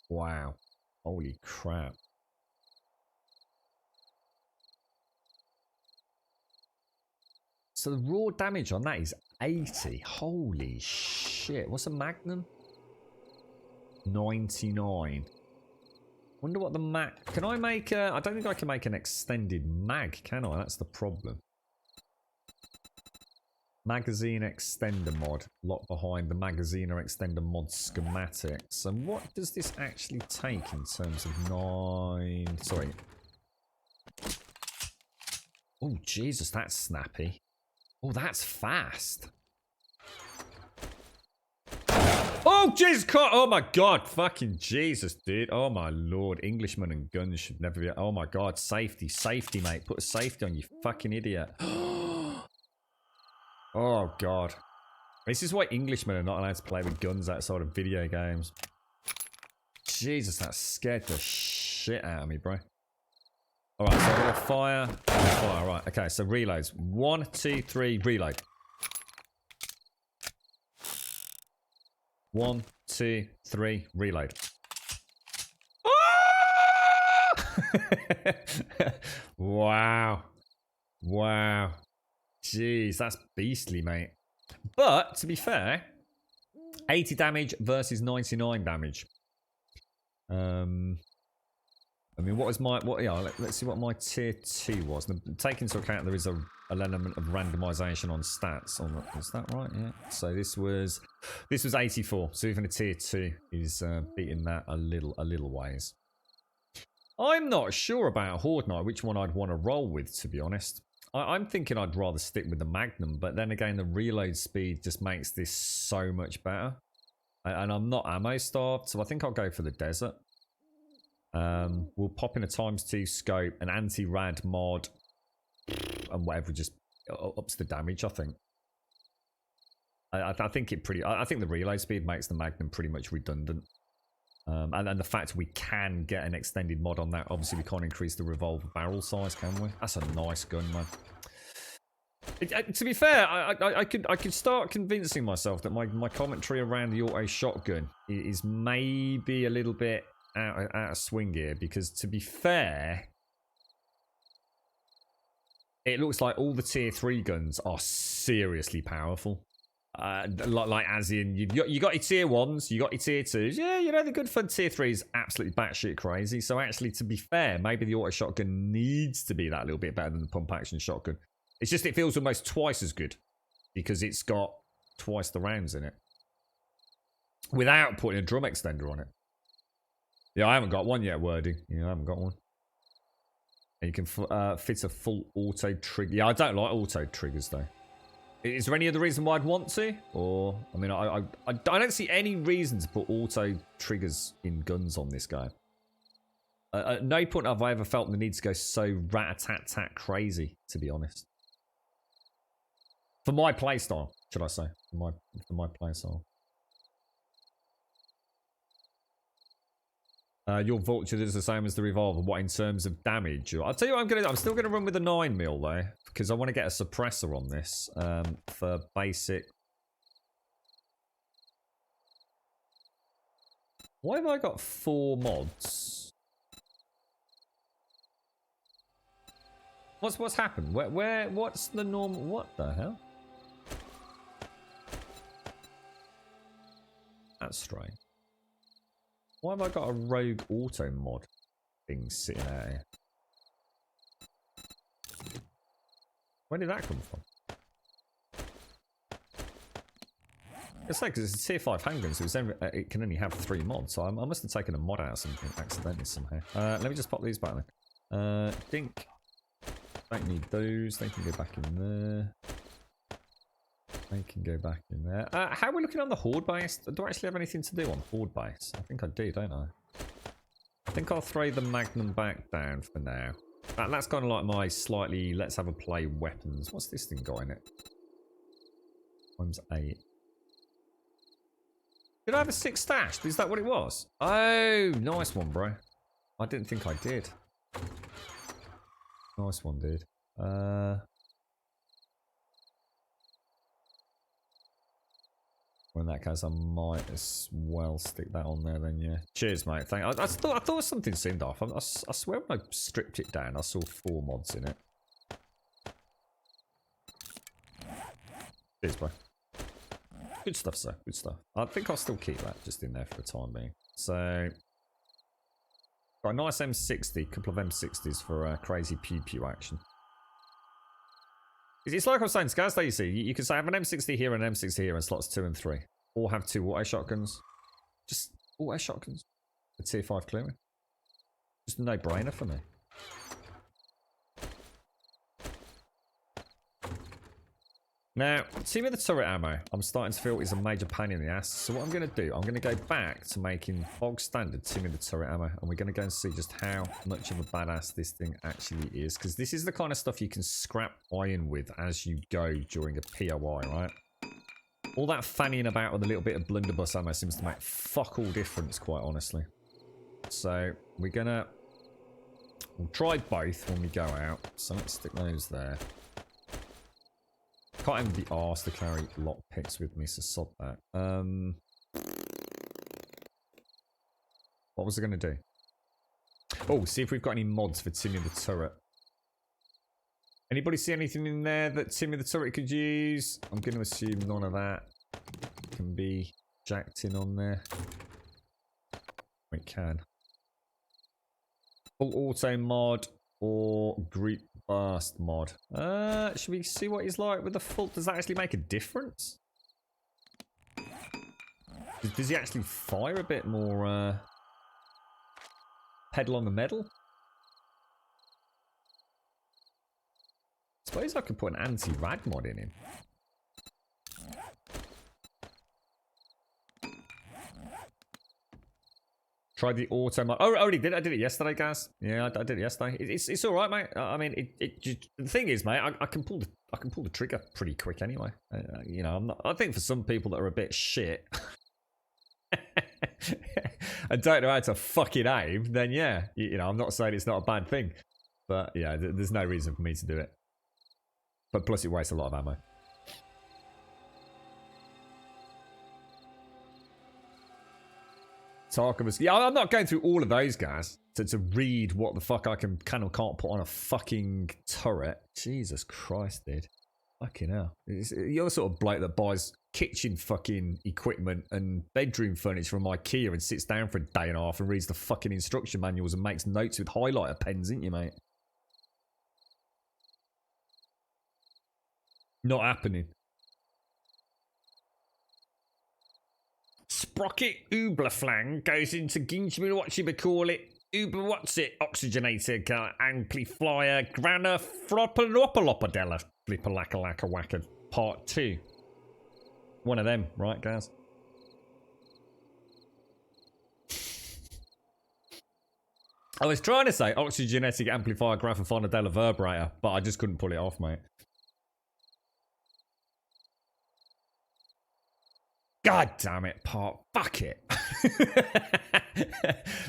Wow. Holy crap. So the raw damage on that is 80. Holy shit. What's a Magnum? 99. Wonder what the mag... Can I make a... I don't think I can make an extended mag, can I? That's the problem. Magazine extender mod. Locked behind the magazine or extender mod schematics. And what does this actually take in terms of 9... Sorry. Oh, Jesus, that's snappy. Oh, that's fast. Oh, Jesus. Oh, my God. Fucking Jesus, dude. Oh, my Lord. Englishmen and guns should never be... Oh, my God. Safety. Safety, mate. Put a safety on, you fucking idiot. Oh, God. This is why Englishmen are not allowed to play with guns outside of video games. Jesus, that scared the shit out of me, bro. Alright, so I'm going to fire. Fire, right. Okay, so reloads. 1, 2, 3, reload. 1, 2, 3, reload. Ah! Wow. Wow. Jeez, that's beastly, mate. But, to be fair, 80 damage versus 99 damage. I mean, what was my... let's see what my tier 2 was. Take into account there is an element of randomization on stats. Is that right? Yeah. So this was 84. So even a tier 2 is beating that a little ways. I'm not sure about Horde Knight, which one I'd want to roll with, to be honest. I'm thinking I'd rather stick with the Magnum, but then again, the reload speed just makes this so much better. And I'm not ammo starved, so I think I'll go for the Desert. We'll pop in a ×2 scope, an anti-rad mod, and whatever just ups the damage, I think. I think I think the reload speed makes the Magnum pretty much redundant. And the fact we can get an extended mod on that, obviously we can't increase the revolver barrel size, can we? That's a nice gun, man. To be fair, I could start convincing myself that my commentary around the auto shotgun is maybe a little bit out of swing here, because to be fair, it looks like all the tier 3 guns are seriously powerful. Like as in, you got your tier 1s, you got your tier 2s. Yeah, you know, the good for tier 3s absolutely batshit crazy. So actually, to be fair, maybe the auto shotgun needs to be that little bit better than the pump action shotgun. It's just it feels almost twice as good because it's got twice the rounds in it without putting a drum extender on it. Yeah, I haven't got one yet, Wording. Yeah, I haven't got one. And you can fit a full auto trigger. Yeah, I don't like auto triggers, though. Is there any other reason why I'd want to? Or, I mean, I don't see any reason to put auto triggers in guns on this guy. At no point have I ever felt the need to go so rat-a-tat-tat crazy, to be honest. For my playstyle, should I say. For my playstyle. Your vulture is the same as the revolver. What in terms of damage? I'll tell you what I'm gonna do. I'm still gonna run with a 9mm though, because I want to get a suppressor on this for basic. Why have I got 4 mods? What's happened? What's the normal? What the hell? That's strange. Why have I got a rogue auto mod thing sitting out here? Where did that come from? It's like because it's a tier 5 handgun, so it can only have 3 mods. So I must have taken a mod out of something accidentally somehow. Let me just pop these back then. Dink. Don't need those. They can go back in there. They can go back in there. How are we looking on the Horde base? Do I actually have anything to do on Horde base? I think I do, don't I? I think I'll throw the Magnum back down for now. That's kind of like my slightly let's have a play weapons. What's this thing got in it? Times 8. Did I have a 6 stashed? Is that what it was? Oh, nice one, bro. I didn't think I did. Nice one, dude. Well, in that case, I might as well stick that on there then, yeah. Cheers, mate. Thank. I thought something seemed off. I swear when I stripped it down, I saw 4 mods in it. Cheers, bro. Good stuff, sir. Good stuff. I think I'll still keep that just in there for the time being. So, got a nice M60, couple of M60s for crazy pew-pew action. It's like I was saying, Scars, that you see, you can say I have an M60 here and an M60 here in slots 2 and 3. Or have 2 auto shotguns. Just auto shotguns. A tier 5 clearing. Just a no-brainer for me. Now, see with the turret ammo, I'm starting to feel is a major pain in the ass. So what I'm going to do, I'm going to go back to making bog standard team with the turret ammo. And we're going to go and see just how much of a badass this thing actually is. Because this is the kind of stuff you can scrap iron with as you go during a POI, right? All that fannying about with a little bit of blunderbuss ammo seems to make fuck all difference, quite honestly. So we're going to... We'll try both when we go out. So let's stick those there. Can't even be arsed to carry lockpicks with me, so sod that. What was I going to do? Oh, see if we've got any mods for Timmy the Turret. Anybody see anything in there that Timmy the Turret could use? I'm going to assume none of that can be jacked in on there. It can. Full auto mod or group burst mod. Should we see what he's like with the full? Does that actually make a difference? Does he actually fire a bit more pedal on the metal? I suppose I could put an anti-rad mod in him. Tried the auto mod. Oh, I already did. I did it yesterday, guys. Yeah, I did it yesterday. It's all right, mate. I mean, the thing is, mate, I can pull the trigger pretty quick anyway. You know, I think for some people that are a bit shit and don't know how to fucking aim, then yeah, you know, I'm not saying it's not a bad thing, but yeah, there's no reason for me to do it. But plus, it wastes a lot of ammo. Tarkovus. Yeah, I'm not going through all of those guys to read what the fuck I can or can't put on a fucking turret. Jesus Christ, dude. Fucking hell. You're the sort of bloke that buys kitchen fucking equipment and bedroom furniture from IKEA and sits down for a day and a half and reads the fucking instruction manuals and makes notes with highlighter pens, ain't you, mate? Not happening. Sprocket Uberflang goes into Ginchman, what you call it? Uber, what's it? Oxygenator, amplifier, grana, flopalopaloppadella, flippalackalacka whacker, part 2. One of them, right, guys? I was trying to say oxygenetic amplifier, graphophonadella vibrator, but I just couldn't pull it off, mate. God damn it, Part. Fuck it.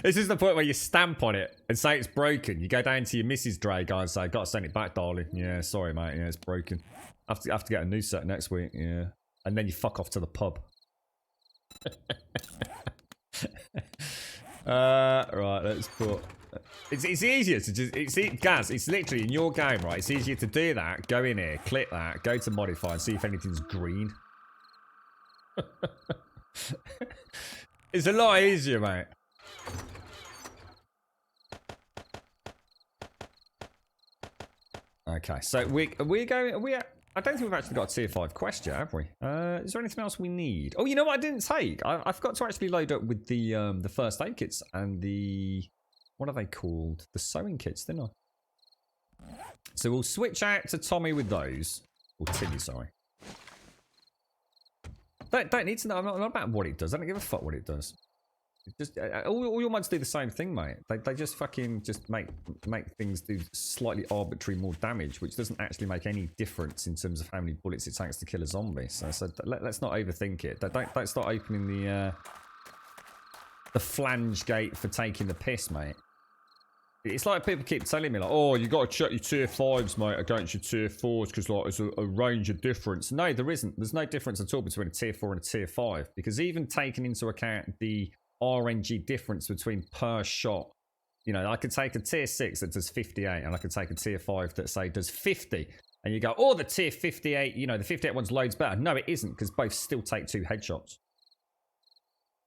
This is the point where you stamp on it and say it's broken. You go down to your Mrs. Dre guy and say, "Got to send it back, darling." Yeah, sorry, mate. Yeah, it's broken. I have to get a new set next week. Yeah, and then you fuck off to the pub. Right, let's put. It's easier to just Gaz. It's literally in your game, right? It's easier to do that. Go in here, click that, go to modify, and see if anything's green. It's a lot easier, mate. Okay, so I don't think we've actually got a tier 5 quest yet, have we? Is there anything else we need? Oh, you know what I didn't take? I forgot to actually load up with the first aid kits and the... What are they called? The sewing kits, didn't I? So we'll switch out to Tommy with those. Or Timmy, sorry. Don't need to know. I'm not about what it does. I don't give a fuck what it does. It just all your mods do the same thing, mate. They just fucking just make things do slightly arbitrary more damage, which doesn't actually make any difference in terms of how many bullets it takes to kill a zombie. So let's not overthink it. Don't start opening the flange gate for taking the piss, mate. It's like people keep telling me, like, oh, you got to check your tier 5s, mate, against your tier 4s because, like, there's a range of difference. No, there isn't. There's no difference at all between a tier 4 and a tier 5 because even taking into account the RNG difference between per shot, you know, I could take a tier 6 that does 58 and I could take a tier 5 that, say, does 50. And you go, oh, the tier 58, you know, the 58 one's loads better. No, it isn't because both still take 2 headshots.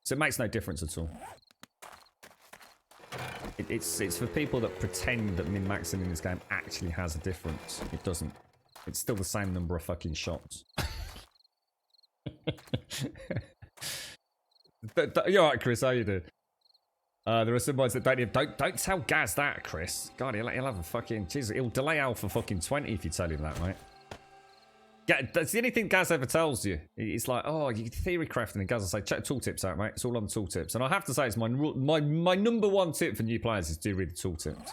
So it makes no difference at all. It's for people that pretend that min-maxing in this game actually has a difference. It doesn't. It's still the same number of fucking shots. You're alright, Chris. How you doing? There are some mods that don't tell Gaz that, Chris. God, he'll have a fucking... Jesus, he'll delay Alpha fucking 20 if you tell him that, mate. That's the only thing Gaz ever tells you. It's like, oh, you theory crafting, and Gaz will say, check tooltips out, mate. It's all on the tooltips. And I have to say, it's my number one tip for new players is do read the tooltips.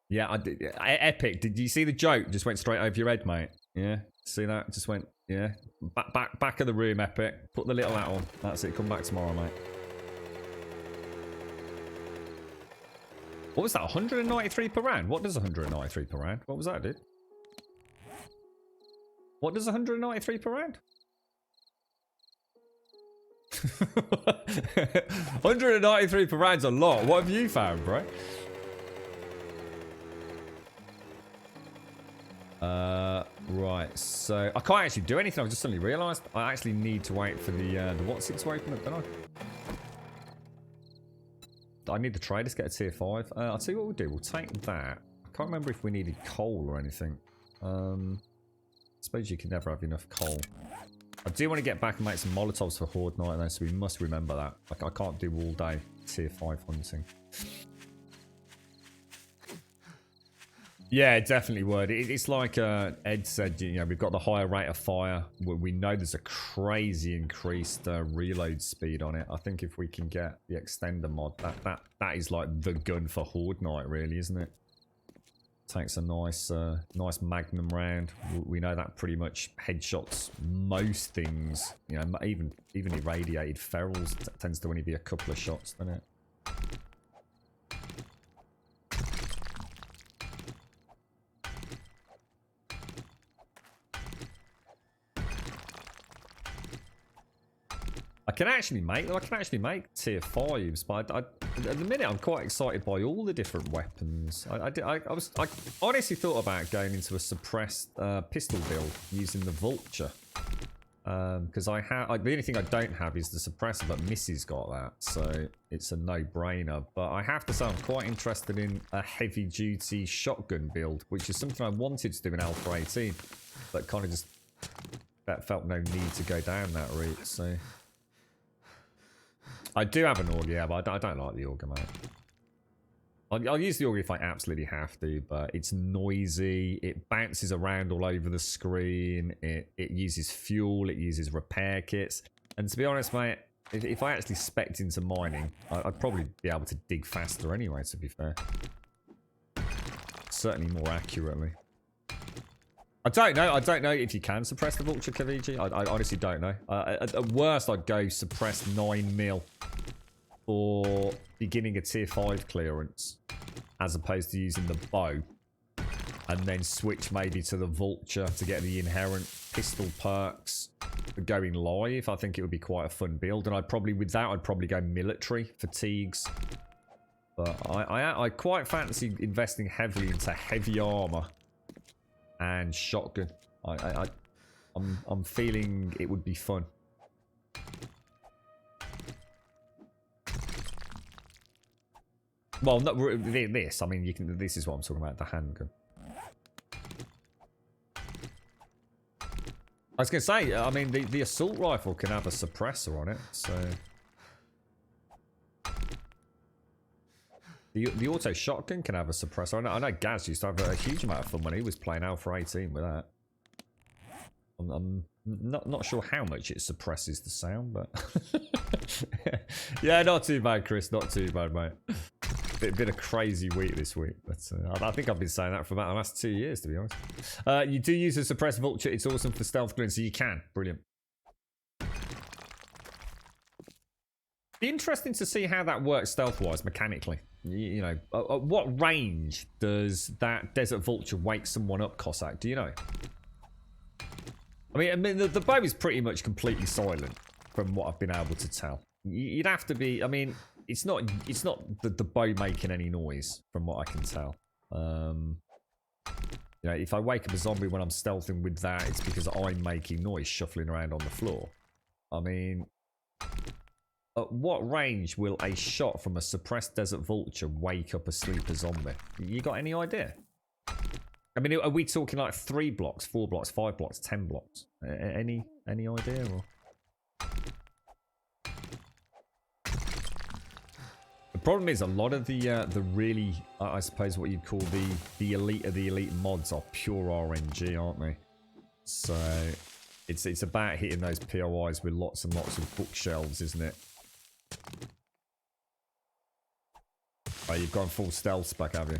Yeah, I did. Epic. Did you see the joke? Just went straight over your head, mate. Yeah, see that? Just went, yeah. Back of the room, Epic. Put the little hat on. That's it. Come back tomorrow, mate. What was that? 193 per round? What does 193 per round? What was that, dude? What does 193 per round? 193 per round's a lot. What have you found, bro? Right. So I can't actually do anything. I just suddenly realised I actually need to wait for the what's-it to open up, don't I? I need the traders to get a tier 5. I'll tell you what we'll do. We'll take that. I can't remember if we needed coal or anything. I suppose you can never have enough coal. I do want to get back and make some Molotovs for Horde Night though, so we must remember that. Like, I can't do all day tier 5 hunting. Yeah, it definitely would. It's like Ed said, you know, we've got the higher rate of fire. We know there's a crazy increased reload speed on it. I think if we can get the extender mod, that is like the gun for Horde Night, really, isn't it? Takes a nice Magnum round. We know that pretty much headshots most things. You know, even irradiated ferals tends to only be a couple of shots, doesn't it? I can actually make tier 5s, but at the minute I'm quite excited by all the different weapons. I honestly thought about going into a suppressed pistol build using the Vulture, because the only thing I don't have is the suppressor, but Missy's got that, so it's a no-brainer. But I have to say I'm quite interested in a heavy-duty shotgun build, which is something I wanted to do in Alpha 18, but kind of just felt no need to go down that route. So. I do have an auger, yeah, but I don't like the auger, mate. I'll use the auger if I absolutely have to, but it's noisy, it bounces around all over the screen, it uses fuel, it uses repair kits. And to be honest, mate, if I actually spec'd into mining, I'd probably be able to dig faster anyway, to be fair. Certainly more accurately. I don't know. I don't know if you can suppress the Vulture, Kaviji. I honestly don't know. At worst, I'd go suppress 9 mil for beginning a tier 5 clearance, as opposed to using the bow, and then switch maybe to the Vulture to get the inherent pistol perks for going live. I think it would be quite a fun build, and I'd probably go military fatigues. But I quite fancy investing heavily into heavy armor and shotgun. I'm feeling it would be fun. Well, not this. I mean, you can. This is what I'm talking about. The handgun. I was gonna say. I mean, the assault rifle can have a suppressor on it, so. The auto shotgun can have a suppressor. I know Gaz used to have a huge amount of fun when he was playing Alpha 18 with that. I'm not sure how much it suppresses the sound, but yeah, not too bad, Chris. Not too bad, mate. Bit of crazy week this week, but I think I've been saying that for about the last 2 years, to be honest. You do use a suppressed Vulture. It's awesome for stealth clearance, so you can. Brilliant. Be interesting to see how that works stealth-wise, mechanically. You know, at what range does that Desert Vulture wake someone up, Cossack? Do you know? I mean the bow is pretty much completely silent, from what I've been able to tell. You'd have to be. I mean, it's not the bow making any noise, from what I can tell. You know, if I wake up a zombie when I'm stealthing with that, it's because I'm making noise, shuffling around on the floor. I mean. At what range will a shot from a suppressed Desert Vulture wake up a sleeper zombie? You got any idea? I mean, are we talking like 3 blocks, 4 blocks, 5 blocks, 10 blocks? Any idea? Or? The problem is a lot of the really, I suppose what you'd call the elite of the elite mods are pure RNG, aren't they? So it's about hitting those POIs with lots and lots of bookshelves, isn't it? Oh, you've gone full stealth spec, have you?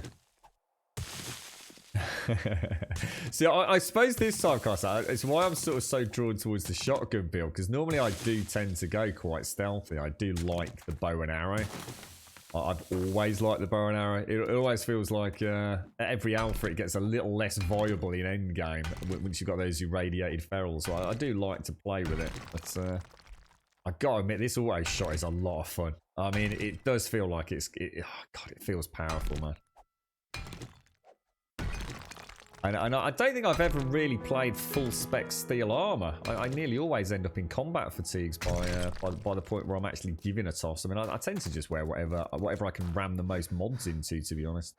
See, I suppose this time, Costa, it's why I'm sort of so drawn towards the shotgun build, because normally I do tend to go quite stealthy. I do like the bow and arrow. I've always liked the bow and arrow. It always feels like every alpha it gets a little less viable in endgame once you've got those irradiated ferals. So I do like to play with it, but I gotta admit, this auto shot is a lot of fun. I mean, it does feel like oh God, it feels powerful, man. And I don't think I've ever really played full spec steel armor. I nearly always end up in combat fatigues by the point where I'm actually giving a toss. I mean, I tend to just wear whatever I can ram the most mods into, to be honest.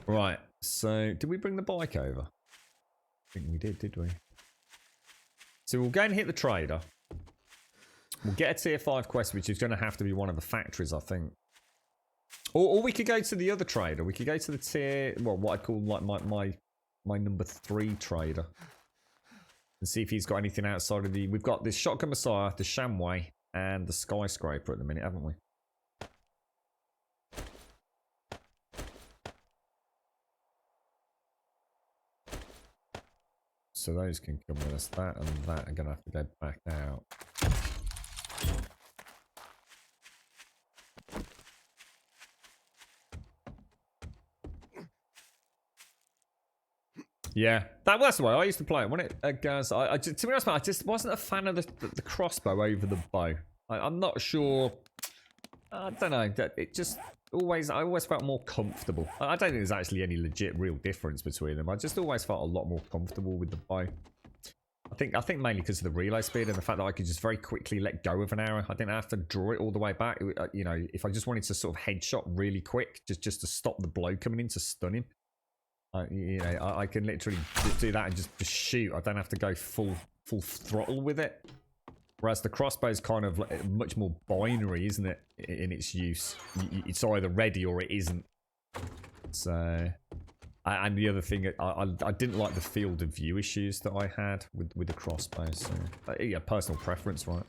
Right, so did we bring the bike over? I think we did we? So we'll go and hit the trader. We'll get a tier 5 quest, which is going to have to be one of the factories, I think. Or we could go to the other trader. We could go to the tier, well, what I'd call like my number 3 trader. And see if he's got anything outside of the... We've got this Shotgun Messiah, the Shamway, and the Skyscraper at the minute, haven't we? So those can come with us. That and that are going to have to go back out. Yeah, that's the way I used to play it, wasn't it, guys? To be honest, I just wasn't a fan of the crossbow over the bow. I'm not sure. I don't know. It just I always felt more comfortable. I don't think there's actually any legit real difference between them. I just always felt a lot more comfortable with the bow. I think mainly because of the reload speed and the fact that I could just very quickly let go of an arrow. I didn't have to draw it all the way back. You know, if I just wanted to sort of headshot really quick, just to stop the blow coming in to stun him. You know, I can literally do that and just shoot. I don't have to go full throttle with it. Whereas the crossbow is kind of like much more binary, isn't it, in its use? It's either ready or it isn't. So, and the other thing, I didn't like the field of view issues that I had with the crossbow. So, yeah, personal preference, right?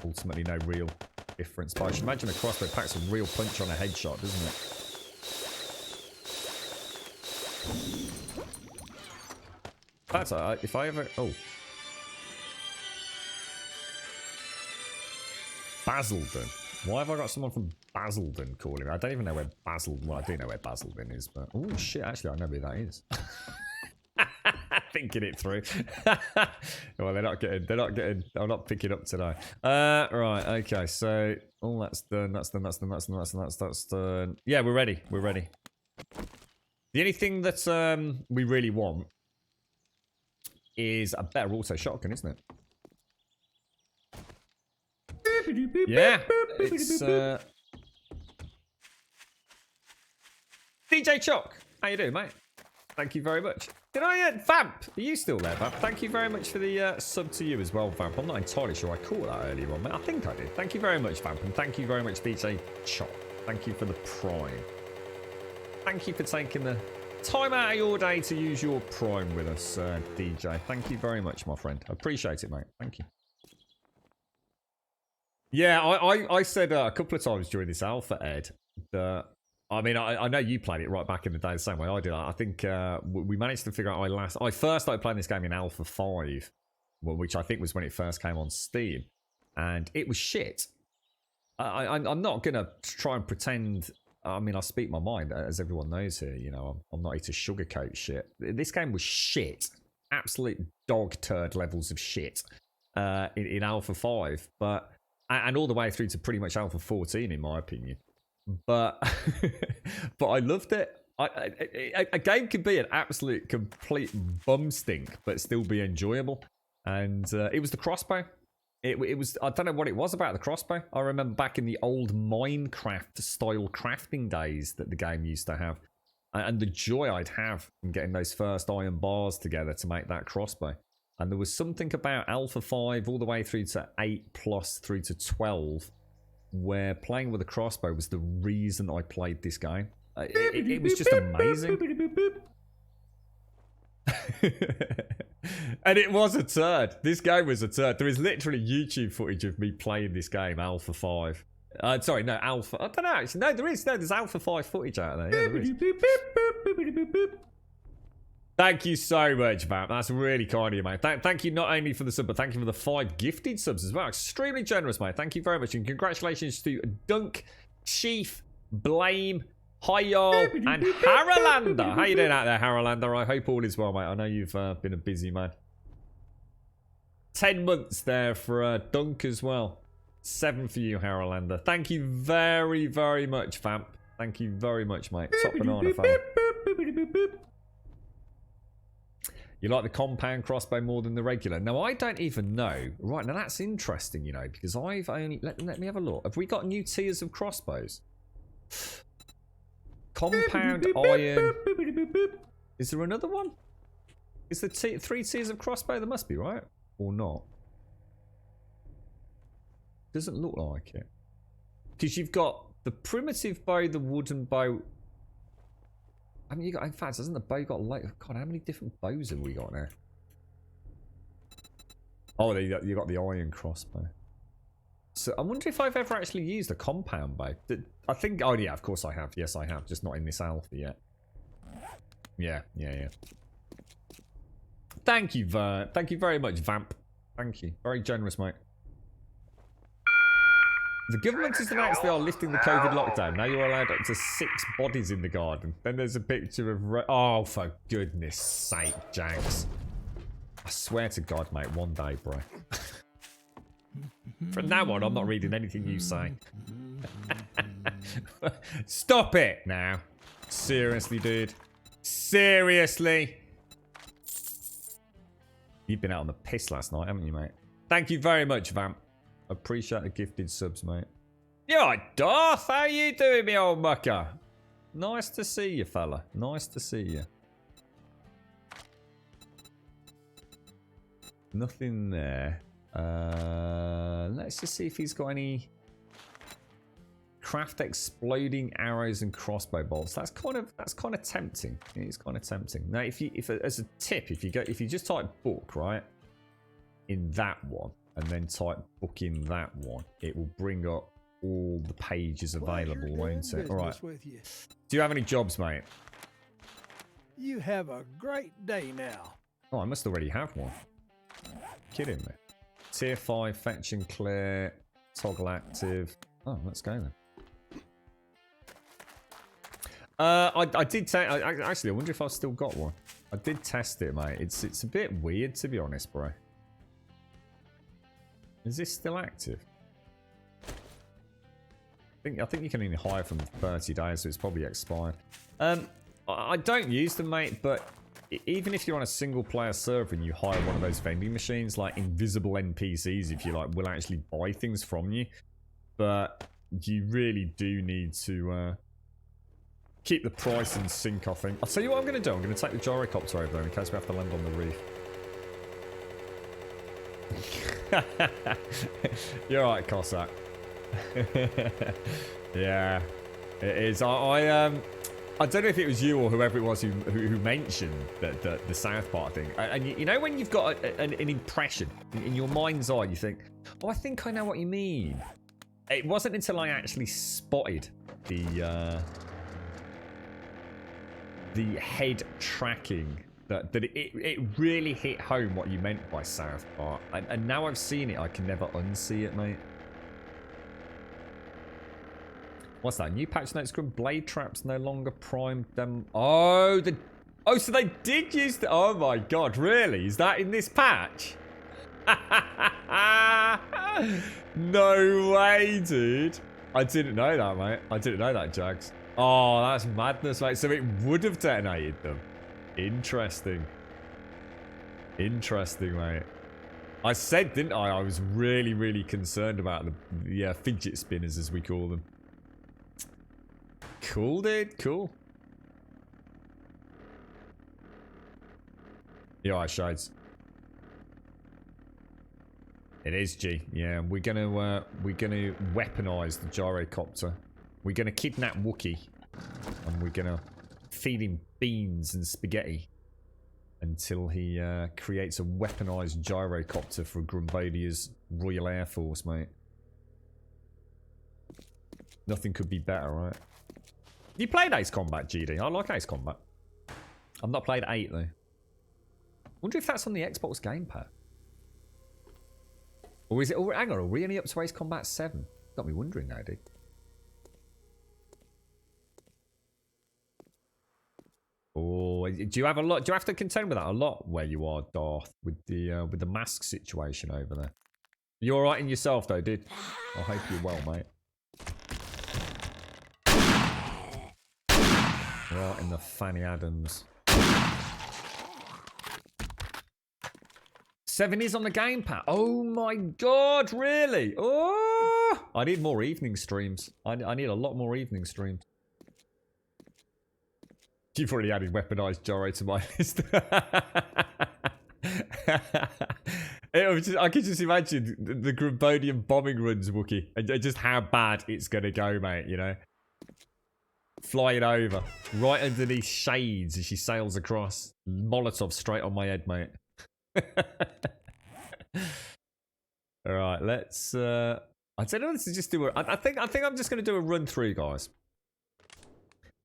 Ultimately, no real difference. But I should imagine a crossbow packs a real punch on a headshot, doesn't it? That's if I ever... Oh. Basildon. Why have I got someone from Basildon calling me? I don't even know where Basildon... Well, I do know where Basildon is, but... Oh, shit, actually, I know where that is. Thinking it through. Well, they're not getting... I'm not picking up today. Right, okay, so... Oh, that's done, that's done. Yeah, we're ready. The only thing that we really want is a better auto shotgun, isn't it? Yeah, it's DJ Chock. How you doing, mate? Thank you very much. Did I Vamp? Are you still there, Vamp? Thank you very much for the sub to you as well, Vamp. I'm not entirely sure I caught that earlier on, mate. I think I did. Thank you very much, Vamp, and thank you very much, DJ Chock. Thank you for the Prime. Thank you for taking the time out of your day to use your Prime with us, DJ. Thank you very much, my friend. I appreciate it, mate. Thank you. Yeah, I said a couple of times during this alpha, Ed, that, I mean, I know you played it right back in the day the same way I did. I think we managed to figure out I first started playing this game in Alpha 5, which I think was when it first came on Steam, and it was shit. I'm not going to try and pretend, I mean, I speak my mind, as everyone knows here, you know, I'm not here to sugarcoat shit. This game was shit. Absolute dog turd levels of shit in Alpha 5, but... And all the way through to pretty much Alpha 14, in my opinion. But I loved it. A game can be an absolute complete bum stink, but still be enjoyable. And it was the crossbow. It was, I don't know what it was about the crossbow. I remember back in the old Minecraft style crafting days that the game used to have. And the joy I'd have in getting those first iron bars together to make that crossbow. And there was something about Alpha 5 all the way through to 8 plus through to 12 where playing with a crossbow was the reason I played this game. It was just amazing. And it was a turd. This game was a turd. There is literally YouTube footage of me playing this game, Alpha 5. Sorry, no, Alpha. I don't know, actually. No, there is. No, there's Alpha 5 footage out there. Yeah, there is. Thank you so much, Vamp. That's really kind of you, mate. Thank you not only for the sub, but thank you for the 5 gifted subs as well. Extremely generous, mate. Thank you very much. And congratulations to Dunk, Chief, Blame, Hi-Yo, and Haralander. How you doing out there, Haralander? I hope all is well, mate. I know you've been a busy man. 10 months there for Dunk as well. 7 for you, Haralander. Thank you very, very much, Vamp. Thank you very much, mate. Top banana fan. You like the compound crossbow more than the regular? No, I don't even know. Right, now that's interesting, you know, because I've only... Let me have a look. Have we got new tiers of crossbows? Compound iron... Is there another one? Is there 3 tiers of crossbow? There must be, right? Or not? Doesn't look like it. Because you've got the primitive bow, the wooden bow... I mean, you got, in fact, hasn't the bow got like, God, how many different bows have we got now? Oh, you got the iron crossbow. So I wonder if I've ever actually used a compound bow. I think, oh yeah, of course I have. Yes, I have, just not in this alpha yet. Yeah. Thank you very much, Vamp. Thank you, very generous, mate. The government has announced they are lifting the COVID lockdown. Now you're allowed up to 6 bodies in the garden. Then there's a picture of... Oh, for goodness sake, Jags. I swear to God, mate, one day, bro. From now on, I'm not reading anything you say. Stop it now. Seriously, dude. Seriously. You've been out on the piss last night, haven't you, mate? Thank you very much, Vamp. Appreciate the gifted subs, mate. You alright, Darth? How you doing, me old mucker? Nice to see you, fella. Nice to see you. Nothing there. Let's just see if he's got any craft exploding arrows and crossbow bolts. That's kind of tempting. It's kind of tempting. Now, if as a tip, if you just type book right in that one. And then type book in that one. It will bring up all the pages available, won't it? All right. Do you have any jobs, mate? You have a great day now. Oh, I must already have one. Kidding me. Tier 5, fetch and clear, toggle active. Oh, let's go then. I did test. Actually, I wonder if I've still got one. I did test it, mate. It's a bit weird, to be honest, bro. Is this still active? I think you can only hire from 30 days, so it's probably expired. I don't use them, mate, but even if you're on a single player server and you hire one of those vending machines, like invisible NPCs, if you like, will actually buy things from you. But you really do need to keep the price in sync, I think. I'll tell you what I'm going to do. I'm going to take the gyrocopter over there in case we have to land on the reef. You're right, Cossack. Yeah, it is. I don't know if it was you or whoever it was who mentioned the South Park thing. And you know when you've got an impression in your mind's eye, you think, oh, I think I know what you mean. It wasn't until I actually spotted the head tracking that it really hit home what you meant by South Park. And now I've seen it, I can never unsee it, mate. What's that? New patch notes, Scrum. Blade traps no longer primed them. Oh, so they did use the. Oh my god, really? Is that in this patch? No way, dude. I didn't know that, mate. I didn't know that, Jags. Oh, that's madness, mate. So it would have detonated them. Interesting. Interesting, mate. I said, didn't I? I was really, really concerned about the fidget spinners, as we call them. Cool, dude. Cool. You alright, Shades? It is, G. Yeah, we're gonna weaponize the gyrocopter. We're gonna kidnap Wookie, and we're gonna feed him beans and spaghetti until he creates a weaponized gyrocopter for Grumbodia's Royal Air Force, mate. Nothing could be better, right? You played Ace Combat, GD. I like Ace Combat. I've not played 8 though. Wonder if that's on the Xbox gamepad. Or is it? Oh, hang on, are we only up to Ace Combat 7? Got me wondering now, dude. Oh, do you have a lot? Do you have to contend with that a lot where you are, Darth, with the mask situation over there? You all right in yourself though, dude? I hope you're well, mate. Right in the Fanny Adams. 7 is on the gamepad. Oh my god, really? Oh, I need more evening streams. I need a lot more evening streams. You've already added weaponized gyro to my list. I could just imagine the Grumbodian bombing runs, Wookie, and just how bad it's gonna go, mate. You know, flying over right underneath shades as she sails across. Molotov straight on my head, mate. All right, let's. I don't know. Let's just do a. I think I'm just gonna do a run through, guys.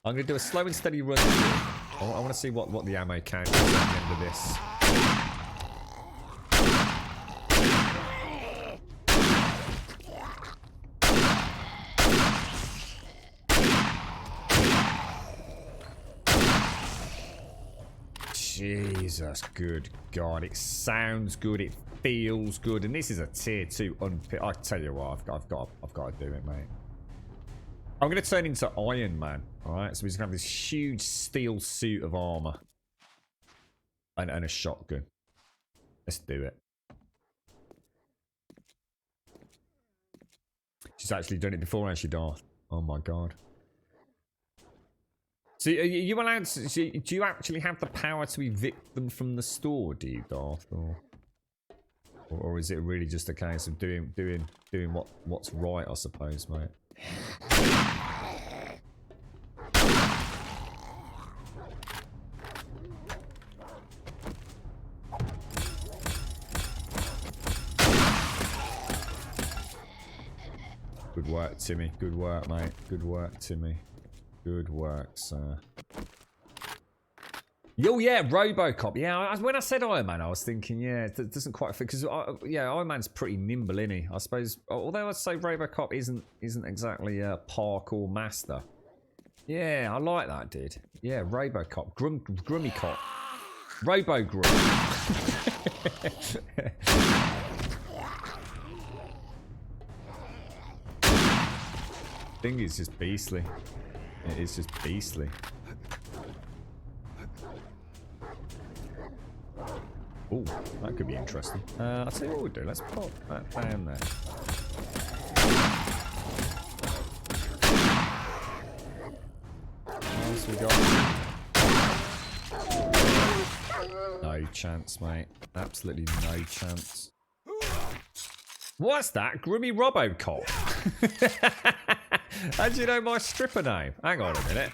I'm going to do a slow and steady run. I want to see what the ammo count is at the end of this. Jesus, good God. It sounds good. It feels good. And this is a tier 2 unpick. I tell you what, I've got to do it, mate. I'm going to turn into Iron Man, alright? So he's going to have this huge steel suit of armor. And a shotgun. Let's do it. She's actually done it before, hasn't she, Darth? Oh my god. So are you allowed to... Do you actually have the power to evict them from the store, do you, Darth? Or is it really just a case of doing what's right, I suppose, mate? Good work, Timmy. Good work, mate. Good work, Timmy. Good work, sir. Oh yeah, RoboCop. Yeah, when I said Iron Man, I was thinking, yeah, it doesn't quite fit because Iron Man's pretty nimble, isn't he? I suppose. Although I'd say RoboCop isn't exactly a parkour master. Yeah, I like that, dude. Yeah, RoboCop, Grummy Cop, RoboGrum. Thing is just beastly. It is just beastly. Oh, that could be interesting. I'll tell you what we'll do. Let's pop that down there. What else we got? No chance, mate. Absolutely no chance. What's that? Grummy RoboCop? How do you know my stripper name? Hang on a minute.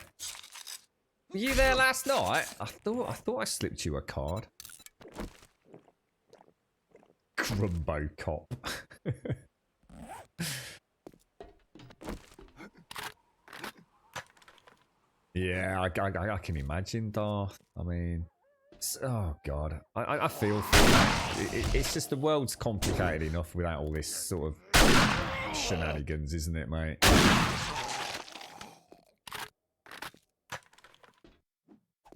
Were you there last night? I thought I slipped you a card. Grumbocop. Yeah, I can imagine, Darth. I mean, oh god, I feel for that. It's just the world's complicated enough without all this sort of shenanigans, isn't it, mate?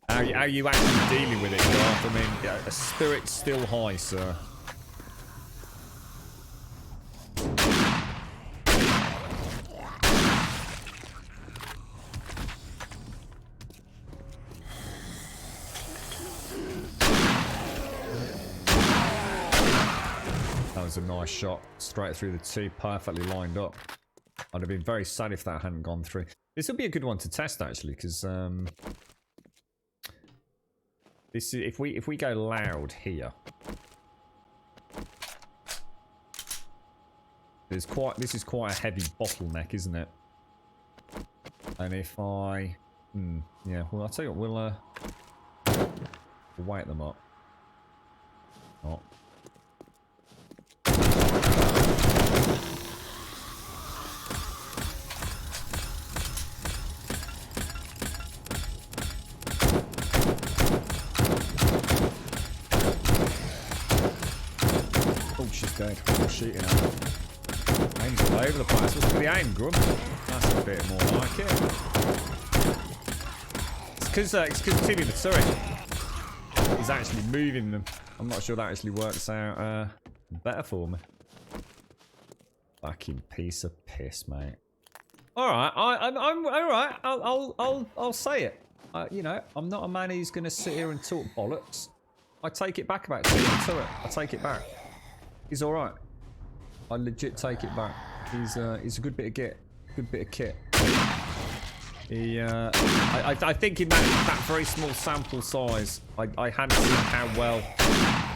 How are you actually dealing with it, Darth? I mean, a spirit's still high, sir. That was a nice shot, straight through the two, perfectly lined up. I'd have been very sad if that hadn't gone through. This would be a good one to test actually, because this is if we go loud here. This is quite a heavy bottleneck, isn't it? And if I, yeah, well I'll tell you what, we'll wake them up. Oh. Dead. I'm shooting at her. Aim's all over the place. What's the aim, Grum? That's a bit more like it. It's because Timmy the turret is actually moving them. I'm not sure that actually works out better for me. Fucking piece of piss, mate. All right, I'm all right. I'll say it. You know, I'm not a man who's gonna sit here and talk bollocks. I take it back about Timmy the turret. I take it back. He's all right. I legit take it back. He's a good bit of kit. Good bit of kit. He, I think in that very small sample size, I hadn't seen how well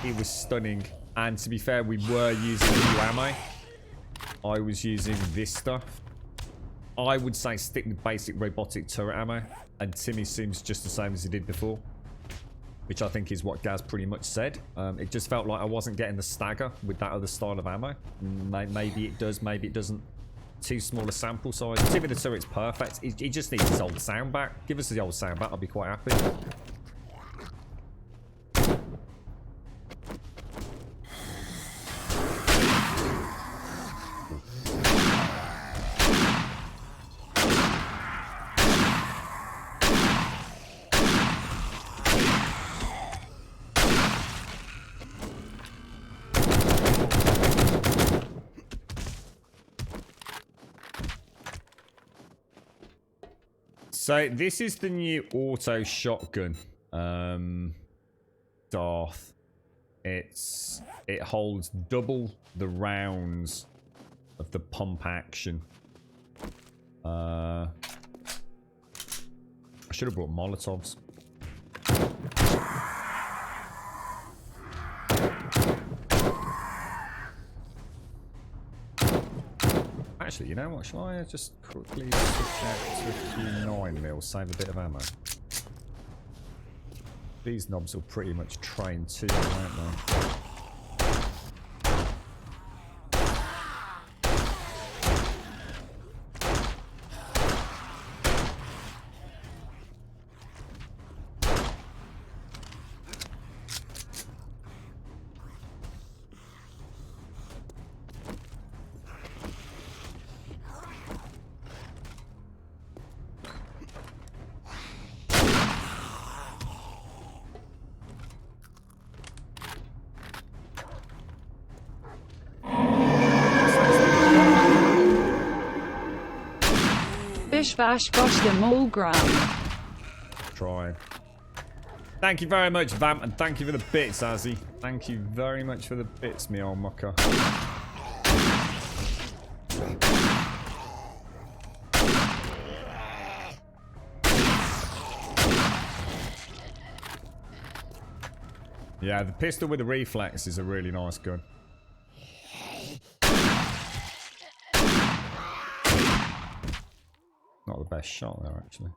he was stunning. And to be fair, we were using new ammo. I was using this stuff. I would say stick with basic robotic turret ammo, and Timmy seems just the same as he did before. Which I think is what Gaz pretty much said. It just felt like I wasn't getting the stagger with that other style of ammo. Maybe it does, maybe it doesn't. Too small a sample size. Timmy the turret's perfect. He just needs his old sound back. Give us the old sound back, I'll be quite happy. So this is the new auto shotgun, Darth. It holds double the rounds of the pump action. I should have brought Molotovs. Actually, you know what? Shall I just quickly switch out to a few 9mm, save a bit of ammo? These knobs will pretty much train too, won't they? Bish bash bosh them all, Graham. Trying. Thank you very much, Vamp, and thank you for the bits, Azzy. Thank you very much for the bits, me old mucker. Yeah, the pistol with the reflex is a really nice gun. Not the best shot there, actually.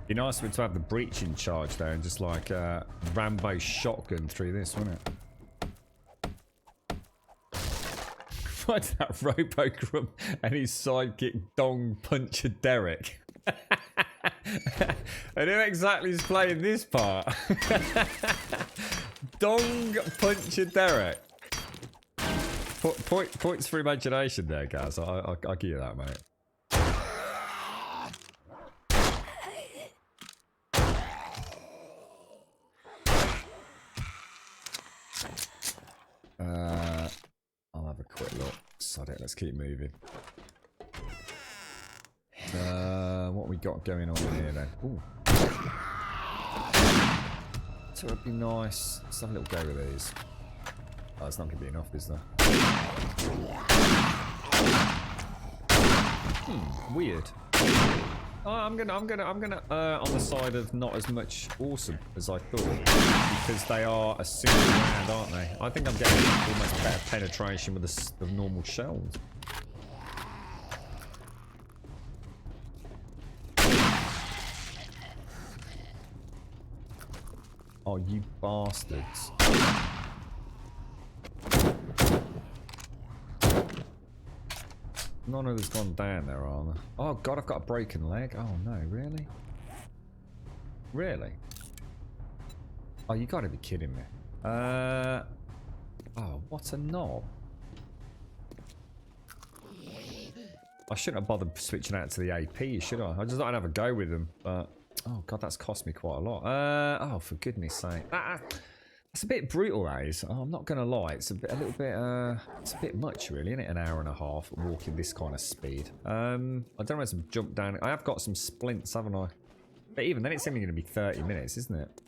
Be nice for it to have the breach in charge there and just like Rambo shotgun through this, wouldn't it? What's that Robocrum and his sidekick Dong Puncher Derek? And who exactly is playing this part? Dong Puncher Derek. Points for imagination there, guys. I'll give you that, mate. I'll have a quick look. Sod it, let's keep moving. What we got going on here then? Ooh. So it'd be nice. Let's have a little go with these. Oh, it's not going to be enough, is there? Weird. Oh, I'm gonna on the side of not as much awesome as I thought, because they are a single round, aren't they? I think I'm getting almost better penetration with the normal shells. Oh, you bastards! None of this gone down there, are there? Oh god, I've got a broken leg. Oh no, really? Really? Oh, you gotta be kidding me. Oh, what a knob. I shouldn't have bothered switching out to the AP, should I? I just thought I'd have a go with them, but... Oh god, that's cost me quite a lot. Oh, for goodness sake. It's a bit brutal, Ace. Oh, I'm not gonna lie. It's a little bit. It's a bit much, really, isn't it? An hour and a half walking this kind of speed. I don't know where to jump down. I have got some splints, haven't I? But even then, it's only going to be 30 minutes, isn't it?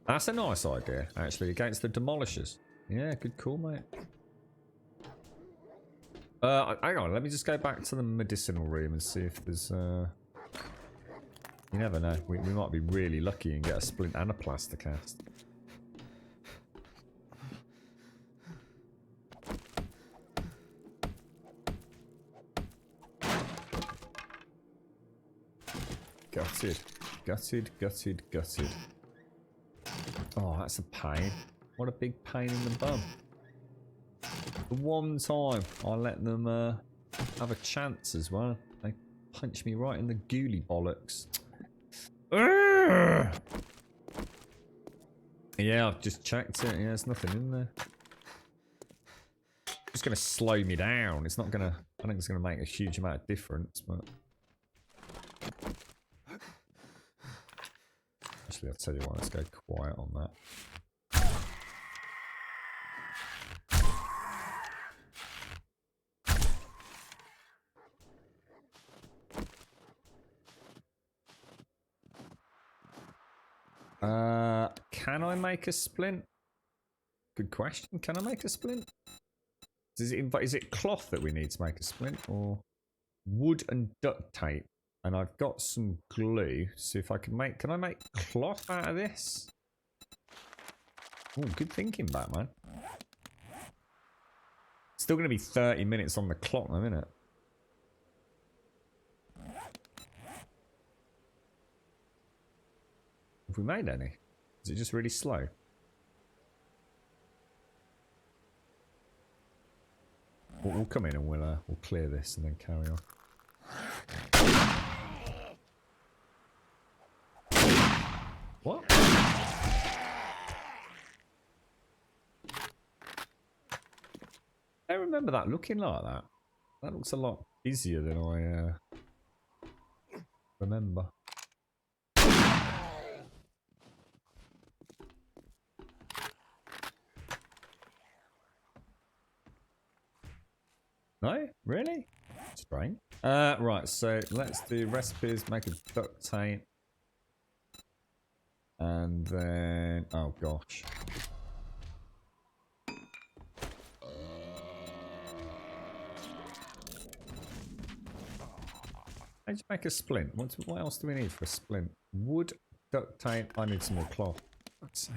That's a nice idea, actually, against the demolishers. Yeah, good call, mate. Hang on. Let me just go back to the medicinal room and see if there's. You never know. We might be really lucky and get a splint and a plaster cast. Gutted. Gutted, gutted, gutted. Oh, that's a pain. What a big pain in the bum. The one time I let them have a chance as well. They punched me right in the ghoulie bollocks. Yeah, I've just checked it. Yeah, there's nothing in there. It's going to slow me down. It's not going to... I think it's going to make a huge amount of difference, but... Actually, I'll tell you what. Let's go quiet on that. Can I make a splint? Good question. Can I make a splint? Is it cloth that we need to make a splint, or wood and duct tape? And I've got some glue. See if I can make. Can I make cloth out of this? Oh, good thinking, Batman. Still going to be 30 minutes on the clock, though, isn't it? Have we made any? Is it just really slow? We'll come in and we'll clear this and then carry on. What? I don't remember that looking like that. That looks a lot busier than I remember. No? Really? Strange. Right, so let's do recipes, make a duct tape. And then... oh, gosh. How do you make a splint? What else do we need for a splint? Wood, duct tape. I need some more cloth. Let's see.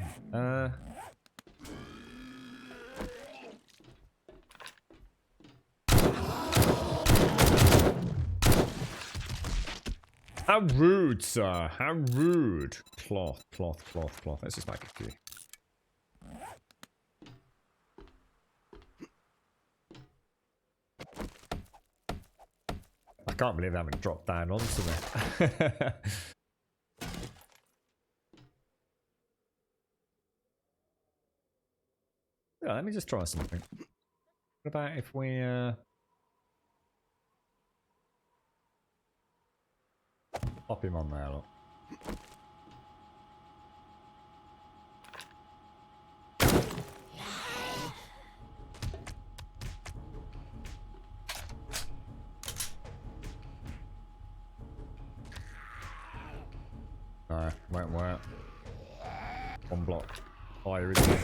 How rude, sir. How rude. Cloth, cloth, cloth, cloth. Let's just make a few. I can't believe I haven't dropped down onto me. Yeah, let me just try something. What about if we pop him on there, look. No, won't work. One block higher, isn't it?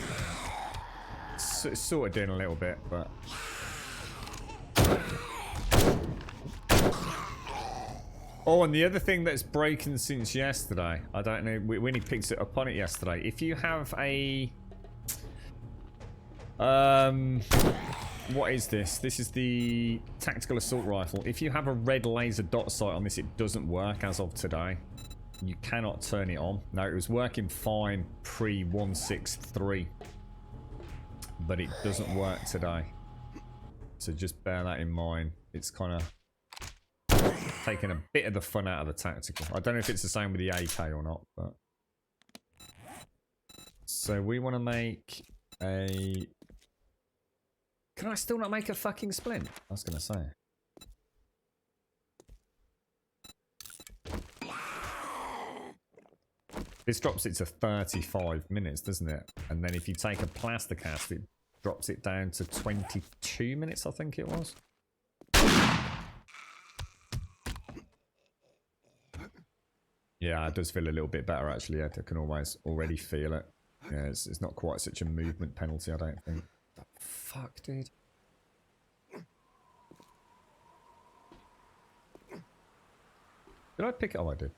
It's sort of doing a little bit, but... oh, and the other thing that's broken since yesterday, I don't know, when he picked it up on it yesterday, if you have a... what is this? This is the tactical assault rifle. If you have a red laser dot sight on this, it doesn't work as of today. You cannot turn it on. No, it was working fine pre-163. But it doesn't work today. So just bear that in mind. It's kind of taking a bit of the fun out of the tactical. I don't know if it's the same with the AK or not, but... so we want to make a... can I still not make a fucking splint? I was going to say. This drops it to 35 minutes, doesn't it? And then if you take a plaster cast, it drops it down to 22 minutes, I think it was. Yeah, it does feel a little bit better, actually. I can already feel it. Yeah, it's not quite such a movement penalty, I don't think. The fuck, dude? Did I pick it? Oh, I did.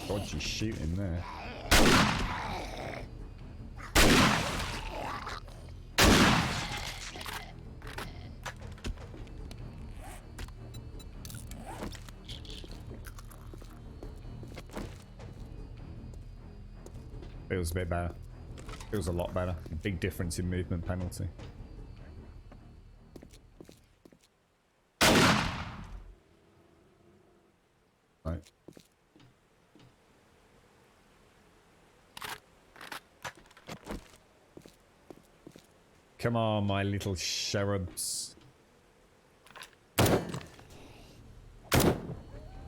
Dodgy shooting there. Feels a bit better. Feels a lot better. Big difference in movement penalty. Right. Come on, my little cherubs.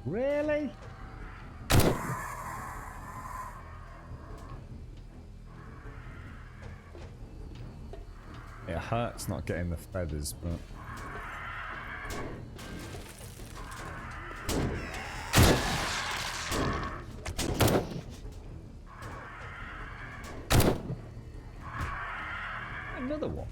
Really? hurts not getting the feathers, but... Another one.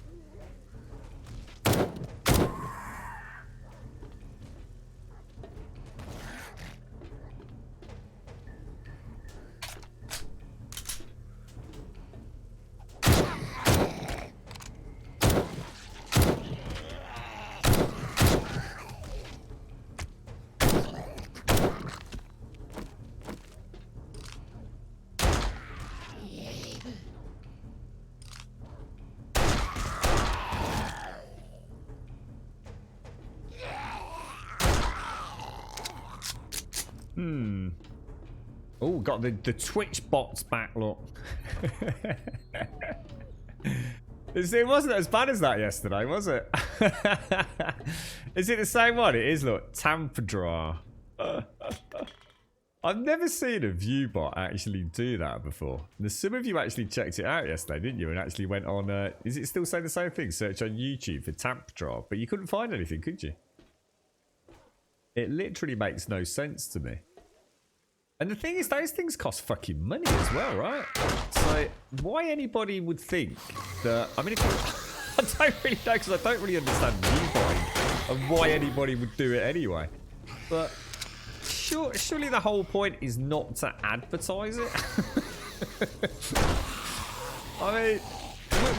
Oh, got the Twitch bots back, look. It wasn't as bad as that yesterday, was it? Is it the same one? It is, look. Tampadra. I've never seen a viewbot actually do that before. And some of you actually checked it out yesterday, didn't you? And actually went on, is it still saying the same thing? Search on YouTube for Tampadra. But you couldn't find anything, could you? It literally makes no sense to me. And the thing is, those things cost fucking money as well, right? So, why anybody would think that... I mean, I don't really know, because I don't really understand viewbotting and why anybody would do it anyway. But, surely the whole point is not to advertise it? I mean...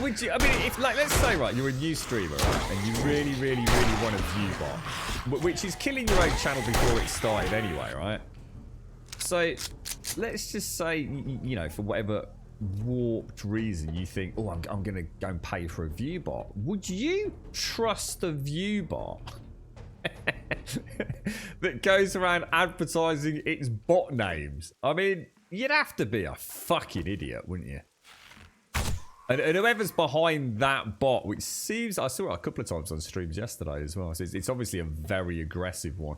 Would you, I mean, if, like, let's say, right, you're a new streamer, right, and you really, really, really want a viewbot, which is killing your own channel before it started anyway, right? So, let's just say, you know, for whatever warped reason you think, oh, I'm going to go and pay for a viewbot. Would you trust a viewbot that goes around advertising its bot names? I mean, you'd have to be a fucking idiot, wouldn't you? And whoever's behind that bot, which seems... I saw it a couple of times on streams yesterday as well. So it's obviously a very aggressive one.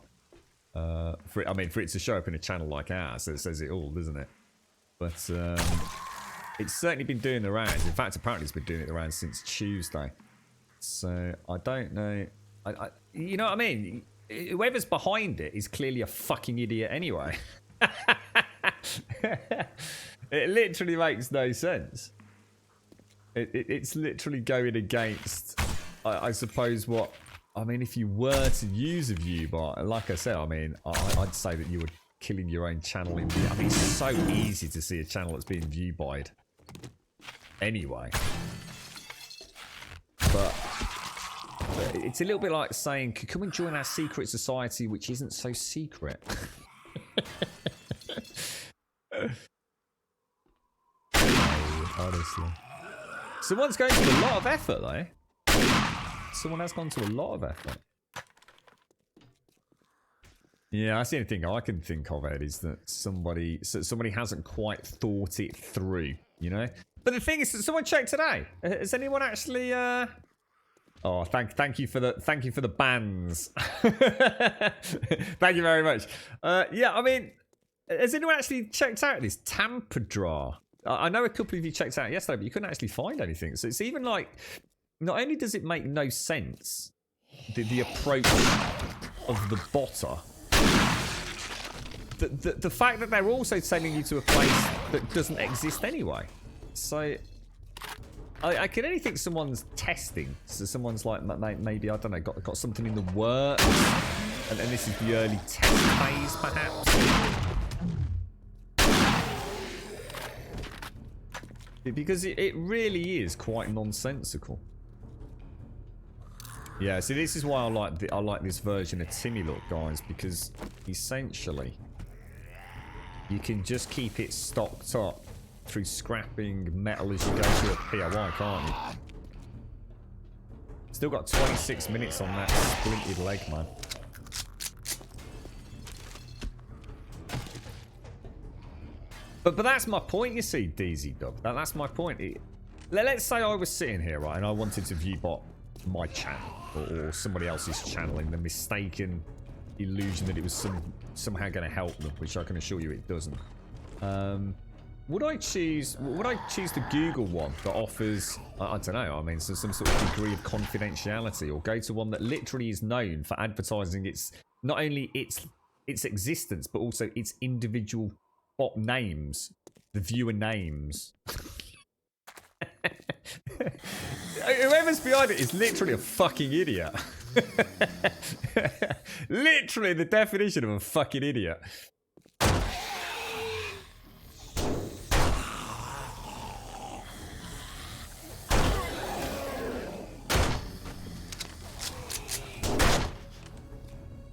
For it to show up in a channel like ours, so it says it all, doesn't it? But it's certainly been doing the rounds. In fact, apparently it's been doing it the rounds since Tuesday. So I don't know. You know what I mean? Whoever's behind it is clearly a fucking idiot anyway. It literally makes no sense. It's literally going against, I suppose, what... I mean, if you were to use a viewbot, like I said, I mean, I'd say that you were killing your own channel in view. I mean, it's so easy to see a channel that's being viewbotted. Anyway. But it's a little bit like saying, come and join our secret society, which isn't so secret. Honestly. Someone's going to a lot of effort, though. Someone has gone to a lot of effort. Yeah, that's the only thing I can think of, Ed, is that somebody hasn't quite thought it through, you know? But the thing is, someone checked today. Has anyone actually... Oh, thank you for the bans. Thank you very much. Yeah, I mean, has anyone actually checked out this Tampadra? I know a couple of you checked out yesterday, but you couldn't actually find anything. So it's even like, not only does it make no sense, the approach of the botter, the fact that they're also sending you to a place that doesn't exist anyway. So I can only think someone's testing. So someone's like, maybe, I don't know, got something in the works, and this is the early test phase, perhaps. Because it really is quite nonsensical. Yeah, see, this is why I like this version of Timmy, look, guys, because essentially you can just keep it stocked up through scrapping metal as you go through a POI, can't you? Still got 26 minutes on that splinted leg, man. But that's my point, you see, DZ Dub. That's my point. Let's say I was sitting here, right, and I wanted to viewbot my channel or somebody else's channel in the mistaken illusion that it was somehow going to help them, which I can assure you it doesn't. Would I choose the Google one that offers, I don't know, I mean, some sort of degree of confidentiality, or go to one that literally is known for advertising its, not only its existence, but also its individual bot names, the viewer names. Whoever's behind it is literally a fucking idiot. Literally the definition of a fucking idiot.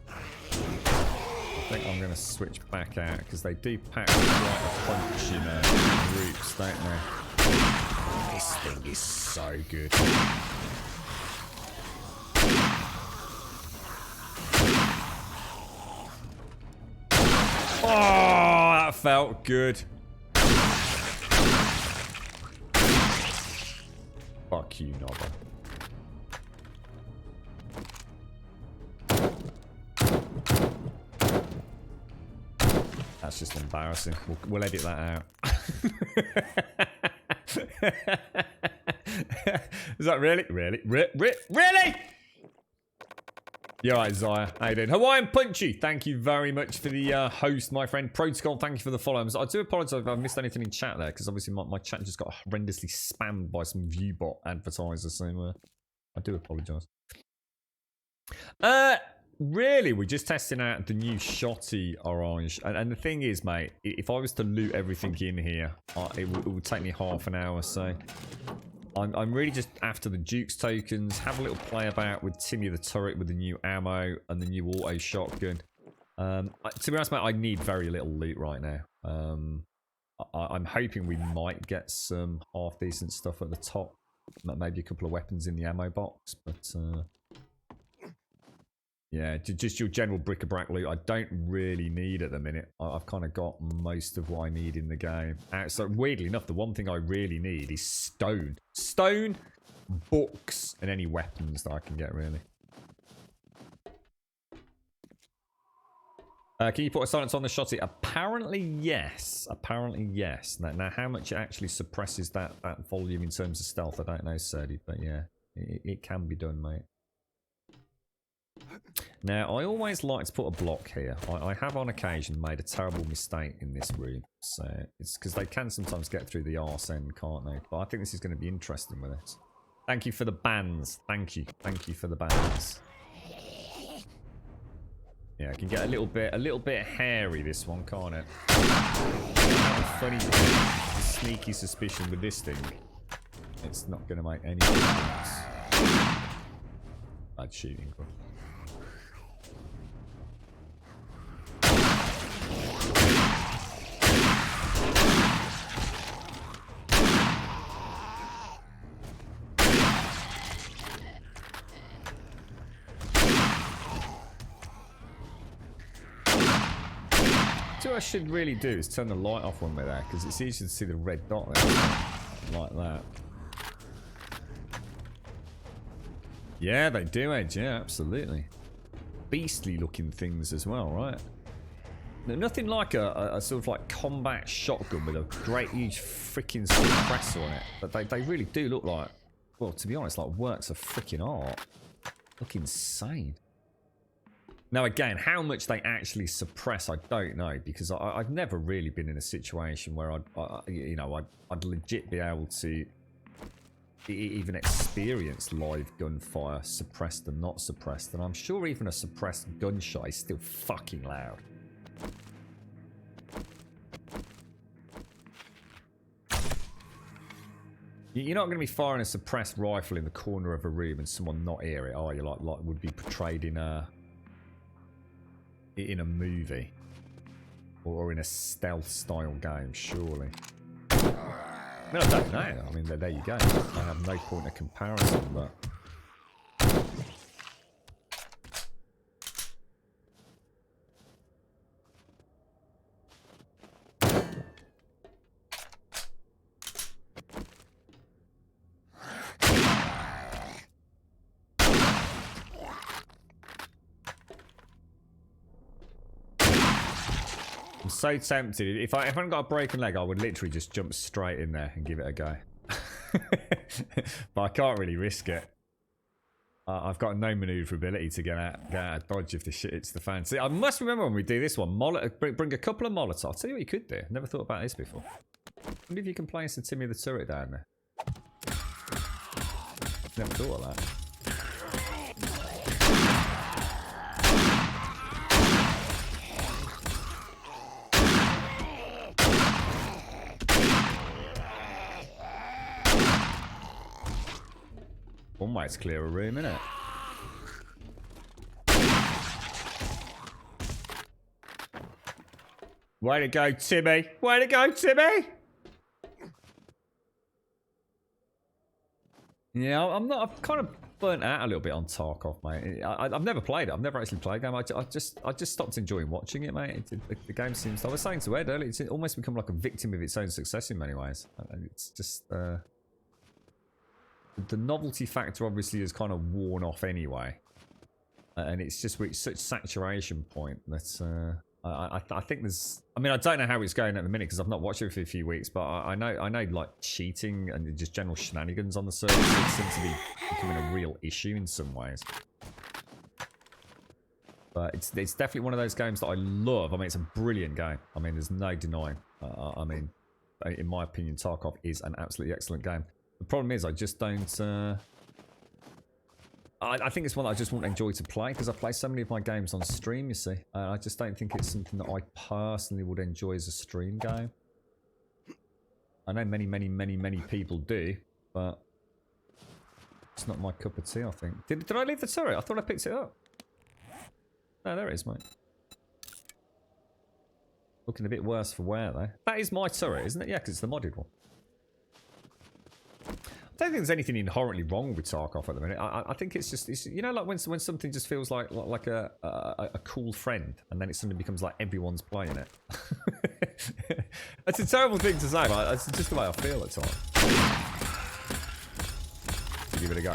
I think I'm going to switch back out because they do pack quite a punch in groups, don't they? This thing is so good. Oh, that felt good. Fuck you, Nobber. That's just embarrassing. We'll edit that out. Is that really? Really? Really? You're right, Zaya. How you doing? Hawaiian Punchy, thank you very much for the host, my friend. Protocol, thank you for the follow. I do apologise if I missed anything in chat there, because obviously my chat just got horrendously spammed by some Viewbot advertisers, so I do apologise. Really, we're just testing out the new Shotty Orange. And the thing is, mate, if I was to loot everything in here, it would take me half an hour, so... I'm really just after the Duke's tokens, have a little play about with Timmy the Turret with the new ammo and the new auto shotgun. To be honest, mate, I need very little loot right now. I'm hoping we might get some half-decent stuff at the top. Maybe a couple of weapons in the ammo box, but... yeah, just your general bric-a-brac loot I don't really need at the minute. I've kind of got most of what I need in the game. So weirdly enough, the one thing I really need is stone. Stone, books, and any weapons that I can get, really. Can you put a silence on the Shotty? Apparently, yes. Apparently, yes. Now how much it actually suppresses that volume in terms of stealth, I don't know, Serdi. But yeah, it can be done, mate. Now, I always like to put a block here. I have on occasion made a terrible mistake in this room. So, it's because they can sometimes get through the arse end, can't they? But I think this is going to be interesting with it. Thank you for the bands. Thank you. Thank you for the bands. Yeah, it can get a little bit hairy, this one, can't it? I have a funny, sneaky suspicion with this thing. It's not going to make any difference. Bad shooting, bro. What I should really do is turn the light off when we're there, because it's easy to see the red dot there, like that. Yeah, they do edge, yeah, absolutely. Beastly looking things as well, right? Nothing like a sort of like combat shotgun with a great huge freaking suppressor on it, but they really do look like, well, to be honest, like works of freaking art. Look insane. Now again, how much they actually suppress, I don't know, because I've never really been in a situation where I'd legit be able to even experience live gunfire, suppressed and not suppressed, and I'm sure even a suppressed gunshot is still fucking loud. You're not going to be firing a suppressed rifle in the corner of a room and someone not hear it, are you? Like would be portrayed in a movie or in a stealth style game, surely. No, I don't know. I mean, there you go. I have no point of comparison, but I'm so tempted. If I haven't got a broken leg, I would literally just jump straight in there and give it a go. But I can't really risk it. I've got no maneuverability to get out dodge if the shit hits the fan. See, I must remember when we do this one, bring a couple of Molotovs. I'll tell you what you could do. Never thought about this before. I wonder if you can place a Timmy the Turret down there. Never thought of that. One way to clear a room, innit? Way to go, Timmy! Way to go, Timmy! Yeah, I'm kind of burnt out a little bit on Tarkov, mate. I've never played it. I've never actually played a game. I just stopped enjoying watching it, mate. The game seems. I was saying to Ed earlier, it's almost become like a victim of its own success in many ways. And it's just the novelty factor obviously has kind of worn off anyway, and it's just reached such saturation point that I think there's. I mean, I don't know how it's going at the minute because I've not watched it for a few weeks, but I know like cheating and just general shenanigans on the server seem to be becoming a real issue in some ways. But it's definitely one of those games that I love. I mean, it's a brilliant game. I mean, there's no denying. I mean, in my opinion, Tarkov is an absolutely excellent game. The problem is, I just don't. I think it's one that I just won't enjoy to play because I play so many of my games on stream, you see. I just don't think it's something that I personally would enjoy as a stream game. I know many people do, but it's not my cup of tea, I think. Did I leave the turret? I thought I picked it up. No, there it is, mate. Looking a bit worse for wear, though. That is my turret, isn't it? Yeah, because it's the modded one. I don't think there's anything inherently wrong with Tarkov at the minute. I think it's just, you know, like when something just feels like a cool friend, and then it suddenly becomes like everyone's playing it. That's a terrible thing to say, but it's just the way I feel at times. So give it a go.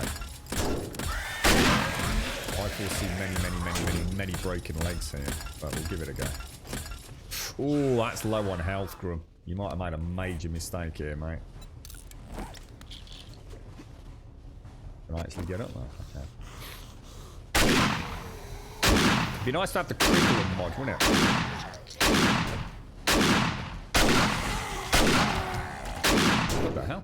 I foresee many broken legs here, but we'll give it a go. Oh, that's low on health, Grum. You might have made a major mistake here, mate. Can I actually get up there? Okay. It'd be nice to have the curriculum mod, wouldn't it? What the hell?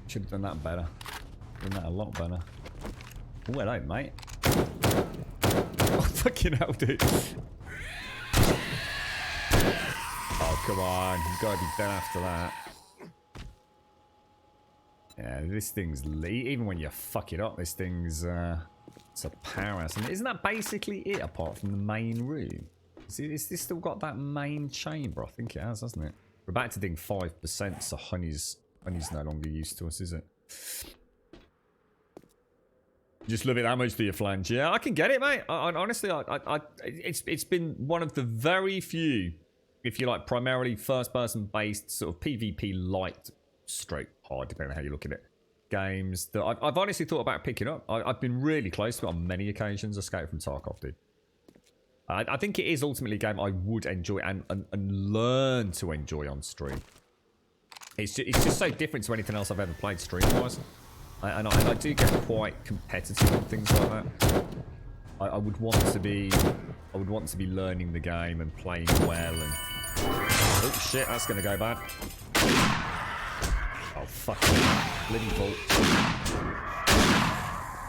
Should have done that better. Done that a lot better. Oh, hello, mate. Oh, fucking hell, dude. Oh, come on. You've got to be dead after that. Yeah, this thing's... Even when you fuck it up, this thing's... it's a powerhouse. And isn't that basically it, apart from the main room? Is this still got that main chamber? I think it has, hasn't it? We're about to ding 5%, so Honey's no longer used to us, is it? Just love it that much for your flange. Yeah, I can get it, mate. Honestly, it's been one of the very few, if you like, primarily first-person based sort of PvP light, stroke hard, depending on how you look at it, games that I've honestly thought about picking up. I've been really close to it on many occasions. Escape from Tarkov, dude. I think it is ultimately a game I would enjoy and learn to enjoy on stream. It's just so different to anything else I've ever played stream-wise. And I do get quite competitive on things like that. I would want to be learning the game and playing well and... Oh shit, that's gonna go bad. Oh fucking living vulture.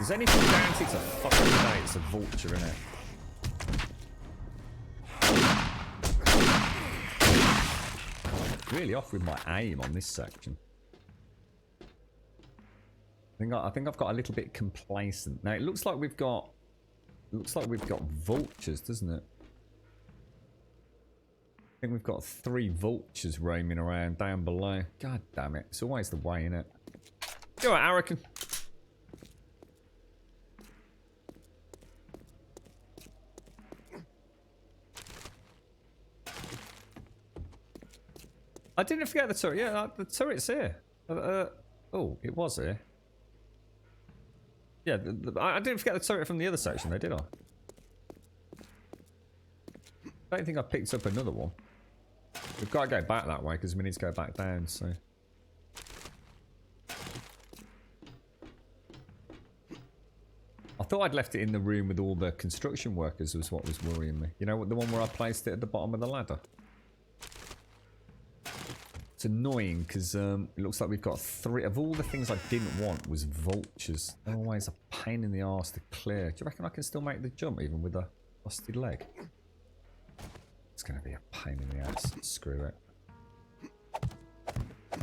Is anything guaranteed to fucking day? It's a vulture, innit? Really off with my aim on this section. I think I've got a little bit complacent. Now it looks like we've got vultures, doesn't it? I think we've got 3 vultures roaming around down below. God damn it. It's always the way, innit? Go on, Arakan. I didn't forget the turret. Yeah, the turret's here. Oh, it was here. Yeah, I didn't forget the turret from the other section, though, did I? I don't think I picked up another one. We've got to go back that way because we need to go back down, so... I thought I'd left it in the room with all the construction workers was what was worrying me. You know, the one where I placed it at the bottom of the ladder? It's annoying because it looks like we've got 3... Of all the things I didn't want was vultures. They're always a pain in the arse to clear. Do you reckon I can still make the jump even with a busted leg? It's going to be a pain in the ass. Screw it.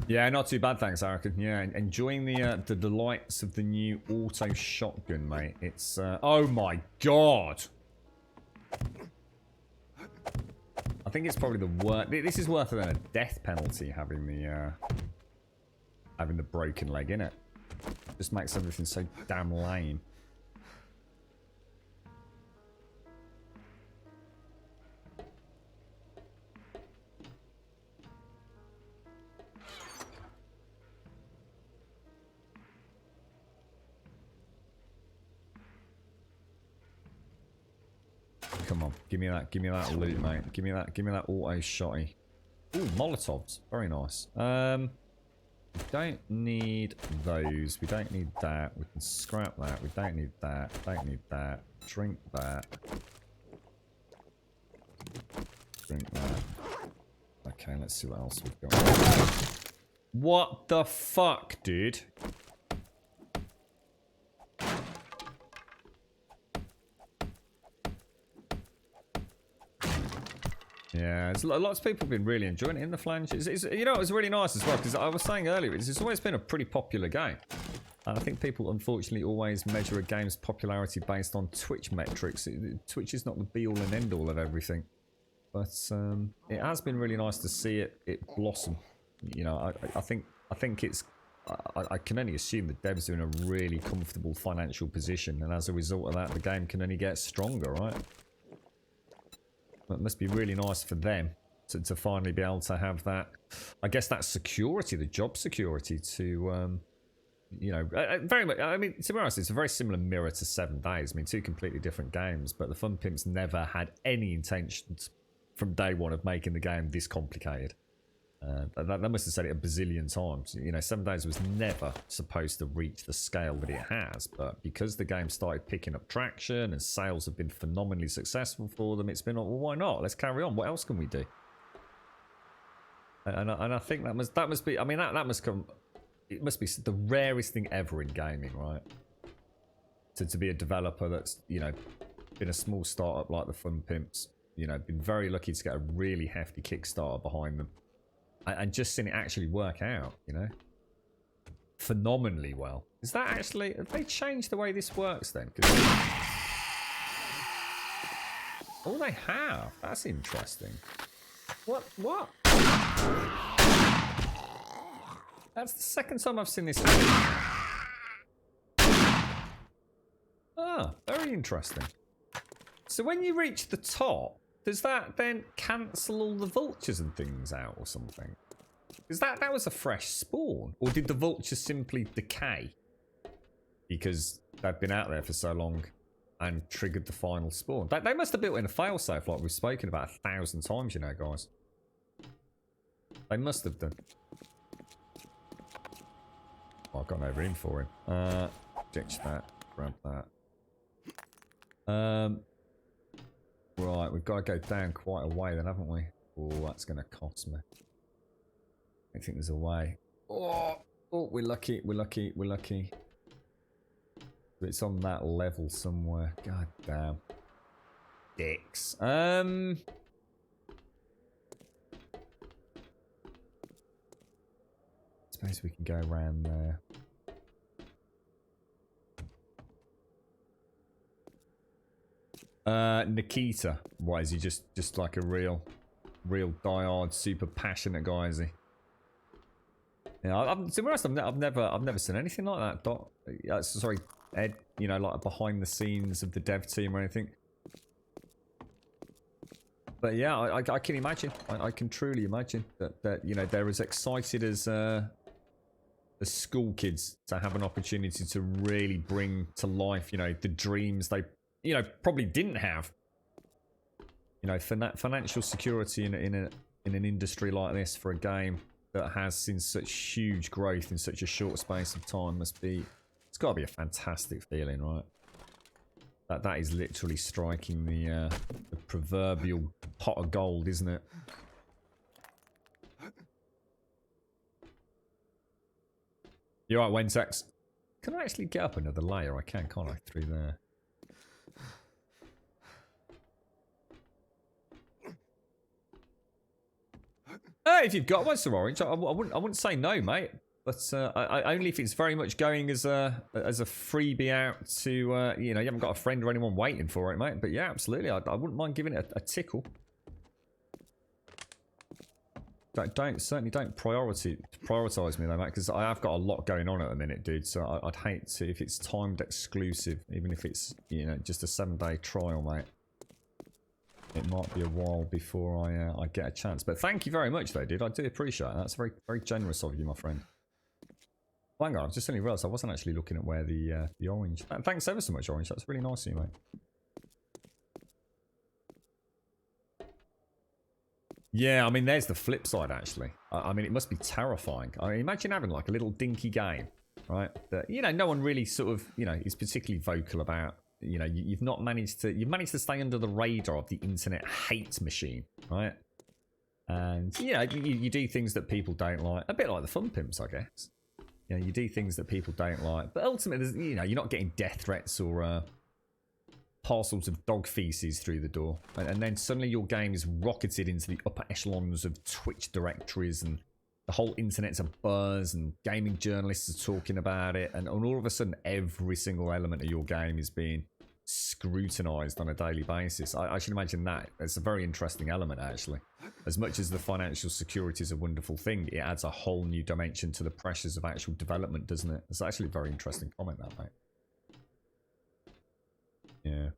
Yeah, not too bad, thanks, I reckon. Yeah, enjoying the delights of the new auto shotgun, mate. It's oh my god! I think it's probably the worst. This is worse than a death penalty having the broken leg in it. Just makes everything so damn lame. Come on, give me that loot, mate. Give me that auto shotty. Ooh, Molotovs, very nice. We don't need those. We don't need that. We can scrap that. We don't need that. Don't need that. Drink that. Drink that. Okay, let's see what else we've got. What the fuck, dude? Yeah, lots of people have been really enjoying it in the flange. You know, it was really nice as well, because I was saying earlier, it's always been a pretty popular game. And I think people, unfortunately, always measure a game's popularity based on Twitch metrics. Twitch is not the be-all and end-all of everything. But it has been really nice to see it blossom. You know, I think it's... I can only assume the devs are in a really comfortable financial position, and as a result of that, the game can only get stronger, right? It must be really nice for them to finally be able to have that, I guess, that security, the job security to, you know, very much, I mean, to be honest, it's a very similar mirror to 7 Days. I mean, 2 completely different games, but the Fun Pimps never had any intentions from day one of making the game this complicated. They must have said it a bazillion times. You know, 7 Days was never supposed to reach the scale that it has, but because the game started picking up traction and sales have been phenomenally successful for them, it's been like, well, why not? Let's carry on. What else can we do? And I think that must be. I mean, that must come. It must be the rarest thing ever in gaming, right? To be a developer that's, you know, been a small startup like the Fun Pimps. You know, been very lucky to get a really hefty Kickstarter behind them. And just seeing it actually work out, you know, phenomenally well. Is that actually, have they changed the way this works then? Oh, they have. That's interesting. What? That's the second time I've seen this happen. Ah, very interesting. So when you reach the top, does that then cancel all the vultures and things out or something? Is that was a fresh spawn? Or did the vultures simply decay? Because they've been out there for so long and triggered the final spawn. They must have built in a failsafe like we've spoken about 1,000 times, you know, guys. They must have done. Oh, I've got no room for him. Ditch that. Grab that. Right, we've got to go down quite a way then, haven't we? Oh, that's going to cost me. I think there's a way. Oh, we're lucky, we're lucky, we're lucky. It's on that level somewhere. God damn. Dicks. Suppose we can go around there. Nikita. Why is he just like a real diehard, super passionate guy? Is he? Yeah, to be honest, I've never seen anything like that. Sorry, Ed. You know, like behind the scenes of the dev team or anything. But yeah, I can imagine. I can truly imagine that you know they're as excited as as school kids to have an opportunity to really bring to life, you know, the dreams they, you know, probably didn't have. You know, financial security in an industry like this for a game that has seen such huge growth in such a short space of time must be, it's got to be a fantastic feeling, right? That is literally striking the proverbial pot of gold, isn't it? You're right, Wentex. Can I actually get up another layer? I can, can't I? Through there. If you've got one, Sir Orange, I wouldn't say no, mate. But only if it's very much going as a freebie out to you know, you haven't got a friend or anyone waiting for it, mate. But yeah, absolutely, I wouldn't mind giving it a tickle. Certainly don't prioritize me though, mate, because I have got a lot going on at the minute, dude. So I'd hate to, if it's timed exclusive, even if it's, you know, just a 7-day trial, mate. It might be a while before I get a chance. But thank you very much, though, dude. I do appreciate it. That's very, very generous of you, my friend. Hang on, I just suddenly realised I wasn't actually looking at where the orange. Thanks ever so much, Orange. That's really nice of you, mate. Yeah, I mean, there's the flip side, actually. I mean, it must be terrifying. I mean, imagine having like a little dinky game, right? That, you know, no one really sort of, you know, is particularly vocal about. You know, you've managed to stay under the radar of the internet hate machine, right? And, you know, you do things that people don't like. A bit like the Fun Pimps, I guess. You know, you do things that people don't like. But ultimately, you know, you're not getting death threats or parcels of dog feces through the door. And then suddenly your game is rocketed into the upper echelons of Twitch directories and the whole internet's a buzz and gaming journalists are talking about it. And all of a sudden, every single element of your game is being scrutinized on a daily basis. I should imagine that. It's a very interesting element, actually. As much as the financial security is a wonderful thing, it adds a whole new dimension to the pressures of actual development, doesn't it? It's actually a very interesting comment, that, mate. Yeah.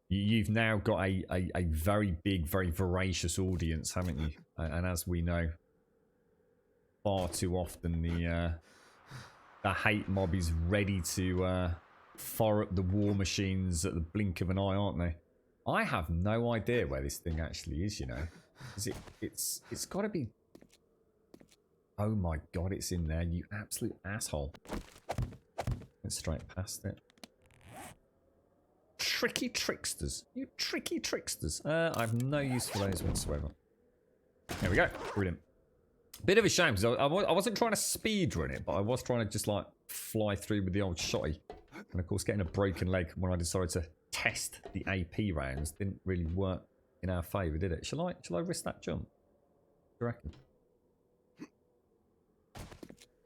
You've now got a very big, very voracious audience, haven't you? And as we know, far too often the hate mob is ready to fire up the war machines at the blink of an eye, aren't they? I have no idea where this thing actually is, you know. It's got to be... Oh my god, it's in there, you absolute asshole. Went straight past it. Tricky tricksters. You tricky tricksters. I have no use for those whatsoever. There we go. Brilliant. Bit of a shame, because I wasn't trying to speed run it, but I was trying to just like fly through with the old shotty. And of course, getting a broken leg when I decided to test the AP rounds didn't really work in our favour, did it? Shall I risk that jump? What do you reckon?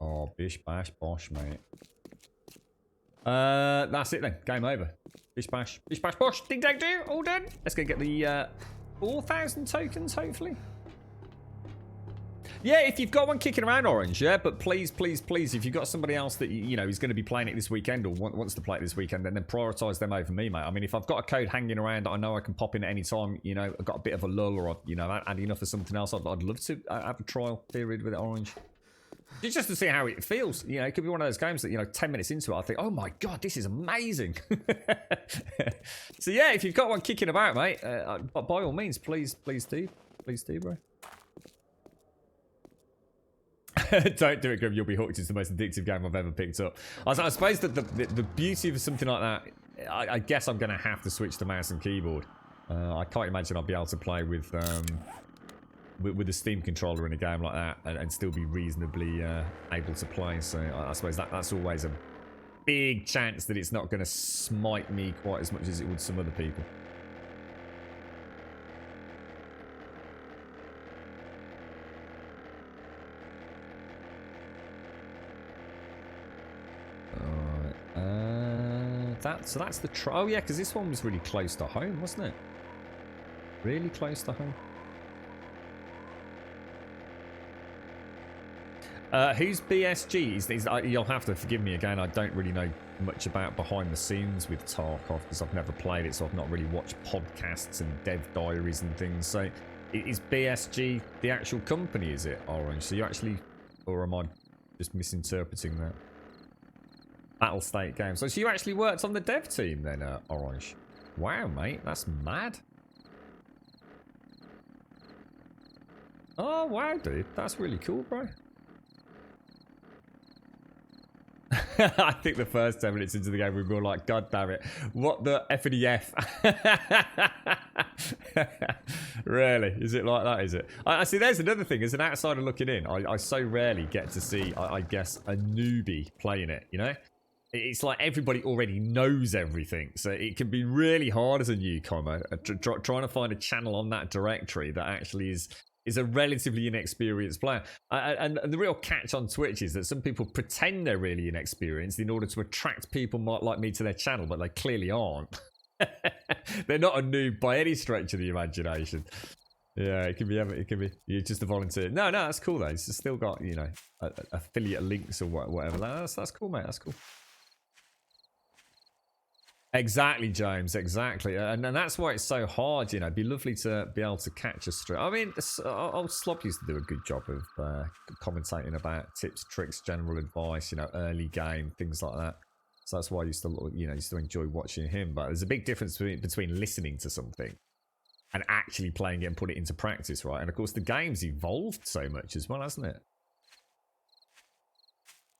Oh, bish bash bosh, mate. That's it then. Game over. Bish bash bosh. Ding dang do. All done. Let's go get the 4,000 tokens, hopefully. Yeah, if you've got one kicking around, Orange, yeah, but please, if you've got somebody else that, you know, is going to be playing it this weekend or wants to play it this weekend, then prioritise them over me, mate. I mean, if I've got a code hanging around that I know I can pop in at any time, you know, I've got a bit of a lull or, you know, add enough for something else, I'd love to have a trial period with it, Orange. Just to see how it feels. You know, it could be one of those games that, you know, 10 minutes into it, I think, oh my god, this is amazing. So yeah, if you've got one kicking about, mate, by all means, please do. Please do, bro. Don't do it, Grim. You'll be hooked. It's the most addictive game I've ever picked up. I suppose that the beauty of something like that, I guess I'm going to have to switch to mouse and keyboard. I can't imagine I'll be able to play with the Steam controller in a game like that and still be reasonably able to play. So I suppose that's always a big chance that it's not going to smite me quite as much as it would some other people. So that's the oh yeah, because this one was really close to home, wasn't it? Really close to home. Who's BSG? You'll have to forgive me again. I don't really know much about behind the scenes with Tarkov because I've never played it, so I've not really watched podcasts and dev diaries and things. So, is BSG the actual company? Is it, Orange? So you actually, or am I just misinterpreting that. Battlestate Games. So you actually worked on the dev team then, Orange? Wow, mate, that's mad. Oh, wow, dude. That's really cool, bro. I think the first 10 minutes into the game we were like, God damn it, what the F&E-F? Really? Is it like that, is it? I see, there's another thing. As an outsider looking in, I so rarely get to see, I guess, a newbie playing it, you know? It's like everybody already knows everything, so it can be really hard as a newcomer trying to find a channel on that directory that actually is a relatively inexperienced player. And the real catch on Twitch is that some people pretend they're really inexperienced in order to attract people like me to their channel, but they clearly aren't. They're not a noob by any stretch of the imagination. Yeah, it can be you're just a volunteer. No, that's cool though. It's still got, you know, affiliate links or whatever. That's cool, mate. That's cool. Exactly, James, exactly. And that's why it's so hard, you know. It'd be lovely to be able to catch a stream. I mean, old Slob used to do a good job of commentating about tips, tricks, general advice, you know, early game, things like that. So that's why I used to enjoy watching him. But there's a big difference between listening to something and actually playing it and put it into practice, right? And of course, the game's evolved so much as well, hasn't it?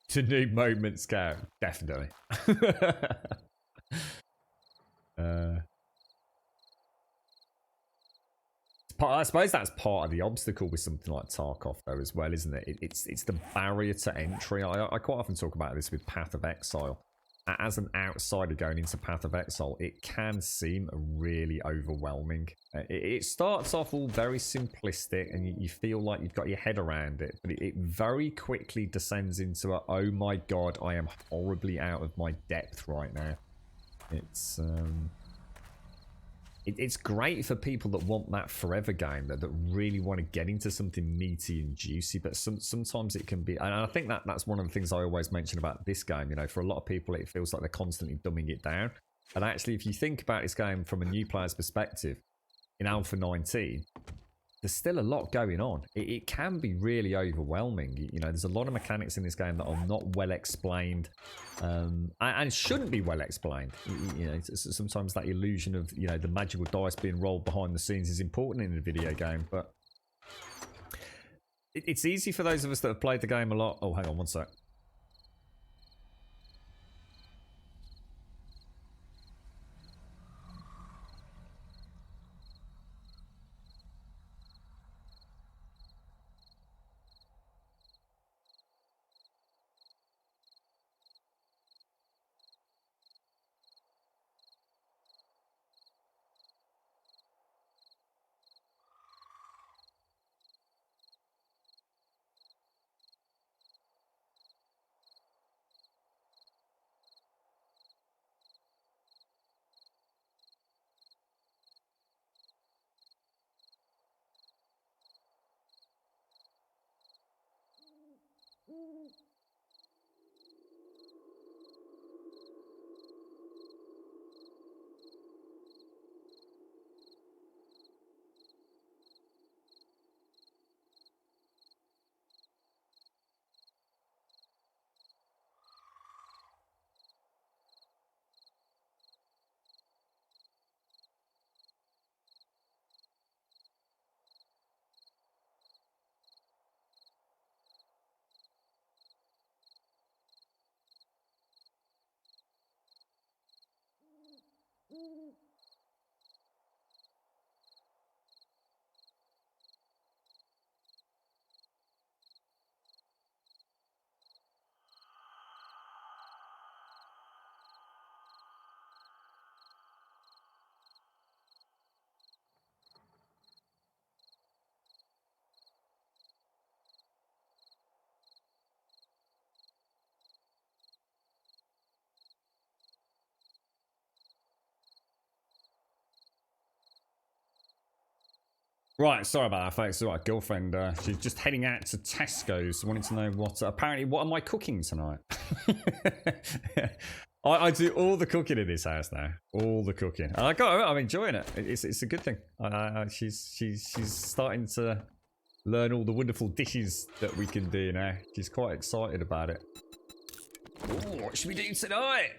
To new moments go, definitely. I suppose that's part of the obstacle with something like Tarkov, though, as well, isn't it? It's the barrier to entry. I quite often talk about this with Path of Exile. As an outsider going into Path of Exile, it can seem really overwhelming. It starts off all very simplistic, and you feel like you've got your head around it, but it very quickly descends into a, oh my god, I am horribly out of my depth right now. It's great for people that want that forever game, that really want to get into something meaty and juicy, but sometimes it can be, and I think that's one of the things I always mention about this game, you know, for a lot of people it feels like they're constantly dumbing it down. And actually, if you think about this game from a new player's perspective, in Alpha 19, there's still a lot going on. It can be really overwhelming. You know, there's a lot of mechanics in this game that are not well explained, and shouldn't be well explained. You know, sometimes that illusion of, you know, the magical dice being rolled behind the scenes is important in a video game, but it's easy for those of us that have played the game a lot. Oh, hang on one sec. Right, sorry about that, folks. Right, girlfriend, she's just heading out to Tesco's, wanting to know what am I cooking tonight? I do all the cooking in this house now, all the cooking. And I'm enjoying it. It's a good thing. She's starting to learn all the wonderful dishes that we can do now. She's quite excited about it. Ooh, what should we do tonight?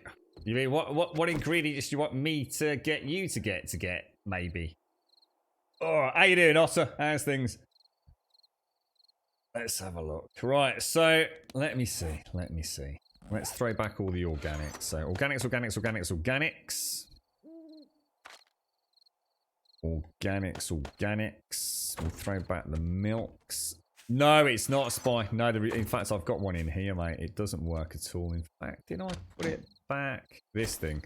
You mean what ingredients do you want me to get you to get, maybe? Oh, how you doing, Otter? How's things? Let's have a look. Right, so let me see. Let's throw back all the organics. So organics. We'll throw back the milks. No, it's not a spy. No, in fact, I've got one in here, mate. It doesn't work at all. In fact, did I put it back? This thing.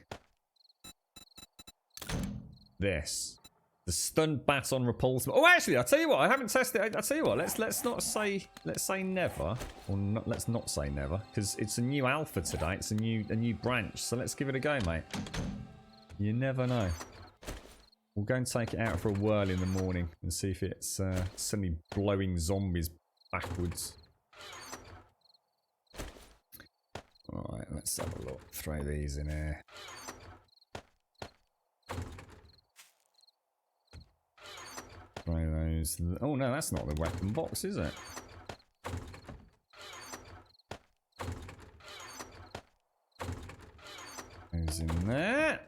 This. The stunned bat on repulse. Oh, actually, I'll tell you what. I haven't tested it. I'll tell you what. Let's say never, or not, let's not say never, because it's a new alpha today. It's a new branch. So let's give it a go, mate. You never know. We'll go and take it out for a whirl in the morning and see if it's suddenly blowing zombies backwards. Alright, let's have a look. Throw these in here. Throw those. Oh no, that's not the weapon box, is it? Those in there.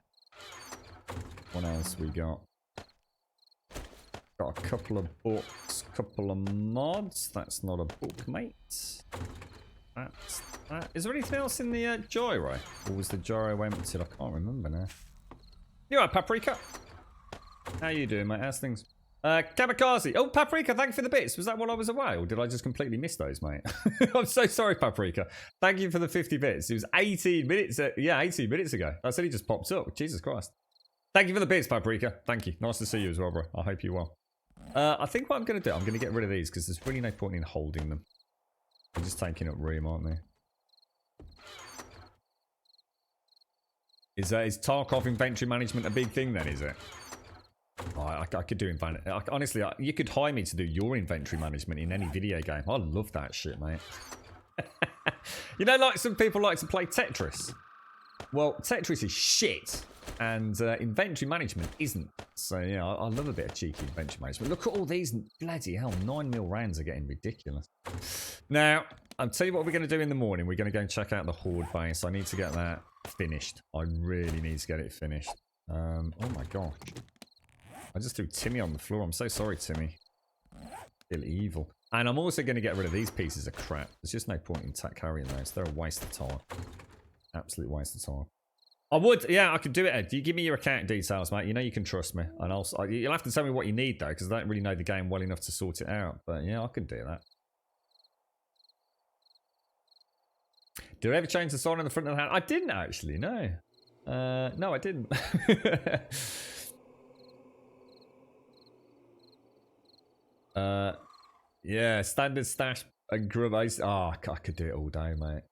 What else we got? Got a couple of books, couple of mods. That's not a book, mate. That's that. Is there anything else in the gyro? Or was the gyro empty? I can't remember now. You alright, Paprika? How you doing, mate? How's things? Kamikaze. Oh, Paprika, thank you for the bits. Was that while I was away, or did I just completely miss those, mate? I'm so sorry, Paprika. Thank you for the 50 bits. It was 18 minutes. 18 minutes ago. I said he just popped up. Jesus Christ. Thank you for the bits, Paprika. Thank you. Nice to see you as well, bro. I hope you're well. I think what I'm going to do, I'm going to get rid of these because there's really no point in holding them. They're just taking up room, aren't they? Is Tarkov inventory management a big thing then, is it? Oh, I could do inventory. Honestly, you could hire me to do your inventory management in any video game. I love that shit, mate. You know, like some people like to play Tetris. Well, Tetris is shit, and inventory management isn't. So yeah, I love a bit of cheeky inventory management. Look at all these, bloody hell, 9mm rounds are getting ridiculous. Now, I'll tell you what we're going to do in the morning. We're going to go and check out the Horde base. I need to get that finished. I really need to get it finished. Oh my gosh. I just threw Timmy on the floor. I'm so sorry, Timmy. Feel evil. And I'm also going to get rid of these pieces of crap. There's just no point in carrying those. They're a waste of time. Absolute waste of time. I would, yeah, I could do it, Ed. You give me your account details, mate. You know you can trust me. And you'll have to tell me what you need, though, because I don't really know the game well enough to sort it out. But yeah, I can do that. Did I ever change the sign on the front of the hand? I didn't, actually, no. No, I didn't. Yeah, standard stash and grub ice. Oh, I could do it all day, mate.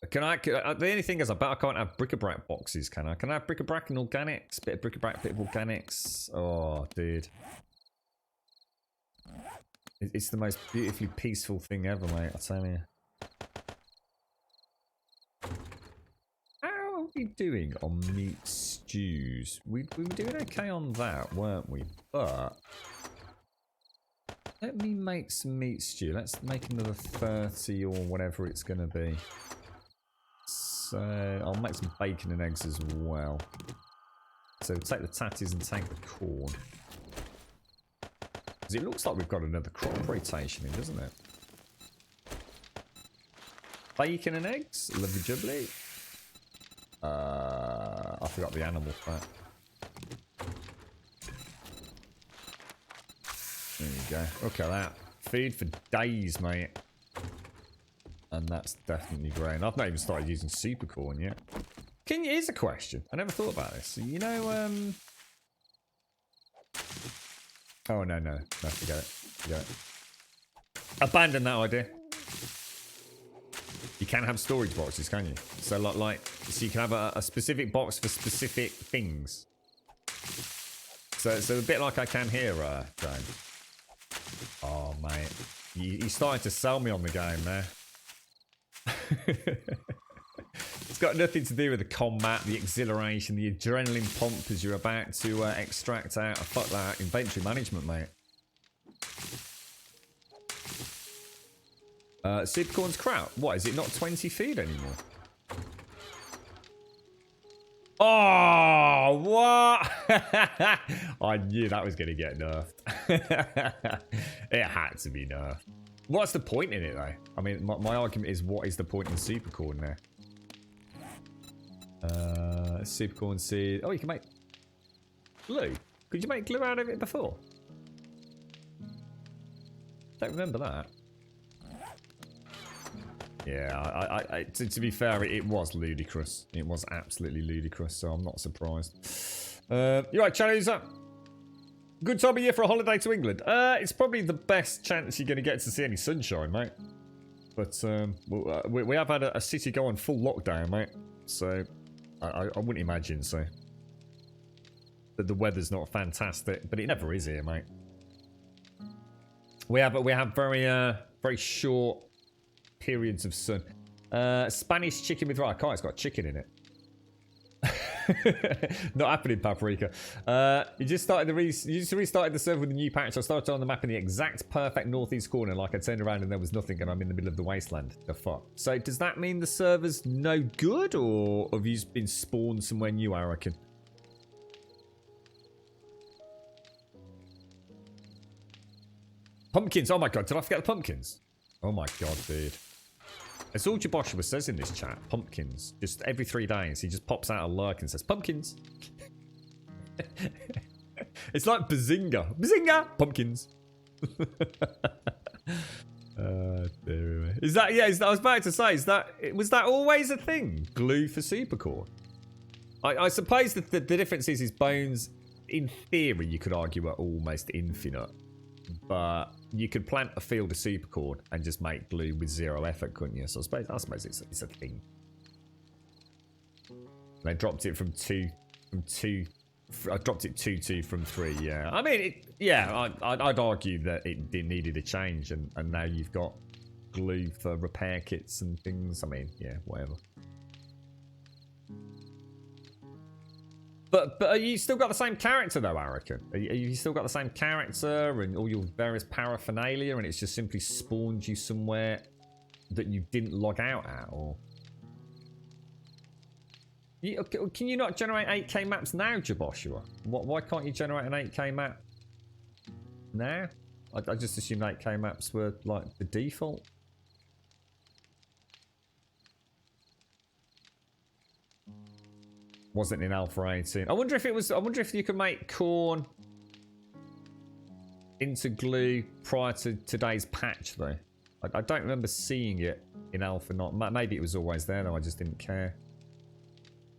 The only thing is, I bet I can't have bric-a-brac boxes, can I? Can I have bric-a-brac and organics? Bit of bric-a-brac, bit of organics. Oh, dude. It's the most beautifully peaceful thing ever, mate, I tell you. How are we doing on meat stews? We were doing okay on that, weren't we? But let me make some meat stew. Let's make another 30 or whatever it's going to be. So I'll make some bacon and eggs as well. So take the tatties and take the corn. Because it looks like we've got another crop rotation in, doesn't it? Bacon and eggs, lovely jubbly. I forgot the animal fat. There you go. Look at that. Feed for days, mate. And that's definitely great. And I've not even started using super corn yet. Here's a question. I never thought about this. You know, oh, no, forget it. Forget it. Abandon that idea. You can have storage boxes, can you? So, so you can have a specific box for specific things. So a bit like I can here, Joan. Oh, mate. You started to sell me on the game there. It's got nothing to do with the combat, the exhilaration, the adrenaline pump as you're about to extract out. Fuck that inventory management, mate. Supercorn's crap. What, is it not 20 feed anymore? Oh, what? I knew that was going to get nerfed. It had to be nerfed. What's the point in it, though? I mean, my argument is, what is the point in Supercorn there? Supercorn seed. Oh, you can make glue. Could you make glue out of it before? Don't remember that. Yeah, to be fair, it was ludicrous. It was absolutely ludicrous, so I'm not surprised. You're right, Challenger. Good time of year for a holiday to England. It's probably the best chance you're going to get to see any sunshine, mate. But we have had a city go on full lockdown, mate. So I wouldn't imagine so. That the weather's not fantastic, but it never is here, mate. We have very short periods of sun. Spanish chicken with rice. It's got chicken in it. Not happening, Paprika. You just restarted the server with a new patch. I started on the map in the exact perfect northeast corner. Like I turned around and there was nothing, and I'm in the middle of the wasteland. The fuck. So does that mean the server's no good, or have you been spawned somewhere new? I reckon. Pumpkins. Oh my god, did I forget the pumpkins? Oh my god, dude. It's all Joshua says in this chat. Pumpkins. Just every 3 days, he just pops out a lurk and says, pumpkins. It's like Bazinga. Bazinga! Pumpkins. Is that, yeah, I was about to say, was that always a thing? Glue for Supercore? I suppose that the difference is his bones, in theory, you could argue are almost infinite. But you could plant a field of supercorn and just make glue with 0 effort, couldn't you? So I suppose it's a thing. They dropped it from 2. I dropped it 2 from 3. Yeah, I mean, I'd argue that it needed a change, and now you've got glue for repair kits and things. I mean, yeah, whatever. But you still got the same character though, I reckon. You still got the same character and all your various paraphernalia, and it's just simply spawned you somewhere that you didn't log out at, or... Can you not generate 8K maps now, Joshua? Why can't you generate an 8K map now? I just assumed 8K maps were like the default. Wasn't in Alpha 18. I wonder if you could make corn into glue prior to today's patch, though. I don't remember seeing it in Alpha. Maybe it was always there, though. I just didn't care.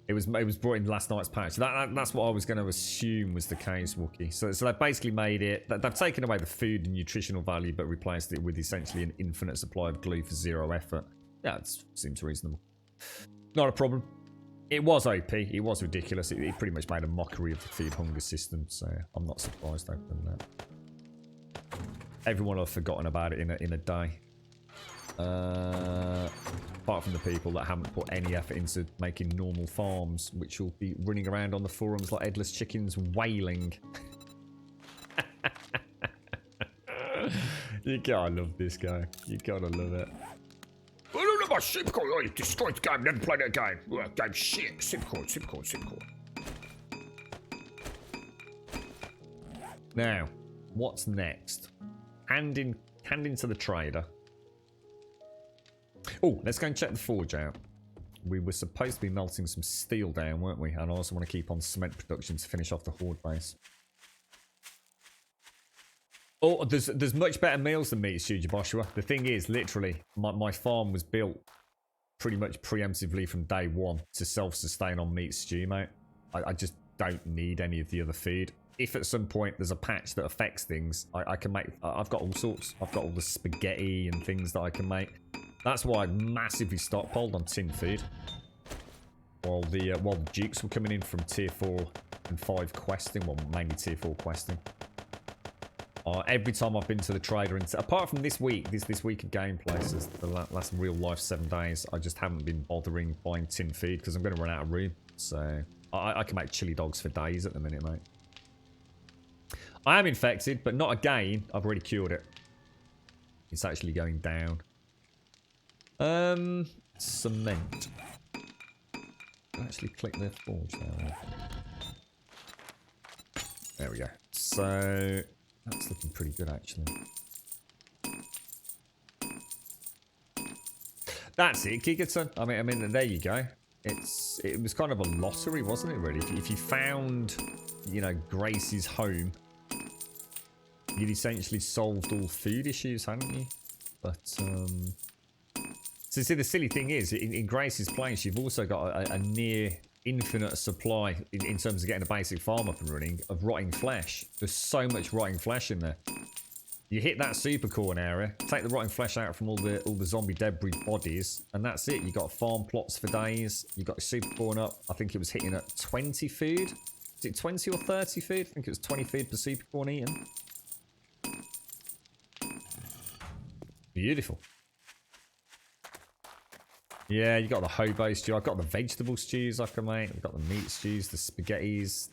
It was brought in last night's patch. That's what I was going to assume was the case, Wookie. So they've basically made it. They've taken away the food and nutritional value, but replaced it with essentially an infinite supply of glue for 0 effort. Yeah, it seems reasonable. Not a problem. It was OP. It was ridiculous. It pretty much made a mockery of the feed hunger system, so I'm not surprised over that. Everyone will have forgotten about it in a day. Apart from the people that haven't put any effort into making normal farms, which will be running around on the forums like headless chickens wailing. You gotta love this guy. You gotta love it. I don't know about Supercore. Oh, you destroyed the game. Never played that game. Oh, game shit. Supercore. Now, what's next? Hand into the trader. Oh, let's go and check the forge out. We were supposed to be melting some steel down, weren't we? And I also want to keep on cement production to finish off the horde base. Oh, there's much better meals than meat stew, Joshua. The thing is, literally, my farm was built pretty much preemptively from day 1 to self-sustain on meat stew, mate. I just don't need any of the other food. If at some point there's a patch that affects things, I can make... I've got all sorts. I've got all the spaghetti and things that I can make. That's why I massively stockpiled on tin food. While the dukes were coming in from tier 4 and 5 questing, well, mainly tier 4 questing. Every time I've been to the trader, apart from this week, this week of gameplay, so the last real life 7 days, I just haven't been bothering buying tin feed because I'm going to run out of room. So I can make chili dogs for days at the minute, mate. I am infected, but not again. I've already cured it. It's actually going down. Cement. Actually click the forge there. There we go. So that's looking pretty good actually. That's it, Gigaton. I mean, there you go. It was kind of a lottery, wasn't it? Really, if you found, you know, Grace's home, you'd essentially solved all food issues, hadn't you? But so see, the silly thing is, in Grace's place, you've also got a near infinite supply in terms of getting a basic farm up and running of rotting flesh. There's so much rotting flesh in there. You hit that super corn area, take the rotting flesh out from all the zombie debris bodies, and that's it. You got farm plots for days. You got super corn up. I think it was hitting at 20 food. Is it 20 or 30 food? I think it was 20 food per super corn eaten. Beautiful. Yeah, you got the hobo stew. I've got the vegetable stews I can make. I've got the meat stews, the spaghettis,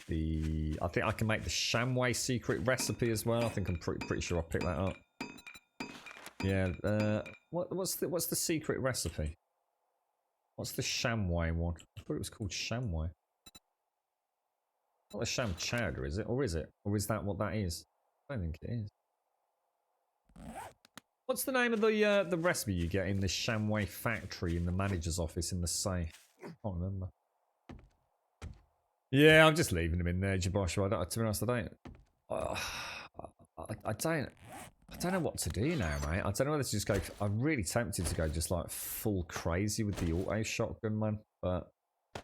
I think I can make the Shamway secret recipe as well. I think I'm pretty sure I'll pick that up. Yeah, what's the secret recipe? What's the Shamway one? I thought it was called Shamway. Not the sham chowder, is it? Or is it? Or is that what that is? I don't think it is. What's the name of the recipe you get in the Shamway factory in the manager's office in the safe? I can't remember. Yeah, I'm just leaving them in there, Jabosha. To be honest, I don't know what to do now, mate. I don't know whether to just go. I'm really tempted to go just like full crazy with the auto shotgun, man. But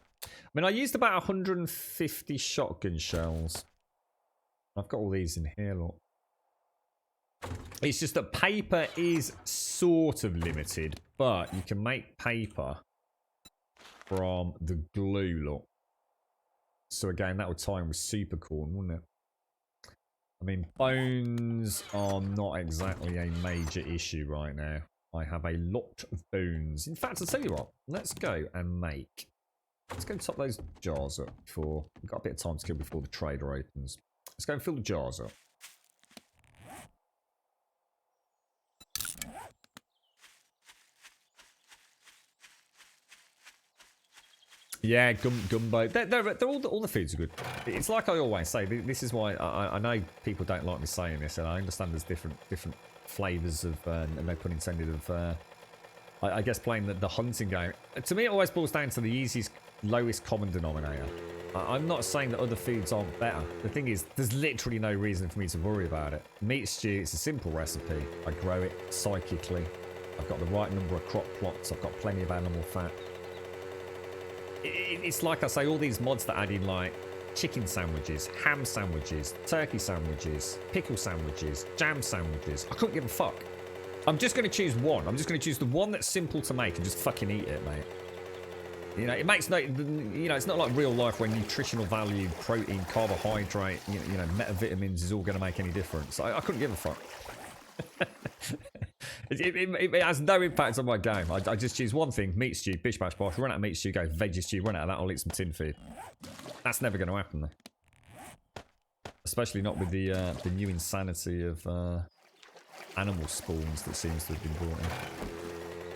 I mean, I used about 150 shotgun shells. I've got all these in here, look. It's just that paper is sort of limited, but you can make paper from the glue, look. So again, that would tie in with super corn, wouldn't it? I mean, bones are not exactly a major issue right now. I have a lot of bones. In fact, I'll tell you what, let's go and make... Let's go top those jars up before... We've got a bit of time to kill before the trader opens. Let's go and fill the jars up. Yeah, gumbo. They're all the foods are good. It's like I always say. This is why I know people don't like me saying this, and I understand there's different flavours of, no pun intended, of. I guess playing the hunting game. To me, it always boils down to the easiest, lowest common denominator. I'm not saying that other foods aren't better. The thing is, there's literally no reason for me to worry about it. Meat stew, it's a simple recipe. I grow it psychically. I've got the right number of crop plots. I've got plenty of animal fat. It's like I say, all these mods that add in like chicken sandwiches, ham sandwiches, turkey sandwiches, pickle sandwiches, jam sandwiches. I couldn't give a fuck. I'm just going to choose one. I'm just going to choose the one that's simple to make and just fucking eat it, mate. You know, it makes no, you know, it's not like real life where nutritional value, protein, carbohydrate, you know, metavitamins is all going to make any difference. I couldn't give a fuck. It has no impact on my game. I just choose one thing: meat stew, bish bash bosh. Run out of meat stew, go veggie stew. Run out of that, I'll eat some tin food. That's never going to happen, though. Especially not with the new insanity of animal spawns that seems to have been brought in.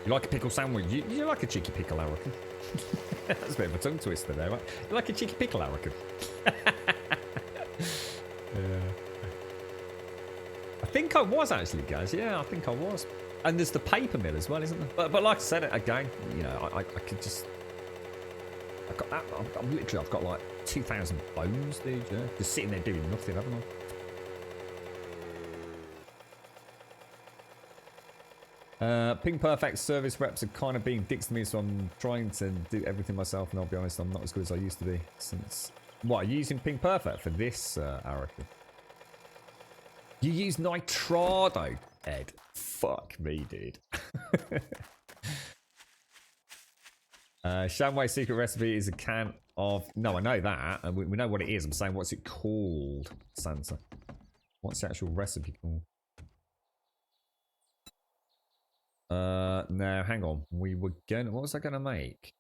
You like a pickle sandwich? You like a cheeky pickle, Arakan? That's a bit of a tongue twister there, right? You like a cheeky pickle, Arakan? Yeah. I think I was actually, guys. Yeah, I think I was. And there's the paper mill as well, isn't there? But like I said, again, you know, I could just... I've got that. I've got like 2,000 bones, dude. Yeah, just sitting there doing nothing, haven't I? Ping Perfect service reps are kind of being dicks to me, so I'm trying to do everything myself. And I'll be honest, I'm not as good as I used to be. Since what, are you using Ping Perfect for this, Arakan? You use Nitrado, Ed. Fuck me, dude. Shamway secret recipe is a can of... No, I know that. And we know what it is. I'm saying, what's it called, Santa? What's the actual recipe called? No, hang on. We were going... What was I going to make?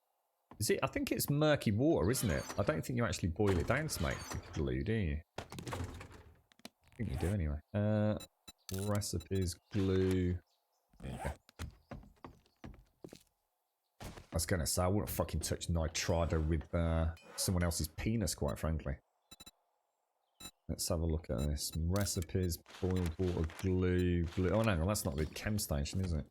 Is it... I think it's murky water, isn't it? I don't think you actually boil it down to make glue, do you? I think you do anyway. Recipes, glue. There you go. I was gonna say, I wouldn't fucking touch Nitrado with someone else's penis, quite frankly. Let's have a look at this. Recipes, boiled water, glue. Oh, no, that's not the chem station, is it?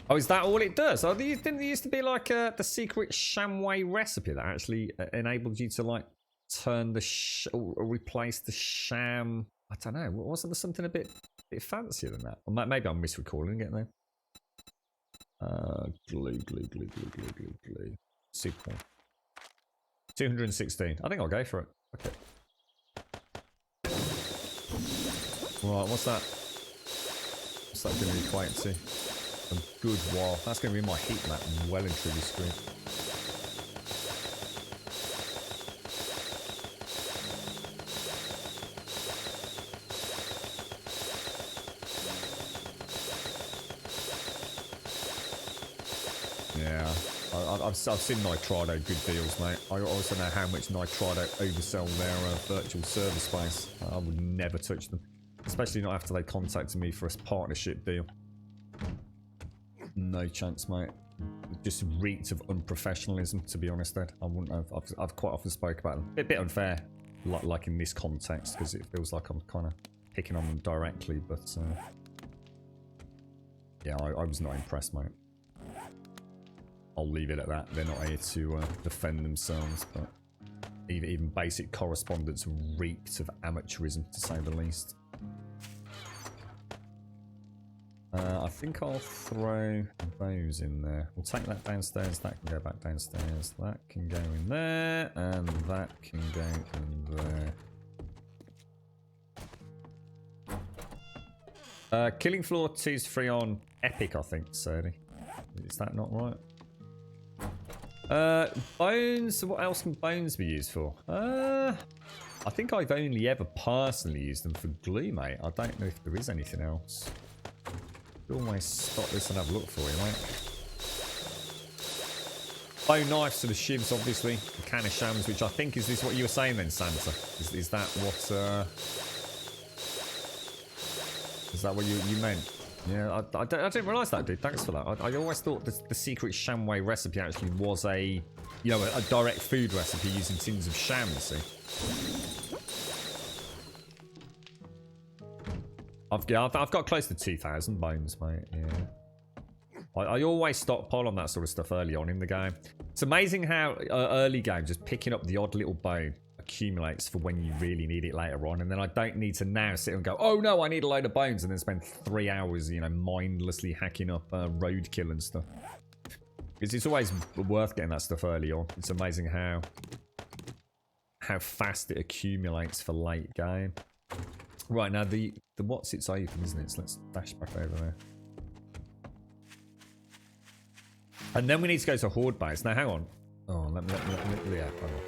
Oh, is that all it does? Oh, didn't there used to be like the secret Shamway recipe that actually enabled you to like turn the or replace the sham? I don't know. Wasn't there something a bit fancier than that? Or maybe I'm misrecalling it then. Glue. Sequel. 216. I think I'll go for it. Okay. Right, what's that? What's that going to equate to? A good while. That's going to be my heat map well and truly screwed. Yeah, I've seen Nitrado good deals, mate. I also know how much Nitrado oversell their virtual server space. I would never touch them, especially not after they contacted me for a partnership deal. No chance, mate. It just reeked of unprofessionalism, to be honest, Ed. I wouldn't have. I've quite often spoke about them. A bit unfair, like in this context, because it feels like I'm kind of picking on them directly. But yeah, I was not impressed, mate. I'll leave it at that. They're not here to defend themselves, but even basic correspondence reeked of amateurism, to say the least. I think I'll throw those in there. We'll take that downstairs. That can go back downstairs. That can go in there, and that can go in there. Killing Floor 2's free on Epic, I think, Serdi. Is that not right? Bones. What else can bones be used for? I think I've only ever personally used them for glue, mate. I don't know if there is anything else. Always stop this and have a look for you, mate. Bone knives to the shivs, obviously. The can of shams, which I think is this what you were saying then, Santa? Is that what? Is that what you meant? Yeah, I didn't realise that, dude. Thanks for that. I always thought the secret Shamway recipe actually was a direct food recipe using tins of sham, you see. I've got close to 2,000 bones, mate. Yeah. I always stockpile on that sort of stuff early on in the game. It's amazing how early game just picking up the odd little bone accumulates for when you really need it later on, and then I don't need to now sit and go, oh no, I need a load of bones, and then spend 3 hours, mindlessly hacking up roadkill and stuff. Because it's always worth getting that stuff early on. It's amazing how fast it accumulates for late game. Right, now the what's it's open, isn't it? So let's dash back over there. And then we need to go to Horde base. Now hang on. Oh, let me yeah, hang on.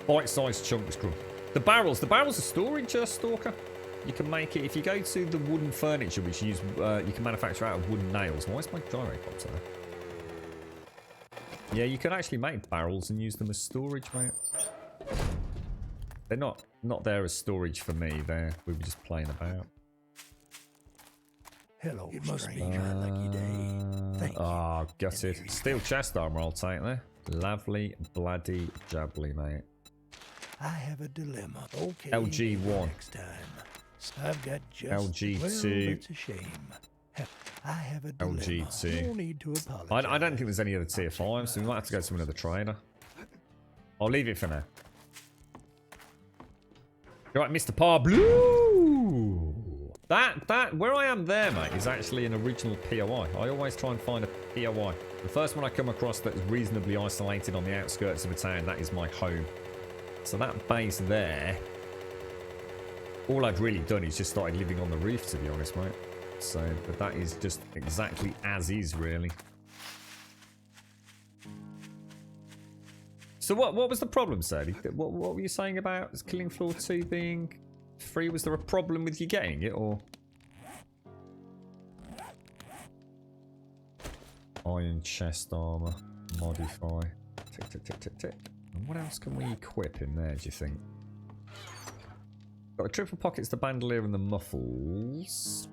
Bite-sized chunks, Grub. The barrels are storage, Stalker. You can make it if you go to the wooden furniture, which you can manufacture out of wooden nails. Why is my gyrocopter there? Yeah, you can actually make barrels and use them as storage, mate. They're not there as storage for me. We were just playing about. Hello, it must be your lucky day. Thank you. Oh, gutted. Steel chest armor, I'll take there. Lovely, bloody jubbly, mate. I have a dilemma. Okay. LG1. Next time. I've got just LG2. Well, it's a shame. I have a dilemma. LG2. No need to apologize. I don't think there's any other tier 5, so we might have to go to another trader. I'll leave it for now. You're right, Mr. Parblu. That where I am there, mate, is actually an original POI. I always try and find a POI. The first one I come across that is reasonably isolated on the outskirts of a town, that is my home. So that base there, all I've really done is just started living on the roof, to be honest, mate. So, but that is just exactly as is, really. So what was the problem, Sadie? What were you saying about Killing Floor 2 being free? Was there a problem with you getting it, or? Iron chest armor, modify, tick. And what else can we equip in there, do you think? Got the triple pockets, the bandolier, and the muffles.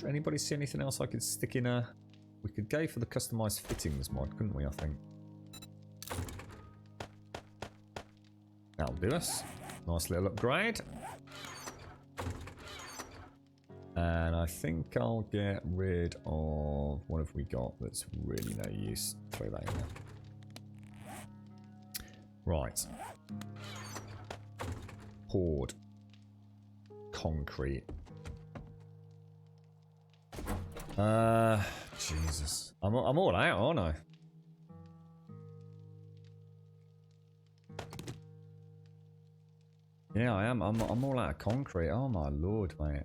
Anybody see anything else I could stick in a We could go for the customized fittings mod, couldn't we, I think? That'll do us. Nice little upgrade. And I think I'll get rid of... What have we got that's really no use? Throw that in there. Right. Poured. Concrete. Jesus. I'm all out, aren't I? Yeah, I am. I'm all out of concrete. Oh my lord, mate.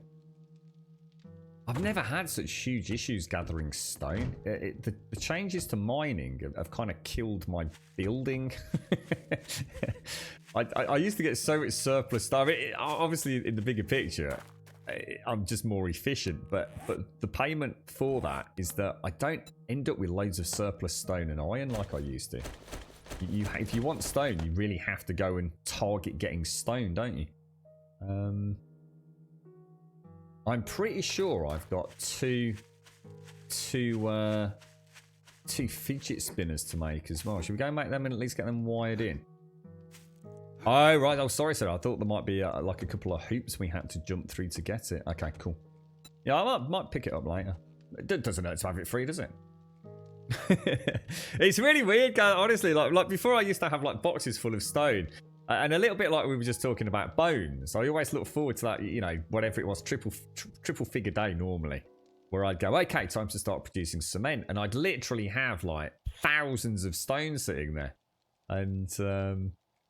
I've never had such huge issues gathering stone. The changes to mining have kind of killed my building. I used to get so much surplus stuff. Obviously, in the bigger picture, I'm just more efficient. But the payment for that is that I don't end up with loads of surplus stone and iron like I used to. If you want stone, you really have to go and target getting stone, don't you? I'm pretty sure I've got two fidget spinners to make as well. Should we go and make them and at least get them wired in? Oh, right. Oh, sorry, sir. I thought there might be like a couple of hoops we had to jump through to get it. Okay, cool. Yeah, I might pick it up later. It doesn't hurt to have it free, does it? It's really weird, guys. Honestly, like before I used to have like boxes full of stone. And a little bit like we were just talking about bones. I always look forward to that, you know, whatever it was, triple figure day normally. Where I'd go, okay, time to start producing cement. And I'd literally have like thousands of stone sitting there. And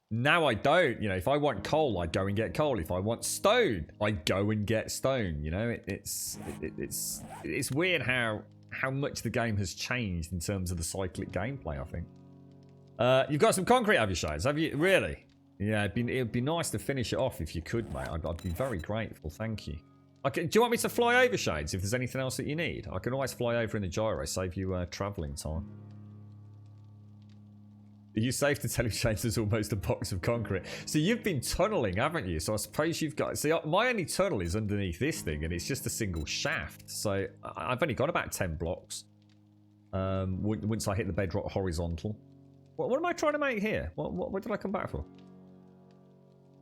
now I don't. You know, if I want coal, I go and get coal. If I want stone, I go and get stone. You know, it's weird how much the game has changed in terms of the cyclic gameplay, I think. You've got some concrete, have you, Shades? Have you? Really? Yeah, it'd be nice to finish it off if you could, mate. I'd be very grateful, thank you. Okay, do you want me to fly over, Shades, if there's anything else that you need? I can always fly over in the gyro, save you travelling time. Are you safe to tell him, Shades, there's almost a box of concrete? So you've been tunnelling, haven't you? So I suppose you've got... See, my only tunnel is underneath this thing, and it's just a single shaft. So I've only got about 10 blocks. Once I hit the bedrock horizontal. What am I trying to make here? What did I come back for?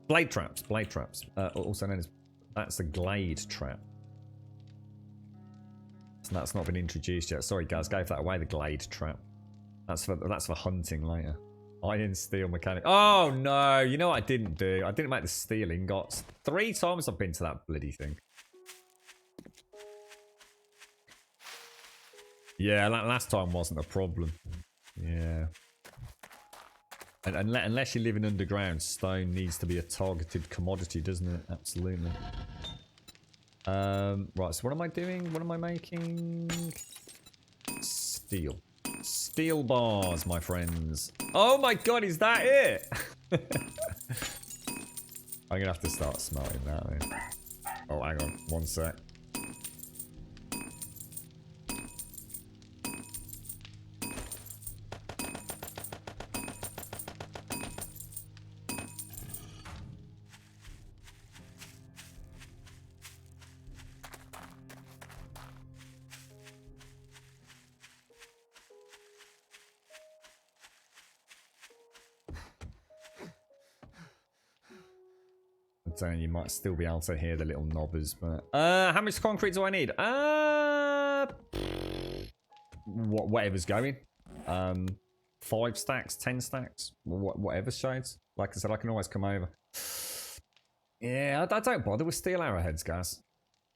Blade traps. Blade traps. Also known as... That's a glade trap. So that's not been introduced yet. Sorry, guys. Gave that away, the glade trap. That's for hunting later. Iron, steel, mechanic. Oh, no. You know what I didn't do? I didn't make the steel ingots. 3 times I've been to that bloody thing. Yeah, that last time wasn't a problem. Yeah. And unless you're living underground, stone needs to be a targeted commodity, doesn't it? Absolutely. Right, so what am I doing? What am I making? Steel. Steel bars, my friends. Oh my god, is that it? I'm gonna have to start smelting that then. Oh, hang on. One sec. You might still be able to hear the little knobbers, but how much concrete do I need? Whatever's going. 5 stacks, 10 stacks, whatever, Shades. Like I said, I can always come over. Yeah, I don't bother with steel arrowheads, guys.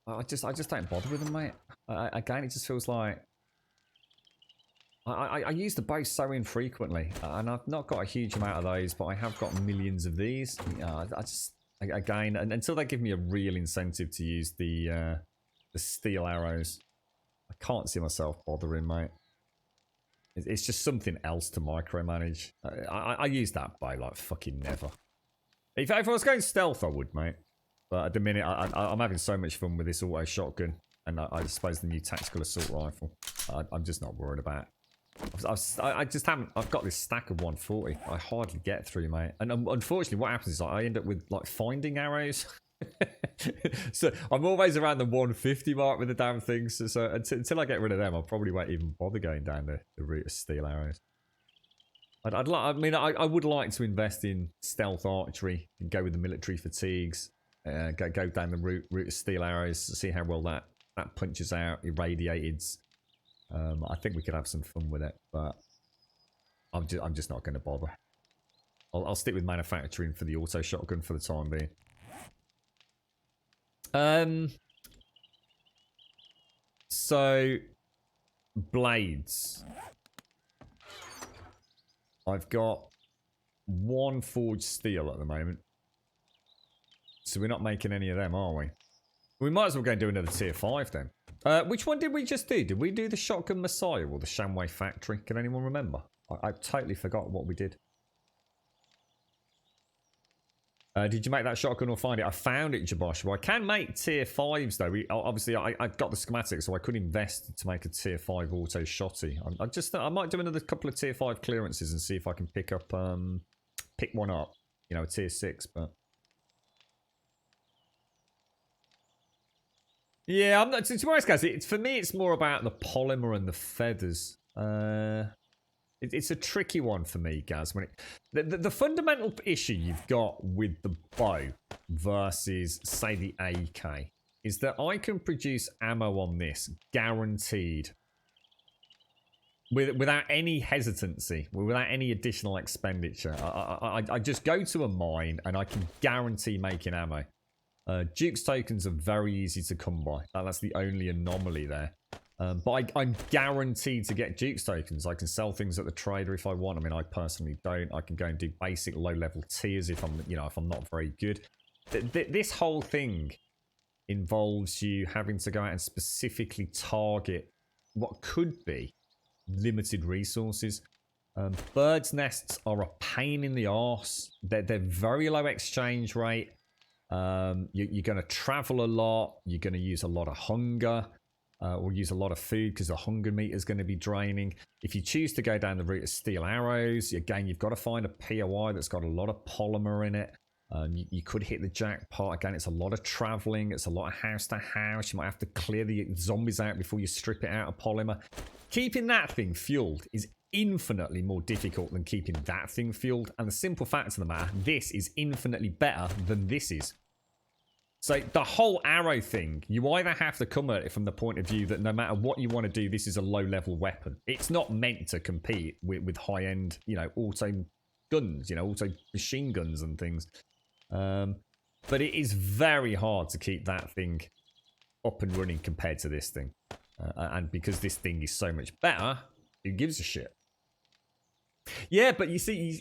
I just don't bother with them, mate. Again, it just feels like I use the bow so infrequently, and I've not got a huge amount of those, but I have got millions of these. I just again, and until they give me a real incentive to use the steel arrows, I can't see myself bothering, mate. It's just something else to micromanage. I use that bow like fucking never. If I was going stealth, I would, mate. But at the minute, I'm having so much fun with this auto shotgun, and I suppose the new tactical assault rifle. I'm just not worried about it. I just haven't. I've got this stack of 140. I hardly get through, mate. And unfortunately, what happens is I end up with like finding arrows. So I'm always around the 150 mark with the damn things. So until I get rid of them, I probably won't even bother going down the route of steel arrows. I would like to invest in stealth archery and go with the military fatigues. Go down the route of steel arrows, see how well that punches out, irradiated. I think we could have some fun with it, but I'm just not going to bother. I'll stick with manufacturing for the auto shotgun for the time being. So blades. I've got 1 forged steel at the moment. So we're not making any of them, are we? We might as well go and do another tier 5 then. Which one did we just do? Did we do the Shotgun Messiah or the Shamway Factory? Can anyone remember? I totally forgot what we did. Did you make that shotgun or find it? I found it, Jabosh. Well, I can make tier 5s though. Obviously, I've got the schematics, so I could invest to make a tier 5 auto shotty. I might do another couple of tier 5 clearances and see if I can pick one up. You know, a tier 6, but yeah, I'm not. To be honest, guys, for me, it's more about the polymer and the feathers. It's a tricky one for me, Gaz. The fundamental issue you've got with the bow versus, say, the AK is that I can produce ammo on this, guaranteed, without any hesitancy, without any additional expenditure. I just go to a mine and I can guarantee making ammo. Duke's tokens are very easy to come by. That's the only anomaly there. But I'm guaranteed to get Duke's tokens. I can sell things at the trader if I want. I mean, I personally don't. I can go and do basic low-level tiers if I'm not very good. This whole thing involves you having to go out and specifically target what could be limited resources. Birds' nests are a pain in the arse. They're very low exchange rate. You're going to travel a lot. You're going to use a lot of hunger. Or use a lot of food because the hunger meter is going to be draining. If you choose to go down the route of steel arrows, again, you've got to find a POI that's got a lot of polymer in it. You could hit the jackpot. Again, it's a lot of traveling. It's a lot of house to house. You might have to clear the zombies out before you strip it out of polymer. Keeping that thing fueled is infinitely more difficult than keeping that thing fueled. And the simple fact of the matter, this is infinitely better than this is. So the whole arrow thing, you either have to come at it from the point of view that no matter what you want to do, this is a low-level weapon. It's not meant to compete with high-end, auto guns, auto machine guns and things. But it is very hard to keep that thing up and running compared to this thing. And because this thing is so much better, who gives a shit? Yeah, but you see,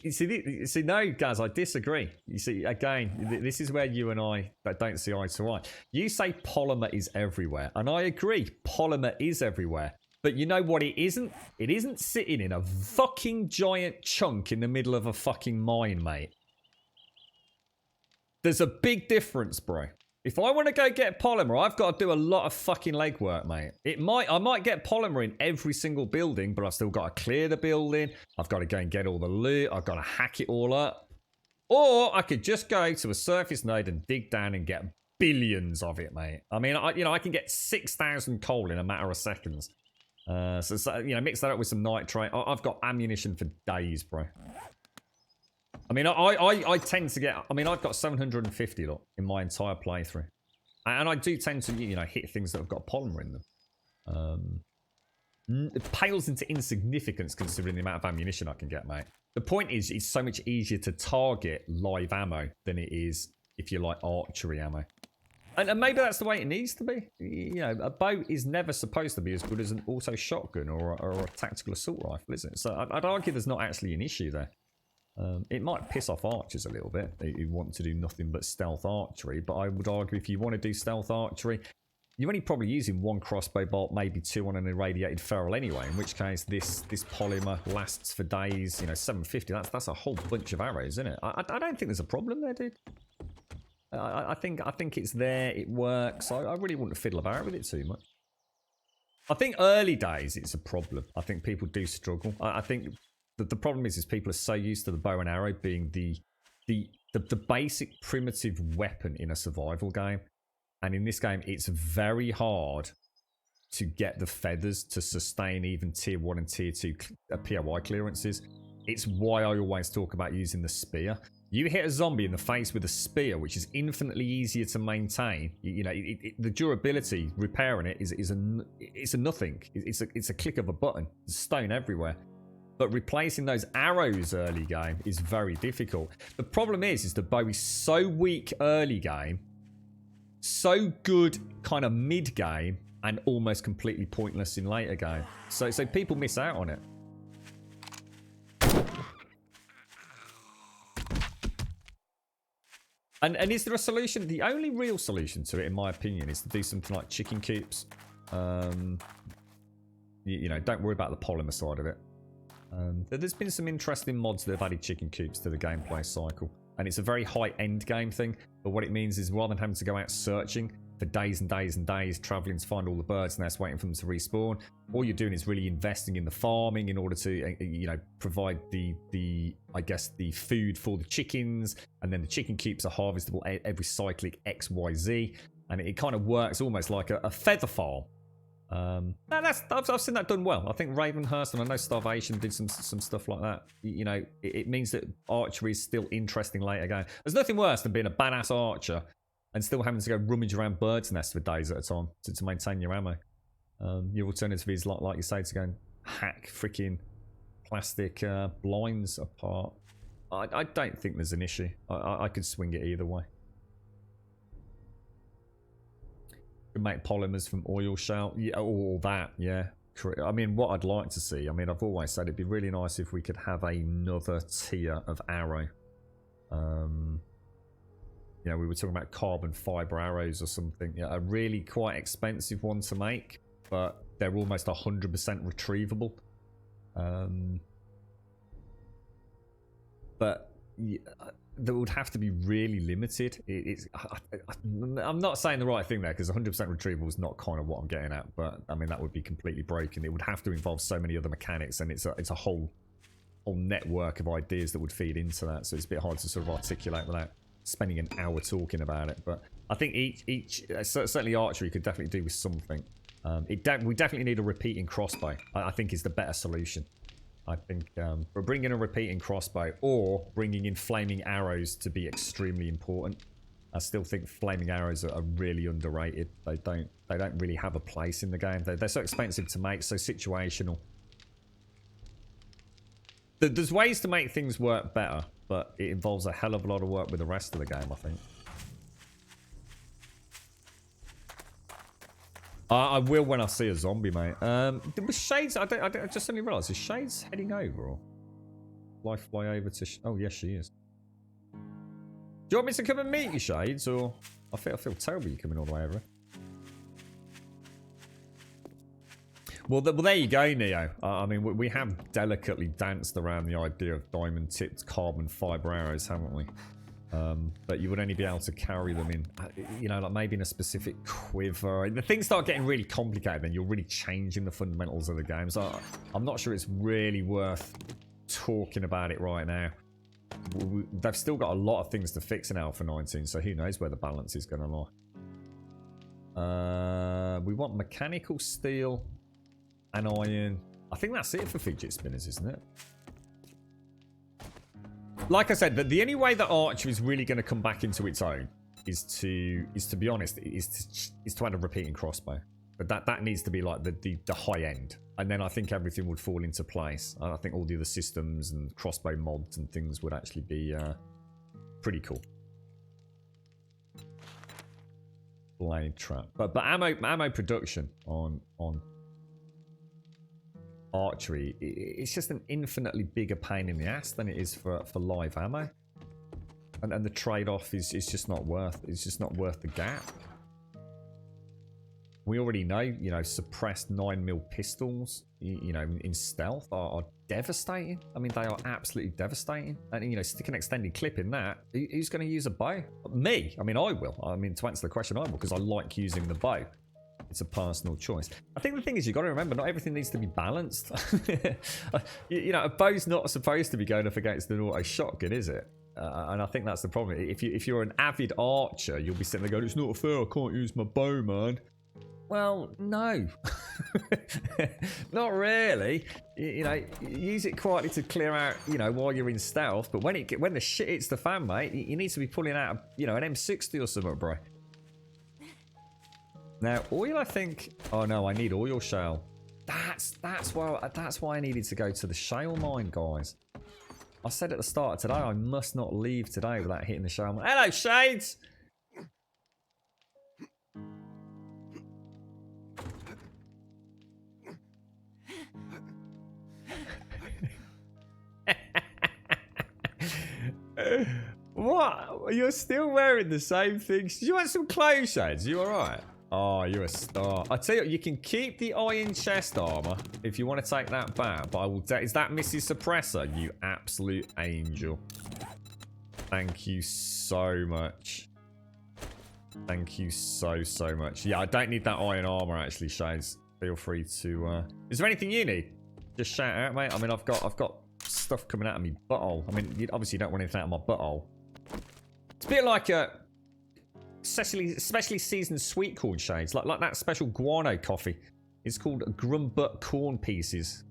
no, guys, I disagree. You see, again, this is where you and I don't see eye to eye. You say polymer is everywhere, and I agree, polymer is everywhere. But you know what it isn't? It isn't sitting in a fucking giant chunk in the middle of a fucking mine, mate. There's a big difference, bro. If I want to go get polymer, I've got to do a lot of fucking legwork, mate. I might get polymer in every single building, but I've still got to clear the building. I've got to go and get all the loot. I've got to hack it all up. Or I could just go to a surface node and dig down and get billions of it, mate. I mean, I can get 6,000 coal in a matter of seconds. So mix that up with some nitrate. I've got ammunition for days, bro. I mean, I tend to get... I mean, I've got 750 lot in my entire playthrough. And I do tend to, hit things that have got polymer in them. It pales into insignificance considering the amount of ammunition I can get, mate. The point is, it's so much easier to target live ammo than it is, if you like, archery ammo. And maybe that's the way it needs to be. A bow is never supposed to be as good as an auto shotgun or a tactical assault rifle, is it? So I'd argue there's not actually an issue there. It might piss off archers a little bit who want to do nothing but stealth archery, but I would argue if you want to do stealth archery, you're only probably using 1 crossbow bolt, maybe 2 on an irradiated ferrule anyway, in which case this polymer lasts for days. 750, that's a whole bunch of arrows, isn't it? I don't think there's a problem there, dude. I think it's there, it works. I really wouldn't fiddle about with it too much. I think early days it's a problem. I think people do struggle. I think the problem is people are so used to the bow and arrow being the the basic primitive weapon in a survival game. And in this game, it's very hard to get the feathers to sustain even tier 1 and tier 2 POI clearances. It's why I always talk about using the spear. You hit a zombie in the face with a spear, which is infinitely easier to maintain. The durability, repairing it it's a nothing. It's a click of a button. There's stone everywhere. But replacing those arrows early game is very difficult. The problem is the bow is so weak early game, so good kind of mid game, and almost completely pointless in later game. So people miss out on it. And is there a solution? The only real solution to it, in my opinion, is to do something like chicken coops. Don't worry about the polymer side of it. There's been some interesting mods that have added chicken coops to the gameplay cycle. And it's a very high end game thing. But what it means is rather than having to go out searching for days and days and days, traveling to find all the birds and that's waiting for them to respawn, all you're doing is really investing in the farming in order to provide the food for the chickens, and then the chicken coops are harvestable every cyclic XYZ, and it kind of works almost like a feather farm. I've seen that done well. I think Ravenhurst, and I know Starvation did some stuff like that. It means that archery is still interesting later game. There's nothing worse than being a badass archer and still having to go rummage around birds' nests for days at a time to maintain your ammo. Your alternative is, like you say, to go and hack freaking plastic blinds apart. I don't think there's an issue. I could swing it either way. Could make polymers from oil shell. Yeah, all that, yeah. I mean, what I'd like to see, I've always said it'd be really nice if we could have another tier of arrow. We were talking about carbon fiber arrows or something. Yeah, a really quite expensive one to make, but they're almost 100% retrievable. But they would have to be really limited. I'm not saying the right thing there, because 100% retrieval is not kind of what I'm getting at. But that would be completely broken. It would have to involve so many other mechanics, and it's a whole network of ideas that would feed into that. So it's a bit hard to sort of articulate without spending an hour talking about it. But I think each certainly archery could definitely do with something. We definitely need a repeating crossbow. I think is the better solution. I think we're bringing a repeating crossbow or bringing in flaming arrows to be extremely important. I still think flaming arrows are really underrated. They don't really have a place in the game. They're so expensive to make, so situational. There's ways to make things work better, but it involves a hell of a lot of work with the rest of the game, I think. I will when I see a zombie, mate. Was Shades? I just suddenly realised, is Shades heading over, or fly over to? Oh yes, she is. Do you want me to come and meet you, Shades, or I feel terrible you coming all the way over? Well, there you go, Neo. We have delicately danced around the idea of diamond-tipped carbon fiber arrows, haven't we? But you would only be able to carry them in, like maybe in a specific quiver. The things start getting really complicated, then you're really changing the fundamentals of the game. So I'm not sure it's really worth talking about it right now. They've still got a lot of things to fix in Alpha 19, so who knows where the balance is going to lie. We want mechanical steel and iron. I think that's it for fidget spinners, isn't it? Like I said, the only way that archery is really going to come back into its own is to be honest, is to add a repeating crossbow. But that needs to be like the high end, and then I think everything would fall into place. I think all the other systems and crossbow mods and things would actually be pretty cool. Blade trap, but ammo production on archery, it's just an infinitely bigger pain in the ass than it is for live ammo, and the trade-off is just not worth. It's just not worth the gap. We already know, suppressed 9mm pistols, in stealth are devastating. They are absolutely devastating. And stick an extended clip in that. Who's going to use a bow? Me. I will. To answer the question, I will, because I like using the bow. It's a personal choice. I think the thing is, you've got to remember, not everything needs to be balanced. A bow's not supposed to be going up against an auto shotgun, is it? And I think that's the problem. If you're an avid archer, you'll be sitting there going, "It's not fair. I can't use my bow, man." Well, no, not really. You know, use it quietly to clear out, you know, while you're in stealth. But when the shit hits the fan, mate, you need to be pulling out, you know, an M60 or something, bro. Now, oil, I think. Oh no, I need oil shale. That's why I needed to go to the shale mine, guys. I said at the start of today, I must not leave today without hitting the shale mine. Hello, Shades. What? You're still wearing the same things? Do you want some clothes, Shades? You alright? Oh, you're a star. I tell you what, you can keep the iron chest armor if you want to take that back, but I will. Is that Mrs. Suppressor? You absolute angel. Thank you so much. Thank you so much. Yeah, I don't need that iron armor actually, Shades. Feel free to. Is there anything you need? Just shout out, mate. I mean, I've got stuff coming out of me butthole. I mean, you obviously don't want anything out of my butthole. It's a bit like a specially seasoned sweet corn, Shades, like that special guano coffee. It's called Grumbut Corn Pieces.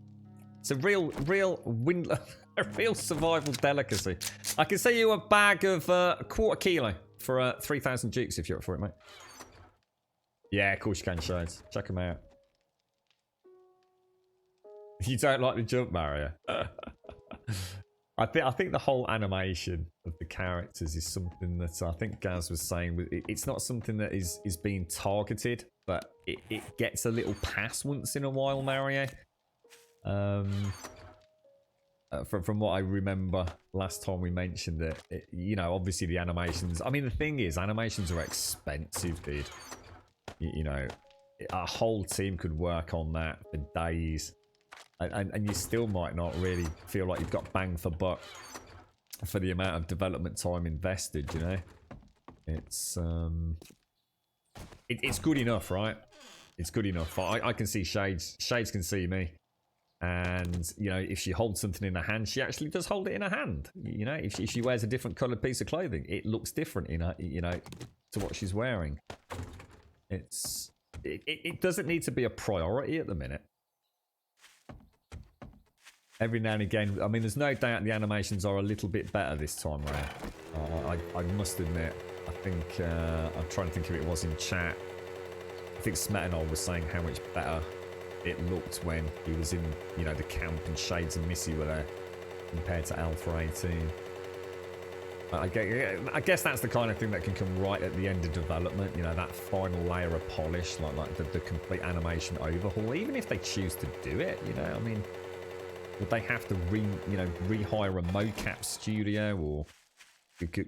It's a real a real survival delicacy. I can sell you a bag of a quarter kilo for 3,000 jukes if you're up for it, mate. Yeah, of course you can, Shades. Check them out. You don't like the jump, Mario? I think the whole animation of the characters is something that I think Gaz was saying. It's not something that is being targeted, but it gets a little pass once in a while, Mario. From what I remember last time we mentioned it, you know, obviously the animations. I mean, the thing is, animations are expensive, dude. You know, a whole team could work on that for days. And you still might not really feel like you've got bang for buck for the amount of development time invested, you know? It's good enough, right? It's good enough. I can see Shades. Shades can see me. And, you know, if she holds something in her hand, she actually does hold it in her hand. You know, if she wears a different coloured piece of clothing, it looks different in her, you know, to what she's wearing. It doesn't need to be a priority at the minute. Every now and again, I mean, there's no doubt the animations are a little bit better this time around. I must admit, I think, I'm trying to think who it was in chat. I think Smetanol was saying how much better it looked when he was in, you know, the camp and Shades and Missy were there compared to Alpha 18. I guess that's the kind of thing that can come right at the end of development, you know, that final layer of polish, like the complete animation overhaul, even if they choose to do it, you know, I mean, would they have to rehire a mocap studio, or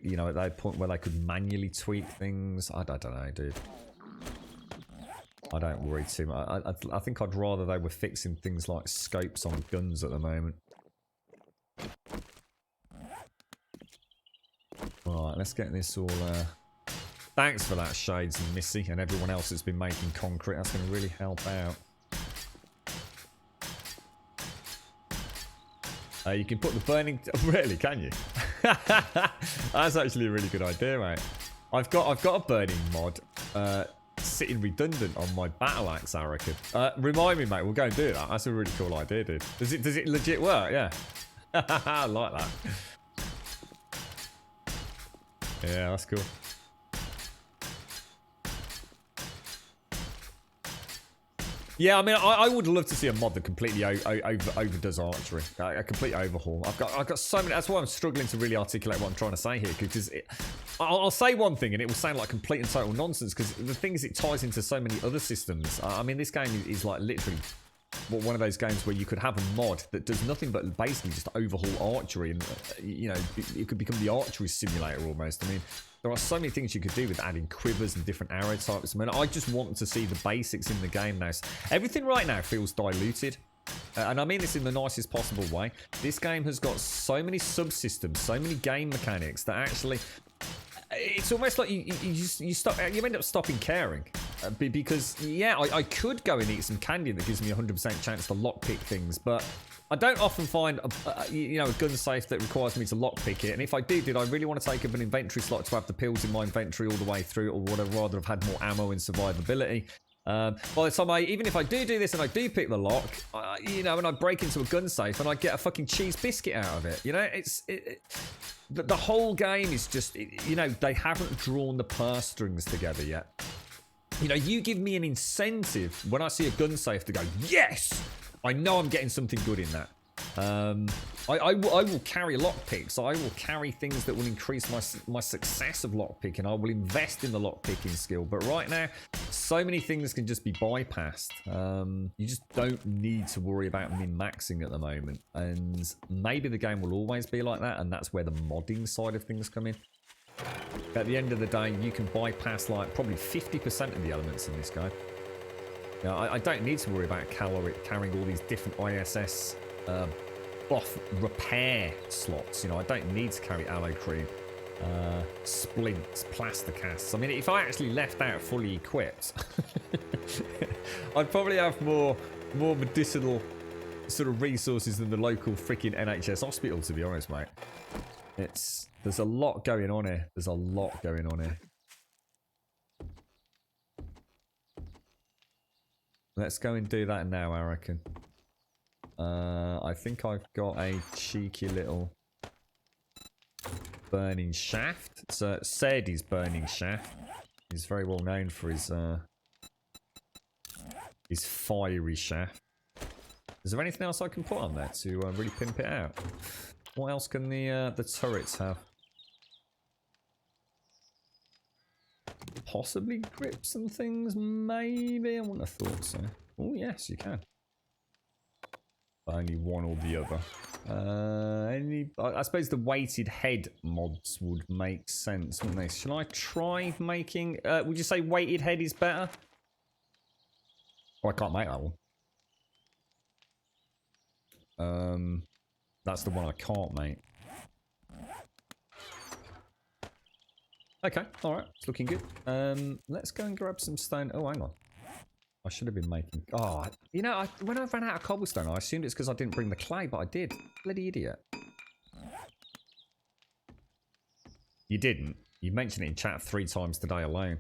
you know, at that point where they could manually tweak things? I don't know, dude. I don't worry too much. I think I'd rather they were fixing things like scopes on guns at the moment. Right, let's get this all. Thanks for that, Shades and Missy, and everyone else that's been making concrete. That's going to really help out. You can put the burning. Really, can you? That's actually a really good idea, mate. I've got a burning mod sitting redundant on my battle axe, I reckon. Remind me, mate. We'll go and do that. That's a really cool idea, dude. Does it legit work? Yeah. I like that. Yeah, that's cool. Yeah, I mean, I would love to see a mod that completely overdoes archery, a complete overhaul. I've got so many. That's why I'm struggling to really articulate what I'm trying to say here, because I'll say one thing and it will sound like complete and total nonsense. Because the thing is, it ties into so many other systems. I mean, this game is like literally one of those games where you could have a mod that does nothing but basically just overhaul archery, and you know, it could become the archery simulator almost. I mean, there are so many things you could do with adding quivers and different arrow types. I mean, I just want to see the basics in the game now. Everything right now feels diluted. And I mean this in the nicest possible way. This game has got so many subsystems, so many game mechanics that actually... It's almost like you end up stopping caring. Because, yeah, I could go and eat some candy that gives me a 100% chance to lockpick things, but I don't often find a gun safe that requires me to lockpick it, and if I did I really want to take up an inventory slot to have the pills in my inventory all the way through, or would I rather have had more ammo and survivability? By the time even if I do this and I do pick the lock, and I break into a gun safe and I get a fucking cheese biscuit out of it, the whole game is just, they haven't drawn the purse strings together yet. You give me an incentive when I see a gun safe to go, yes, I know I'm getting something good in that. I will carry lockpicks. I will carry things that will increase my success of lockpicking. I will invest in the lockpicking skill. But right now, so many things can just be bypassed. You just don't need to worry about min-maxing at the moment. And maybe the game will always be like that, and that's where the modding side of things come in. At the end of the day, you can bypass like probably 50% of the elements in this game. I don't need to worry about carrying all these different ISS buff repair slots. I don't need to carry aloe cream, splints, plaster casts. I mean, if I actually left out fully equipped, I'd probably have more medicinal sort of resources than the local freaking NHS hospital, to be honest, mate. There's a lot going on here. There's a lot going on here. Let's go and do that now, I reckon. I think I've got a cheeky little burning shaft. It's Serdi's burning shaft. He's very well known for his fiery shaft. Is there anything else I can put on there to really pimp it out? What else can the turrets have? Possibly grips and things, maybe? I wouldn't have thought so. Oh, yes, you can. But only one or the other. I suppose the weighted head mods would make sense, wouldn't they? Shall I try making... would you say weighted head is better? Oh, I can't make that one. That's the one I can't make. Okay, alright, it's looking good. Let's go and grab some stone. Oh, hang on. I should have been making... Oh, when I ran out of cobblestone, I assumed it's because I didn't bring the clay, but I did. Bloody idiot. You didn't? You mentioned it in chat 3 times today alone.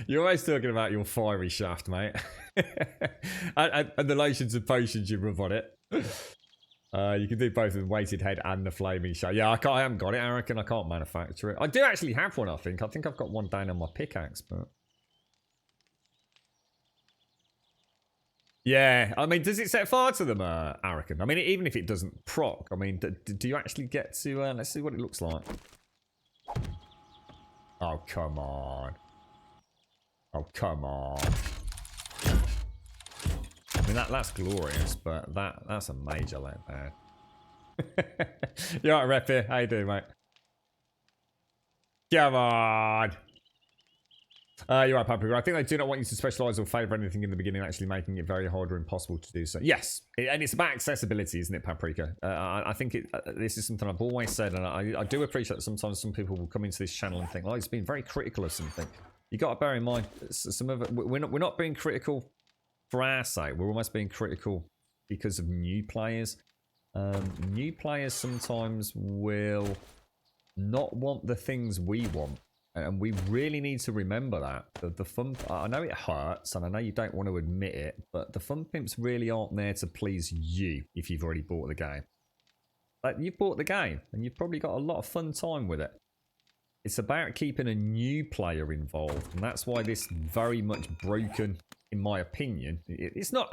You're always talking about your fiery shaft, mate. and the lotions and potions you rub on it. You can do both the weighted head and the flaming shaft. Yeah, I haven't got it, I reckon. I can't manufacture it. I do actually have one, I think. I think I've got one down on my pickaxe, but... Yeah, I mean, does it set fire to them, Arakan? I mean, even if it doesn't proc, I mean, do you actually get to... let's see what it looks like. Oh, come on. Oh, come on. I mean, that's glorious, but that's a major letdown. You alright, Rep here? How you doing, mate? Come on! You're right, Paprika. I think they do not want you to specialise or favour anything in the beginning, actually making it very hard or impossible to do so. Yes, and it's about accessibility, isn't it, Paprika? I think this is something I've always said, and I do appreciate that sometimes some people will come into this channel and think, oh, he's been very critical of something. You got to bear in mind, some of it, we're not being critical for our sake. We're almost being critical because of new players. New players sometimes will not want the things we want. And we really need to remember that. The fun... I know it hurts, and I know you don't want to admit it, but the fun pimps really aren't there to please you if you've already bought the game. Like, you've bought the game, and you've probably got a lot of fun time with it. It's about keeping a new player involved, and that's why this very much broken, in my opinion, it's not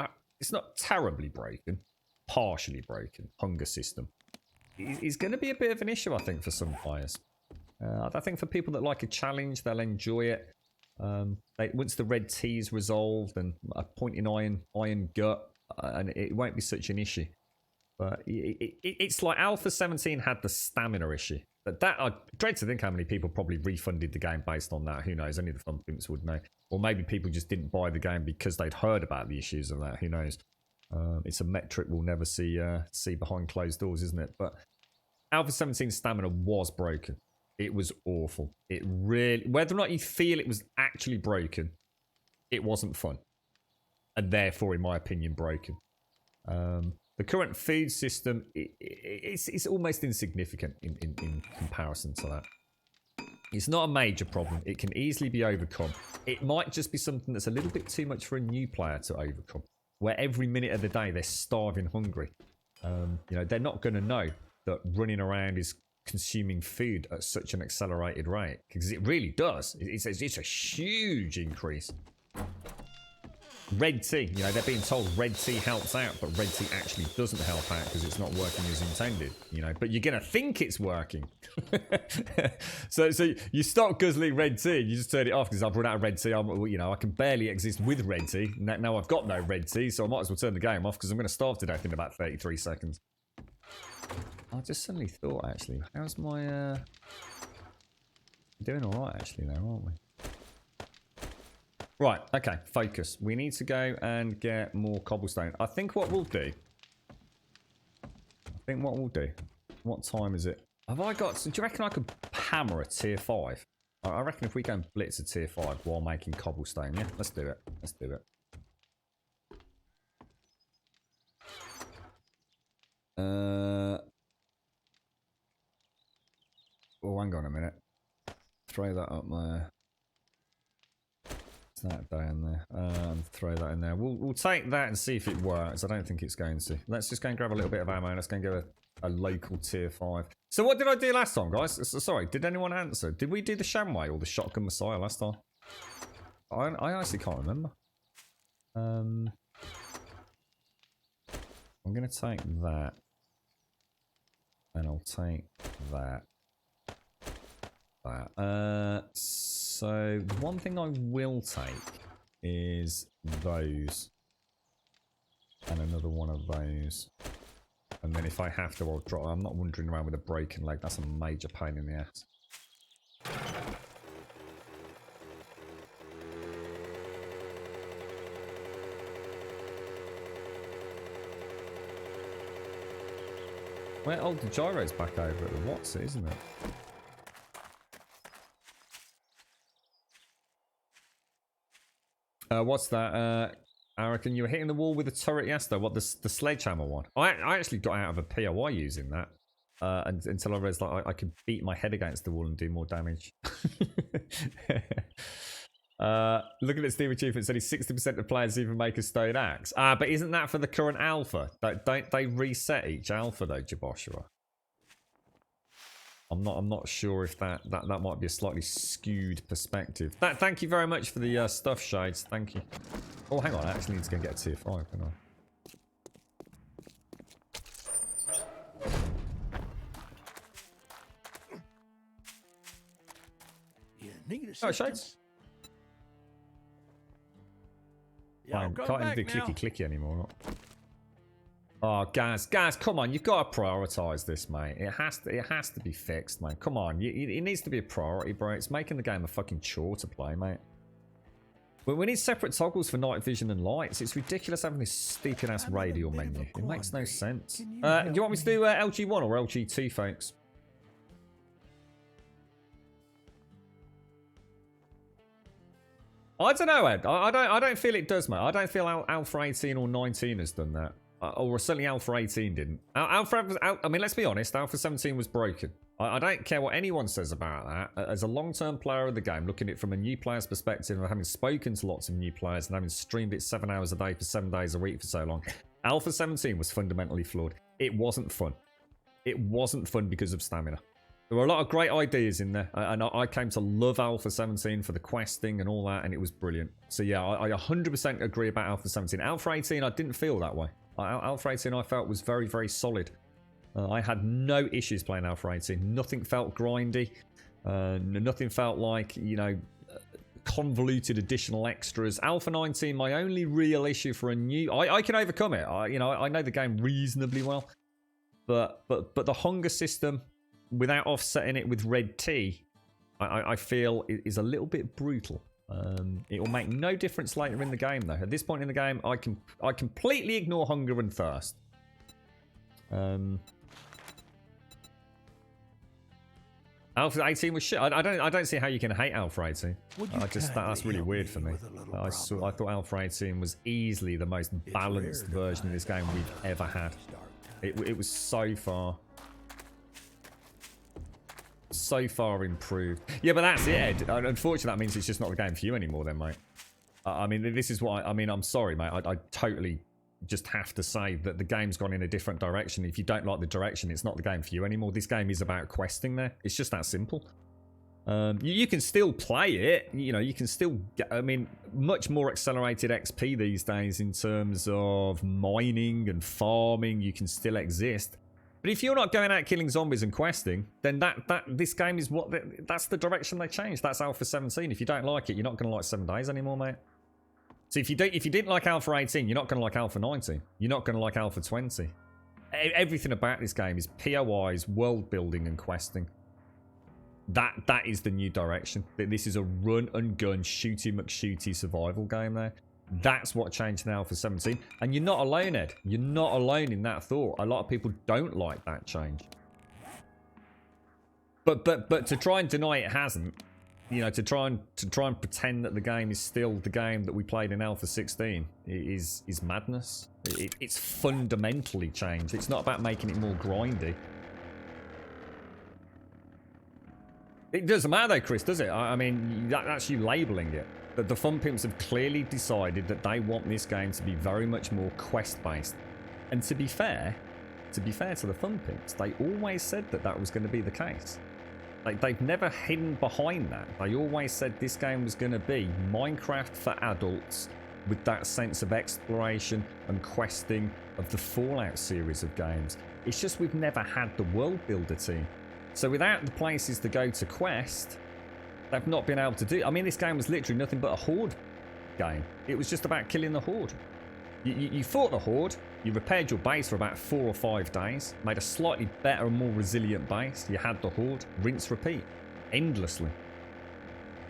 terribly broken, partially broken hunger system. It's going to be a bit of an issue, I think, for some players. I think for people that like a challenge, they'll enjoy it. Once the red tea is resolved and a point in iron gut, and it won't be such an issue. But it's like Alpha 17 had the stamina issue. But I dread to think how many people probably refunded the game based on that. Who knows? Only the fun pimps would know. Or maybe people just didn't buy the game because they'd heard about the issues of that. Who knows? It's a metric we'll never see behind closed doors, isn't it? But Alpha 17 stamina was broken. It was awful. It really... Whether or not you feel it was actually broken, it wasn't fun. and therefore, in my opinion, broken. The current food system it's almost insignificant in comparison to that. It's not a major problem. It can easily be overcome. It might just be something that's a little bit too much for a new player to overcome, where every minute of the day they're starving hungry. You know, they're not going to know that running around is consuming food at such an accelerated rate, because it really does. It's a huge increase. Red tea, you know, they're being told red tea helps out, but red tea actually doesn't help out because it's not working as intended, you know, but you're going to think it's working. so you stop guzzling red tea, you just turn it off because I've run out of red tea. You know, I can barely exist with red tea. Now I've got no red tea, so I might as well turn the game off because I'm going to starve to death in about 33 seconds. I just suddenly thought, actually, how's my... Doing all right, actually, now, aren't we? Right, okay, focus. We need to go and get more cobblestone. I think what we'll do... What time is it? Have I got... Do you reckon I could hammer a tier 5? I reckon if we go and blitz a tier 5 while making cobblestone, yeah? Let's do it. Let's do it. Oh, hang on a minute. Throw that up there. That down there and throw that in there. We'll take that and see if it works. I don't think it's going to. Let's just go and grab a little bit of ammo. Let's go and go a local tier 5. So what did I do last time, guys? Sorry, did anyone answer? Did we do the Shamway or the Shotgun Messiah last time? I honestly can't remember. I'm gonna take that, and I'll take that. So one thing I will take is those and another one of those, and then if I have to, I'll drop. I'm not wandering around with a broken leg. That's a major pain in the ass. Well, the gyro's back over at the Watts, isn't it? What's that? I reckon you were hitting the wall with a turret yesterday. What, the sledgehammer one? I actually got out of a POI using that until I realized that I could beat my head against the wall and do more damage. Looking at Steam achievements, only 60% of players even make a stone axe. But isn't that for the current alpha? Don't they reset each alpha though, Jaboshua? I'm not sure if that might be a slightly skewed perspective. Thank you very much for the stuff, Shades. Thank you. Oh, hang on. I actually need to go and get a tier 5, don't I? You need Oh, assistance? Shades. Yeah, Fine. come Can't back even do now. clicky anymore. Not. Oh, Gaz, come on! You've got to prioritise this, mate. It has to be fixed, mate. Come on, it needs to be a priority, bro. It's making the game a fucking chore to play, mate. We need separate toggles for night vision and lights. It's ridiculous having this stupid ass radial menu. It makes no sense. Do you want me to do LG1 or LG2, folks? I don't know, Ed. I don't feel it does, mate. I don't feel Alpha 18 or 19 has done that. Or certainly Alpha 18 didn't. I mean, let's be honest, Alpha 17 was broken. I don't care what anyone says about that. As a long-term player of the game, looking at it from a new player's perspective, and having spoken to lots of new players and having streamed it 7 hours a day for 7 days a week for so long, Alpha 17 was fundamentally flawed. It wasn't fun. It wasn't fun because of stamina. There were a lot of great ideas in there, and I came to love Alpha 17 for the questing and all that, and it was brilliant. So yeah, I 100% agree about Alpha 17. Alpha 18, I didn't feel that way. Alpha 18 I felt was very, very solid. I had no issues playing Alpha 18. Nothing felt grindy. Nothing felt like, you know, convoluted additional extras. Alpha 19, my only real issue for a new... I can overcome it. I know the game reasonably well. But the hunger system, without offsetting it with red tea, I feel is a little bit brutal. It will make no difference later in the game, though. At this point in the game, I completely ignore hunger and thirst. Alpha 18 was shit. I don't see how you can hate Alpha 18. Would you That's kindly really help weird me for me. with a little I thought Alpha 18 was easily the most balanced rare to version of this game we've ever had. It was so far improved. Yeah, but that's it, Ed. Unfortunately, that means it's just not the game for you anymore then, mate. I mean, this is what I mean, I'm sorry, mate. I totally just have to say that the game's gone in a different direction. If you don't like the direction, it's not the game for you anymore. This game is about questing there. It's just that simple. You can still play it. You know, you can still get, I mean, much more accelerated XP these days in terms of mining and farming. You can still exist. But if you're not going out killing zombies and questing, then this game is that's the direction they changed. That's Alpha 17. If you don't like it, you're not going to like 7 Days anymore, mate. So if you didn't like Alpha 18, you're not going to like Alpha 19. You're not going to like Alpha 20. Everything about this game is POIs, world building, and questing. That is the new direction. This is a run and gun shooty McShooty survival game there. That's what changed in Alpha 17. And you're not alone, Ed. You're not alone in that thought. A lot of people don't like that change. But to try and deny it hasn't, you know, to try and pretend that the game is still the game that we played in Alpha 16 is madness. It's fundamentally changed. It's not about making it more grindy. It doesn't matter though, Chris, does it? I mean, that's you labelling it. That the Fun Pimps have clearly decided that they want this game to be very much more quest-based. And to be fair to the Fun Pimps, they always said that was going to be the case. Like, they've never hidden behind that. They always said this game was going to be Minecraft for adults with that sense of exploration and questing of the Fallout series of games. It's just we've never had the world builder team. So without the places to go to quest, they've not been able to do. I mean, this game was literally nothing but a horde game. It was just about killing the horde. You fought the horde, you repaired your base for about 4 or 5 days, made a slightly better and more resilient base, you had the horde, rinse, repeat, endlessly.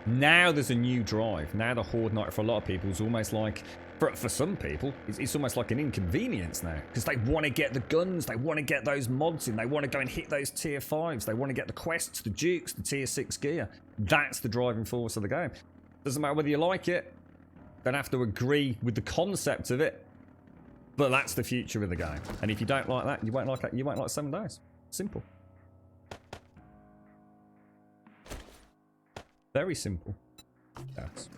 Now there's a new drive. Now the Horde Night for a lot of people is almost like, for some people, it's almost like an inconvenience now. Because they want to get the guns, they want to get those mods in, they want to go and hit those tier 5s, they want to get the quests, the dukes, the tier 6 gear. That's the driving force of the game. Doesn't matter whether you like it, don't have to agree with the concept of it, but that's the future of the game. And if you don't like that, you won't like 7 Days. Simple. Very simple. Yes.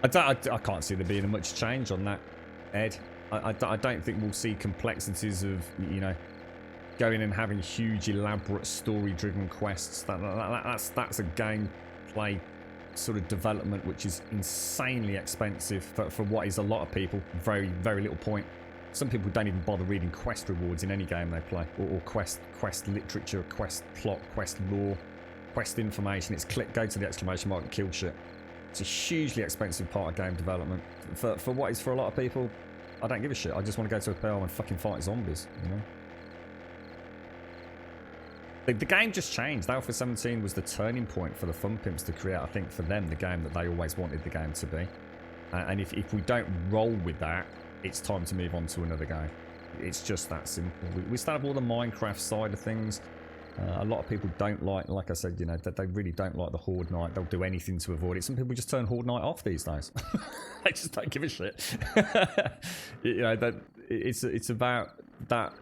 I can't see there being much change on that, Ed. I don't think we'll see complexities of, you know, going and having huge, elaborate, story-driven quests. That's a gameplay sort of development which is insanely expensive for what is a lot of people. Very, very little point. Some people don't even bother reading quest rewards in any game they play, or quest literature, quest plot, quest lore, quest information. It's click, go to the exclamation mark, and kill shit. It's a hugely expensive part of game development. For what is for a lot of people, I don't give a shit. I just want to go to a PL and fucking fight zombies, you know? The game just changed. Alpha 17 was the turning point for the Fun Pimps to create, I think, for them, the game that they always wanted the game to be. And if we don't roll with that, it's time to move on to another game. It's just that simple. We still have all the Minecraft side of things. A lot of people don't like I said, you know, that they really don't like the Horde Night. They'll do anything to avoid it. Some people just turn Horde Night off these days. They just don't give a shit. You know, that it's about that.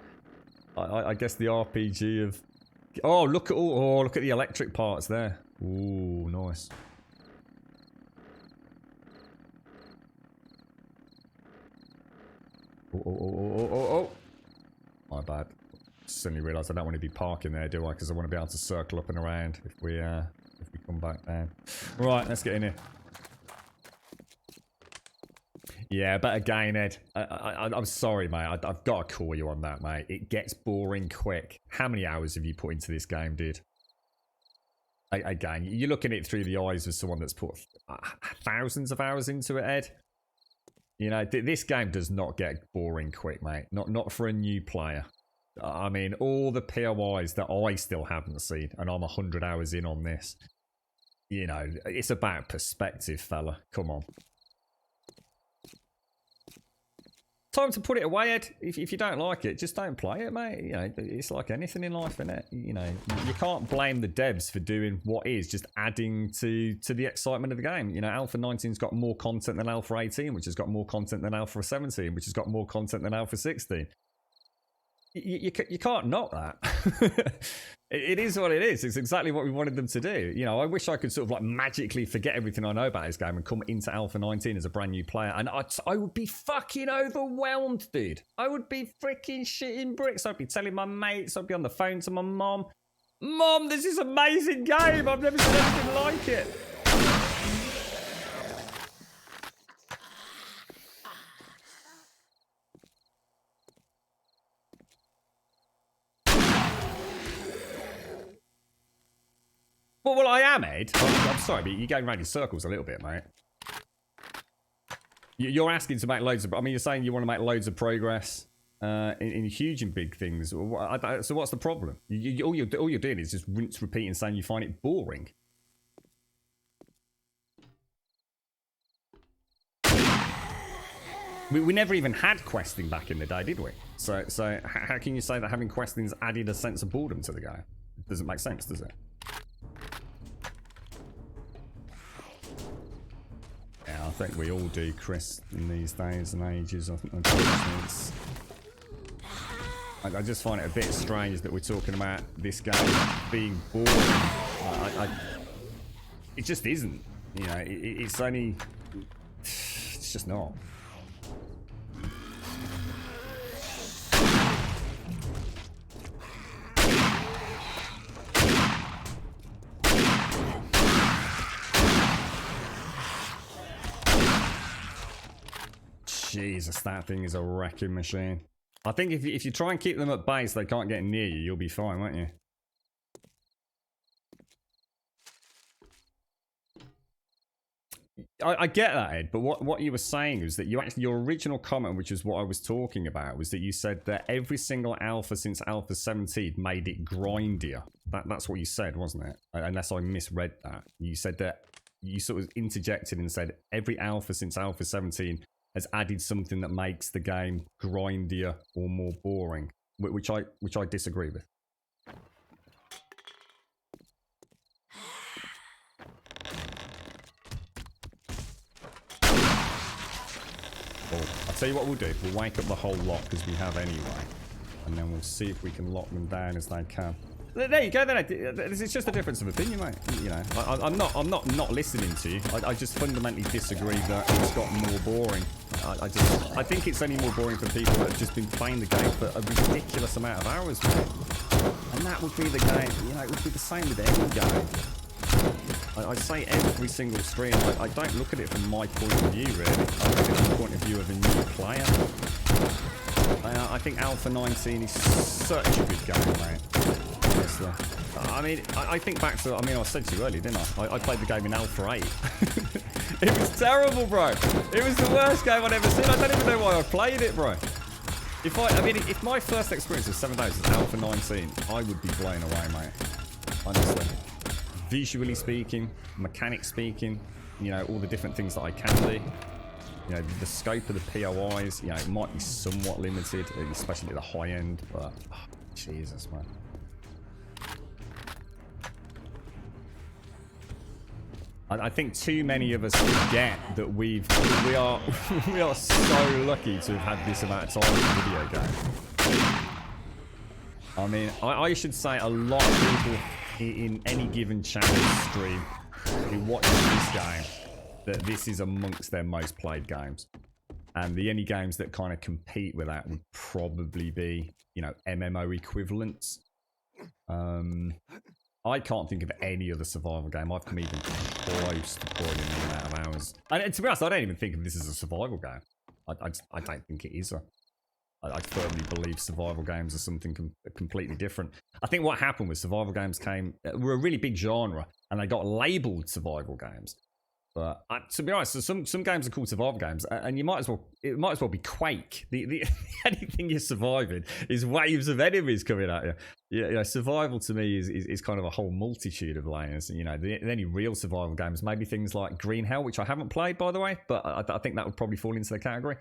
I guess the RPG of. Oh, look at the electric parts there. Ooh, nice. Oh. My bad. Suddenly realised I don't want to be parking there, do I? Because I want to be able to circle up and around if we come back down. Right, let's get in here. Yeah, but again, Ed, I'm sorry, mate. I've got to call you on that, mate. It gets boring quick. How many hours have you put into this game, dude? Again, you're looking at it through the eyes of someone that's put thousands of hours into it, Ed. You know, this game does not get boring quick, mate. Not for a new player. I mean, all the POIs that I still haven't seen, and I'm 100 hours in on this. You know, it's about perspective, fella. Come on. Time to put it away, Ed. If you don't like it, just don't play it, mate. You know, it's like anything in life, innit? You know, you can't blame the devs for doing what is just adding to the excitement of the game. You know, Alpha 19's got more content than Alpha 18, which has got more content than Alpha 17, which has got more content than Alpha 16. You can't knock that. It is what it is. It's exactly what we wanted them to do. You know, I wish I could sort of like magically forget everything I know about this game and come into Alpha 19 as a brand new player. And I would be fucking overwhelmed, dude. I would be freaking shitting bricks. I'd be telling my mates. I'd be on the phone to my mom. Mom, this is an amazing game. I've never seen anything like it. Well, I am, Ed. I'm sorry, but you're going around in circles a little bit, mate. You're asking to make loads of... I mean, you're saying you want to make loads of progress in huge and big things. So what's the problem? All you're doing is just rinse, repeat, and saying you find it boring. We never even had questing back in the day, did we? So how can you say that having questing's added a sense of boredom to the game? It doesn't make sense, does it? Yeah, I think we all do, Chris, in these days and ages. I think I just find it a bit strange that we're talking about this game being boring. It just isn't. You know, it's only... It's just not. Jesus, that thing is a wrecking machine. I think if you try and keep them at base, they can't get near you. You'll be fine, won't you? I get that, Ed, but what you were saying is that your original comment, which is what I was talking about, was that you said that every single alpha since Alpha 17 made it grindier. That's what you said, wasn't it? Unless I misread that. You said that you sort of interjected and said every alpha since Alpha 17 has added something that makes the game grindier or more boring, which I disagree with. Well, I'll tell you what we'll do. We'll wake up the whole lot, because we have anyway, and then we'll see if we can lock them down as they can. There you go. Then it's just a difference of opinion, mate. You know, I'm not listening to you. I just fundamentally disagree that it's got more boring. I think it's only more boring for people that have just been playing the game for a ridiculous amount of hours, mate. And that would be the game. You know, it would be the same with any game. I say every single stream. I don't look at it from my point of view, really. I look at it from the point of view of a new player. I think Alpha 19 is such a good game, mate. I mean, I think back to... I mean, I said to you earlier, didn't I? I played the game in Alpha 8. It was terrible, bro. It was the worst game I'd ever seen. I don't even know why I played it, bro. If my first experience of 7 Days was Alpha 19, I would be blown away, mate. Honestly. Visually speaking, mechanics speaking, you know, all the different things that I can do. You know, the scope of the POIs, you know, it might be somewhat limited, especially at the high end, but... Oh, Jesus, man. I think too many of us forget that we are so lucky to have had this amount of time in a video game. I mean, I should say a lot of people in any given channel stream who watch this game, that this is amongst their most played games. And the only games that kind of compete with that would probably be, you know, MMO equivalents. I can't think of any other survival game I've come even close to putting in the amount of hours. And to be honest, I don't even think of this as a survival game. I don't think it is. I firmly believe survival games are something completely different. I think what happened was survival games were a really big genre, and they got labelled survival games. But to be honest, some games are called survival games, and it might as well be Quake. The anything you're surviving is waves of enemies coming at you. Yeah, survival to me is kind of a whole multitude of layers. You know, the only real survival games maybe things like Green Hell, which I haven't played, by the way, but I think that would probably fall into the category.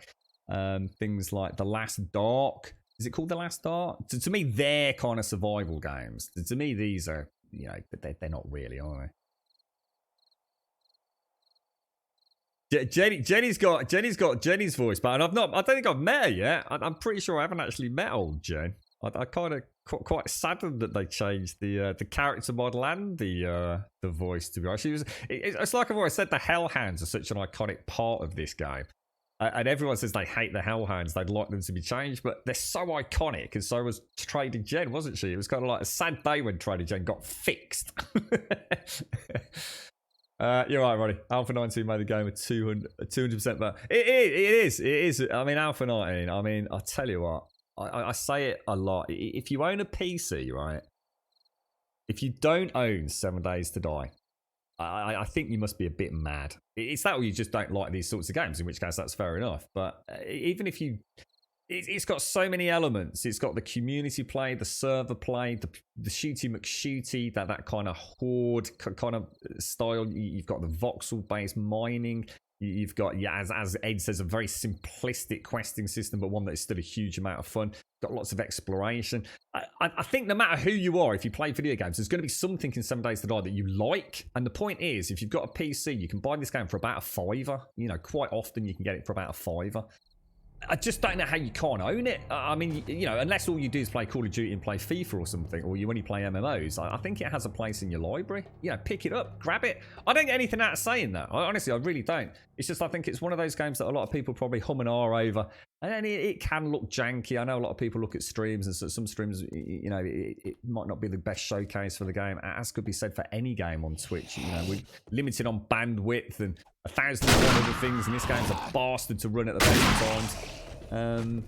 Things like The Last Dark. Is it called The Last Dark? To me, they're kind of survival games. To me, these are, you know, they're not really, are they? Jenny's got Jenny's voice, but I don't think I've met her yet. I'm pretty sure I haven't actually met old Jen. I kind of quite saddened that they changed the character model and the voice. To be honest, it's like I've always said, the Hellhounds are such an iconic part of this game, and everyone says they hate the Hellhounds. They'd like them to be changed, but they're so iconic, and so was Trader Jen, wasn't she? It was kind of like a sad day when Trader Jen got fixed. You're right, Ronnie. Alpha 19 made the game a 200% better. It is. I mean, Alpha 19. I mean, I'll tell you what. I say it a lot. If you own a PC, right? If you don't own 7 Days to Die, I think you must be a bit mad. It's that, or you just don't like these sorts of games, in which case that's fair enough. But even if you... It's got so many elements. It's got the community play, the server play, the shooty McShooty, that kind of horde kind of style. You've got the voxel-based mining. You've got, as Ed says, a very simplistic questing system, but one that is still a huge amount of fun. Got lots of exploration. I think no matter who you are, if you play video games, there's going to be something in 7 Days to Die that you like. And the point is, if you've got a PC, you can buy this game for about a £5. You know, quite often you can get it for about a £5. I just don't know how you can't own it. I mean, you know, unless all you do is play Call of Duty and play FIFA or something, or you only play MMOs, I think it has a place in your library. You know, pick it up, grab it. I don't get anything out of saying that. Honestly, I really don't. It's just I think it's one of those games that a lot of people probably hum and ah over. And then it can look janky. I know a lot of people look at streams, and some streams, you know, it might not be the best showcase for the game, as could be said for any game on Twitch. You know, we're limited on bandwidth and 1,001 other things, and this game's a bastard to run at the best of times.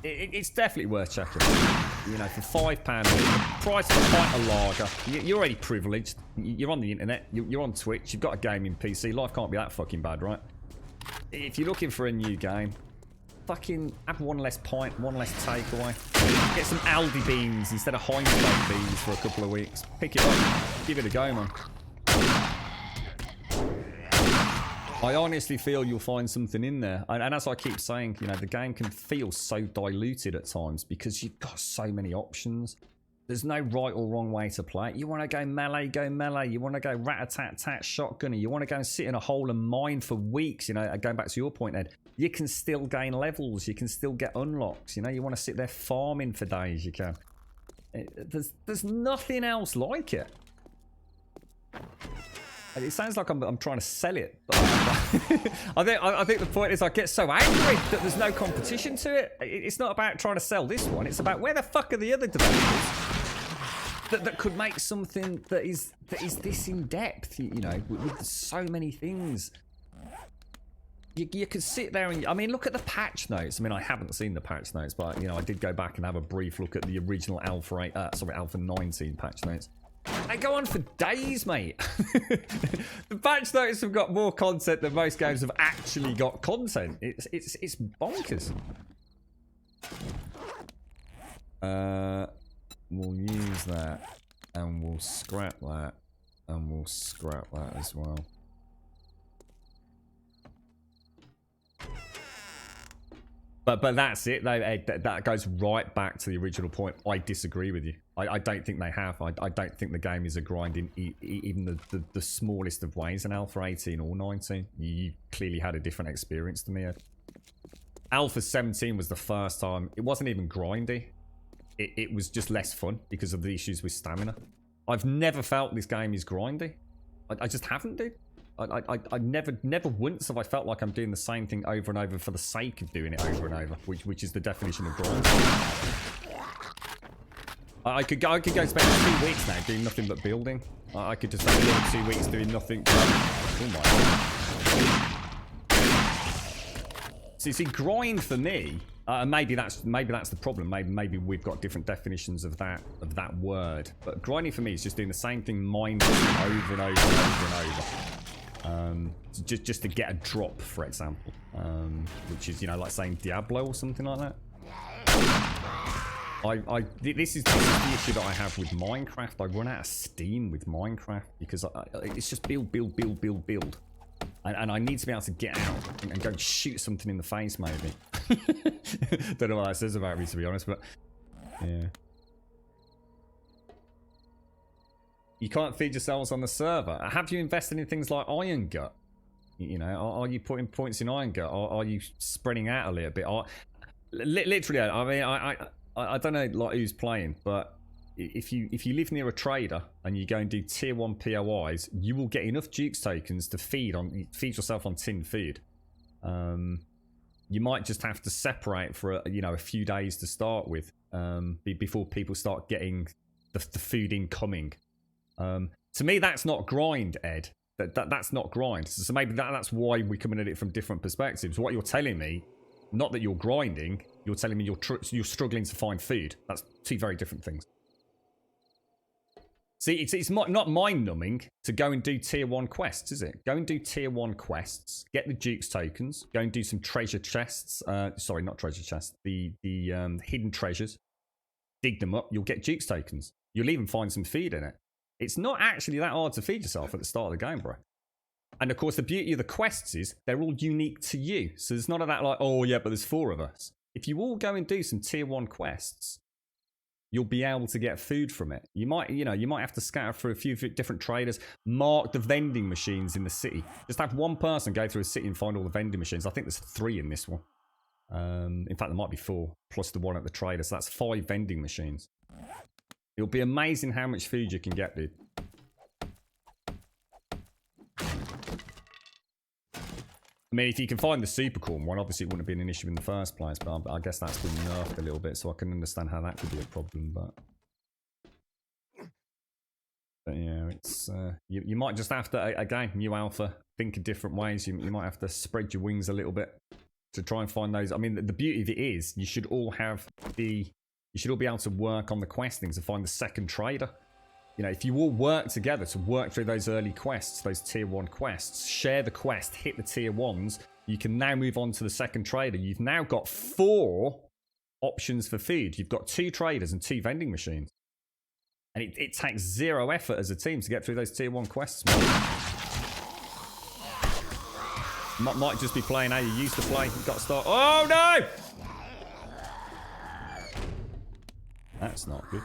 It's definitely worth checking out. You know, for £5, price of a pint of lager, you're already privileged. You're on the internet, you're on Twitch, you've got a gaming PC. Life can't be that fucking bad, right? If you're looking for a new game, fucking have one less pint, one less takeaway. Get some Aldi beans instead of Heinz beans for a couple of weeks. Pick it up, give it a go, man. I honestly feel you'll find something in there. And as I keep saying, you know, the game can feel so diluted at times because you've got so many options. There's no right or wrong way to play it. You want to go melee, go melee. You want to go rat-a-tat-tat, shotgunner. You want to go and sit in a hole and mine for weeks. You know, going back to your point, Ed, you can still gain levels. You can still get unlocks. You know, you want to sit there farming for days. You can. There's nothing else like it. It sounds like I'm trying to sell it. But I think the point is I get so angry that there's no competition to it. It's not about trying to sell this one. It's about where the fuck are the other developers that could make something that is this in depth. You know, with so many things. You could sit there and, I mean, look at the patch notes. I mean, I haven't seen the patch notes, but you know, I did go back and have a brief look at the original Alpha 19 patch notes. They go on for days, mate. The patch notes have got more content than most games have actually got content. It's bonkers. We'll use that, and we'll scrap that, and we'll scrap that as well. But that's it. That goes right back to the original point. I disagree with you. I don't think they have. I don't think the game is a grind in even the smallest of ways in Alpha 18 or 19. You clearly had a different experience to me, Ed. Alpha 17 was the first time. It wasn't even grindy. It was just less fun because of the issues with stamina. I've never felt this game is grindy. I just haven't, dude. I never once have I felt like I'm doing the same thing over and over for the sake of doing it over and over, which is the definition of grind. I could go spend 2 weeks now doing nothing but building. I could just spend another 2 weeks doing nothing but... Oh my God. See, grind for me, maybe that's the problem. Maybe we've got different definitions of that word. But grinding for me is just doing the same thing mindlessly over and over and over and over. Just to get a drop, for example, which is, you know, like saying Diablo or something like that. This is the issue that I have with Minecraft. I run out of steam with Minecraft because it's just build. And I need to be able to get out and go shoot something in the face, maybe. Don't know what that says about me, to be honest, but yeah. You can't feed yourselves on the server. Have you invested in things like Iron Gut? You know, are you putting points in Iron Gut? Or are you spreading out a little bit? Literally, I mean, I don't know like who's playing, but if you live near a trader and you go and do tier 1 POIs, you will get enough Dukes tokens to feed yourself on tinned food. You might just have to separate for a few days to start with, before people start getting the food incoming. To me, that's not grind, Ed. That's not grind. So maybe that's why we're coming at it from different perspectives. What you're telling me, not that you're grinding, you're telling me you're struggling to find food. That's two very different things. See, it's not mind-numbing to go and do tier 1 quests, is it? Go and do tier 1 quests, get the Dukes tokens, go and do some treasure chests. Sorry, not treasure chests. The hidden treasures. Dig them up, you'll get Dukes tokens. You'll even find some feed in it. It's not actually that hard to feed yourself at the start of the game, bro. And of course, the beauty of the quests is they're all unique to you. So there's none of that like, oh yeah, but there's 4 of us. If you all go and do some tier 1 quests, you'll be able to get food from it. You might have to scatter through a few different traders, mark the vending machines in the city. Just have one person go through a city and find all the vending machines. I think there's 3 in this one. In fact, there might be 4, plus the one at the trader. So that's 5 vending machines. It'll be amazing how much food you can get, dude. I mean, if you can find the Supercorn one, obviously it wouldn't have been an issue in the first place, but I guess that's been nerfed a little bit, so I can understand how that could be a problem, but yeah, it's you might just have to, again, new alpha, think in different ways. You might have to spread your wings a little bit to try and find those. I mean, the beauty of it is you should all be able to work on the questing to find the second trader. You know, if you all work together to work through those early quests, those tier 1 quests, share the quest, hit the tier 1s, you can now move on to the second trader. You've now got 4 options for food. You've got 2 traders and 2 vending machines. And it takes 0 effort as a team to get through those tier 1 quests. Might just be playing how you used to play. You've got to start. Oh no! That's not good.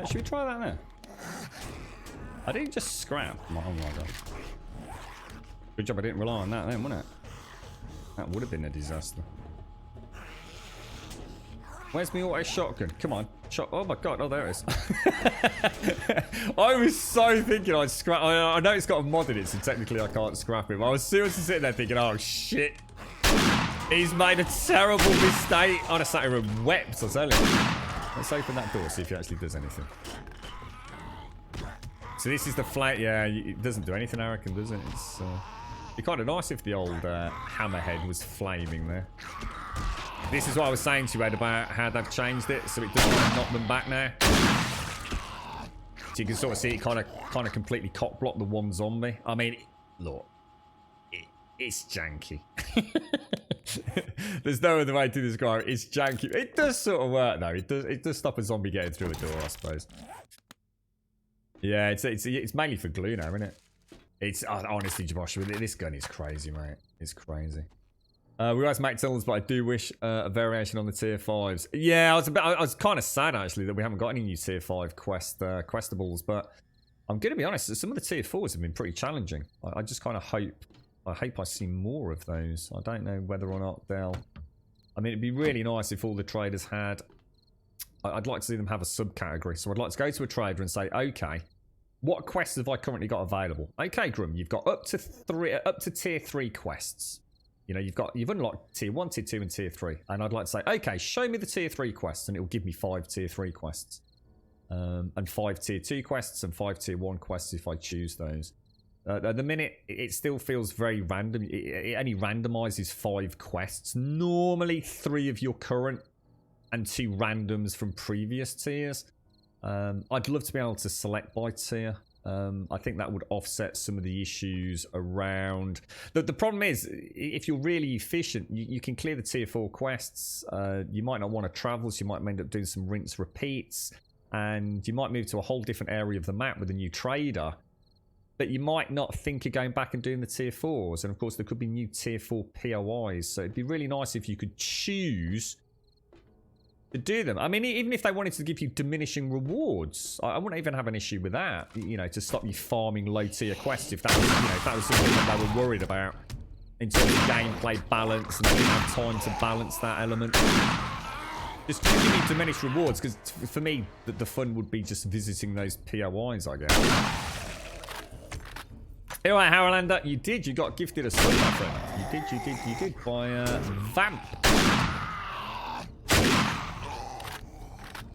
Should we try that now? I didn't just scrap. Oh my god. Good job I didn't rely on that then, wasn't it? That would have been a disaster. Where's my auto shotgun? Come on. Oh my god. Oh, there it is. I was so thinking I'd scrap. I know it's got a mod in it, so technically I can't scrap him. I was seriously sitting there thinking, oh shit. He's made a terrible mistake. I'd have sat here and wept, I tell you. Let's open that door, see if he actually does anything. So this is the flat. Yeah, it doesn't do anything, I reckon, does it? It's it'd be kind of nice if the old hammerhead was flaming there. This is what I was saying to you, Ed, about how they've changed it, so it doesn't knock them back now. So you can sort of see it kind of completely cock block the one zombie. I mean, look, it's janky. There's no other way to describe it. It's janky. It does sort of work though. It does stop a zombie getting through a door, I suppose. Yeah, it's mainly for glue now, isn't it? It's honestly, Joshua, this gun is crazy, mate. It's crazy. We guys make tunnels, but I do wish a variation on the tier 5s. Yeah, I was kind of sad actually that we haven't got any new tier 5 questables, but I'm gonna be honest. Some of the tier 4s have been pretty challenging. I just kind of hope I see more of those. I don't know whether or not they'll... I mean, it'd be really nice if all the traders had... I'd like to see them have a subcategory. So I'd like to go to a trader and say, okay, what quests have I currently got available? Okay, Grum, you've got up to tier 3 quests. You know, you've unlocked tier 1, tier 2, and tier 3. And I'd like to say, okay, show me the tier 3 quests, and it'll give me 5 tier 3 quests. And 5 tier 2 quests, and 5 tier 1 quests if I choose those. At the minute, it still feels very random. It only randomizes 5 quests. Normally 3 of your current and 2 randoms from previous tiers. I'd love to be able to select by tier. I think that would offset some of the issues around... The problem is, if you're really efficient, you can clear the tier 4 quests. You might not want to travel, so you might end up doing some rinse repeats. and you might move to a whole different area of the map with a new trader, but you might not think of going back and doing the tier 4s. And of course, there could be new tier 4 POIs. So it'd be really nice if you could choose to do them. I mean, even if they wanted to give you diminishing rewards, I wouldn't even have an issue with that. You know, to stop you farming low tier quests if that was, you know, if that was something that they were worried about in terms of gameplay balance and they didn't have time to balance that element. Just give me diminished rewards, because for me, the fun would be just visiting those POIs, I guess. Alright, Harolander, you got gifted a sub, my friend. You did, by Vamp.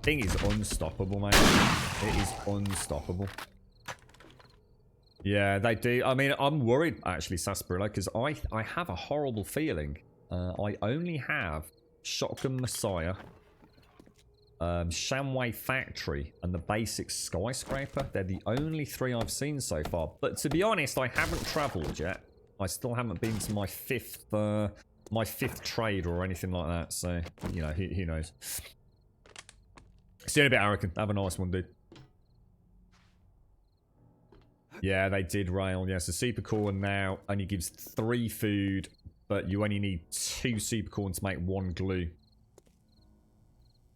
Thing is unstoppable, mate. It is unstoppable. Yeah, they do. I mean, I'm worried, actually, Sarsaparilla, because I have a horrible feeling. I only have Shotgun Messiah, Shamway Factory, and the basic Skyscraper. They're the only 3 I've seen so far. But to be honest, I haven't travelled yet. I still haven't been to my fifth trade or anything like that. So, you know, who knows. Still a bit arrogant. Have a nice one, dude. Yeah, they did rail. Yeah, so Super Corn now only gives 3 food, but you only need 2 Super Corn to make 1 glue.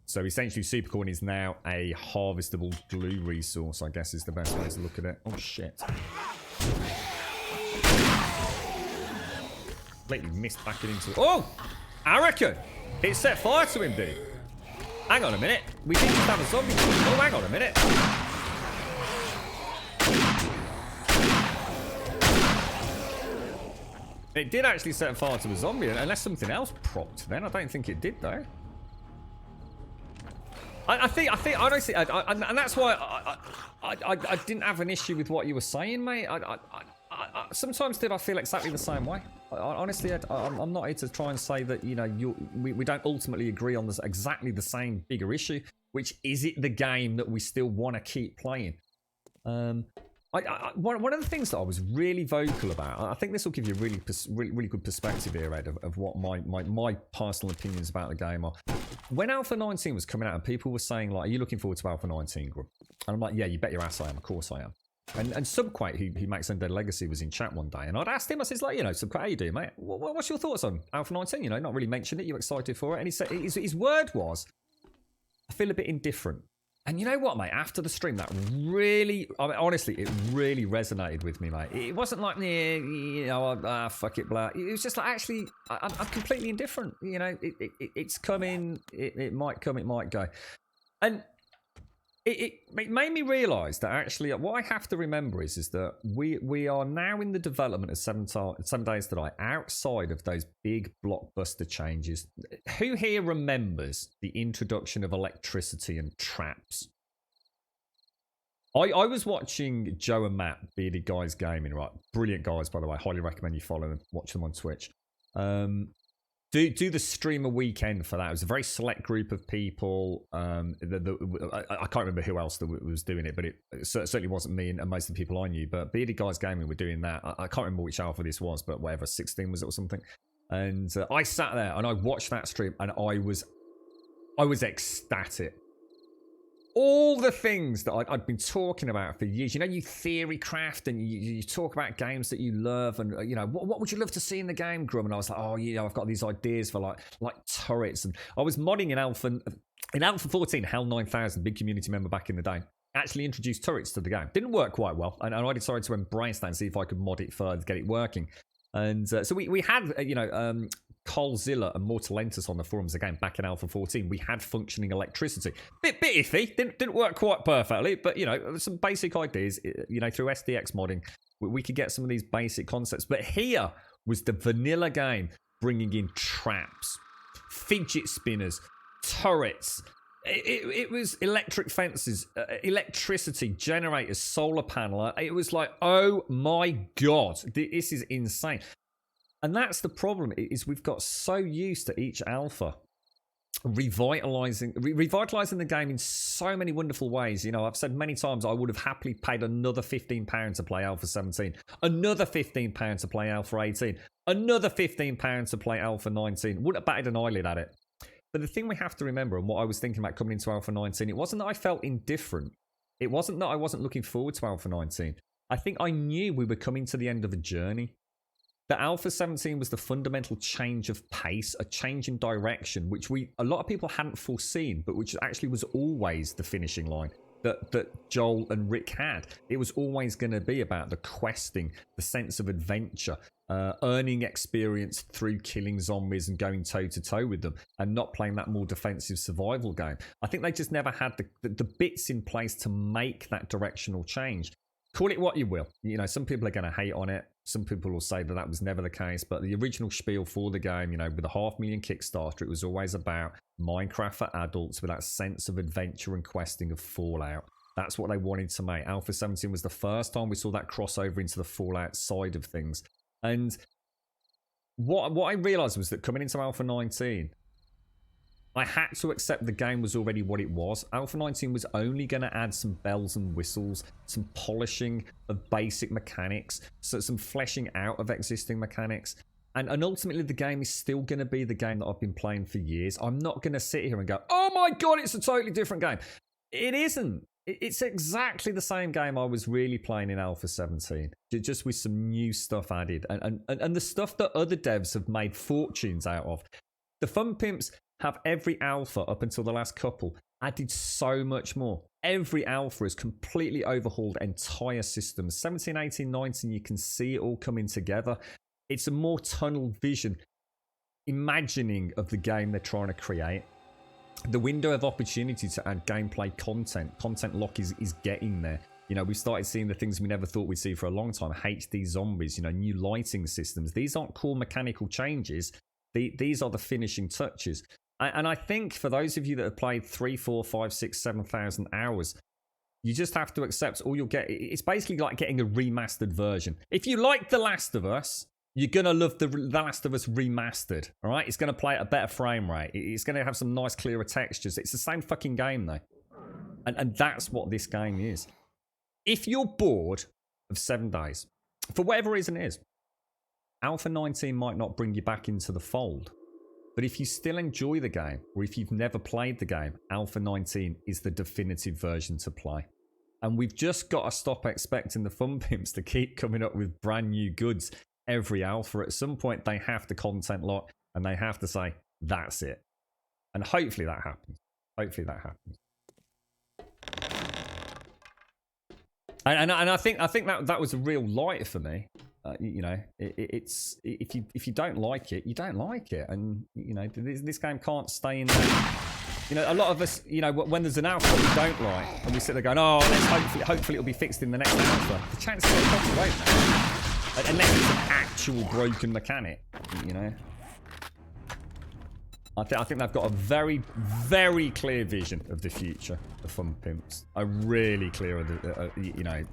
So essentially, Super Corn is now a harvestable glue resource, I guess is the best way to look at it. Oh, shit. Completely missed back into... Oh! Arakan! It set fire to him, dude. Hang on a minute. We didn't just have a zombie. Oh, hang on a minute. It did actually set fire to a zombie, unless something else propped then. I don't think it did, though. I think honestly, and that's why I didn't have an issue with what you were saying, mate. Sometimes I feel exactly the same way. Honestly, I'm not here to try and say that, you know, we don't ultimately agree on this exactly the same bigger issue, which is it the game that we still want to keep playing. One of the things that I was really vocal about, I think this will give you a really good perspective here, Ed, of what my personal opinions about the game are. When Alpha 19 was coming out and people were saying, like, are you looking forward to Alpha 19, Grum? And I'm like, yeah, you bet your ass I am. Of course I am. And Subquake, who makes Undead Legacy, was in chat one day, and I'd asked him, I says, like, you know, Subquake, how you doing, mate? What's your thoughts on Alpha 19? You know, not really mentioned it. You excited for it? And he said, his word was, I feel a bit indifferent. And you know what, mate? After the stream, that really, I mean, honestly, it really resonated with me, mate. It wasn't like, you know, fuck it, blah. It was just like, actually, I'm completely indifferent. You know, it's coming. It might come, it might go. And it made me realise that actually, what I have to remember is that we are now in the development of 7 Days to Die outside of those big blockbuster changes. Who here remembers the introduction of electricity and traps? I was watching Joe and Matt, Bearded Guys Gaming, right? Brilliant guys, by the way. Highly recommend you follow them. Watch them on Twitch. Do the streamer weekend for that. It was a very select group of people. I can't remember who else was doing it, but it certainly wasn't me and most of the people I knew. But Bearded Guys Gaming were doing that. I can't remember which alpha this was, but whatever, 16 was it or something. And I sat there and I watched that stream and I was ecstatic. All the things that I'd been talking about for years, you know, you theory craft and you talk about games that you love, and you know, what would you love to see in the game, Grum? And I was like, oh, you know, I've got these ideas for like turrets, and I was modding in Alpha 14, Hell 9000, big community member back in the day. Actually introduced turrets to the game. Didn't work quite well, and I decided to embrace that and see if I could mod it further, get it working. And so we had, you know, Colzilla and Mortalentus on the forums again back in Alpha 14. We had functioning electricity. Bit iffy, didn't work quite perfectly, but you know, some basic ideas. You know, through SDX modding, we could get some of these basic concepts. But here was the vanilla game bringing in traps, fidget spinners, turrets. It was electric fences, electricity generators, solar panel. It was like, oh my god, this is insane. And that's the problem, is we've got so used to each alpha revitalizing the game in so many wonderful ways. You know, I've said many times I would have happily paid another £15 to play Alpha 17, another £15 to play Alpha 18, another £15 to play Alpha 19. Wouldn't have batted an eyelid at it. But the thing we have to remember, and what I was thinking about coming into Alpha 19, it wasn't that I felt indifferent. It wasn't that I wasn't looking forward to Alpha 19. I think I knew we were coming to the end of a journey. That Alpha 17 was the fundamental change of pace, a change in direction, which a lot of people hadn't foreseen, but which actually was always the finishing line that Joel and Rick had. It was always going to be about the questing, the sense of adventure, earning experience through killing zombies and going toe-to-toe with them, and not playing that more defensive survival game. I think they just never had the bits in place to make that directional change. Call it what you will. You know, some people are going to hate on it. Some people will say that that was never the case. But the original spiel for the game, you know, with a $500,000 Kickstarter, it was always about Minecraft for adults with that sense of adventure and questing of Fallout. That's what they wanted to make. Alpha 17 was the first time we saw that crossover into the Fallout side of things. And what I realised was that coming into Alpha 19, I had to accept the game was already what it was. Alpha 19 was only going to add some bells and whistles, some polishing of basic mechanics, so some fleshing out of existing mechanics. And ultimately, the game is still going to be the game that I've been playing for years. I'm not going to sit here and go, oh my God, it's a totally different game. It isn't. It's exactly the same game I was really playing in Alpha 17, just with some new stuff added. And the stuff that other devs have made fortunes out of. The Fun Pimps have every alpha up until the last couple added so much more. Every alpha has completely overhauled entire systems. 17, 18, 19, you can see it all coming together. It's a more tunnel vision imagining of the game they're trying to create. The window of opportunity to add gameplay content lock is getting there. You know, we started seeing the things we never thought we'd see for a long time. HD zombies, you know, new lighting systems. These aren't core mechanical changes. These are the finishing touches. And I think for those of you that have played 3, 4, 5, 6, 7,000 hours, you just have to accept all you'll get. It's basically like getting a remastered version. If you like The Last of Us, you're going to love The Last of Us remastered. All right? It's going to play at a better frame rate. It's going to have some nice, clearer textures. It's the same fucking game, though. And that's what this game is. If you're bored of 7 days, for whatever reason it is, Alpha 19 might not bring you back into the fold. But if you still enjoy the game, or if you've never played the game, Alpha 19 is the definitive version to play. And we've just got to stop expecting the Fun Pimps to keep coming up with brand new goods every alpha. At some point, they have to content lock, and they have to say, that's it. And hopefully that happens. Hopefully that happens. And I think that was a real light for me. You know, it's if you don't like it, you don't like it, and you know this game can't stay in there. You know, a lot of us, you know, when there's an alpha that we don't like, and we sit there going, oh, let's hopefully it'll be fixed in the next alpha. The chances are probably won't now, unless it's an actual broken mechanic. You know, I think they've got a very, very clear vision of the future of Fun Pimps. A really clear, you know.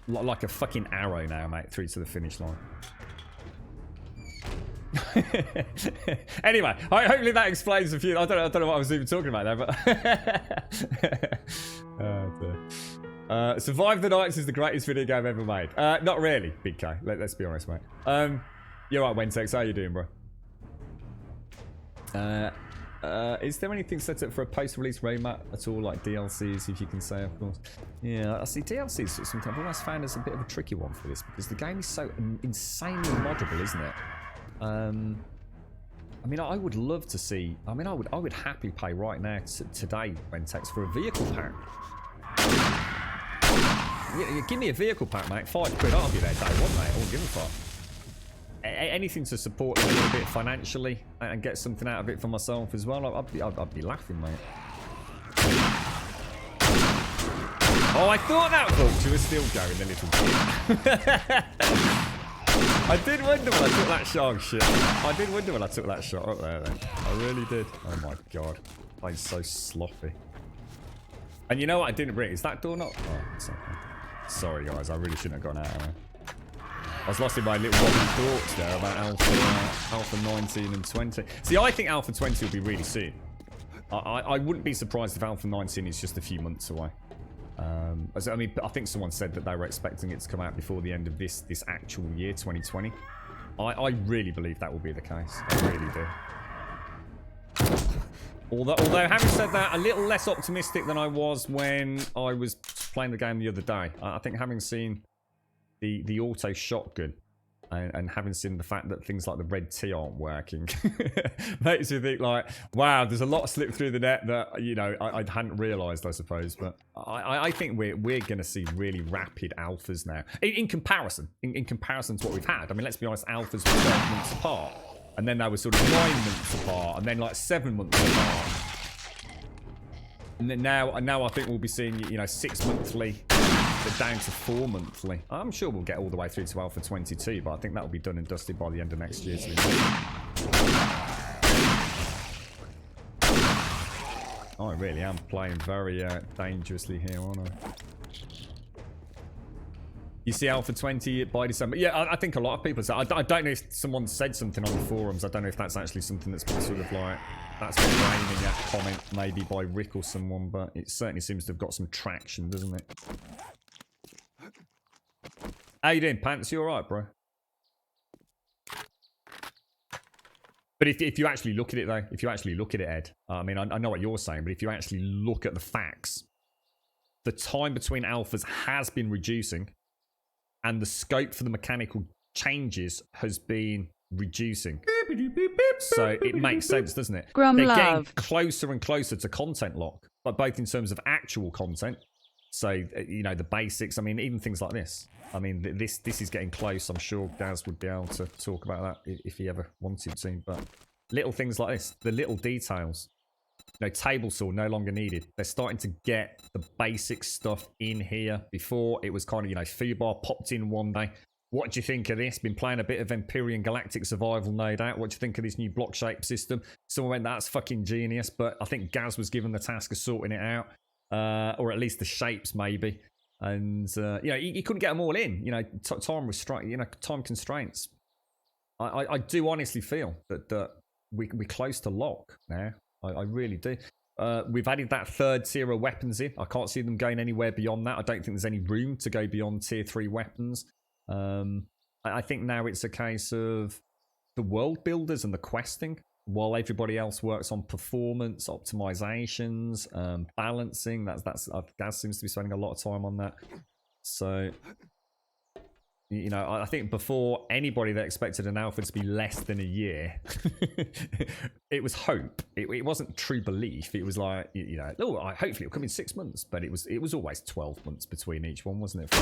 Like a fucking arrow now, mate, through to the finish line. Anyway, hopefully that explains a few. I don't know what I was even talking about there, but Survive the Nights is the greatest video game ever made. Not really, Big K. Let's be honest, mate. You're right, Wentex. How you doing, bro? Is there anything set up for a post-release roadmap at all, like DLCs, if you can say, of course? Yeah, I see DLCs sometimes I've always found as a bit of a tricky one for this, because the game is so insanely moddable, isn't it? I mean, I would love to see. I mean, I would happily pay right now today, Wentex, for a vehicle pack. Yeah, give me a vehicle pack, mate. £5, I'll be there day one, mate. I won't give a fuck. Anything to support it a little bit financially and get something out of it for myself as well. I'd be laughing, mate. Oh, I thought that vulture was still going, the little kid. I did wonder when I took that shot. Shit. I did wonder when I took that shot up there then. I really did. Oh my god. Playing so sloppy. And you know what I didn't bring? Is that door not? Oh, it's okay. Sorry guys, I really shouldn't have gone out of there. I was lost in my little wobbly thoughts there about Alpha 19 and 20. See, I think Alpha 20 will be really soon. I wouldn't be surprised if Alpha 19 is just a few months away. I mean, I think someone said that they were expecting it to come out before the end of this actual year, 2020. I really believe that will be the case. I really do. Although having said that, a little less optimistic than I was when I was playing the game the other day. I think having seen the auto shotgun and having seen the fact that things like the red T aren't working makes you think like, wow, there's a lot slipped through the net that, you know, I hadn't realised, I suppose. But I think we're going to see really rapid alphas now. In comparison to what we've had. I mean, let's be honest, alphas were 12 months apart. And then they were sort of 9 months apart. And then like 7 months apart. And then now I think we'll be seeing, you know, 6 monthly, but down to 4 monthly. I'm sure we'll get all the way through to Alpha 22, but I think that'll be done and dusted by the end of next year. I really am playing very dangerously here, aren't I? You see Alpha 20 by December? Yeah, I think a lot of people say. I don't know if someone said something on the forums. I don't know if that's actually something that's been sort of like, that's been aiming at comment maybe by Rick or someone, but it certainly seems to have got some traction, doesn't it? How you doing, Pants? You alright, bro? But if you actually look at it, though, if you actually look at it, Ed, I mean, I know what you're saying, but if you actually look at the facts, the time between alphas has been reducing, and the scope for the mechanical changes has been reducing. So it makes sense, doesn't it? Grum They're love. getting closer and closer to content lock, but both in terms of actual content. So, you know, the basics, I mean, even things like this. I mean, this is getting close. I'm sure Daz would be able to talk about that if he ever wanted to. But little things like this, the little details. You know, table saw no longer needed. They're starting to get the basic stuff in here. Before, it was kind of, you know, Fubar popped in one day. What do you think of this? Been playing a bit of Empyrean Galactic Survival, no doubt. What do you think of this new block shape system? Someone went, that's fucking genius. But I think Gaz was given the task of sorting it out. Or at least the shapes, maybe. And, you know, he couldn't get them all in. You know, time constraints. I do honestly feel that we're close to lock now. I really do. We've added that third tier of weapons in. I can't see them going anywhere beyond that. I don't think there's any room to go beyond tier 3 weapons. I think now it's a case of the world builders and the questing, while everybody else works on performance, optimizations, balancing. Gaz seems to be spending a lot of time on that. So, you know, I think before anybody that expected an alpha to be less than a year, it was hope. It wasn't true belief. It was like, you know, oh, hopefully it'll come in 6 months. But it was always 12 months between each one, wasn't it?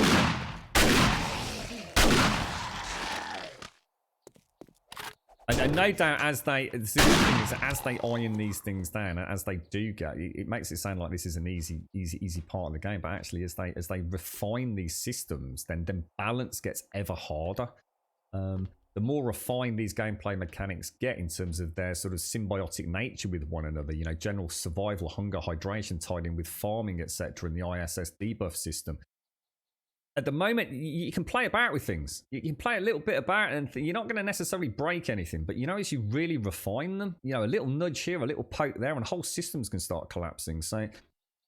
And no doubt, the thing is, as they iron these things down, as they do go, it makes it sound like this is an easy part of the game. But actually, as they refine these systems, then balance gets ever harder. The more refined these gameplay mechanics get in terms of their sort of symbiotic nature with one another, you know, general survival, hunger, hydration tied in with farming, etc., and the ISS debuff system. At the moment, you can play about with things. You can play a little bit about it, and you're not going to necessarily break anything. But, you know, as you really refine them, you know, a little nudge here, a little poke there, and whole systems can start collapsing. So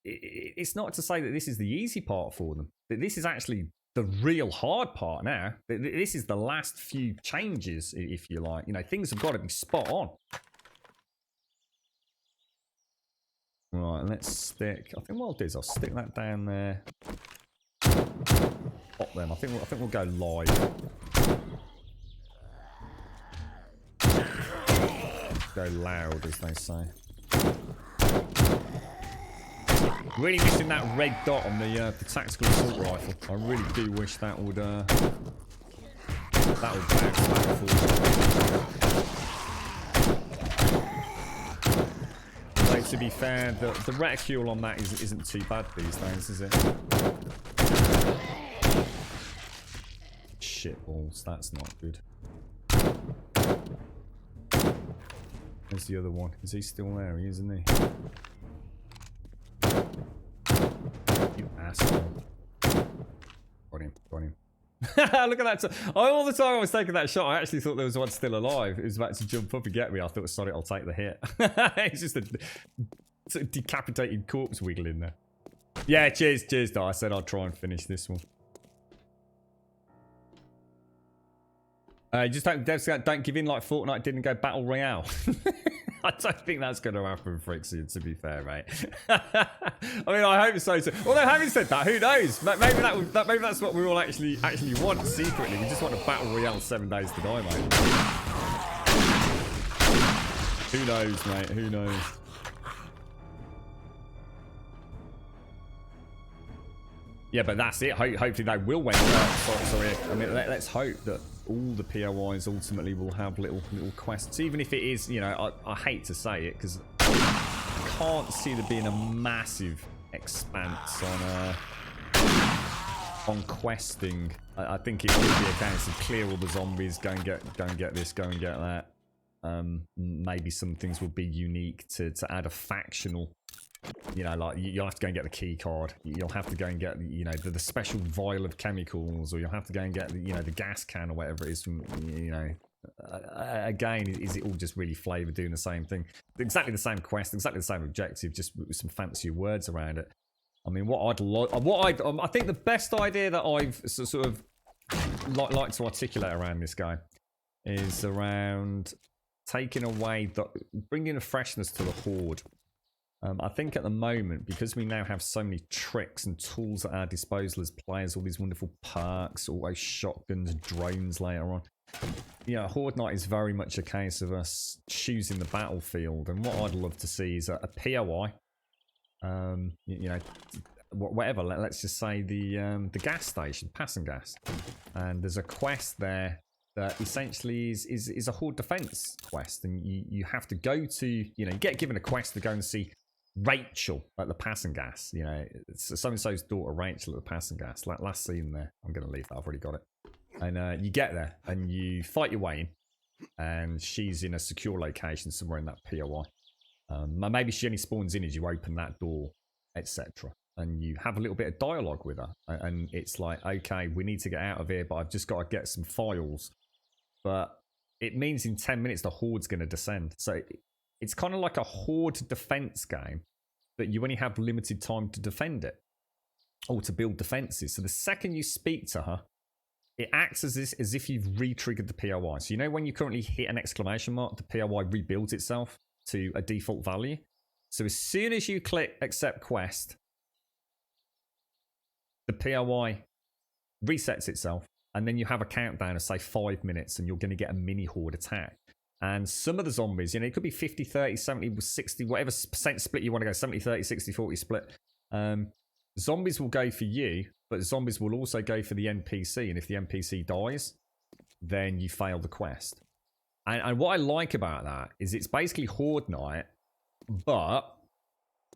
it's not to say that this is the easy part for them. This is actually the real hard part now. This is the last few changes, if you like. You know, things have got to be spot on. Right, let's stick... I think what I'll do is I'll stick that down there. Pop them. I think we'll go live. Go loud, as they say. Really missing that red dot on the tactical assault rifle. I really do wish that would bounce back forward. Although to be fair, the reticule on that isn't too bad these days, is it? Shit balls, that's not good. There's the other one. Is he still there? He is, isn't he? You asshole. Got him. Look at that. All the time I was taking that shot, I actually thought there was one still alive. It was about to jump up and get me. I thought, sorry, I'll take the hit. It's just a decapitated corpse wiggling there. Yeah, cheers, though. I said I'd try and finish this one. Just don't give in like Fortnite didn't go Battle Royale. I don't think that's going to happen, Frixian, to be fair, mate. I mean, I hope so. Although, having said that, who knows? Maybe maybe that's what we all actually want secretly. We just want a battle royale 7 days to die, mate. Who knows, mate? Who knows? Yeah, but that's it. Hopefully they will win. Sorry. I mean, let's hope that all the POIs ultimately will have little quests, even if it is, you know, I hate to say it because I can't see there being a massive expanse on questing. I think it will be a case of clear all the zombies, go and get this, go and get that. Maybe some things will be unique to add a factional. You know, like you'll have to go and get the key card. You'll have to go and get, you know, the special vial of chemicals, or you'll have to go and get, you know, the gas can or whatever it is from, you know. Again, is it all just really flavour doing the same thing? Exactly the same quest, exactly the same objective, just with some fancier words around it. I mean, I think the best idea that I've sort of like to articulate around this guy is around taking away bringing a freshness to the Horde. I think at the moment, because we now have so many tricks and tools at our disposal as players, all these wonderful perks, all those shotguns, drones later on. You know, Horde Night is very much a case of us choosing the battlefield. And what I'd love to see is a POI. You know, whatever. Let's just say the gas station, passing gas. And there's a quest there that essentially is a Horde defense quest. And you have to go to, you know, you get given a quest to go and see Rachel at the passing gas. You know, so-and-so's daughter Rachel at the passing gas. Last scene there. I'm going to leave that. I've already got it. And you get there and you fight your way in. And she's in a secure location somewhere in that POI. Maybe she only spawns in as you open that door, etc. And you have a little bit of dialogue with her. And it's like, okay, we need to get out of here, but I've just got to get some files. But it means in 10 minutes the Horde's going to descend. So it's kind of like a Horde defense game, but you only have limited time to defend it or to build defenses. So the second you speak to her, it acts as if you've re-triggered the POI. So you know when you currently hit an exclamation mark, the POI rebuilds itself to a default value. So as soon as you click accept quest, the POI resets itself, and then you have a countdown of say 5 minutes, and you're going to get a mini Horde attack. And some of the zombies, you know, it could be 50, 30, 70, 60, whatever percent split you want to go, 70, 30, 60, 40 split. Zombies will go for you, but zombies will also go for the NPC. And if the NPC dies, then you fail the quest. And what I like about that is it's basically Horde Night, but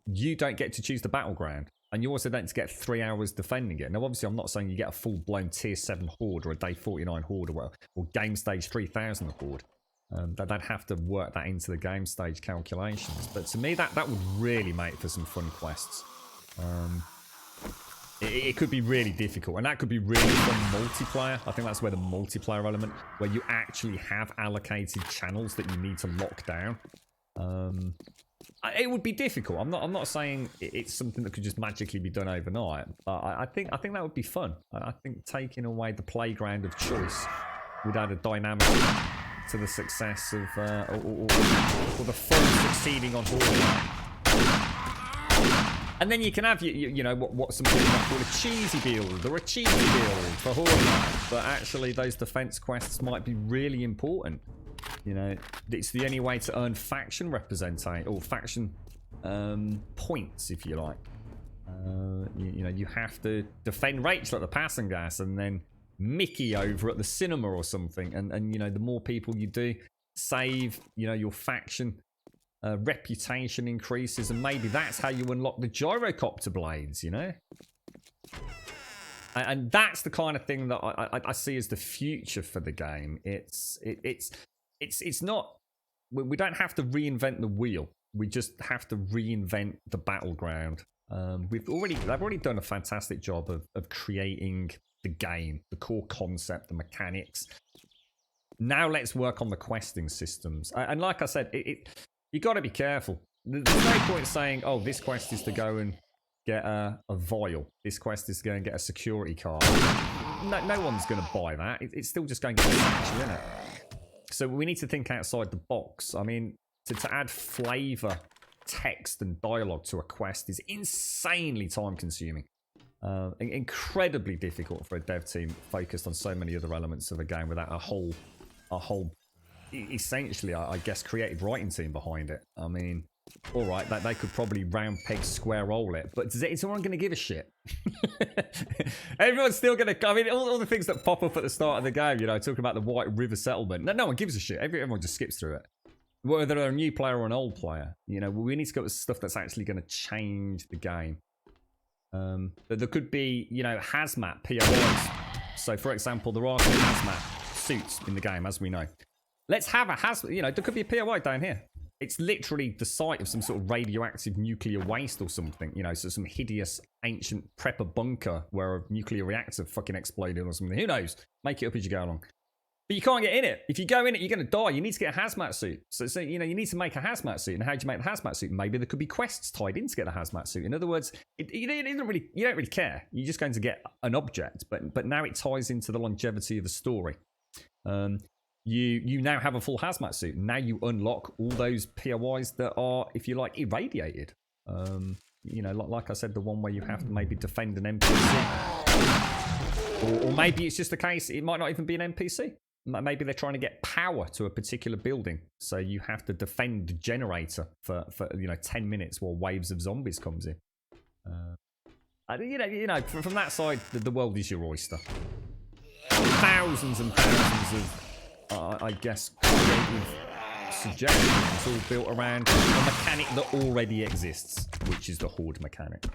you don't get to choose the battleground. And you also don't get 3 hours defending it. Now, obviously, I'm not saying you get a full-blown tier 7 Horde or a day 49 Horde or whatever, or game stage 3000 Horde. They'd have to work that into the game stage calculations. But to me, that would really make for some fun quests. It could be really difficult, and that could be really fun multiplayer. I think that's where the multiplayer element, where you actually have allocated channels that you need to lock down. It would be difficult. I'm not saying it's something that could just magically be done overnight, but I think that would be fun. I think taking away the playground of choice would add a dynamic to the success of or the fun succeeding on Horde. And then you can have you know what some people might call a cheesy build or a cheesy build for Horde, but actually those defense quests might be really important. You know, it's the only way to earn faction representation or faction points, if you like. You know, you have to defend Rachel at the passing gas, and then Mickey over at the cinema or something. And you know, the more people you do, save, you know, your faction reputation increases, and maybe that's how you unlock the gyrocopter blades. You know. And that's the kind of thing that I see as the future for the game. It's not. We don't have to reinvent the wheel. We just have to reinvent the battleground. They've already done a fantastic job of creating the game, the core concept, the mechanics. Now let's work on the questing systems. And like I said, you got to be careful. There's no point saying, "Oh, this quest is to go and get a vial. This quest is to go and get a security card." No one's going to buy that. It's still just going to get a satchel in it. So we need to think outside the box. I mean, to add flavor, text, and dialogue to a quest is insanely time consuming. Incredibly difficult for a dev team focused on so many other elements of a game without a whole essentially, I guess, creative writing team behind it. I mean, all right, they could probably round peg square roll it, but is anyone going to give a shit? Everyone's still going to. I mean, all the things that pop up at the start of the game, you know, talking about the White River settlement. No one gives a shit. Everyone just skips through it. Whether they're a new player or an old player, you know, we need to go with stuff that's actually going to change the game. There could be, you know, hazmat POIs. So, for example, there are hazmat suits in the game, as we know. Let's have a hazmat. You know, there could be a POI down here. It's literally the site of some sort of radioactive nuclear waste or something, you know, so some hideous ancient prepper bunker where a nuclear reactor fucking exploded or something. Who knows? Make it up as you go along. But you can't get in it. If you go in it, you're going to die. You need to get a hazmat suit. So, you know, you need to make a hazmat suit. And how do you make the hazmat suit? Maybe there could be quests tied in to get the hazmat suit. In other words, you don't really care. You're just going to get an object. But now it ties into the longevity of the story. You now have a full hazmat suit. Now you unlock all those POIs that are, if you like, irradiated. You know, like I said, the one where you have to maybe defend an NPC. Or maybe it's just a case, it might not even be an NPC. Maybe they're trying to get power to a particular building. So you have to defend the generator for you know, 10 minutes while waves of zombies comes in. You know, from that side, the world is your oyster. Thousands and thousands of, I guess, creative suggestions all built around a mechanic that already exists, which is the horde mechanic.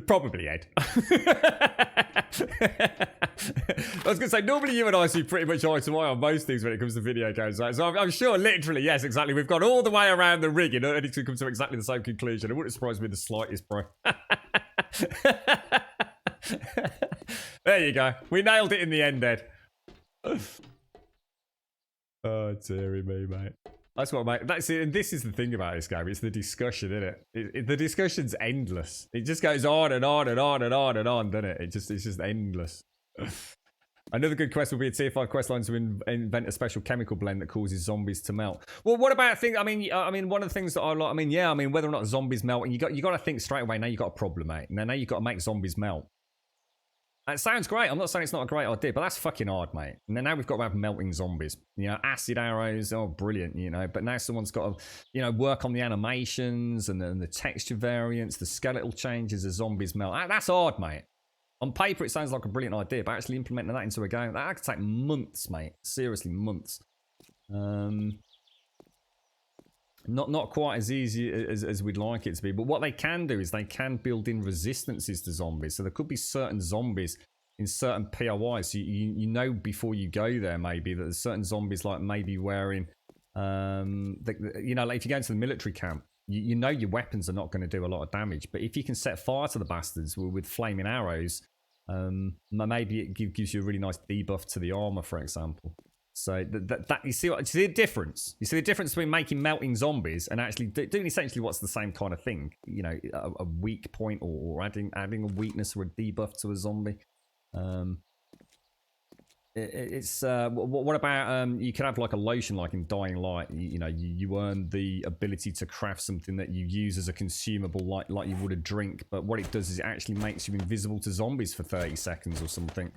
Probably, Ed. I was going to say, normally you and I see pretty much eye to eye on most things when it comes to video games, right? So I'm sure, literally, yes, exactly. We've gone all the way around the rig, and it's come to exactly the same conclusion. It wouldn't surprise me the slightest, bro. There you go. We nailed it in the end, Ed. Oh, dearie me, mate. That's what, mate. That's it. And this is the thing about this game. It's the discussion, isn't it? The discussion's endless. It just goes on and on and on and on and on, doesn't it? It's just endless. Another good quest would be a tier 5 quest line to invent a special chemical blend that causes zombies to melt. Well, what about things? I mean, one of the things that I like. I mean, yeah. I mean, whether or not zombies melt, and you got to think straight away. Now you got a problem, mate. Now you got to make zombies melt. It sounds great. I'm not saying it's not a great idea, but that's fucking hard, mate. And then now we've got to have melting zombies. You know, acid arrows. Oh, brilliant. You know, but now someone's got to, you know, work on the animations and the texture variants, the skeletal changes as zombies melt. That's hard, mate. On paper, it sounds like a brilliant idea, but actually implementing that into a game, that could take months, mate. Seriously, months. Not quite as easy as we'd like it to be. But what they can do is they can build in resistances to zombies. So there could be certain zombies in certain POIs. So you know before you go there, maybe, that there's certain zombies like maybe wearing, you know, like if you go into the military camp, you know your weapons are not going to do a lot of damage. But if you can set fire to the bastards with flaming arrows, maybe it gives you a really nice debuff to the armor, for example. So that you see the difference. You see the difference between making melting zombies and actually doing essentially what's the same kind of thing. You know, a weak point or adding a weakness or a debuff to a zombie. What about you can have like a lotion like in Dying Light. You know, you earn the ability to craft something that you use as a consumable like you would a drink, but what it does is it actually makes you invisible to zombies for 30 seconds or something.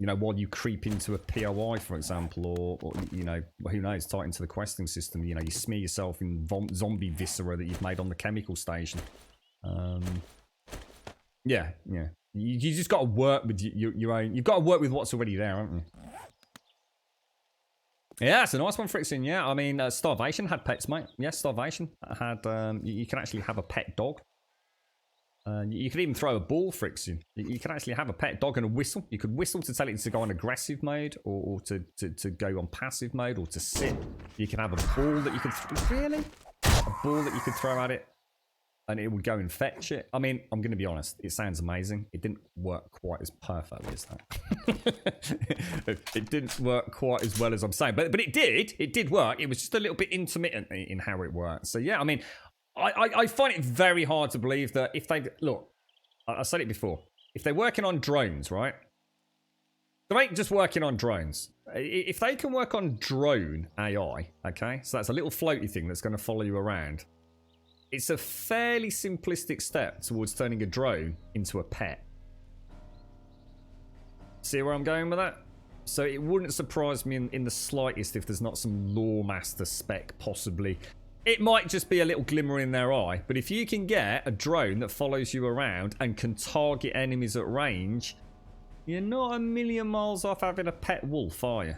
You know, while you creep into a POI, for example, or you know, who knows, tied into the questing system. You know, you smear yourself in zombie viscera that you've made on the chemical station. Yeah. You just got to work with your own. You've got to work with what's already there, haven't you? Yeah, it's a nice one, Frixion. Yeah, I mean, Starvation had pets, mate. Yes, Starvation had. You can actually have a pet dog. You could even throw a ball, Frixion. You can actually have a pet dog and a whistle. You could whistle to tell it to go on aggressive mode, or to go on passive mode, or to sit. You can have a ball that you could really a ball that you could throw at it. And it would go and fetch it. I mean, I'm going to be honest. It sounds amazing. It didn't work quite as perfectly as that. It didn't work quite as well as I'm saying. But it did. It did work. It was just a little bit intermittent in how it worked. So, yeah, I mean, I find it very hard to believe that if they... Look, I said it before. If they're working on drones, right? They ain't just working on drones. If they can work on drone AI, okay, so that's a little floaty thing that's going to follow you around. It's a fairly simplistic step towards turning a drone into a pet. See where I'm going with that? So it wouldn't surprise me in the slightest if there's not some lore master spec, possibly. It might just be a little glimmer in their eye, but if you can get a drone that follows you around and can target enemies at range, you're not a million miles off having a pet wolf, are you?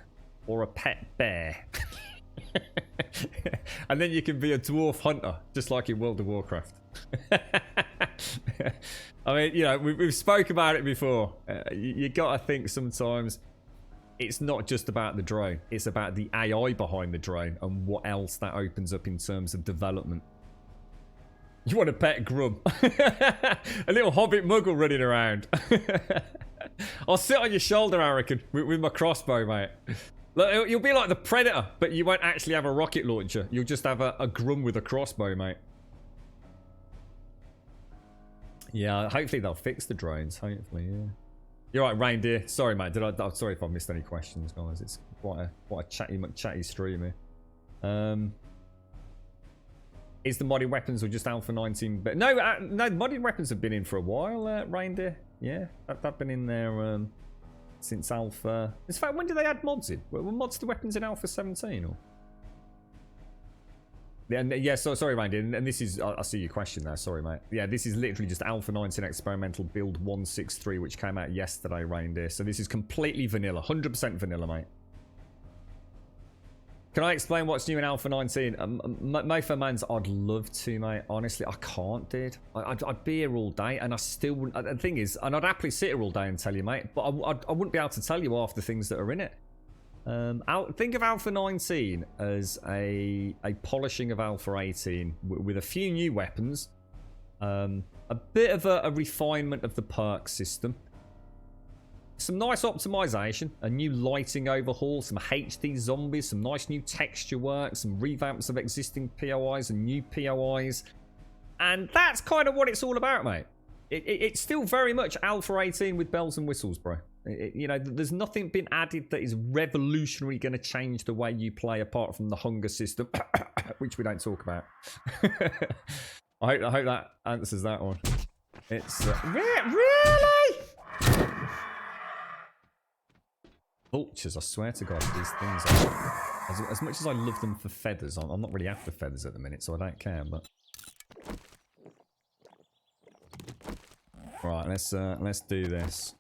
Or a pet bear. And then you can be a dwarf hunter, just like in World of Warcraft. I mean, you know, we've spoke about it before. You gotta think sometimes it's not just about the drone. It's about the AI behind the drone and what else that opens up in terms of development. You want a pet grub. A little hobbit muggle running around. I'll sit on your shoulder, I reckon, with my crossbow, mate. Look, you'll be like the Predator, but you won't actually have a rocket launcher. You'll just have a grum with a crossbow, mate. Yeah, hopefully they'll fix the drones. Hopefully, yeah. You're right, reindeer. Sorry, mate. I'm sorry if I missed any questions, guys. It's quite a chatty stream here. Is the modded weapons or just Alpha 19? But no, no. Modded weapons have been in for a while. Reindeer. Yeah, they've been in there since Alpha. In fact, when did they add mods in? Were mods to weapons in Alpha 17 or? Yeah, sorry, Randy, and this is, I see your question there, sorry, mate. Yeah, this is literally just Alpha 19 Experimental Build 163, which came out yesterday, Reindeer. So this is completely vanilla, 100% vanilla, mate. Can I explain what's new in Alpha 19? Mofo Mans, I'd love to, mate. Honestly, I can't, dude. I'd be here all day, and I still wouldn't. The thing is, and I'd happily sit here all day and tell you, mate, but I wouldn't be able to tell you half the things that are in it. Think of Alpha 19 as a polishing of Alpha 18 with a few new weapons, a bit of a refinement of the perk system, some nice optimization, a new lighting overhaul, some HD zombies, some nice new texture work, some revamps of existing POIs and new POIs, and that's kind of what it's all about, mate. It's still very much Alpha 18 with bells and whistles, bro. You know, there's nothing been added that is revolutionary going to change the way you play apart from the hunger system, which we don't talk about. I hope that answers that one. It's really vultures. I swear to God, these things are as much as I love them for feathers. I'm not really after feathers at the minute, so I don't care. But right, let's do this.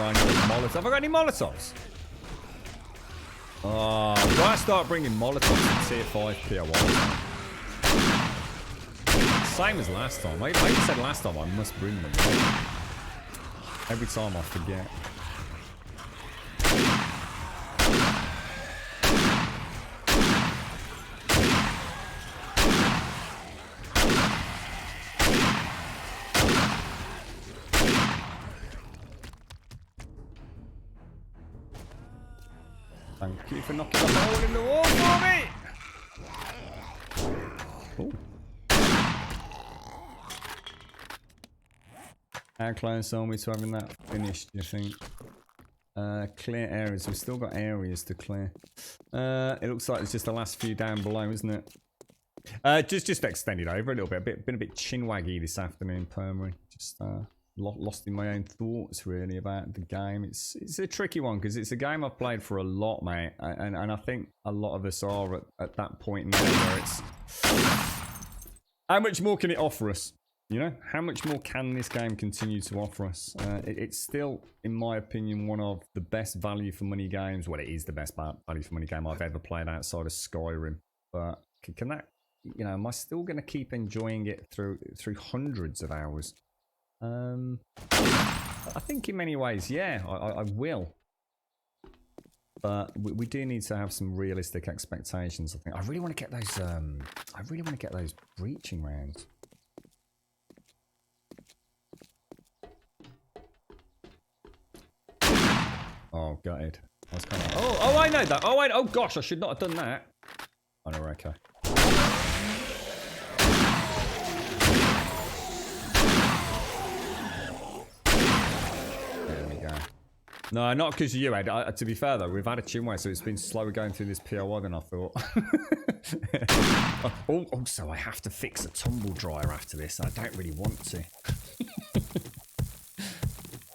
I need a Molotov. Have I got any Molotovs? Oh, do I start bringing Molotovs to tier 5 POI? Same as last time. I even said last time I must bring them. Every time I forget. Thank you for knocking a hole in the wall for me! Ooh. How close are we to having that finished, do you think? Clear areas. We've still got areas to clear. It looks like it's just the last few down below, isn't it? Just extended over a little bit. Been a bit chinwaggy this afternoon, Permery. Just lost in my own thoughts really about the game. It's a tricky one because it's a game I've played for a lot, mate, and I think a lot of us are at that point now where it's how much more can it offer us? You know, how much more can this game continue to offer us? It's still, in my opinion, one of the best value for money games. Well, it is the best value for money game I've ever played outside of Skyrim. But can that, you know, am I still going to keep enjoying it through hundreds of hours? I think in many ways, yeah, I will. But we do need to have some realistic expectations. I think I really want to get those. I really want to get those breaching rounds. Oh, gutted. I was kind of... Oh, I know that. Oh, oh, gosh, I should not have done that. Oh, no, we're okay. There we go. No, not because of you, Ed. To be fair, though, we've had a Chinway, so it's been slower going through this POI than I thought. Also, I have to fix a tumble dryer after this. I don't really want to.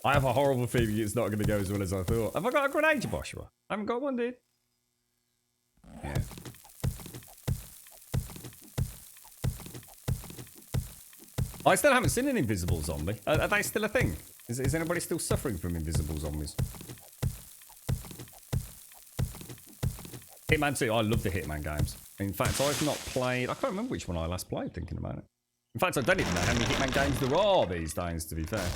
I have a horrible feeling it's not going to go as well as I thought. Have I got a grenade, Joshua? I haven't got one, dude. Yeah. I still haven't seen an invisible zombie. Are they still a thing? Is anybody still suffering from invisible zombies? Hitman 2. I love the Hitman games. In fact, I've not played... I can't remember which one I last played, thinking about it. In fact, I don't even know how many Hitman games there are these days, to be fair.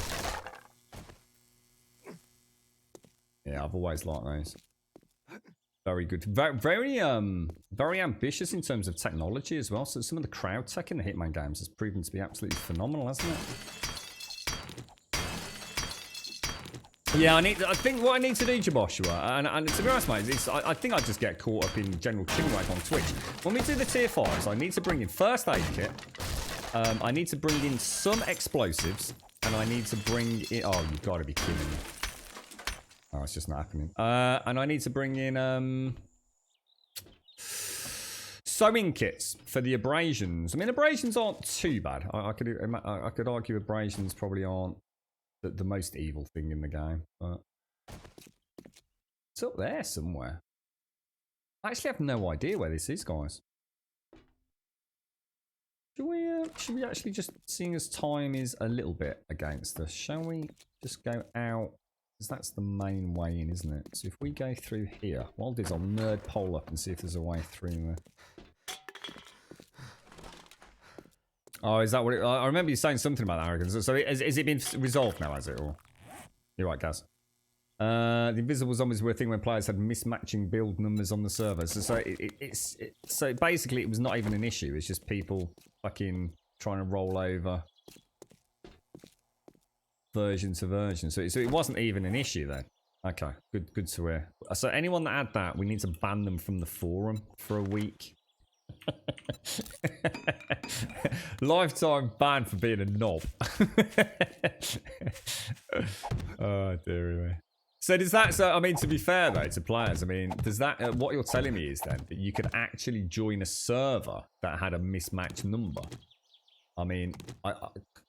Yeah, I've always liked those. Very good. Very ambitious in terms of technology as well. So some of the crowd tech in the Hitman games has proven to be absolutely phenomenal, hasn't it? Yeah, I think what I need to do, Joshua, and to be honest, mate, is I think I just get caught up in general chinwag on Twitch. When we do the tier 5s, I need to bring in first aid kit. I need to bring in some explosives, and I need to bring in... Oh, you've got to be kidding me. Oh, it's just not happening. And I need to bring in sewing kits for the abrasions. I mean, abrasions aren't too bad. I could argue abrasions probably aren't the most evil thing in the game, but it's up there somewhere. I actually have no idea where this is, guys. Should we actually just, seeing as time is a little bit against us, shall we just go out? Because that's the main way in, isn't it? So if we go through here, what I'll do is I'll nerd pole up and see if there's a way through there. Oh, is that what it... I remember you saying something about arrogance. So has it been resolved now, has it? Or... You're right, Gaz. The invisible zombies were a thing when players had mismatching build numbers on the server. So so basically it was not even an issue. It's just people fucking trying to roll over version to version. So it wasn't even an issue then. Okay, good to hear. So anyone that had that, we need to ban them from the forum for a week. Lifetime ban for being a knob. Oh dear me. So does that, so I mean, to be fair though to players, I mean, does that, what you're telling me is then that you could actually join a server that had a mismatched number? I mean,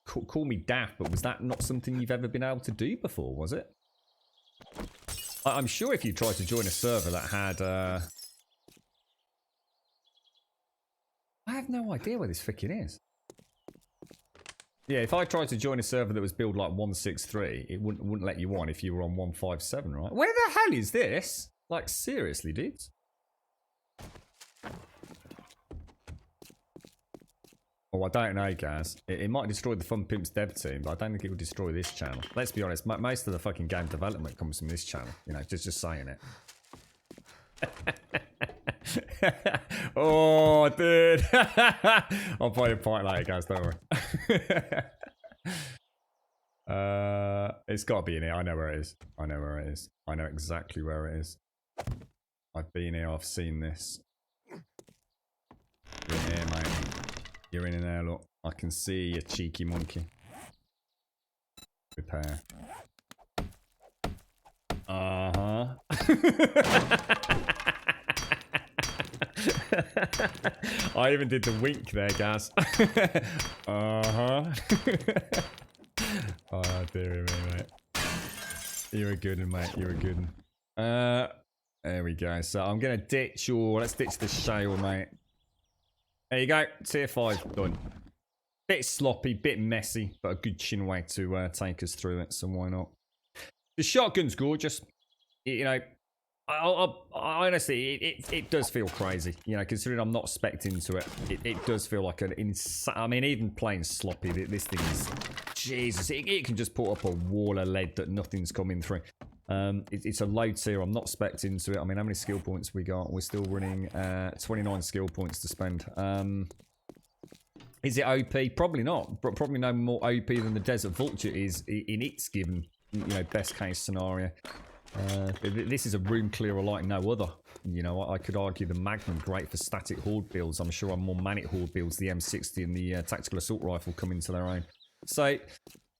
call me daft, but was that not something you've ever been able to do before, was it? I'm sure if you tried to join a server that had I have no idea where this frickin' is. Yeah, if I tried to join a server that was built like 163, it wouldn't let you on if you were on 157, right? Where the hell is this? Like, seriously, dudes? Oh, I don't know, guys. It might destroy the Fun Pimps dev team, but I don't think it will destroy this channel. Let's be honest, most of the fucking game development comes from this channel. You know, just saying it. Oh, dude. I'll buy a pint later, guys, don't worry. It's got to be in here. I know where it is. I know where it is. I know exactly where it is. I've been here. I've seen this. You're in here, mate. You're in there, look. I can see you, cheeky monkey. Repair. Uh-huh. I even did the wink there, guys. Uh-huh. Oh, dear me, mate. You're a good one, mate. You're a good one. There we go. So I'm going to ditch your... Let's ditch the shale, mate. There you go. Tier 5 done. Bit sloppy, bit messy, but a good chin way to take us through it, so why not? The shotgun's gorgeous. You know, I honestly, it does feel crazy. You know, considering I'm not specced into it, it does feel like an insane... I mean, even playing sloppy, this thing is... Jesus, it can just put up a wall of lead that nothing's coming through. It's a low tier. I'm not specced into it. I mean, how many skill points we got? We're still running 29 skill points to spend. Is it OP? Probably not. Probably no more OP than the Desert Vulture is in its given, you know, best case scenario. This is a room clearer like no other. You know, I could argue the Magnum great for static horde builds. I'm sure on more manic horde builds, the M60 and the tactical assault rifle come into their own. So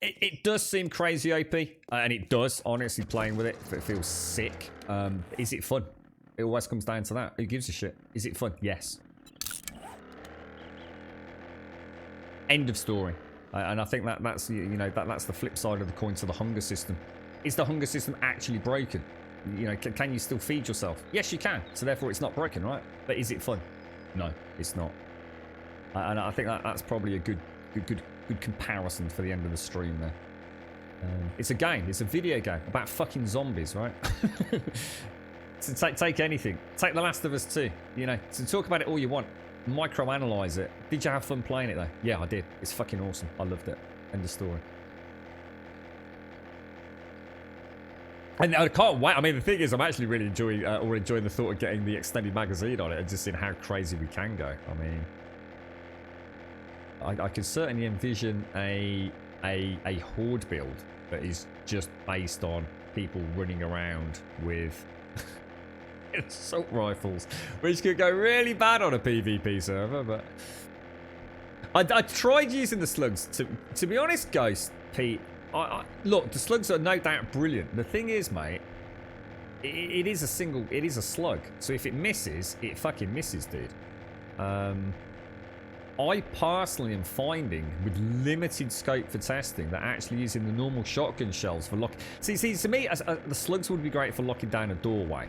it does seem crazy OP, and it does. Honestly, playing with it feels sick. Is it fun? It always comes down to that. Who gives a shit? Is it fun? Yes. End of story. And I think that's you know that's the flip side of the coin to the hunger system. Is the hunger system actually broken? You know, can you still feed yourself? Yes, you can. So therefore, it's not broken, right? But is it fun? No, it's not. And I think that's probably a good comparison for the end of the stream there. It's a game. It's a video game about fucking zombies, right? So take anything. Take The Last of Us 2. You know, so talk about it all you want. Microanalyze it. Did you have fun playing it though? Yeah, I did. It's fucking awesome. I loved it. End of story. And I can't wait. I mean, the thing is, I'm actually really enjoying the thought of getting the extended magazine on it and just seeing how crazy we can go. I mean, I could certainly envision a horde build that is just based on people running around with assault rifles, which could go really bad on a PvP server. But I tried using the slugs. To be honest, Ghost Pete. Look, the slugs are no doubt brilliant. The thing is, mate, it is a slug. So if it misses, it fucking misses, dude. I personally am finding, with limited scope for testing, that actually using the normal shotgun shells for lock. See, to me, the slugs would be great for locking down a doorway.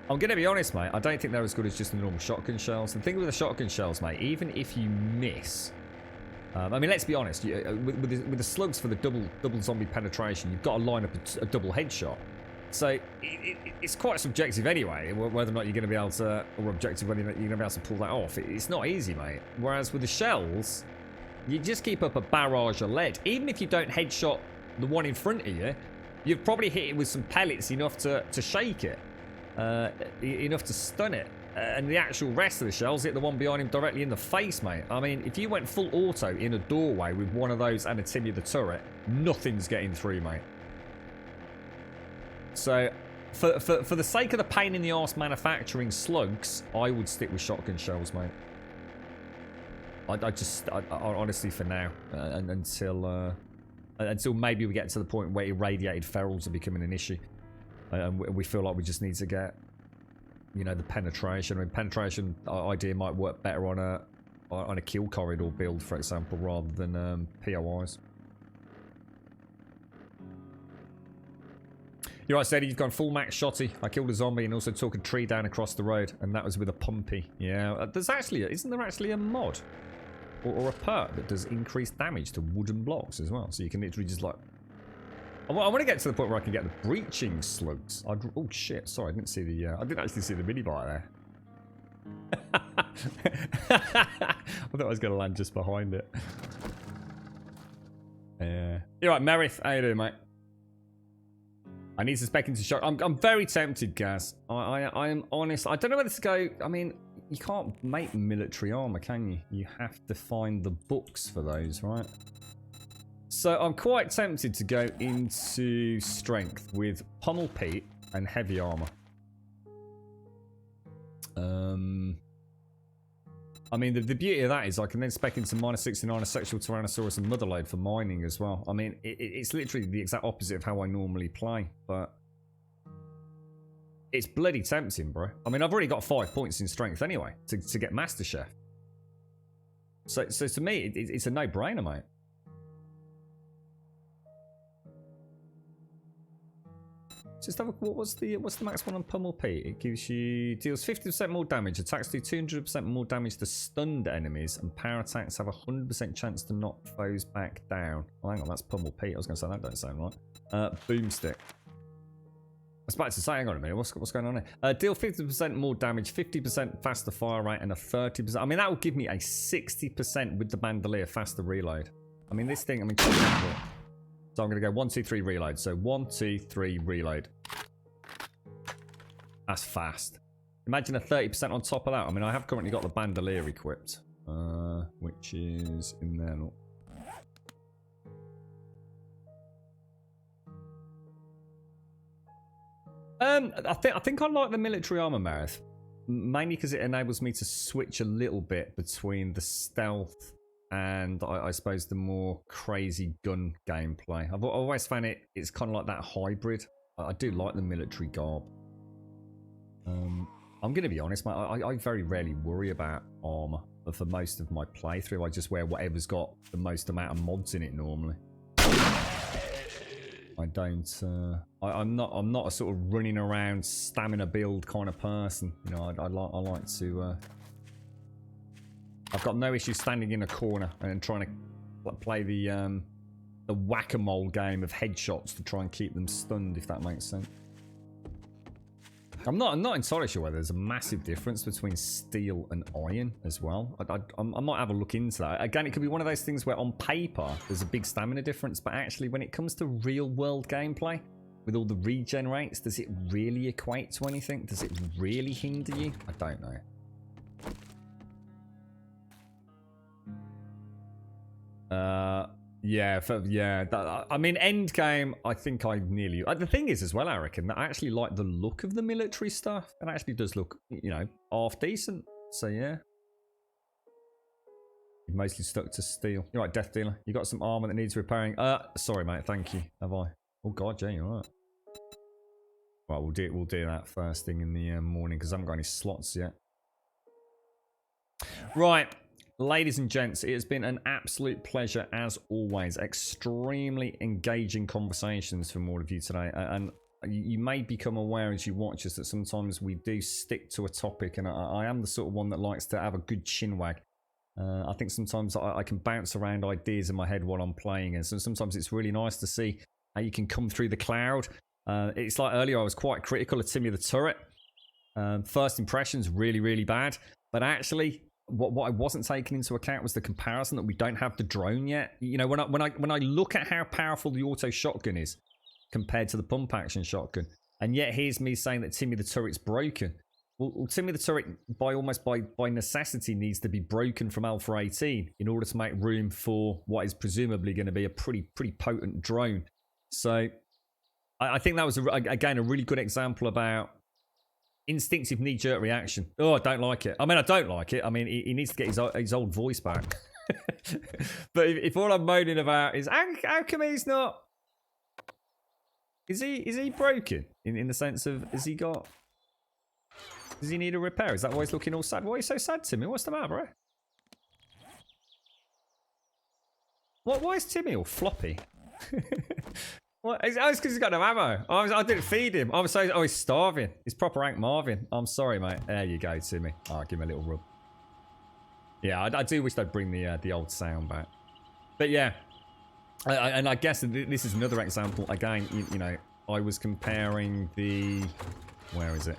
I'm going to be honest, mate. I don't think they're as good as just the normal shotgun shells. The thing with the shotgun shells, mate, even if you miss. I mean, let's be honest. With the slugs for the double zombie penetration, you've got to line up a double headshot. So it's quite subjective anyway, whether or not you're going to be able to, or objective whether or not you're going to be able to pull that off. It's not easy, mate. Whereas with the shells, you just keep up a barrage of lead. Even if you don't headshot the one in front of you, you've probably hit it with some pellets enough to shake it, enough to stun it. And the actual rest of the shells hit the one behind him directly in the face, mate. I mean, if you went full auto in a doorway with one of those and a Timmy the turret, nothing's getting through, mate. So, for the sake of the pain in the arse manufacturing slugs, I would stick with shotgun shells, mate. I honestly, for now, until maybe we get to the point where irradiated ferals are becoming an issue, and we feel like we just need to get, you know, the penetration. I mean, penetration idea might work better on a kill corridor build, for example, rather than POIs. You're right, Sadie. You've gone full max shotty. I killed a zombie and also took a tree down across the road, and that was with a pumpy. Yeah, isn't there actually a mod or a perk that does increased damage to wooden blocks as well? So you can literally just like. I want to get to the point where I can get the breaching slugs. Oh shit! Sorry, I didn't see the. I didn't actually see the mini bar there. I thought I was going to land just behind it. Yeah. You're right, Merith. How you doing, mate? I need to spec into shock. I'm very tempted, Gaz. I am honest. I don't know whether to go. I mean, you can't make military armor, can you? You have to find the books for those, right? So I'm quite tempted to go into strength with Pummel Pete and heavy armor. I mean, the beauty of that is I can then spec into -69 a sexual Tyrannosaurus and Motherload for mining as well. I mean, it's literally the exact opposite of how I normally play, but it's bloody tempting, bro. I mean, I've already got 5 points in strength anyway to get Master Chef. So to me, it's a no-brainer, mate. Just have a, what's the max one on Pummel Pete? It deals 50% more damage, attacks do 200% more damage to stunned enemies, and power attacks have a 100% chance to knock foes back down. Oh, hang on, that's Pummel Pete. I was going to say that don't sound right. Boomstick. I was about to say, hang on a minute, what's going on here? Deal 50% more damage, 50% faster fire rate, and a 30%. I mean, that will give me a 60% with the bandolier faster reload. I mean, this thing, I mean, so I'm going to go 1, 2, 3 reload. So 1, 2, 3 reload. That's fast. Imagine a 30% on top of that. I mean, I have currently got the bandolier equipped, which is in there. I think I like the military armor, Marith. Mainly because it enables me to switch a little bit between the stealth and I suppose the more crazy gun gameplay. I've always found it's kind of like that hybrid. I do like the military garb. I'm going to be honest, mate. I very rarely worry about armor, but for most of my playthrough, I just wear whatever's got the most amount of mods in it normally. I don't. I'm not a sort of running around stamina build kind of person. You know, I like to. I've got no issue standing in a corner and trying to play the whack-a-mole game of headshots to try and keep them stunned, if that makes sense. I'm not entirely sure whether there's a massive difference between steel and iron as well. I might have a look into that. Again, it could be one of those things where on paper there's a big stamina difference, but actually when it comes to real-world gameplay, with all the regenerates, does it really equate to anything? Does it really hinder you? I don't know. I mean, Endgame, I think I nearly... the thing is as well, I reckon, that I actually like the look of the military stuff. It actually does look, you know, half decent. So, yeah. You've mostly stuck to steel. You're right, Death Dealer. You got some armor that needs repairing. Sorry, mate. Thank you. Have I? Oh, God, yeah, you're right. Right, we'll do that first thing in the morning because I haven't got any slots yet. Right. Ladies and gents, it has been an absolute pleasure as always. Extremely engaging conversations from all of you today. And you may become aware as you watch us that sometimes we do stick to a topic. And I am the sort of one that likes to have a good chinwag. I think sometimes I can bounce around ideas in my head while I'm playing. And so sometimes it's really nice to see how you can come through the cloud. It's like earlier I was quite critical of Timmy the Turret. First impressions, really, really bad. But actually... What I wasn't taking into account was the comparison that we don't have the drone yet. You know, when I look at how powerful the auto shotgun is compared to the pump action shotgun, and yet here's me saying that Timmy the Turret's broken. Well, Timmy the Turret by necessity needs to be broken from Alpha 18 in order to make room for what is presumably going to be a pretty potent drone. So I think that was again a really good example about instinctive knee-jerk reaction. Oh, I don't like it. I mean, I don't like it. I mean, he needs to get his old voice back. But if all I'm moaning about is how come he's not? Is he broken in the sense of does he need a repair? Is that why he's looking all sad? Why are you so sad, Timmy? What's the matter, bro? Why is Timmy all floppy? What? It's because he's got no ammo. I didn't feed him. He's starving. He's proper Hank Marvin. I'm sorry, mate. There you go, Timmy. Oh, give him a little rub. Yeah, I do wish they'd bring the old sound back. But yeah, and I guess this is another example. Again, you know, I was comparing the... Where is it?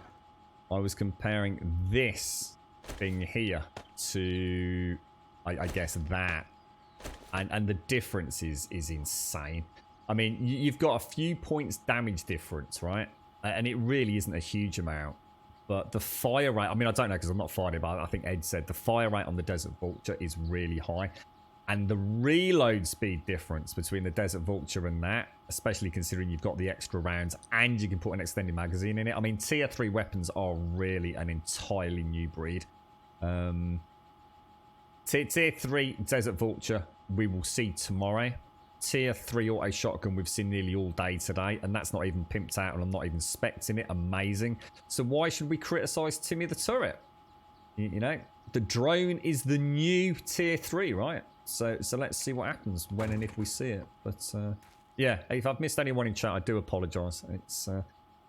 I was comparing this thing here to, I guess, that. And the difference is insane. I mean, you've got a few points damage difference, right? And it really isn't a huge amount. But the fire rate, I mean, I don't know because I'm not fighting, but I think Ed said the fire rate on the Desert Vulture is really high. And the reload speed difference between the Desert Vulture and that, especially considering you've got the extra rounds and you can put an extended magazine in it. I mean, tier 3 weapons are really an entirely new breed. Tier 3 Desert Vulture, we will see tomorrow. Tier 3 auto shotgun we've seen nearly all day today, and that's not even pimped out and I'm not even specting it. Amazing. So why should we criticize Timmy the Turret? You know, the drone is the new tier 3, right? So let's see what happens when and if we see it. But yeah, if I've missed anyone in chat, I do apologize. It's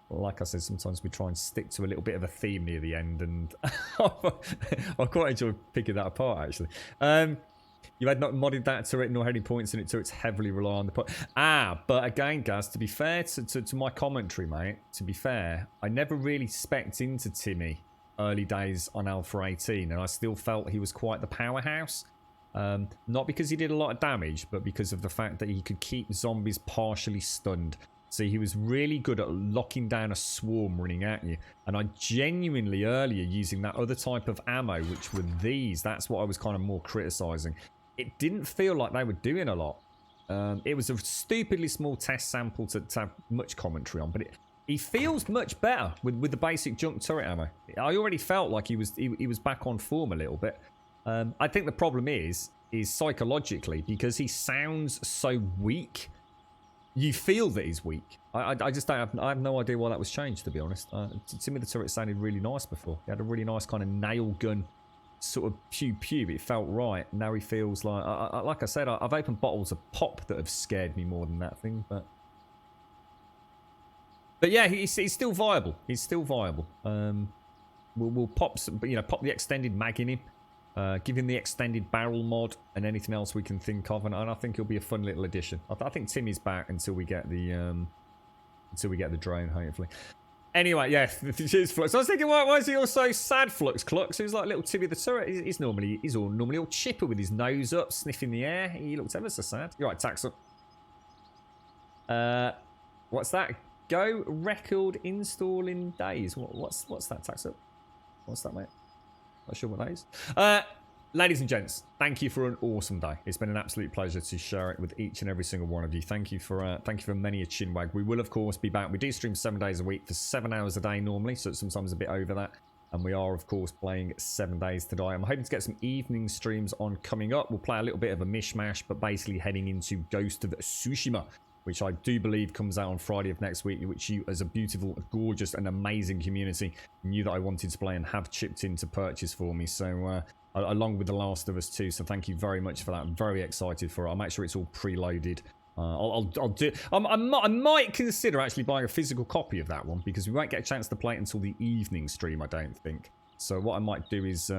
like I said, sometimes we try and stick to a little bit of a theme near the end, and I quite enjoy picking that apart actually. You had not modded that turret nor any points in it, so it's heavily rely on the point. But again, guys, to be fair to my commentary, mate, to be fair, I never really spec'd into Timmy early days on Alpha 18, and I still felt he was quite the powerhouse. Not because he did a lot of damage, but because of the fact that he could keep zombies partially stunned. So he was really good at locking down a swarm running at you. And I genuinely earlier using that other type of ammo, which were these, that's what I was kind of more criticizing. It didn't feel like they were doing a lot. It was a stupidly small test sample to have much commentary on, but he feels much better with the basic junk turret ammo. I already felt like he was back on form a little bit. I think the problem is psychologically, because he sounds so weak. You feel that he's weak. I just don't have, I have no idea why that was changed, to be honest. To me, the turret sounded really nice before. He had a really nice kind of nail gun sort of pew. It felt right. Now he feels like, like I said, I've opened bottles of pop that have scared me more than that thing. But yeah, he's still viable. He's still viable. We'll pop some, pop the extended mag in him. Give him the extended barrel mod and anything else we can think of, and I think it'll be a fun little addition. I think Timmy's back until we get the drone, hopefully. Anyway, yeah, cheers, Flux. I was thinking, why is he all so sad, Flux Clux? He was like little Timmy the turret. He's normally all chipper with his nose up, sniffing the air. He looks ever so sad. You're right, Tax up. What's that? Go record install in days. What's that, Tax up? What's that, mate? Not sure what that is. Ladies and gents, thank you for an awesome day. It's been an absolute pleasure to share it with each and every single one of you. Thank you for many a chinwag. We will, of course, be back. We do stream 7 days a week for 7 hours a day normally, so it's sometimes a bit over that. And we are, of course, playing 7 days today. I'm hoping to get some evening streams on coming up. We'll play a little bit of a mishmash, but basically heading into Ghost of Tsushima, which I do believe comes out on Friday of next week, which you, as a beautiful, gorgeous, and amazing community, knew that I wanted to play and have chipped in to purchase for me. So, along with The Last of Us 2, so thank you very much for that. I'm very excited for it. I'll make sure it's all preloaded. I'll do. I might consider actually buying a physical copy of that one, because we won't get a chance to play it until the evening stream, I don't think. So what I might do is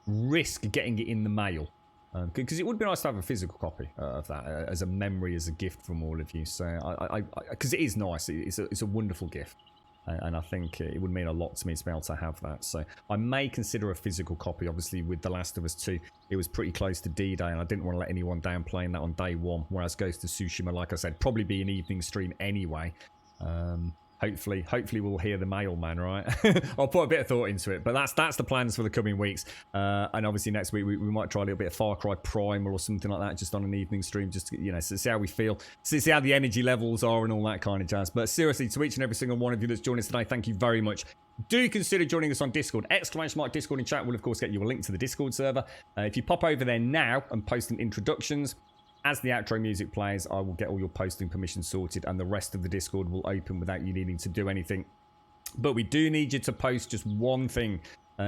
risk getting it in the mail. Because it would be nice to have a physical copy of that as a memory, as a gift from all of you. So, because it is nice, it's a wonderful gift, and I think it would mean a lot to me to be able to have that. So, I may consider a physical copy. Obviously, with The Last of Us 2, it was pretty close to D-Day, and I didn't want to let anyone down playing that on day one. Whereas Ghost of Tsushima, like I said, probably be an evening stream anyway. Hopefully we'll hear the mailman, right? I'll put a bit of thought into it, but that's the plans for the coming weeks. And obviously next week we might try a little bit of Far Cry Primal or something like that, just on an evening stream, just to, see how we feel, see how the energy levels are and all that kind of jazz. But seriously, to each and every single one of you that's joined us today, thank you very much. Do consider joining us on Discord. !Discord in chat will of course get you a link to the Discord server. If you pop over there now and post in introductions, as the outro music plays, I will get all your posting permissions sorted, and the rest of the Discord will open without you needing to do anything. But we do need you to post just one thing,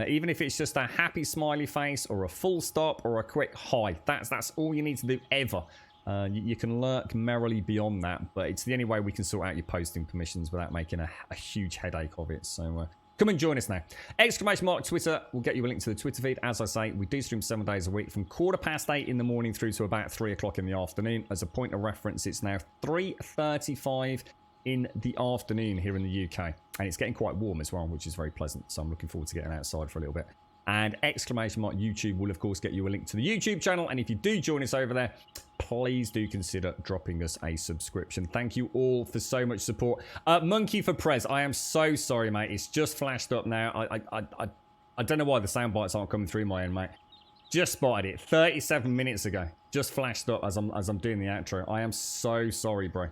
even if it's just a happy smiley face or a full stop or a quick hi. That's all you need to do ever. You can lurk merrily beyond that, but it's the only way we can sort out your posting permissions without making a huge headache of it. So come and join us now. Twitter will get you a link to the Twitter feed. As I say, we do stream 7 days a week from 8:15 in the morning through to about 3 o'clock in the afternoon. As a point of reference, it's now 3:35 in the afternoon here in the UK. And it's getting quite warm as well, which is very pleasant. So I'm looking forward to getting outside for a little bit. And YouTube will, of course, get you a link to the YouTube channel. And if you do join us over there, please do consider dropping us a subscription. Thank you all for so much support. Monkey for Prez, I am so sorry, mate. It's just flashed up now. I don't know why the sound bites aren't coming through my end, mate. Just spotted it 37 minutes ago. Just flashed up as I'm doing the outro. I am so sorry, bro.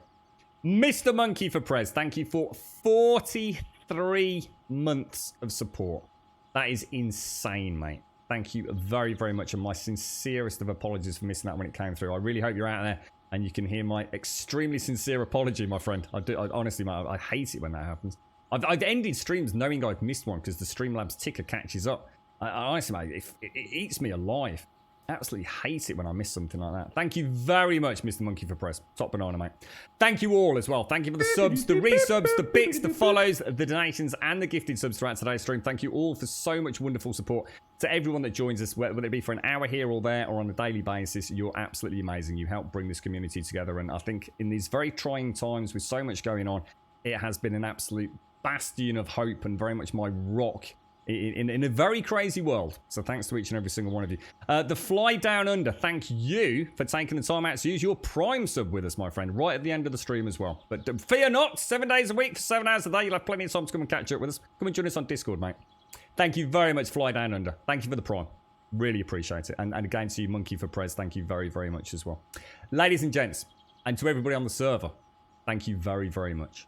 Mr. Monkey for Prez, thank you for 43 months of support. That is insane, mate. Thank you very, very much, and my sincerest of apologies for missing that when it came through. I really hope you're out there and you can hear my extremely sincere apology, my friend. I honestly, mate, I hate it when that happens. I've ended streams knowing I've missed one because the Streamlabs ticker catches up. Honestly, mate, it eats me alive. Absolutely hate it when I miss something like that. Thank you very much, Mr. Monkey for Press. Top banana, mate. Thank you all as well. Thank you for the subs, the resubs, the bits, the follows, the donations, and the gifted subs throughout today's stream. Thank you all for so much wonderful support. To everyone that joins us, whether it be for an hour here or there or on a daily basis, you're absolutely amazing. You help bring this community together. And I think in these very trying times with so much going on, it has been an absolute bastion of hope and very much my rock in a very crazy world. So thanks to each and every single one of you. The Fly Down Under, thank you for taking the time out to use your Prime sub with us, my friend, right at the end of the stream as well. But fear not, 7 days a week for 7 hours a day. You'll have plenty of time to come and catch up with us. Come and join us on Discord, mate. Thank you very much, Fly Down Under. Thank you for the Prime. Really appreciate it. And again, to you, Monkey for Prez, thank you very, very much as well. Ladies and gents, and to everybody on the server, thank you very, very much.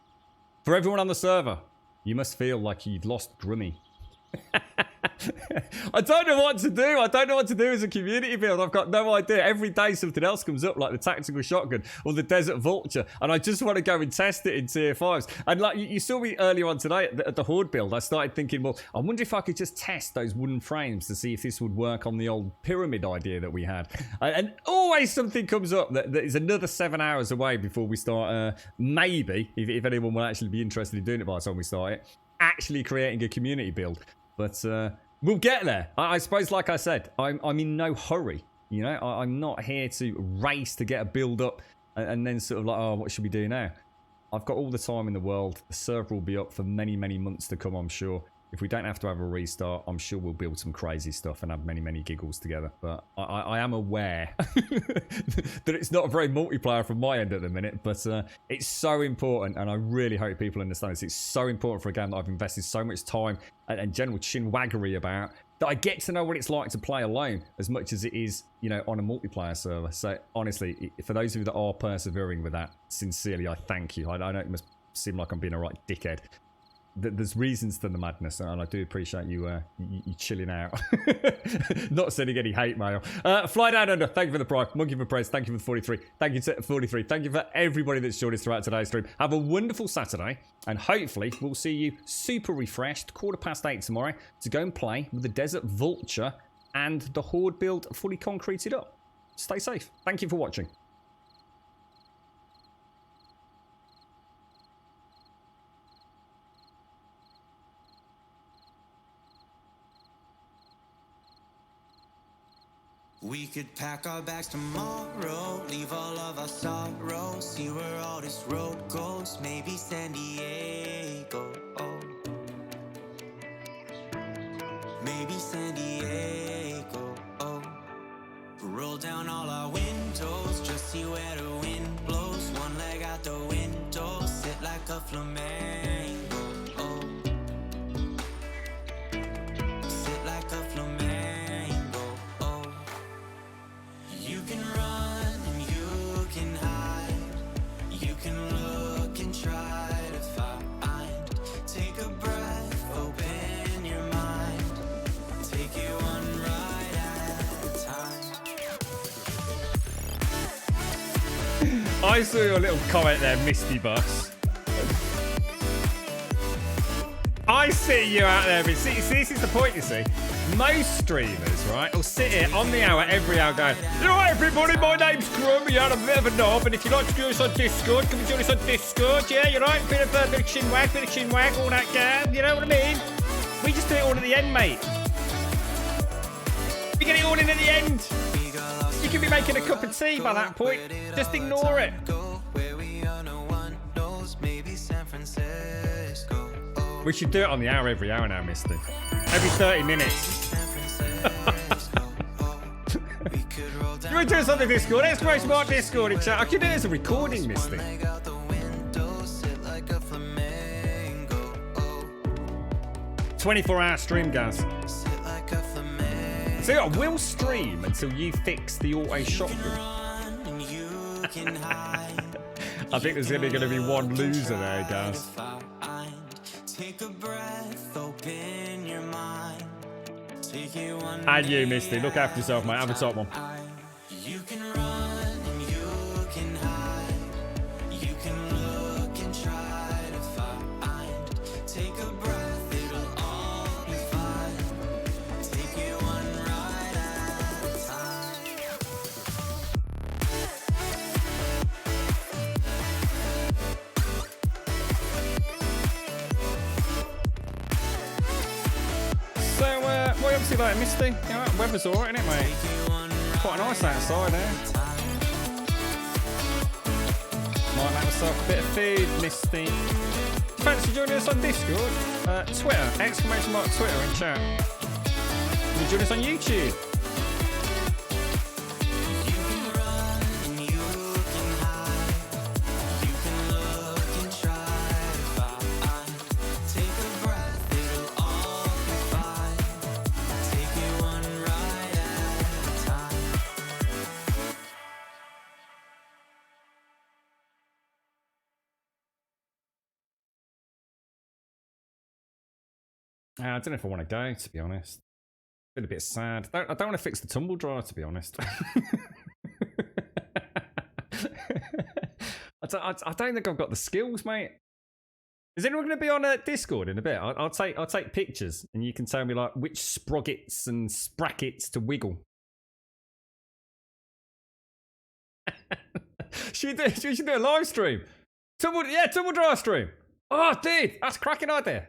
For everyone on the server, you must feel like you've lost Grummy. I don't know what to do. I don't know what to do as a community build. I've got no idea. Every day something else comes up, like the tactical shotgun or the desert vulture, and I just want to go and test it in tier 5s. And like you saw me earlier on today at the horde build, I started thinking, well, I wonder if I could just test those wooden frames to see if this would work on the old pyramid idea that we had. And always something comes up that is another 7 hours away before we start. Maybe, if anyone will actually be interested in doing it by the time we start it, actually creating a community build. But we'll get there. I suppose, like I said, I'm in no hurry. You know, I'm not here to race to get a build up and then sort of like, oh, what should we do now? I've got all the time in the world. The server will be up for many, many months to come, I'm sure. If we don't have to have a restart, I'm sure we'll build some crazy stuff and have many, many giggles together. But I am aware that it's not very multiplayer from my end at the minute. But it's so important, and I really hope people understand this. It's so important for a game that I've invested so much time and general chinwaggery about, that I get to know what it's like to play alone as much as it is, you know, on a multiplayer server. So honestly, for those of you that are persevering with that, sincerely, I thank you. I know it must seem like I'm being a right dickhead. There's reasons to the madness, and I do appreciate you chilling out. Not sending any hate mail. Fly Down Under, thank you for the prime. Monkey for Praise, thank you for the 43. Thank you to 43. Thank you for everybody that's joined us throughout today's stream. Have a wonderful Saturday, and hopefully we'll see you super refreshed 8:15 tomorrow to go and play with the Desert Vulture and the Horde build fully concreted up. Stay safe. Thank you for watching. We could pack our bags tomorrow, leave all of our sorrows, see where all this road goes, maybe San Diego. Maybe San Diego. Roll down all our windows, just see where the wind blows, one leg out the window, sit like a flamenco. Sit like a flamenco. You can run and you can hide, you can look and try to find. Take a breath, open your mind, take it one ride at a time. I saw your little comment there, Misty Bus. I see you out there, but see, this is the point, you see. Most streamers, right, will sit here on the hour, every hour going, you know what, everybody, my name's Grum, you're a bit of a knob, and if you'd like to join us on Discord, come and join us on Discord, yeah, you're right, bit of chinwag, all that gab, you know what I mean? We just do it all at the end, mate. You get it all in at the end. You can be making a cup of tea by that point. Just ignore it. We should do it on the hour, every hour now, Misty. Every 30 minutes. You want to do us on the Discord? Exclamation mark Discord in chat. I can do it as a recording, Misty. 24-hour stream, guys. So I will stream until you fix the auto shotgun. I think there's only going to be one loser there, guys. Take a breath, open your mind. Take it one. And you, Misty. Look after yourself, mate. Have a top one. You can run and you can hide. You can look and try to find. Take a breath, it'll all be fine. Take it one ride at a time. So, what are you up to like, Misty? You know, weather's alright, isn't it, mate? Quite nice outside there. Might have myself a bit of food, Misty. Fancy joining us on Discord? Twitter, exclamation mark Twitter in chat. Can you join us on YouTube? I don't know if I want to go, to be honest. Been a bit sad. I don't want to fix the tumble dryer, to be honest. I don't think I've got the skills, mate. Is anyone going to be on Discord in a bit? I'll take pictures, and you can tell me like which sprockets and sprockets to wiggle. should we do a live stream? Tumble dryer stream. Oh, dude, that's a cracking idea.